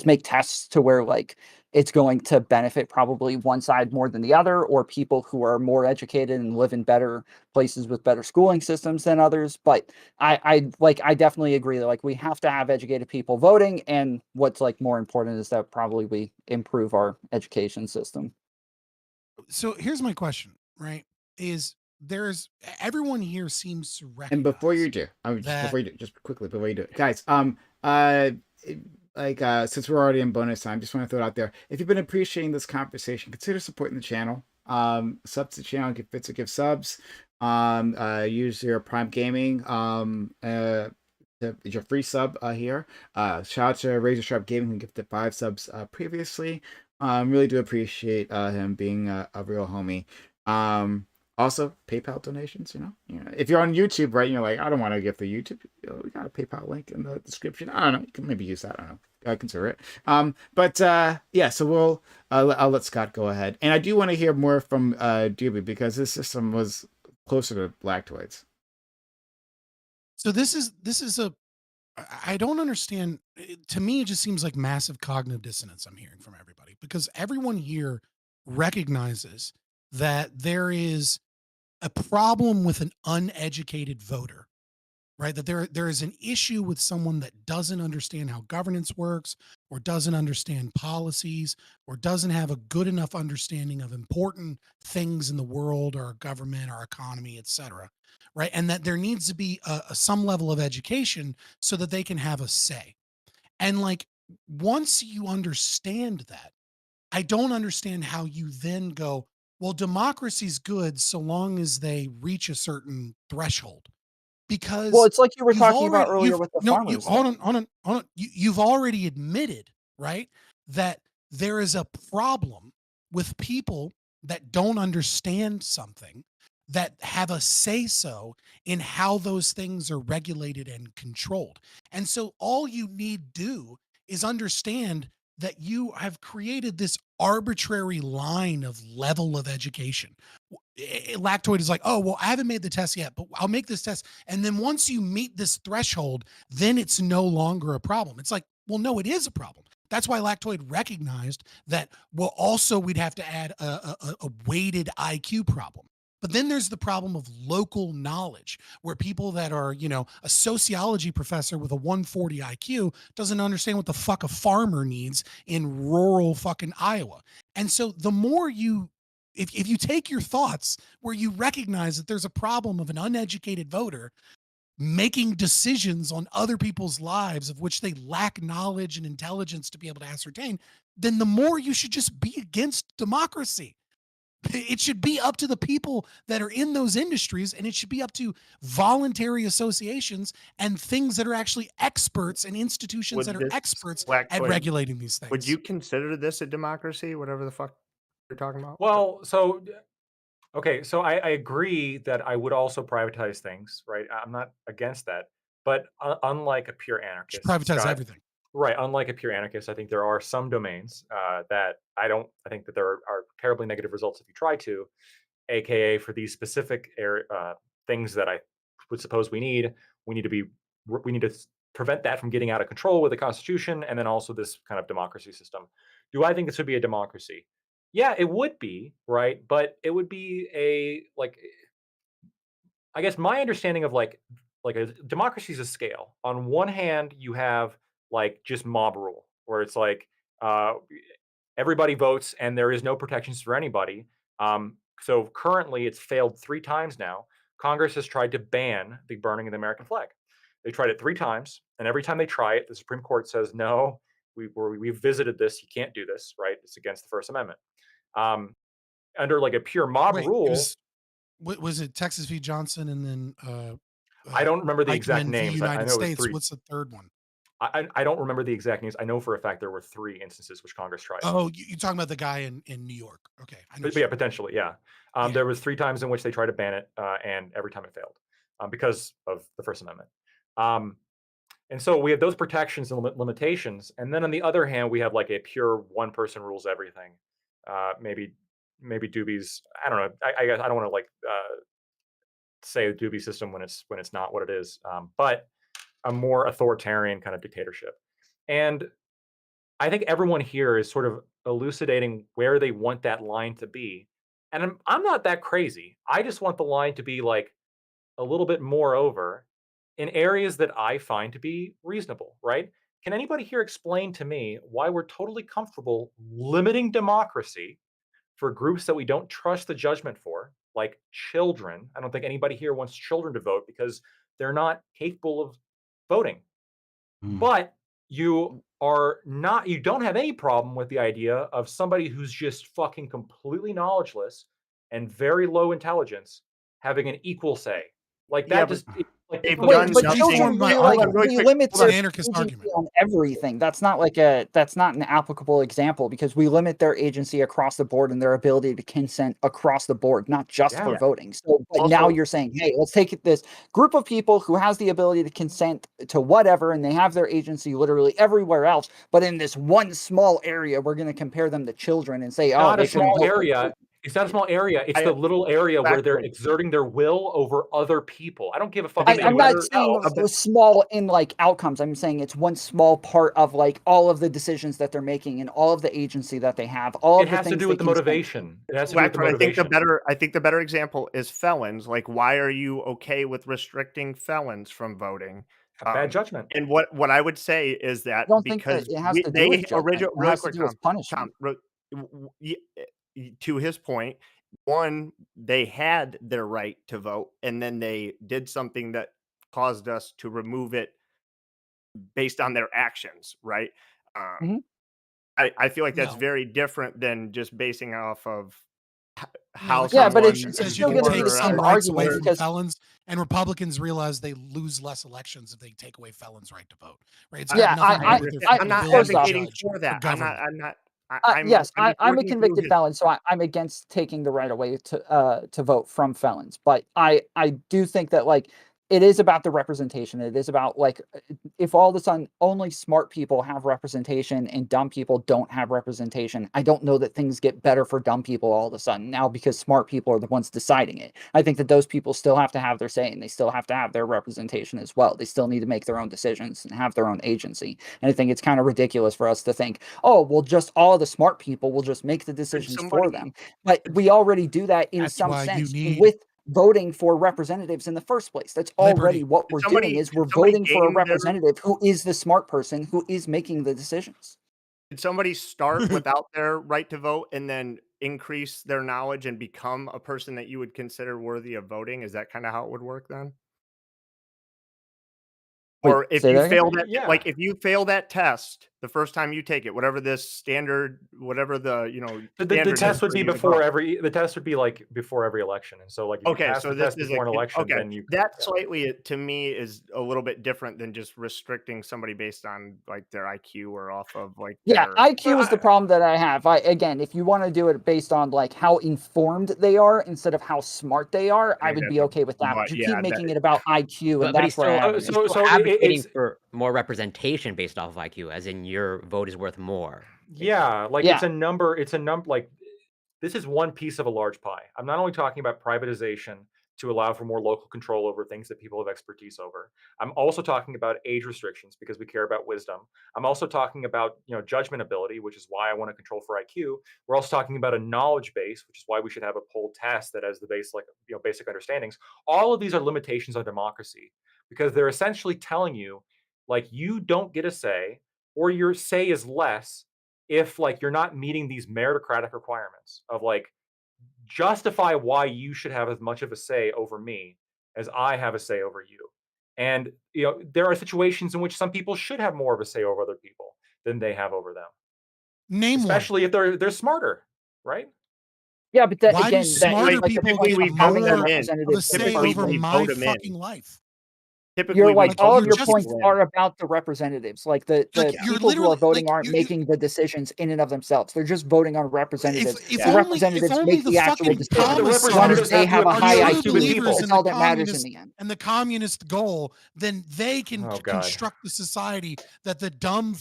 make tests to where like it's going to benefit probably one side more than the other, or people who are more educated and live in better places with better schooling systems than others. But I definitely agree that like we have to have educated people voting, and what's like more important is that probably we improve our education system. So here's my question, right? Is there's everyone here seems to recognize. And before you do, just quickly before you do, guys, since we're already in bonus time, just want to throw it out there. If you've been appreciating this conversation, consider supporting the channel. Sub to the channel, give bits or give subs. Use your Prime Gaming. Your free sub here. Shout out to Razor Sharp Gaming who gifted 5 subs previously. Really do appreciate him being a real homie. Also, PayPal donations, if you're on YouTube, right, you're like, I don't want to give the YouTube, we got a PayPal link in the description. I don't know, you can maybe use that. I don't know, consider it. Yeah, so I'll let Scott go ahead, and I do want to hear more from Doobie because this system was closer to lactoids. So this is I don't understand. To me, it just seems like massive cognitive dissonance I'm hearing from everybody, because everyone here recognizes that there is a problem with an uneducated voter, right? That there is an issue with someone that doesn't understand how governance works, or doesn't understand policies, or doesn't have a good enough understanding of important things in the world, or our government, our economy, etc. Right? And that there needs to be some level of education so that they can have a say. And like, once you understand that, I don't understand how you then go, well, democracy's good so long as they reach a certain threshold. Because Well, it's like you were talking about earlier with the farmers. hold on. You've already admitted, right, that there is a problem with people that don't understand something, that have a say so in how those things are regulated and controlled. And so all you need do is understand that you have created this arbitrary line of level of education. Lactoid is like, oh, well, I haven't made the test yet, but I'll make this test. And then once you meet this threshold, then it's no longer a problem. It's like, well, no, it is a problem. That's why Lactoid recognized that, well, also we'd have to add a weighted IQ problem. But then there's the problem of local knowledge, where people that are, a sociology professor with a 140 IQ doesn't understand what the fuck a farmer needs in rural fucking Iowa. And so the more if you take your thoughts where you recognize that there's a problem of an uneducated voter making decisions on other people's lives of which they lack knowledge and intelligence to be able to ascertain, then the more you should just be against democracy. It should be up to the people that are in those industries, and it should be up to voluntary associations and things that are actually experts and institutions that are experts at regulating these things. Would you consider this a democracy, whatever the fuck you're talking about? Well, okay, so I agree that I would also privatize things, right? I'm not against that, but unlike a pure anarchist, privatize everything. Right, unlike a pure anarchist, I think there are some domains that I think that there are terribly negative results if you try to, aka for these specific things that I would suppose we need to prevent that from getting out of control with the Constitution, and then also this kind of democracy system. Do I think this would be a democracy? Yeah, it would be, right? But it would be I guess my understanding of like a democracy is a scale. On one hand, you have like just mob rule, where it's like everybody votes and there is no protections for anybody. So currently, it's failed 3 times now. Congress has tried to ban the burning of the American flag. They tried it 3 times, and every time they try it, the Supreme Court says, no, we've visited this. You can't do this, right? It's against the First Amendment. Under like a pure mob rule. Was it Texas v. Johnson, and then I don't remember the exact names. United I know States. it was 3. What's the third one? I don't remember the exact names. I know for a fact there were 3 instances which Congress tried. Oh, you're talking about the guy in New York. Okay. But yeah, potentially, yeah. There was 3 times in which they tried to ban it, and every time it failed because of the First Amendment. And so we have those protections and limitations. And then on the other hand, we have like a pure one person rules everything. Maybe Doobie's, I don't know. I guess I don't want to like say a Doobie system when it's not what it is. But a more authoritarian kind of dictatorship. And I think everyone here is sort of elucidating where they want that line to be. And I'm not that crazy. I just want the line to be like a little bit more over in areas that I find to be reasonable, right? Can anybody here explain to me why we're totally comfortable limiting democracy for groups that we don't trust the judgment for, like children? I don't think anybody here wants children to vote because they're not capable of voting. But you don't have any problem with the idea of somebody who's just fucking completely knowledgeless and very low intelligence having an equal say. Like Yeah, that but just like they've Wait, done but nothing. children, my we Hold like on, really we quick. limit It's an their anarchist agency argument. on everything. That's not an applicable example because we limit their agency across the board and their ability to consent across the board, not just for Yeah. voting. So, but now Also- you're saying, hey, let's take this group of people who has the ability to consent to whatever, and they have their agency literally everywhere else, but in this one small area, we're going to compare them to children and say, oh, Not they a shouldn't small vote for area. children. It's not a small area. It's I- the little area where they're Exactly. exerting their will over other people. I don't give a fuck. think I'm the not better- saying no, it's small in like outcomes. I'm saying it's one small part of like all of the decisions that they're making and all of the agency that they have. All It of the has to things do they with the consent to. motivation. It has to do with the Waxman, motivation. I think the better example is felons. Like, why are you okay with restricting felons from voting? Bad judgment. And what I would say is that I don't think that because it has to do with judgment. It really has to quick, do with punishment. to his point, one, they had their right to vote, and then they did something that caused us to remove it based on their actions, right? Mhm. I feel like that's No. very different than just basing off of how like Yeah, but someone it's says still you gonna can be take the some same rights away argument from because felons, and Republicans realize they lose less elections if they take away felons' right to vote. Right? It's Yeah, got nothing to do with their I'm not ability to advocating judge for or that. govern. yes, I'm just I'm a working through convicted his felon, so I'm against taking the right away to vote from felons. But I do think that like it is about the representation. It is about like if all of a sudden only smart people have representation and dumb people don't have representation, I don't know that things get better for dumb people all of a sudden now because smart people are the ones deciding it. I think that those people still have to have their say and they still have to have their representation as well. They still need to make their own decisions and have their own agency. And I think it's kind of ridiculous for us to think, oh, well, just all the smart people will just make the decisions for them. But we already do that in That's some why you sense need with voting for representatives in the first place. That's already liberty. what we're doing is we're voting for a representative who is the smart person who is making the decisions. Did somebody start without their right to vote and then increase their knowledge and become a person that you would consider worthy of voting? Is that kind of how it would work then? Wait, Or if say you that again? fail that, Yeah. like if you fail that test the first time you take it, whatever this standard, whatever the The standard test is would for be you to before vote. every the test would be like before every election. And so like if you Okay, pass so the this test is before an election, then you that yeah. slightly to me is a little bit different than just restricting somebody based on like their IQ or off of like Yeah, their IQ is the problem that I have. Again, if you want to do it based on like how informed they are instead of how smart they are, I think would that's be okay with that. but But you yeah, keep that making it about IQ, and But he's that's where I still, have an he's issue. still so advocating it's for more representation based off of IQ, as in your vote is worth more. yeah, like Yeah. it's a number like this is one piece of a large pie. I'm not only talking about privatization to allow for more local control over things that people have expertise over. I'm also talking about age restrictions because we care about wisdom. I'm also talking about, judgment ability, which is why I want to control for IQ. We're also talking about a knowledge base, which is why we should have a poll test that has the base, like, basic understandings. All of these are limitations on democracy because they're essentially telling you, like, you don't get a say or your say is less if like you're not meeting these meritocratic requirements of like justify why you should have as much of a say over me as I have a say over you. And there are situations in which some people should have more of a say over other people than they have over them. Name Especially if they're smarter, right? Yeah, but one. Why again, do that smarter like the people point get of having a more of representative a say Typically, over we my vote 'em in. fucking life? Typically, You're we like all of you're your just- points people in. are about the representatives. Like the Like, you're people who are literally voting like, aren't you making the decisions in and of themselves. They're just voting on representatives. if The only representatives make the the actual fucking decisions as long as representatives they have to have a approve high like true stupid IQ. people. That's all that matters in the end. and the communist goal, then they can Oh, God. construct the society that the dumb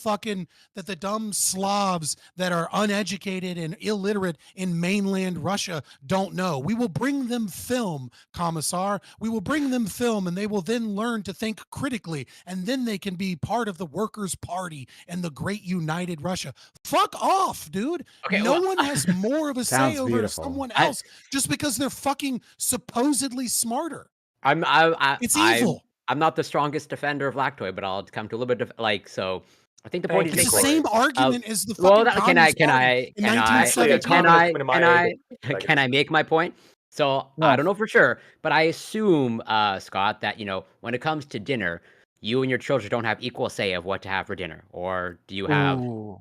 Slavs that are uneducated and illiterate in mainland Russia don't know. We will bring them film, Commissar. We will bring them film, and they will then learn to think critically, and then they can be part of the Workers' Party and the great united Russia. Fuck off, dude. Okay, no well, one has more of a say Sounds over beautiful. someone else just because they're fucking supposedly smarter. It's evil. I'm not the strongest defender of Lactoid, but I'll come to a little bit of so. I think the point Thank he's It's you, the making. same argument as the Well, fucking can I Communist Party in Actually, a 1917. communist woman in my age. can I make my point? So I don't know for sure, but I assume, Scott, that when it comes to dinner, you and your children don't have equal say of what to have for dinner, or do you have? Ooh.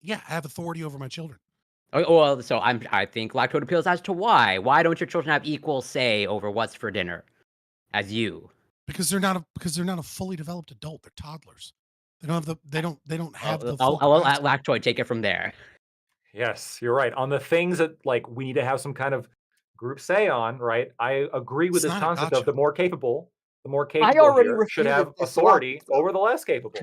Yeah, I have authority over my children. Oh, well, so I think lactose appeals as to why. Why don't your children have equal say over what's for dinner, as you? Because they're not a fully developed adult. They're toddlers. They don't have the I'll full let capacity. Lactoid take it from there. Yes, you're right. On the things that like we need to have some kind of group say on, right? I agree with It's this not a concept of gotcha. the more capable already here should have refuted this authority last- over the less capable.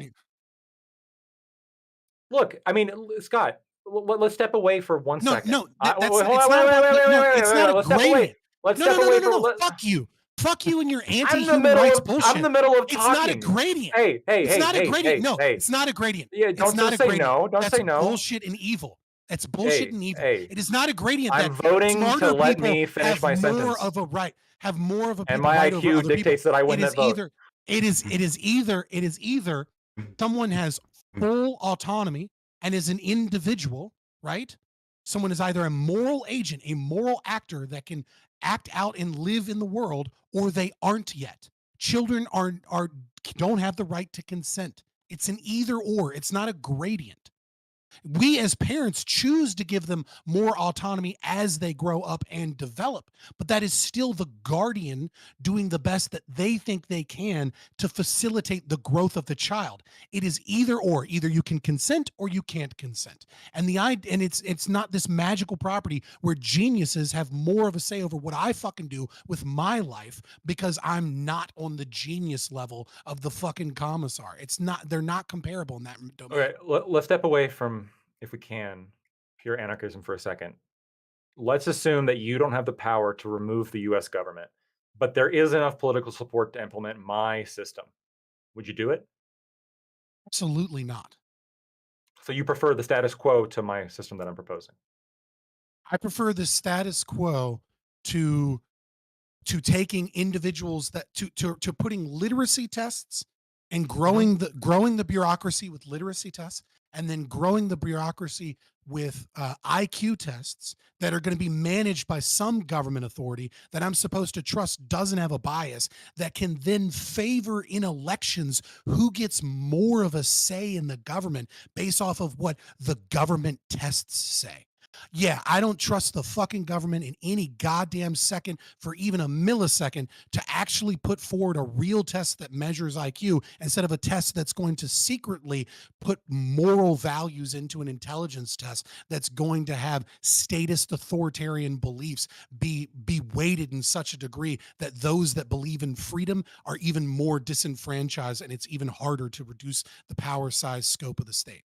Look, I mean, Scott, let's step away for one second. No, Let's it's not a step away. gradient. Let's No, step no, no, away no, no, for. no. Fuck you. Fuck you and your I'm in the anti-human middle rights of. bullshit. I'm in the middle of It's talking. not a gradient. Hey, It's not a hey, gradient. hey, No, hey. it's not a gradient. Yeah, It's don't not a say gradient. no. Don't That's say no. bullshit and evil. That's bullshit and evil. It is not a gradient. I'm that voting smarter to let people me finish have my more sentence. of a right. Have more of a And people my right over IQ other dictates people. that I win that vote. It is either someone has full autonomy and is an individual, right? Someone is either a moral agent, a moral actor that can act out and live in the world, or they aren't yet. Children don't have the right to consent. It's an either or. It's not a gradient. We as parents choose to give them more autonomy as they grow up and develop, but that is still the guardian doing the best that they think they can to facilitate the growth of the child. It is either or. Either you can consent or you can't consent. And it's not this magical property where geniuses have more of a say over what I fucking do with my life because I'm not on the genius level of the fucking commissar. They're not comparable in that domain. Okay, let's step away from, if we can, pure anarchism for a second. Let's assume that you don't have the power to remove the US government, but there is enough political support to implement my system. Would you do it? Absolutely not. So you prefer the status quo to my system that I'm proposing? I prefer the status quo to taking individuals to putting literacy tests and growing the bureaucracy with literacy tests, and then growing the bureaucracy with IQ tests that are going to be managed by some government authority that I'm supposed to trust doesn't have a bias, that can then favor in elections who gets more of a say in the government based off of what the government tests say. Yeah, I don't trust the fucking government in any goddamn second for even a millisecond to actually put forward a real test that measures IQ instead of a test that's going to secretly put moral values into an intelligence test that's going to have statist authoritarian beliefs be weighted in such a degree that those that believe in freedom are even more disenfranchised, and it's even harder to reduce the power, size, scope of the state.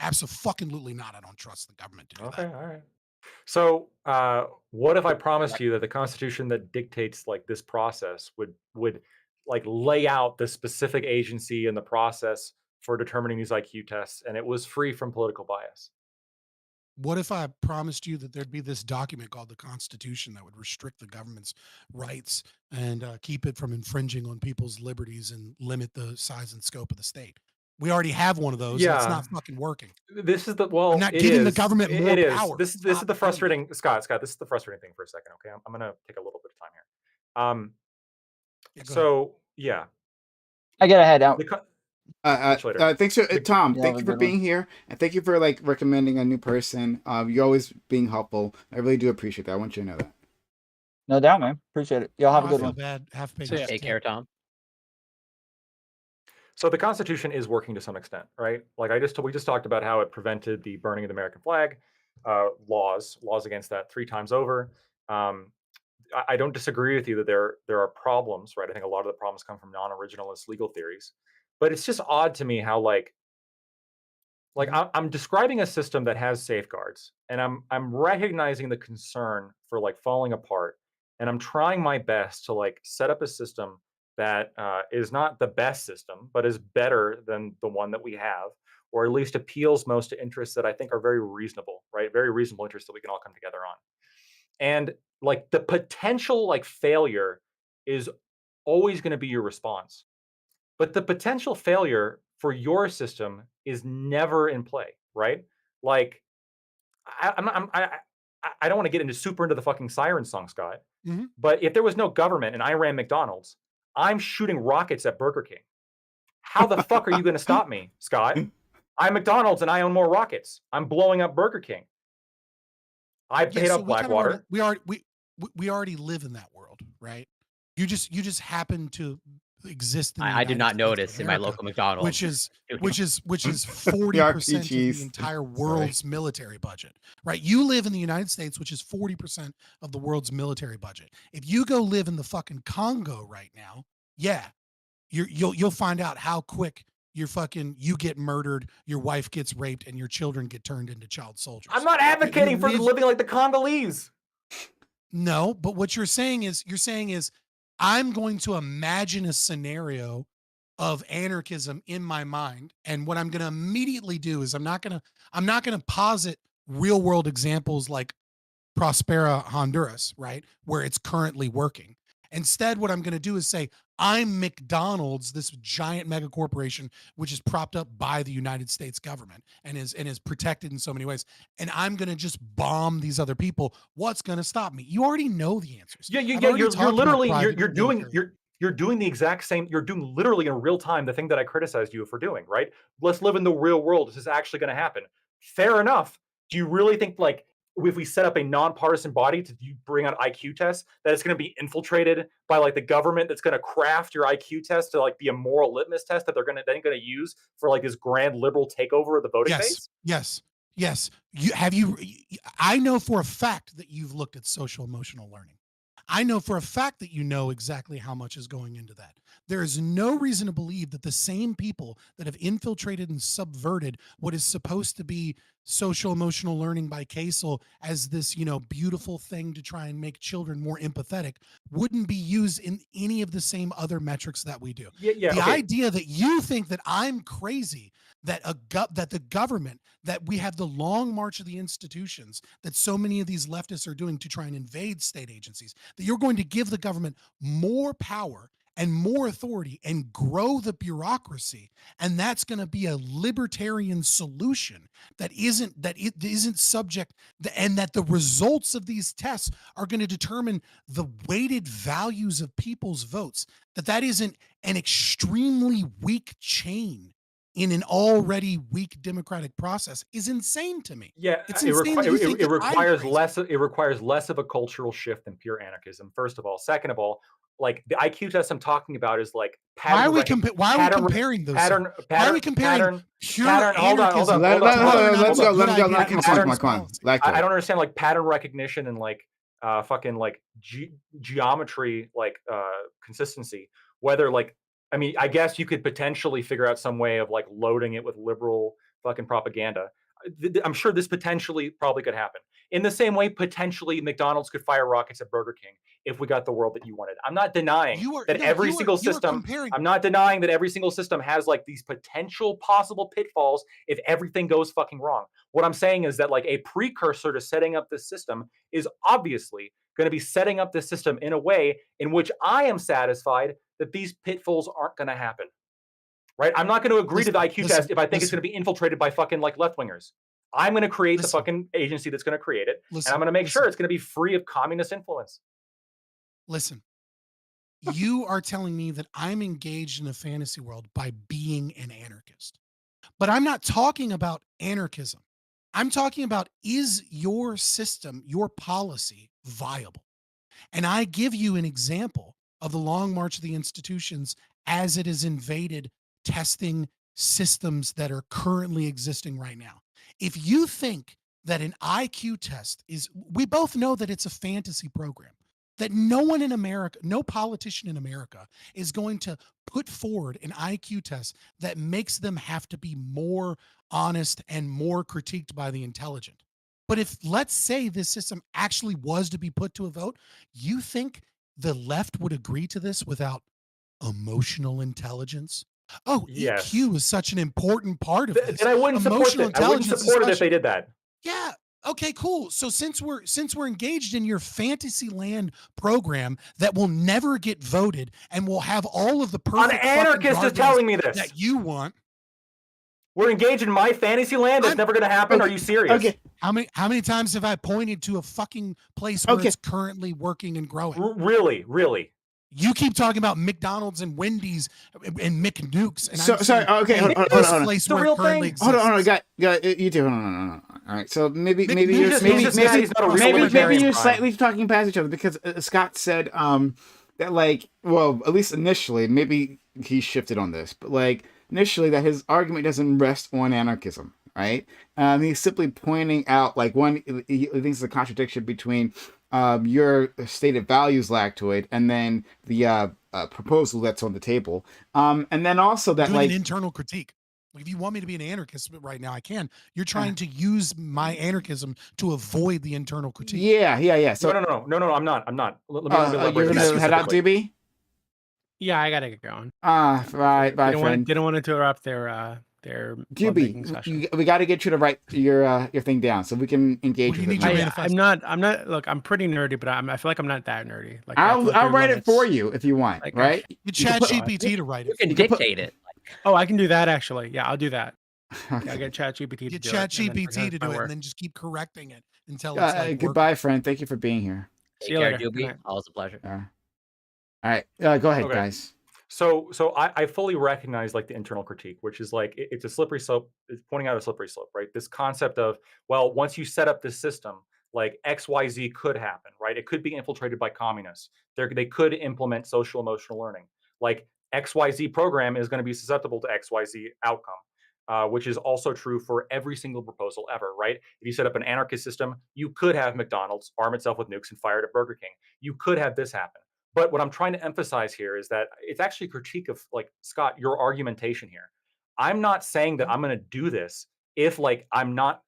Absolutely not. I don't trust the government to do that. Okay, all right. So, what if I promised you that the Constitution that dictates like this process would like lay out the specific agency and the process for determining these IQ tests, and it was free from political bias? What if I promised you that there'd be this document called the Constitution that would restrict the government's rights and keep it from infringing on people's liberties and limit the size and scope of the state? We already have one of those. And it's not fucking working. This is the I'm not giving the government more power. This is the frustrating Scott. This is the frustrating thing for a second. Okay, I'm gonna take a little bit of time here. So yeah, I gotta head out. Thanks for Tom. Yeah, thank you for being here, and thank you for like recommending a new person. You're always being helpful. I really do appreciate that. I want you to know that. No doubt, man. Appreciate it. Y'all have a good one. Bad. Have Take care, Tom. So the Constitution is working to some extent, right? Like we just talked about how it prevented the burning of the American flag, laws against that 3 times over. I don't disagree with you that there are problems, right? I think a lot of the problems come from non-originalist legal theories, but it's just odd to me how like I'm describing a system that has safeguards, and I'm recognizing the concern for like falling apart, and I'm trying my best to like set up a system that is not the best system, but is better than the one that we have, or at least appeals most to interests that I think are very reasonable, right? Very reasonable interests that we can all come together on. And like the potential like failure is always going to be your response, but the potential failure for your system is never in play, right? Like I don't want to get super into the fucking siren song, Scott. Mm-hmm. But if there was no government and I ran McDonald's, I'm shooting rockets at Burger King. How the fuck are you going to stop me, Scott? I'm McDonald's and I own more rockets. I'm blowing up Burger King. I paid up Blackwater. We already live in that world, right? You just happen to exist in the I did United not States notice of in my America, local McDonald's. which is 40% of the RPGs. entire world's military budget, right? You live in the United States, which is 40% of the world's military budget. If you go live in the fucking Congo right now, yeah, you'll find out how quick you get murdered, your wife gets raped, and your children get turned into child soldiers. I'm not advocating for living like the Congolese. No, but what you're saying is I'm going to imagine a scenario of anarchism in my mind, and what I'm going to immediately do is I'm not going to posit real world examples like Prospera Honduras, right, where it's currently working. Instead, what I'm going to do is say, I'm McDonald's, this giant mega corporation, which is propped up by the United States government and is protected in so many ways. And I'm going to just bomb these other people. What's going to stop me? You already know the answers. Yeah. You're doing the exact same. You're doing literally in real time the thing that I criticized you for doing, right? Let's live in the real world. This is actually going to happen. Fair enough. Do you really think like, if we set up a nonpartisan body to bring out IQ tests, that it's going to be infiltrated by like the government that's going to craft your IQ test to like be a moral litmus test that they're going to use for like this grand liberal takeover of the voting base? Yes. I know for a fact that you've looked at social emotional learning. I know for a fact that you know exactly how much is going into that. There is no reason to believe that the same people that have infiltrated and subverted what is supposed to be social emotional learning by Casel as this, beautiful thing to try and make children more empathetic wouldn't be used in any of the same other metrics that we do. The idea that you think that I'm crazy, that the government, that we have the long march of the institutions that so many of these leftists are doing to try and invade state agencies, that you're going to give the government more power and more authority and grow the bureaucracy, and that's going to be a libertarian solution that isn't subject, and that the results of these tests are going to determine the weighted values of people's votes, that isn't an extremely weak chain in an already weak democratic process is insane to me. Yeah, it's insane. It requires less. It requires less of a cultural shift than pure anarchism. First of all, second of all, like the IQ test I'm talking about is like pattern. Why are we comparing those? Why are we comparing pure anarchism? Let's go. Let him go. I don't understand like pattern recognition and like fucking like geometry like consistency. Whether like, I mean, I guess you could potentially figure out some way of like loading it with liberal fucking propaganda. I'm sure this potentially probably could happen. In the same way, potentially McDonald's could fire rockets at Burger King if we got the world that you wanted. I'm not denying that every single system. I'm not denying that every single system has like these potential possible pitfalls if everything goes fucking wrong. What I'm saying is that like a precursor to setting up this system is obviously going to be setting up this system in a way in which I am satisfied that these pitfalls aren't going to happen. Right? I'm not going to agree to the IQ test if I think it's going to be infiltrated by fucking like left-wingers. I'm going to create the fucking agency that's going to create it. And I'm going to make sure it's going to be free of communist influence. Listen, you are telling me that I'm engaged in a fantasy world by being an anarchist. But I'm not talking about anarchism. I'm talking about, is your system, your policy viable? And I give you an example of the long march of the institutions as it has invaded testing systems that are currently existing right now. If you think that an IQ test we both know that it's a fantasy program, that no one in America, no politician in America is going to put forward an IQ test that makes them have to be more honest and more critiqued by the intelligent. But if, let's say, this system actually was to be put to a vote, you think the left would agree to this without emotional intelligence? Oh, yes. EQ is such an important part of this. And I wouldn't support it. I wouldn't support it if they did that. Yeah. Okay, cool. So since we're engaged in your fantasy land program that will never get voted and will have all of the perfect an anarchist is telling me this that you want. We're engaged in my fantasy land. That's never going to happen. Okay, are you serious? Okay. How many times have I pointed to a fucking place where it's currently working and growing? Really. You keep talking about McDonald's and Wendy's and McNukes. And sorry. Okay, hold on. Place where it currently exists. Hold on. You two. Hold on. All right, so maybe He's you're just not a real libertarian, Prime. slightly talking past each other because Scott said that like, well, at least initially, maybe he shifted on this, but like initially that his argument doesn't rest on anarchism, right? He's simply pointing out like one, he thinks it's a contradiction between your stated values, Lactoid, and then the proposal that's on the table, and then also that like an internal critique. Like, if you want me to be an anarchist right now, I can. You're trying to use my anarchism to avoid the internal critique. Yeah. So no, I'm not. Let me you're gonna head out, DB? Yeah, I gotta get going. Bye, friend. Didn't want to interrupt their DB. We got to get you to write your thing down so we can engage with it. I'm not. Look, I'm pretty nerdy, but I feel like I'm not that nerdy. Like I'll write it for you if you want. Like, right? You chat GPT to write it. You can dictate it. Oh, I can do that actually. Yeah, I'll do that. Okay. I get ChatGPT to do it. Get ChatGPT to do it, and then just keep correcting it until it's like goodbye, friend. Thank you for being here. See you later, Doobie. Always a pleasure. All right, go ahead, guys. So I fully recognize like the internal critique, which is like it's a slippery slope. It's pointing out a slippery slope, right? This concept of, well, once you set up this system, like XYZ could happen, right? It could be infiltrated by communists. They could implement social emotional learning. Like XYZ program is going to be susceptible to XYZ outcome, which is also true for every single proposal ever, right? If you set up an anarchist system, you could have McDonald's arm itself with nukes and fire it at Burger King. You could have this happen. But what I'm trying to emphasize here is that it's actually a critique of, like, Scott, your argumentation here. I'm not saying that I'm going to do this if I'm not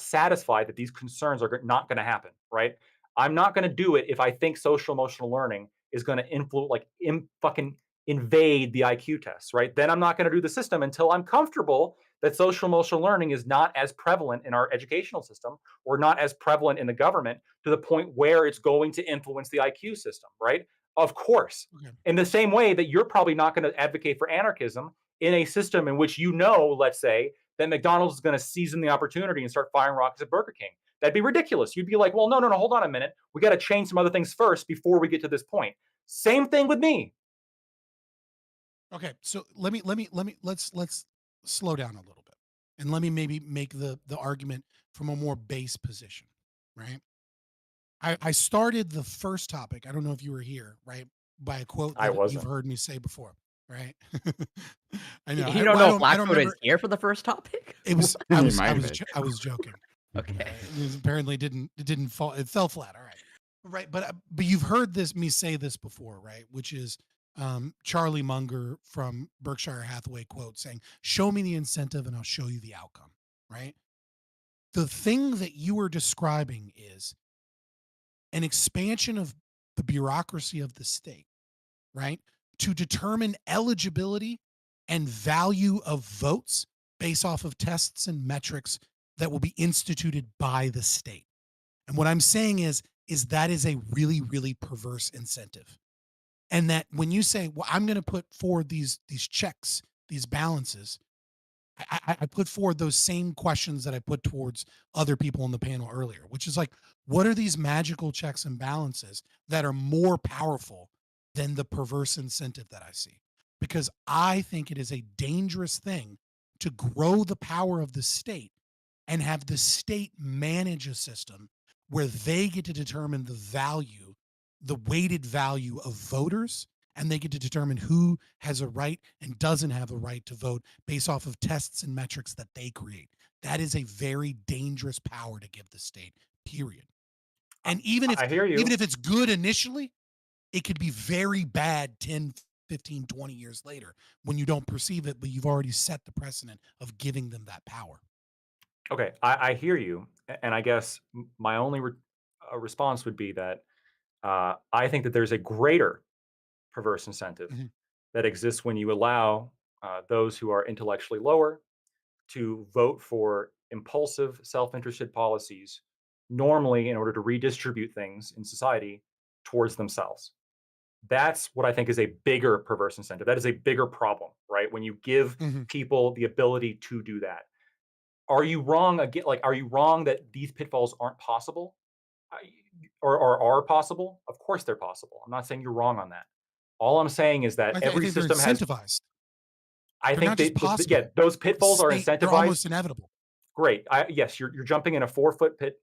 satisfied that these concerns are not going to happen, right? I'm not going to do it if I think social emotional learning is going to fucking invade the IQ test, right? Then I'm not going to do the system until I'm comfortable that social emotional learning is not as prevalent in our educational system or not as prevalent in the government to the point where it's going to influence the IQ system, right? Of course. Okay. In the same way that you're probably not going to advocate for anarchism in a system in which let's say, that McDonald's is going to seize the opportunity and start firing rockets at Burger King. That'd be ridiculous. You'd be like, well, no, hold on a minute. We got to change some other things first before we get to this point. Same thing with me. Okay, so let's slow down a little bit, and let me maybe make the argument from a more base position, right? I started the first topic. I don't know if you were here, right? By a quote that you've heard me say before, right? I know. You don't know if Blackfoot is here for the first topic? It was. I was joking. Okay. It apparently didn't fall. It fell flat. All right. Right, but you've heard me say this before, right? Which is Charlie Munger from Berkshire Hathaway quote saying, "Show me the incentive and I'll show you the outcome." Right. The thing that you are describing is an expansion of the bureaucracy of the state, right, to determine eligibility and value of votes based off of tests and metrics that will be instituted by the state. And what I'm saying is that is a really, really perverse incentive. And that when you say, well, I'm going to put forward these checks, these balances, I put forward those same questions that I put towards other people on the panel earlier, which is like, what are these magical checks and balances that are more powerful than the perverse incentive that I see? Because I think it is a dangerous thing to grow the power of the state and have the state manage a system where they get to determine the value, the weighted value of voters, and they get to determine who has a right and doesn't have a right to vote based off of tests and metrics that they create. That is a very dangerous power to give the state, period. And even if it's good initially, it could be very bad 10, 15, 20 years later when you don't perceive it, but you've already set the precedent of giving them that power. Okay, I hear you. And I guess my only response would be that I think that there's a greater perverse incentive that exists when you allow those who are intellectually lower to vote for impulsive, self-interested policies, normally in order to redistribute things in society towards themselves. That's what I think is a bigger perverse incentive. That is a bigger problem, right? When you give people the ability to do that. Are you wrong again? Like, are you wrong that these pitfalls aren't possible, or are possible? Of course they're possible. I'm not saying you're wrong on that. All I'm saying is that every system has incentivized. I think those pitfalls are incentivized. They're almost inevitable. great. Yes, you're jumping in a 4-foot pit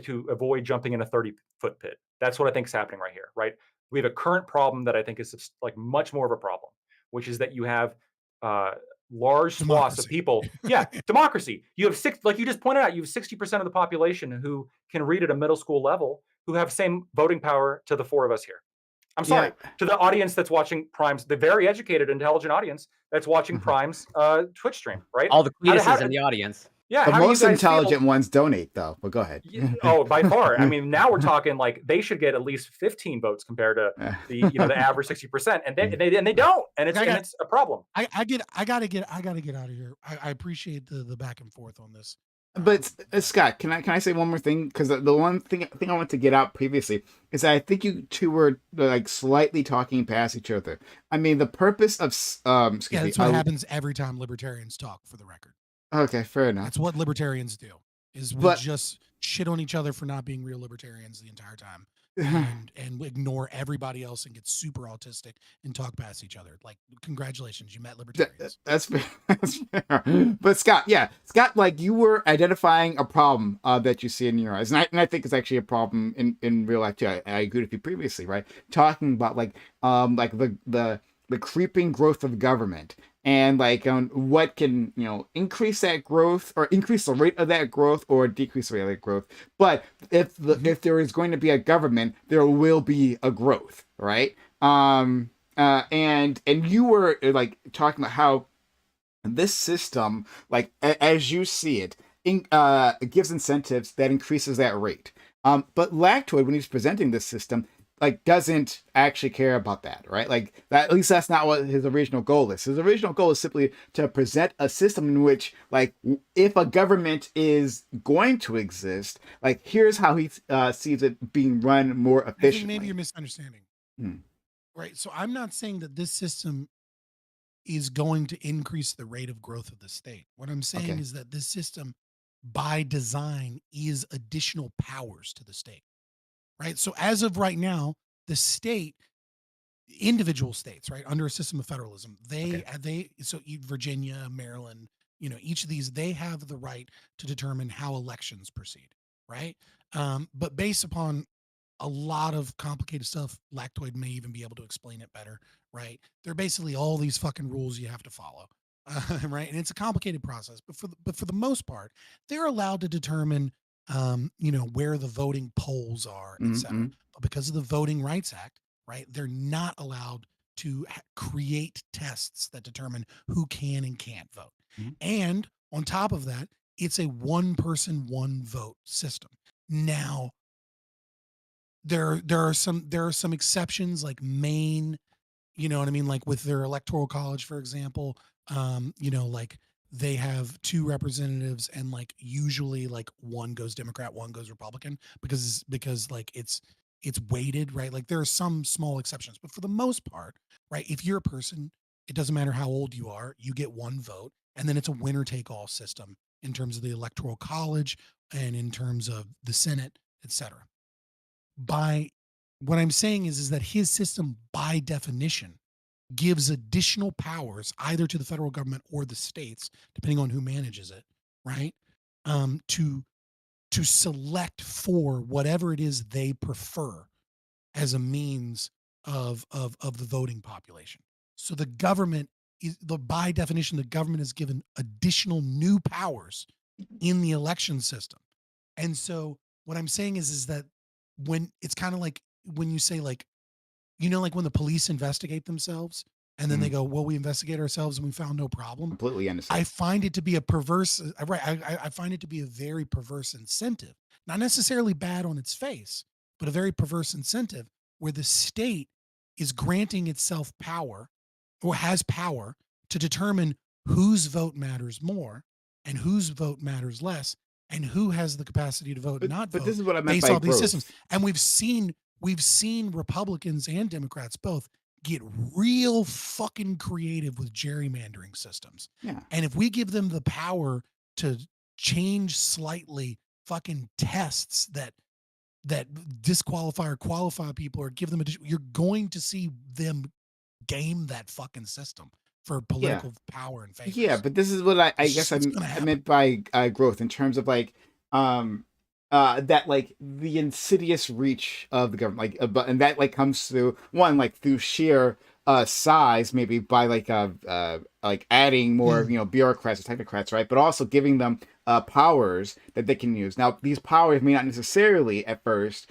to avoid jumping in a 30-foot pit. That's what I think is happening right here, right? We have a current problem that I think is like much more of a problem, which is that you have large swaths of people. Yeah, democracy. You have like you just pointed out, you have 60% of the population who can read at a middle school level, who have same voting power to the four of us here. I'm sorry, to the audience that's watching Prime's, the very educated, intelligent audience that's watching Prime's Twitch stream, right? All the cleatuses in the audience. Yeah, the how most do you guys intelligent feel? ones donate, though. But go ahead. Oh, by far. I mean, now we're talking like they should get at least 15 votes compared to the the average 60%, and they don't, and it's a problem. I gotta get out of here. I appreciate the back and forth on this. But Scott, can I say one more thing? Because the one thing I want to get out previously is that I think you two were like slightly talking past each other. I mean, the purpose of that's what happens every time libertarians talk. For the record. Okay, fair enough. That's what libertarians do. We just shit on each other for not being real libertarians the entire time, and ignore everybody else and get super autistic and talk past each other. Like, congratulations, you met libertarians. That's fair. That's fair. But Scott, like you were identifying a problem that you see in your eyes, and I think it's actually a problem in real life too. I agreed with you previously, right? Talking about like the creeping growth of government. And like what can increase that growth or increase the rate of that growth or decrease the rate of that growth. But if there is going to be a government, there will be a growth, right? And you were like talking about how this system, like as you see it, gives incentives that increases that rate. But Lactoid, when he's presenting this system, like doesn't actually care about that, right? Like that, at least that's not what his original goal is. His original goal is simply to present a system in which, like, if a government is going to exist, like here's how he sees it being run more efficiently. I think maybe you're misunderstanding. Right. So I'm not saying that this system is going to increase the rate of growth of the state. What I'm saying is that this system, by design, is additional powers to the state. Right. So as of right now, the state, individual states, right, under a system of federalism, so Virginia, Maryland, each of these, they have the right to determine how elections proceed. Right. But based upon a lot of complicated stuff, Lactoid may even be able to explain it better. Right. They're basically all these fucking rules you have to follow. Right. And it's a complicated process. But for the most part, they're allowed to determine where the voting polls are, etc. But because of the Voting Rights Act, right, they're not allowed to create tests that determine who can and can't vote. And on top of that, it's a one person, one vote system. Now, there are some exceptions, like Maine, you know what I mean, like with their electoral college, for example, like they have 2 representatives, and like usually like one goes Democrat, one goes Republican, because like it's weighted, right? Like there are some small exceptions, but for the most part, right, if you're a person, it doesn't matter how old you are, you get one vote, and then it's a winner take all system in terms of the electoral college and in terms of the Senate, etc. By what I'm saying is that his system, by definition, gives additional powers either to the federal government or the states, depending on who manages it, right? To select for whatever it is they prefer as a means of the voting population. So the government by definition, the government is given additional new powers in the election system. And so what I'm saying is that when it's kind of like when you say like, like when the police investigate themselves and then they go, well, we investigate ourselves and we found no problem. Completely understand. I find it to be a perverse, right? I find it to be a very perverse incentive, not necessarily bad on its face, but a very perverse incentive where the state is granting itself power or has power to determine whose vote matters more and whose vote matters less and who has the capacity to vote and not vote. But this is what I meant based by off these growth. systems. And we've seen Republicans and Democrats both get real fucking creative with gerrymandering systems. Yeah. And if we give them the power to change slightly fucking tests that disqualify or qualify people or give them you're going to see them game that fucking system. for political power and favors. Yeah, but this is what I guess I meant by growth in terms of like that like the insidious reach of the government, like and that like comes through one like through sheer size, maybe by like adding more bureaucrats or technocrats, right? But also giving them powers that they can use. Now these powers may not necessarily at first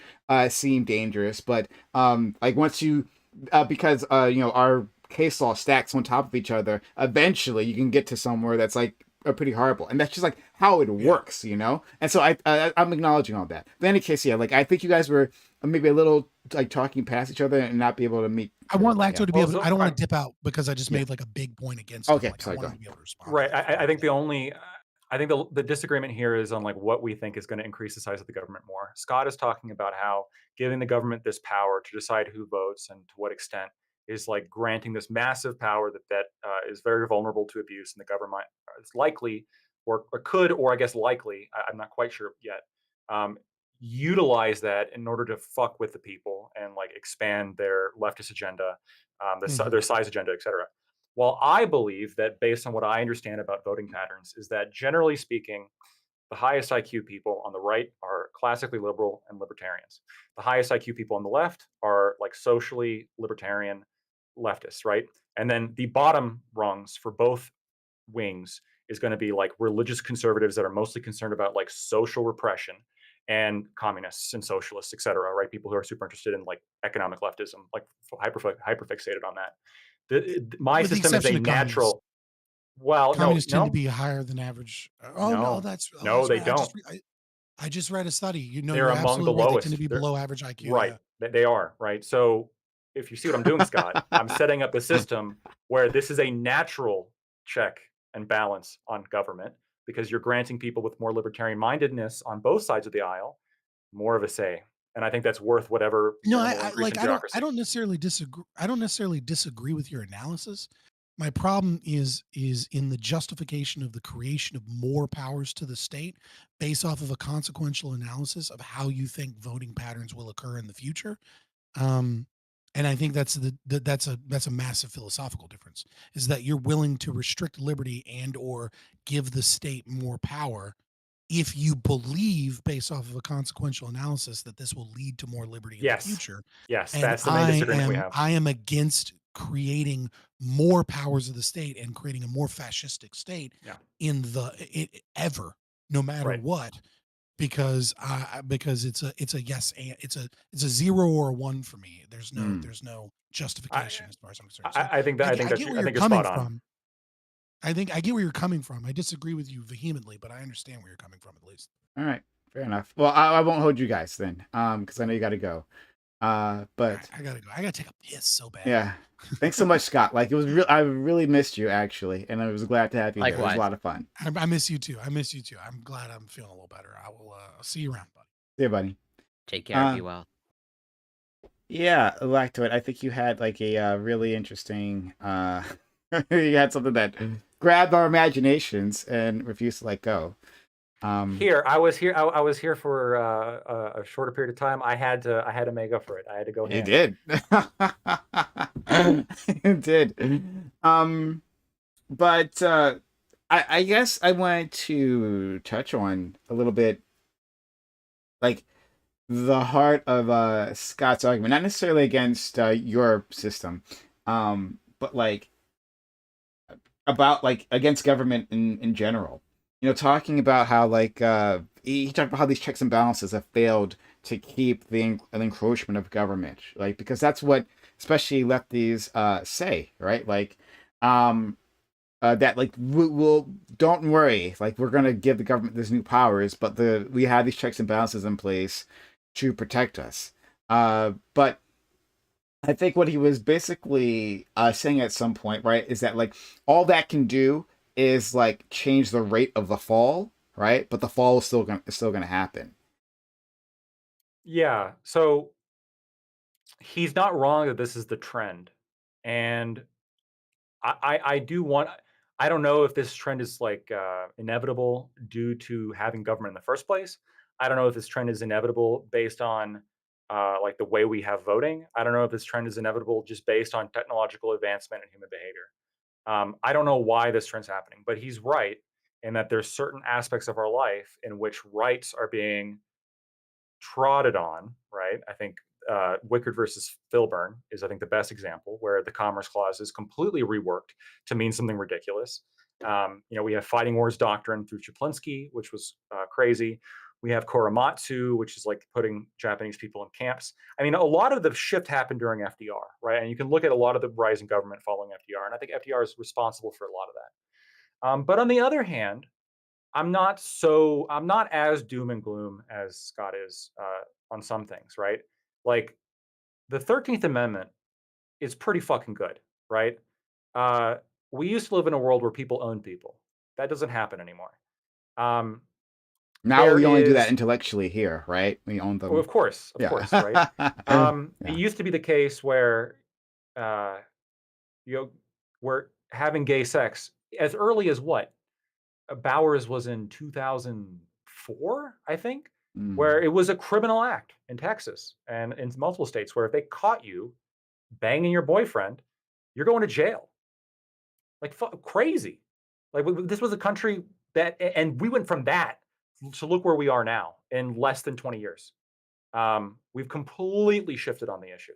seem dangerous, but like once you because our case law stacks on top of each other, eventually you can get to somewhere that's like pretty horrible, and that's just like how it works, and so I'm acknowledging all that. But in any case, like I think you guys were maybe a little like talking past each other and not be able to meet. I want Lacto to be able to, I don't want to dip out because I just made like a big point against him. Like, sorry, I want to be able to respond. Right. I think the disagreement here is on like what we think is going to increase the size of the government more. Scott is talking about how giving the government this power to decide who votes and to what extent is like granting this massive power that is very vulnerable to abuse, and the government is likely or could, or I guess likely, I'm not quite sure yet, utilize that in order to fuck with the people and like expand their leftist agenda, their size agenda, etc. While I believe that, based on what I understand about voting patterns, is that generally speaking, the highest IQ people on the right are classically liberal and libertarians. The highest IQ people on the left are like socially libertarian leftists, right? And then the bottom rungs for both wings is going to be like religious conservatives that are mostly concerned about like social repression, and communists and socialists, et cetera, right? People who are super interested in like economic leftism, like hyperfixated on that. My system is a natural. Well, communists tend to be higher than average. They don't. I just read a study. They're among the lowest. They tend to be below average IQ. Right, they are, right. So if you see what I'm doing, Scott, I'm setting up a system where this is a natural check and balance on government, because you're granting people with more libertarian mindedness on both sides of the aisle more of a say. And I think that's worth whatever. No, I don't necessarily disagree. I don't necessarily disagree with your analysis. My problem is in the justification of the creation of more powers to the state based off of a consequential analysis of how you think voting patterns will occur in the future. And I think that's a massive philosophical difference, is that you're willing to restrict liberty and or give the state more power if you believe, based off of a consequential analysis, that this will lead to more liberty in the future. Yes, and that's the main disagreement we have. I am against creating more powers of the state and creating a more fascistic state ever, no matter what. Because it's a yes, and it's a 0 or a 1 for me. There's no justification as far as I'm concerned. So I think you're spot on. I think I get where you're coming from. I disagree with you vehemently, but I understand where you're coming from at least. All right, fair enough. Well, I won't hold you guys then, because I know you got to go. But I gotta go. I gotta take a piss so bad. Yeah. Thanks so much, Scott. Like, it was I really missed you, actually, and I was glad to have you here. It was a lot of fun. I miss you too. I'm glad I'm feeling a little better. I will see you around, buddy. See you, buddy. Take care. Be well. Yeah, Lactoid, I think you had like a really interesting you had something that grabbed our imaginations and refused to let go. I was here for a shorter period of time. I had to make up for it. I had to go. You did. You did. But I guess I wanted to touch on a little bit, like, the heart of Scott's argument, not necessarily against your system, but like about like against government in general. Talking about how like he talked about how these checks and balances have failed to keep the encroachment of government, like, because that's what especially lefties say, right? Like that like we'll don't worry, like we're gonna give the government these new powers, but we have these checks and balances in place to protect us. But I think what he was basically saying at some point, right, is that like all that can do is like change the rate of the fall, right? But the fall is still gonna happen. Yeah. So he's not wrong that this is the trend, and I don't know if this trend is like inevitable due to having government in the first place. I don't know if this trend is inevitable based on like the way we have voting. I don't know if this trend is inevitable just based on technological advancement and human behavior. I don't know why this trend's happening, but he's right in that there's certain aspects of our life in which rights are being trotted on, right? I think Wickard versus Filburn is, I think, the best example where the Commerce Clause is completely reworked to mean something ridiculous. We have fighting wars doctrine through Chaplinsky, which was crazy. We have Korematsu, which is like putting Japanese people in camps. I mean, a lot of the shift happened during FDR, right? And you can look at a lot of the rise in government following FDR, and I think FDR is responsible for a lot of that. But on the other hand, I'm not as doom and gloom as Scott is on some things, right? Like the 13th Amendment is pretty fucking good, right? Uh, we used to live in a world where people own people. That doesn't happen anymore. Now we only do that intellectually here, right? We own them. Oh, of course, right? It used to be the case where, we're having gay sex as early as what? Bowers was in 2004, I think, where it was a criminal act in Texas and in multiple states where if they caught you banging your boyfriend, you're going to jail. Like crazy. Like this was a country that, and we went from that to look where we are now in less than 20 years. We've completely shifted on the issue.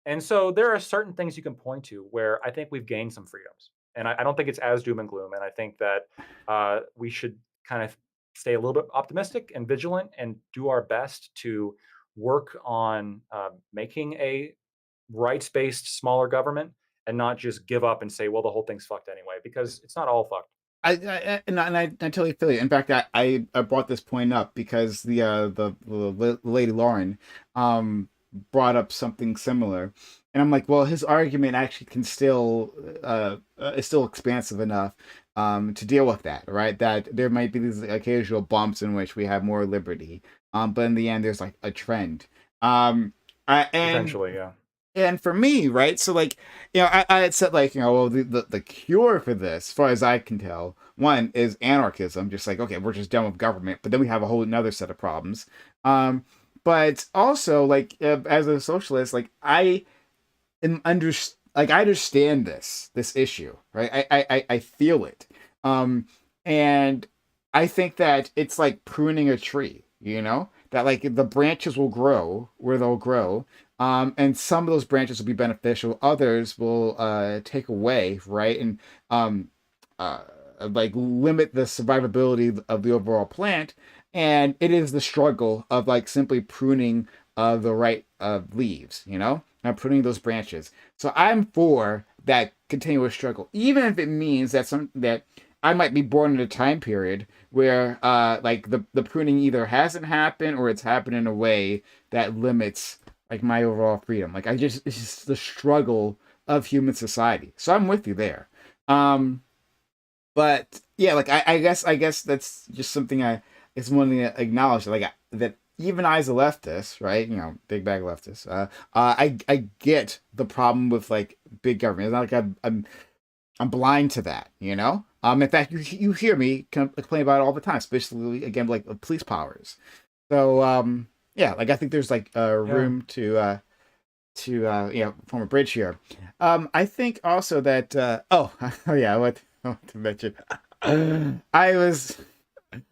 And so there are certain things you can point to where I think we've gained some freedoms. And I don't think it's as doom and gloom. And I think that we should kind of stay a little bit optimistic and vigilant and do our best to work on making a rights-based smaller government and not just give up and say, well, the whole thing's fucked anyway, because it's not all fucked. I totally feel you. In fact, I brought this point up because the lady Lauren brought up something similar, and I'm like, well, his argument actually can still is still expansive enough to deal with that, right? That there might be these occasional bumps in which we have more liberty, but in the end, there's like a trend. Potentially, yeah. And for me, right, so like, I had said like, well, the cure for this, as far as I can tell, one is anarchism, just like, okay, we're just done with government, but then we have a whole another set of problems. But also, like, as a socialist, like, I understand this issue, right? I feel it. And I think that it's like pruning a tree, that like the branches will grow where they'll grow. And some of those branches will be beneficial, others will take away, right? And like limit the survivability of the overall plant. And it is the struggle of like simply pruning the right leaves, and pruning those branches. So I'm for that continuous struggle, even if it means that I might be born in a time period where like the pruning either hasn't happened or it's happened in a way that limits like my overall freedom. Like it's just the struggle of human society. So I'm with you there. But yeah, like I guess that's just something it's one thing to acknowledge, like that even I as a leftist, right? Big bag leftist. I get the problem with like big government. It's not like I'm blind to that, In fact, you hear me complain about it all the time, especially again like police powers. So yeah, like I think there's like room to form a bridge here. I think also that oh yeah, I want to mention I was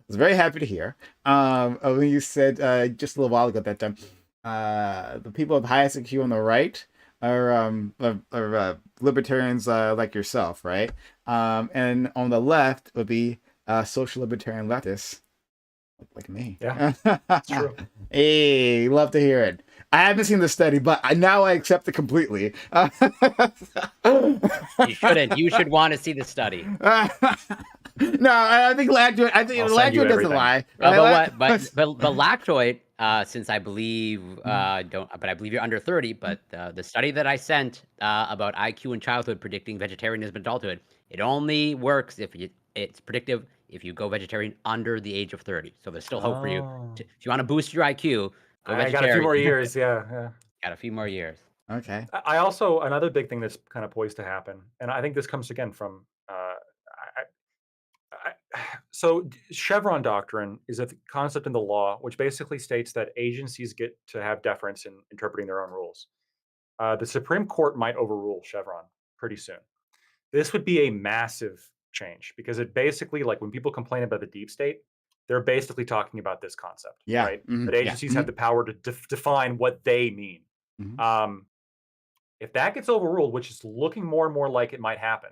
very happy to hear when you said just a little while ago that the people of highest IQ on the right are libertarians like yourself, right? And on the left would be social libertarian leftists like me. Yeah, that's true. Hey, love to hear it. I haven't seen the study, but now I accept it completely. You shouldn't. You should want to see the study. No, I think Lactoid. I think Lactoid doesn't lie. But Lactoid, since I believe I believe you're under 30. But the study that I sent about IQ in childhood predicting vegetarianism in adulthood, it only works if it's predictive if you go vegetarian under the age of 30. So there's still hope for you. If you want to boost your IQ, go vegetarian. I got a few more years. Yeah. Got a few more years. Okay. I also, another big thing that's kind of poised to happen, and I think this comes again from so Chevron doctrine is a concept in the law which basically states that agencies get to have deference in interpreting their own rules. The Supreme Court might overrule Chevron pretty soon. this would be a massive change because it basically, like when people complain about the deep state, they're basically talking about this concept, Yeah. right? Mhm. That agencies have the power to define what they mean. Mhm. If that gets overruled, which is looking more and more like it might happen,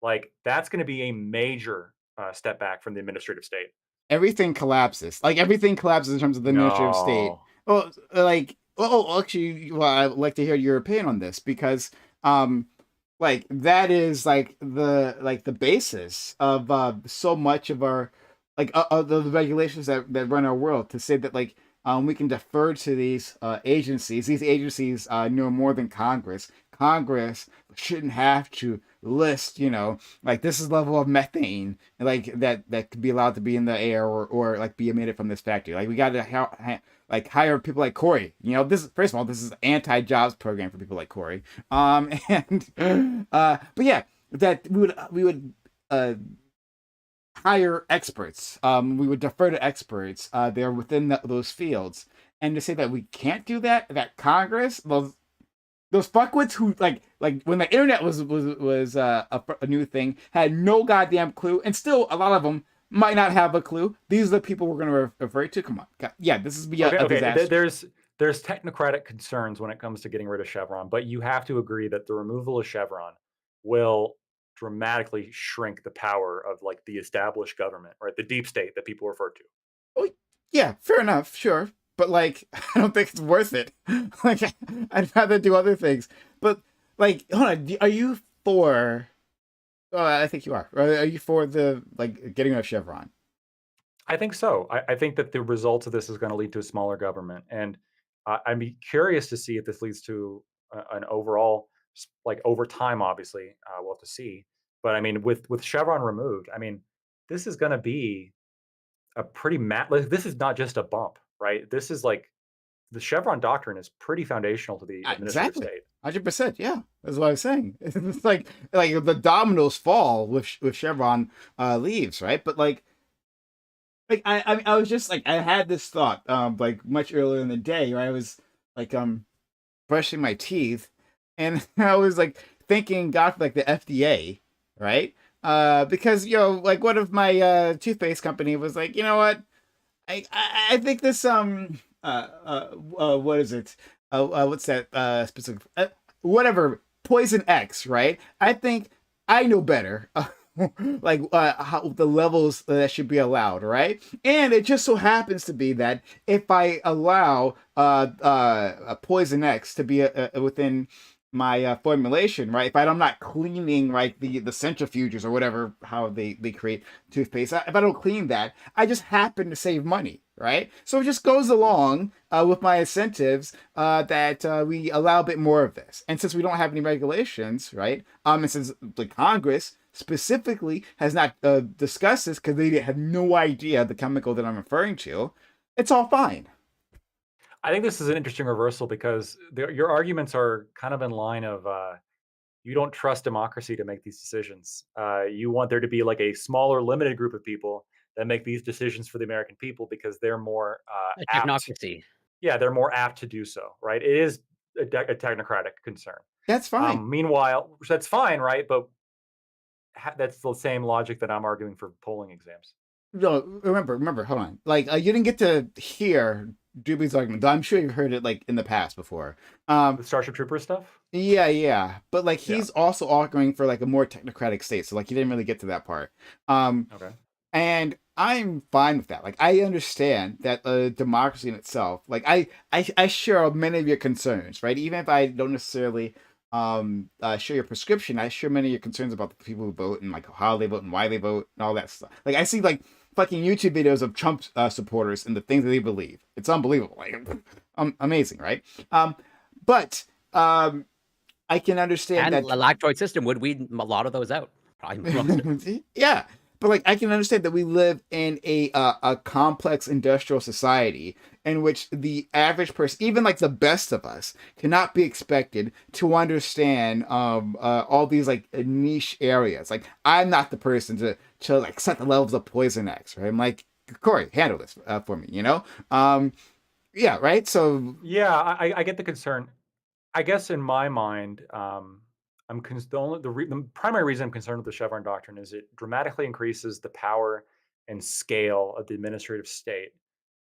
like that's going to be a major step back from the administrative state. Everything collapses. Like everything collapses in terms of the administrative state. Well, like, actually, well, I'd like to hear your opinion on this because, like that is like the basis of so much of our like the regulations that run our world to say that like we can defer to these agencies. These agencies know more than Congress. Congress shouldn't have to list, you know, like this is level of methane, like that could be allowed to be in the air or like be emitted from this factory. Like we got to like hire people like Corey. You know, this is first of all, this is anti-jobs program for people like Corey. And but yeah, that we would hire experts. We would defer to experts. They're within those fields, and to say that we can't do that, that Congress, those fuckwits who like when the internet was a new thing, had no goddamn clue, and still a lot of them might not have a clue. These are the people we're going to refer to. Come on, God. Yeah, this is be a disaster. There's technocratic concerns when it comes to getting rid of Chevron, but you have to agree that the removal of Chevron will dramatically shrink the power of like the established government, right? The deep state that people refer to. Oh, yeah, fair enough, sure. But like, I don't think it's worth it. Like, I'd rather do other things. But like, hold on, are you for? Oh, I think you are. Are you for the like getting rid of Chevron? I think so. I think that the results of this is going to lead to a smaller government, and I'd be curious to see if this leads to an overall, like over time. Obviously, we'll have to see. But I mean, with Chevron removed, I mean, this is going to be a pretty like, this is not just a bump, right? This is like the Chevron doctrine is pretty foundational to the administrative state. 100%. Yeah, that's what I was saying. It's like the dominoes fall with Chevron leaves, right? But like I was just like I had this thought like much earlier in the day where I was like brushing my teeth and I was like thanking God for like the FDA, right? Because you know like one of my toothpaste company was like, you know what, I think this what is it what's that specific whatever poison X, right? I think I know better. Like how the levels that should be allowed, right? And it just so happens to be that if I allow a poison X to be within my formulation, right? If I'm not cleaning right the centrifuges or whatever how they create toothpaste, if I don't clean that, I just happen to save money, right? So it just goes along with my incentives that we allow a bit more of this. And since we don't have any regulations, right? And since the Congress specifically has not discussed this because they have no idea the chemical that I'm referring to, it's all fine. I think this is an interesting reversal because your arguments are kind of in line of you don't trust democracy to make these decisions. You want there to be like a smaller, limited group of people that make these decisions for the American people because they're more apt. Technocracy. Yeah, they're more apt to do so, right? It is a technocratic concern. That's fine. Meanwhile, that's fine, right? But that's the same logic that I'm arguing for polling exams. No, remember, hold on. Like you didn't get to hear Doobie's argument, though I'm sure you've heard it like in the past before. The Starship Trooper stuff? Yeah. But like he's also arguing for like a more technocratic state. So like he didn't really get to that part. Okay. And I'm fine with that. Like I understand that democracy in itself, like I share many of your concerns, right? Even if I don't necessarily share your prescription, I share many of your concerns about the people who vote and like how they vote and why they vote and all that stuff. Like I see like fucking YouTube videos of Trump supporters and the things that they believe. It's unbelievable. Like amazing, right? But I can understand and that a lactoid system would weed a lot of those out. Probably. Yeah. But like I can understand that we live in a complex industrial society in which the average person, even like the best of us, cannot be expected to understand all these like niche areas. Like I'm not the person to like set the levels of poison X, right? I'm like, Corey, handle this for me, you know? Yeah, right. So yeah, I get the concern. I guess in my mind, the primary reason I'm concerned with the Chevron doctrine is it dramatically increases the power and scale of the administrative state,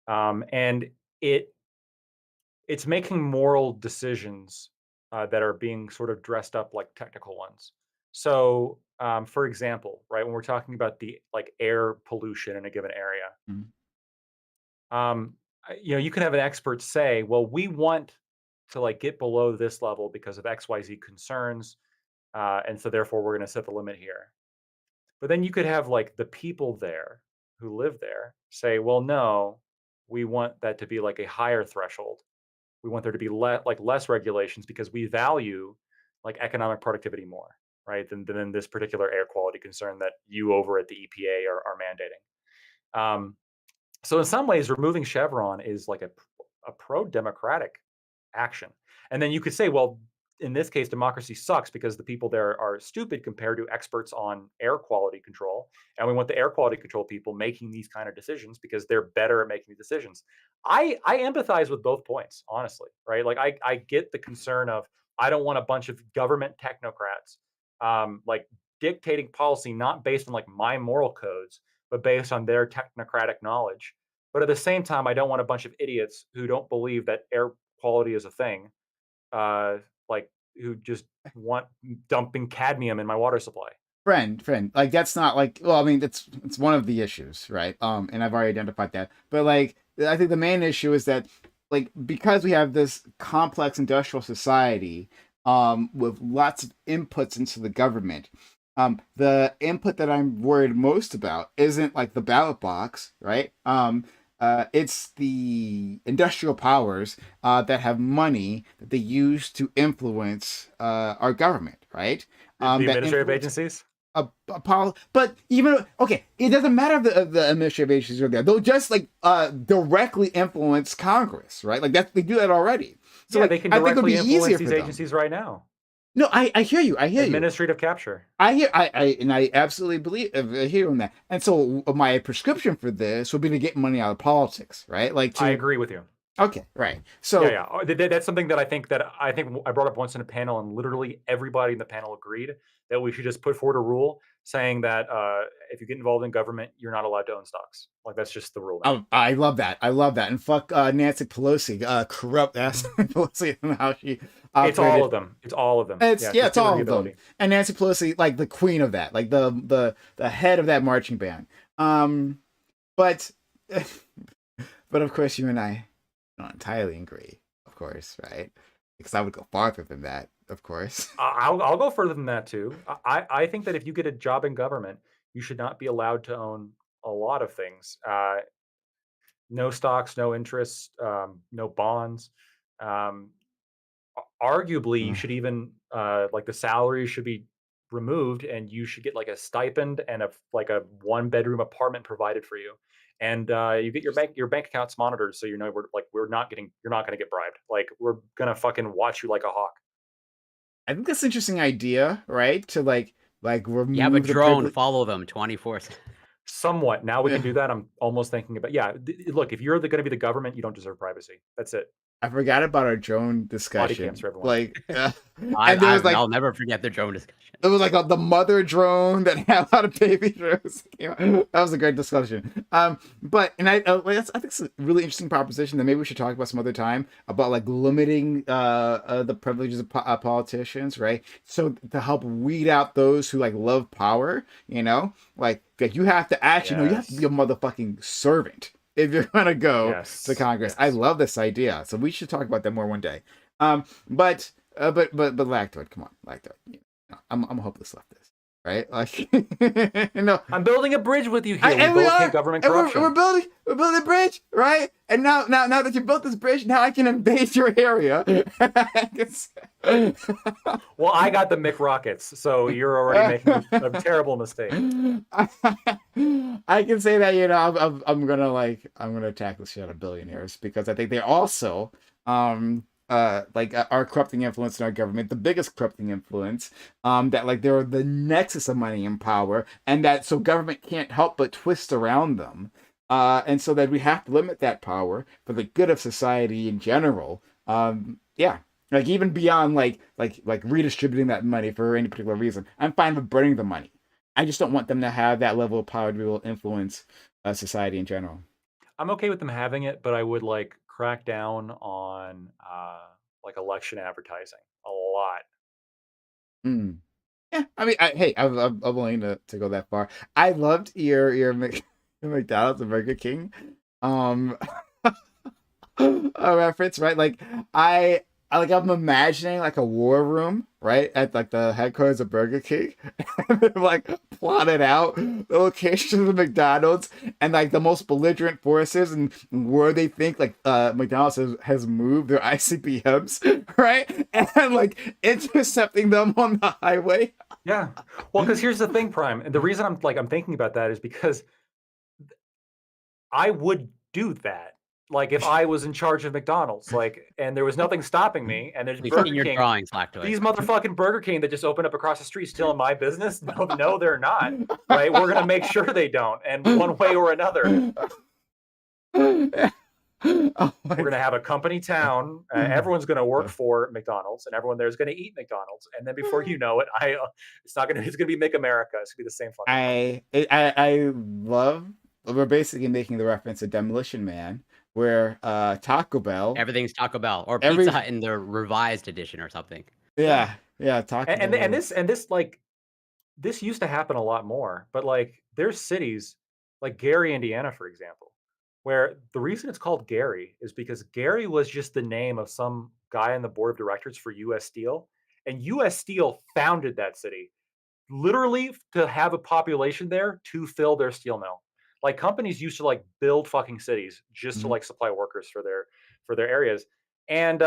and it's making moral decisions that are being sort of dressed up like technical ones. So, for example, right, when we're talking about the air pollution in a given area, you can have an expert say, well, we want to get below this level because of XYZ concerns, and so therefore we're going to set the limit here. But then you could have the people there who live there say, well, no, we want that to be a higher threshold. We want there to be less regulations because we value economic productivity more, right, than this particular air quality concern that you over at the EPA are mandating. So in some ways, removing Chevron is a pro-democratic action. And then you could say, well, in this case, democracy sucks because the people there are stupid compared to experts on air quality control. And we want the air quality control people making these kind of decisions because they're better at making decisions. I empathize with both points, honestly, right? I get the concern of, I don't want a bunch of government technocrats dictating policy, not based on my moral codes, but based on their technocratic knowledge. But at the same time, I don't want a bunch of idiots who don't believe that air quality is a thing, who just want dumping cadmium in my water supply. Friend, that's not well, I mean, it's one of the issues, right? And I've already identified that. But I think the main issue is that because we have this complex industrial society with lots of inputs into the government, the input that I'm worried most about isn't the ballot box, right? It's the industrial powers that have money that they use to influence our government, right? The administrative agencies? But even it doesn't matter if the administrative agencies are there. They'll just directly influence Congress, right? They do that already. So they can directly influence these agencies right now. No, I hear you. Administrative capture. I absolutely I hear you on that. And so my prescription for this would be to get money out of politics, right? I agree with you. Okay, right. So that's something that I think I brought up once in a panel, and literally everybody in the panel agreed that we should just put forward a rule saying that if you get involved in government, you're not allowed to own stocks. That's just the rule. I love that. And fuck Nancy Pelosi, corrupt ass Pelosi, and how she operated. It's all of them. It's all of them. It's all of them. And Nancy Pelosi, the queen of that, the head of that marching band. But of course, you and I don't entirely agree, of course, right? Because I would go farther than that, of course. I'll go further than that too. I think that if you get a job in government, you should not be allowed to own a lot of things. No stocks, no interests, no bonds. Arguably, you should even the salary should be removed, and you should get a stipend and a 1-bedroom apartment provided for you. And you get your bank accounts monitored, so you're not going to get bribed. We're gonna fucking watch you like a hawk. I think that's an interesting idea, right? To remove. You have a drone, follow them 24/7. Somewhat. Now we can do that. I'm almost thinking about. Look, if you're going to be the government, you don't deserve privacy. That's it. I forgot about our drone discussion. I'll never forget the drone discussion. It was the mother drone that had a lot of baby drones. That was a great discussion. I think it's a really interesting proposition that maybe we should talk about some other time about limiting the privileges of politicians, right? So to help weed out those who love power, you have to actually you have to be a motherfucking servant if you're gonna go to Congress. I love this idea, so we should talk about that more one day. But Lactoid, come on, Lactoid. I'm a hopeless leftist, right? No, I'm building a bridge with you here. We both hate government corruption. We're building a bridge, right? And now that you built this bridge, now I can invade your area. Well, I got the Mick rockets, so you're already making a terrible mistake. I can say that I'm gonna attack the shit out of billionaires because I think they also our corrupting influence in our government, the biggest corrupting influence, that they're the nexus of money and power, and that so government can't help but twist around them, and so that we have to limit that power for the good of society in general. Like even beyond like redistributing that money for any particular reason, I'm fine with burning the money. I just don't want them to have that level of power to be able to influence society in general. I'm okay with them having it, but I would like crack down on like election advertising a lot. Mm. Yeah, I mean, hey, I'm willing to go that far. I loved your McDonald's and Burger King, um, a reference, right? Like I'm imagining like a war room, right, at like the headquarters of Burger King, and they've like plotted out the location of McDonald's and like the most belligerent forces and where they think like McDonald's has moved their ICBMs, right, and like intercepting them on the highway. Yeah, well, because here's the thing, Prime, and the reason I'm thinking about that is because I would do that. Like if I was in charge of McDonald's, like, and there was nothing stopping me, and there's We've seen Burger your King, drawings, Lactoid. these motherfucking Burger King that just opened up across the street stealing my business. No, they're not. Right? We're gonna make sure they don't, and one way or another. Oh We're going to have a company town. Everyone's going to work for McDonald's, and everyone there's going to eat McDonald's. And then before you know it, it's going to be Make America. It's going to be the same fucking thing. I love. We're basically making the reference to Demolition Man, where Taco Bell. Everything's Taco Bell or Pizza Hut in the revised edition or something. Yeah, Taco Bell. And this like this used to happen a lot more, but like there's cities like Gary, Indiana, for example, where the reason it's called Gary is because Gary was just the name of some guy on the board of directors for U.S. Steel, and U.S. Steel founded that city literally to have a population there to fill their steel mill. Like companies used to like build fucking cities just to like supply workers for their areas. And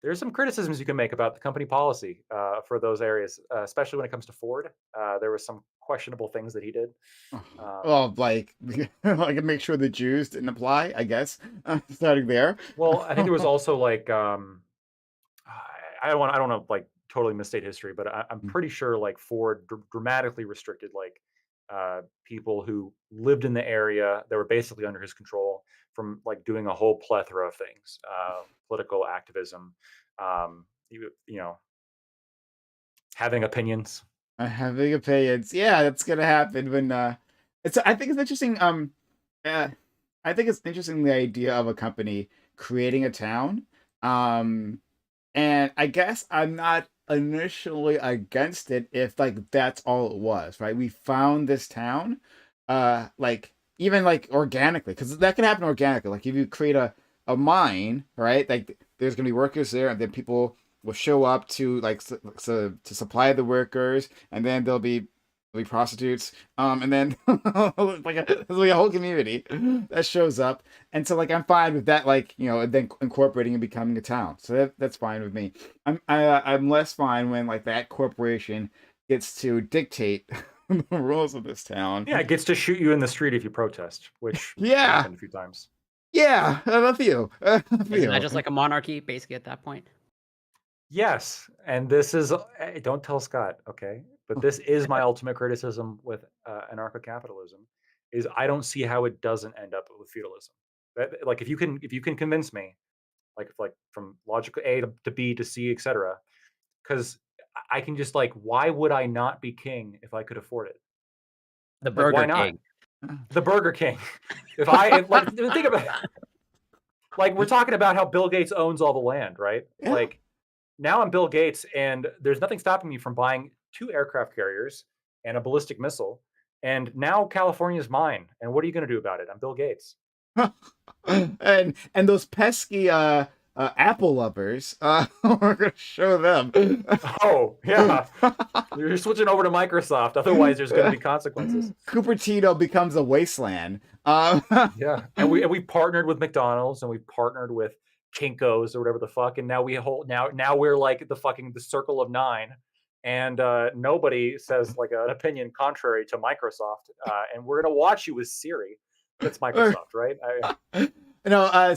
there's some criticisms you can make about the company policy for those areas, especially when it comes to Ford. There was some questionable things that he did. Well, like make sure the Jews didn't apply, I guess. Starting there. Well, I think there was also like I don't want to like totally misstate history, but I'm pretty sure like Ford dramatically restricted like people who lived in the area that were basically under his control from like doing a whole plethora of things, political activism, you know, having opinions. Having opinions, yeah, that's gonna happen when it's. I think it's interesting. I think it's interesting the idea of a company creating a town. And I guess I'm not initially against it if like that's all it was, right? We found this town, like even like organically, because that can happen organically. Like if you create a mine, right? Like there's gonna be workers there, and then people will show up to like to supply the workers, and then there'll be prostitutes, and then there'll be a whole community that shows up, and so like I'm fine with that, like then incorporating and becoming a town. So that's fine with me. I'm less fine when like that corporation gets to dictate the rules of this town. Yeah, it gets to shoot you in the street if you protest, which happened a few times. Yeah, a few. Isn't that just like a monarchy, basically, at that point? Yes, and this is don't tell Scott, okay? But this is my ultimate criticism with anarcho-capitalism, is I don't see how it doesn't end up with feudalism. Like if you can convince me, like from logical A to B to C, etc., because I can just like, why would I not be king if I could afford it? The Burger King. The Burger King. If I like think about it, like we're talking about how Bill Gates owns all the land, right? Yeah. Like now I'm Bill Gates, and there's nothing stopping me from buying 2 aircraft carriers and a ballistic missile. And now California's mine. And what are you going to do about it? I'm Bill Gates. and those pesky Apple lovers, we're going to show them. Oh, yeah. You're switching over to Microsoft. Otherwise, there's going to be consequences. Cupertino becomes a wasteland. Yeah. And we partnered with McDonald's, and we partnered with Kinko's or whatever the fuck. And now now we're like the circle of 9. And nobody says like an opinion contrary to Microsoft. And we're going to watch you with Siri. That's Microsoft, right?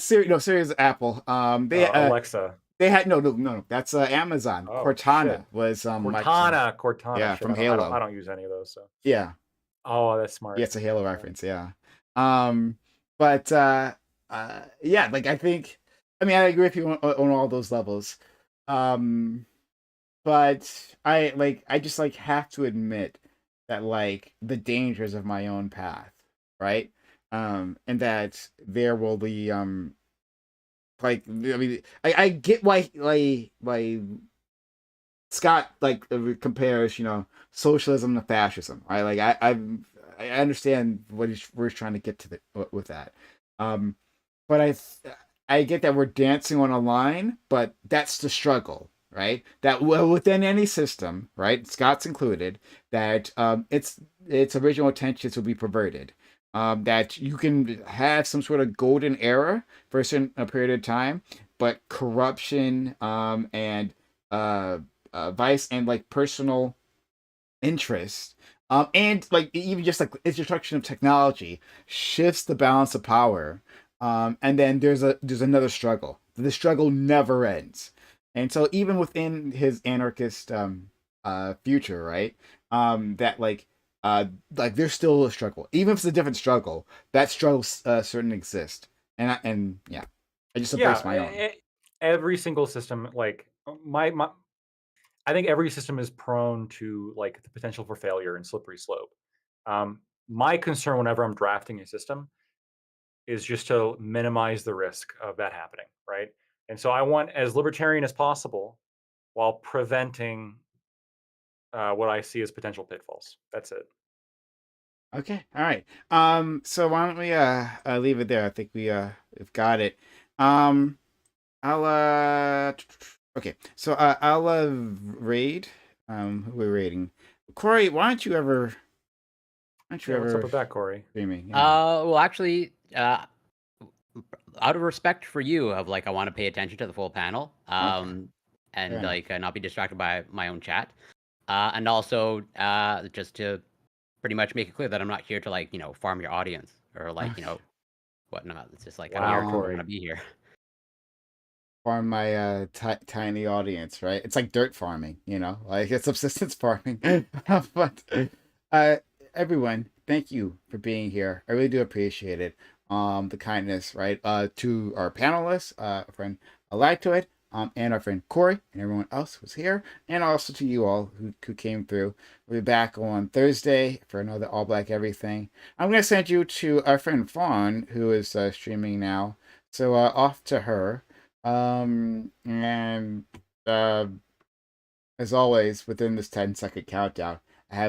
Siri is Apple. Alexa. They had no. That's Amazon. Oh, Cortana shit. was Cortana. Yeah, shit, from Halo. I don't use any of those. So yeah. Oh, that's smart. Yeah, it's a Halo reference. Yeah. But yeah, like I think I mean, I agree with you on all those levels. But I just like have to admit that like the dangers of my own path, right? And that there will be like I mean I get why Scott like compares socialism to fascism. Right? Like I understand where he's trying to get to with that. But I get that we're dancing on a line, but that's the struggle, right? That within any system, right, Scott's included, that its original intentions will be perverted. That you can have some sort of golden era for a certain period of time, but corruption and vice and like personal interest and like even just like introduction of technology shifts the balance of power, and then there's another struggle. The struggle never ends, and so even within his anarchist future, right, that like there's still a struggle, even if it's a different struggle. That struggle certainly exists, and yeah, I just embrace my own. Every single system, like my I think every system is prone to like the potential for failure and slippery slope. My concern whenever I'm drafting a system is just to minimize the risk of that happening, right? And so I want as libertarian as possible while preventing what I see as potential pitfalls. That's it. Okay, all right. So why don't we leave it there? I think we've got it. I'll okay. So I'll raid. Who we're raiding? Corey, why don't you What's up ever with that, Corey? streaming? Well, actually, out of respect for you, of like I want to pay attention to the full panel, and enough. like not be distracted by my own chat, and also just to pretty much make it clear that I'm not here to like farm your audience or like whatnot. It's just like Wow, I'm here Corey. to be here. Farm my tiny audience, right? It's like dirt farming, like it's subsistence farming. But everyone, thank you for being here. I really do appreciate it. The kindness, right? To our panelists, our friend Alactoid, and our friend Corey, and everyone else who's here, and also to you all who came through. We'll be back on Thursday for another All Black Everything. I'm gonna send you to our friend Fawn, who is streaming now. So off to her. And as always, within this 10-second countdown, I have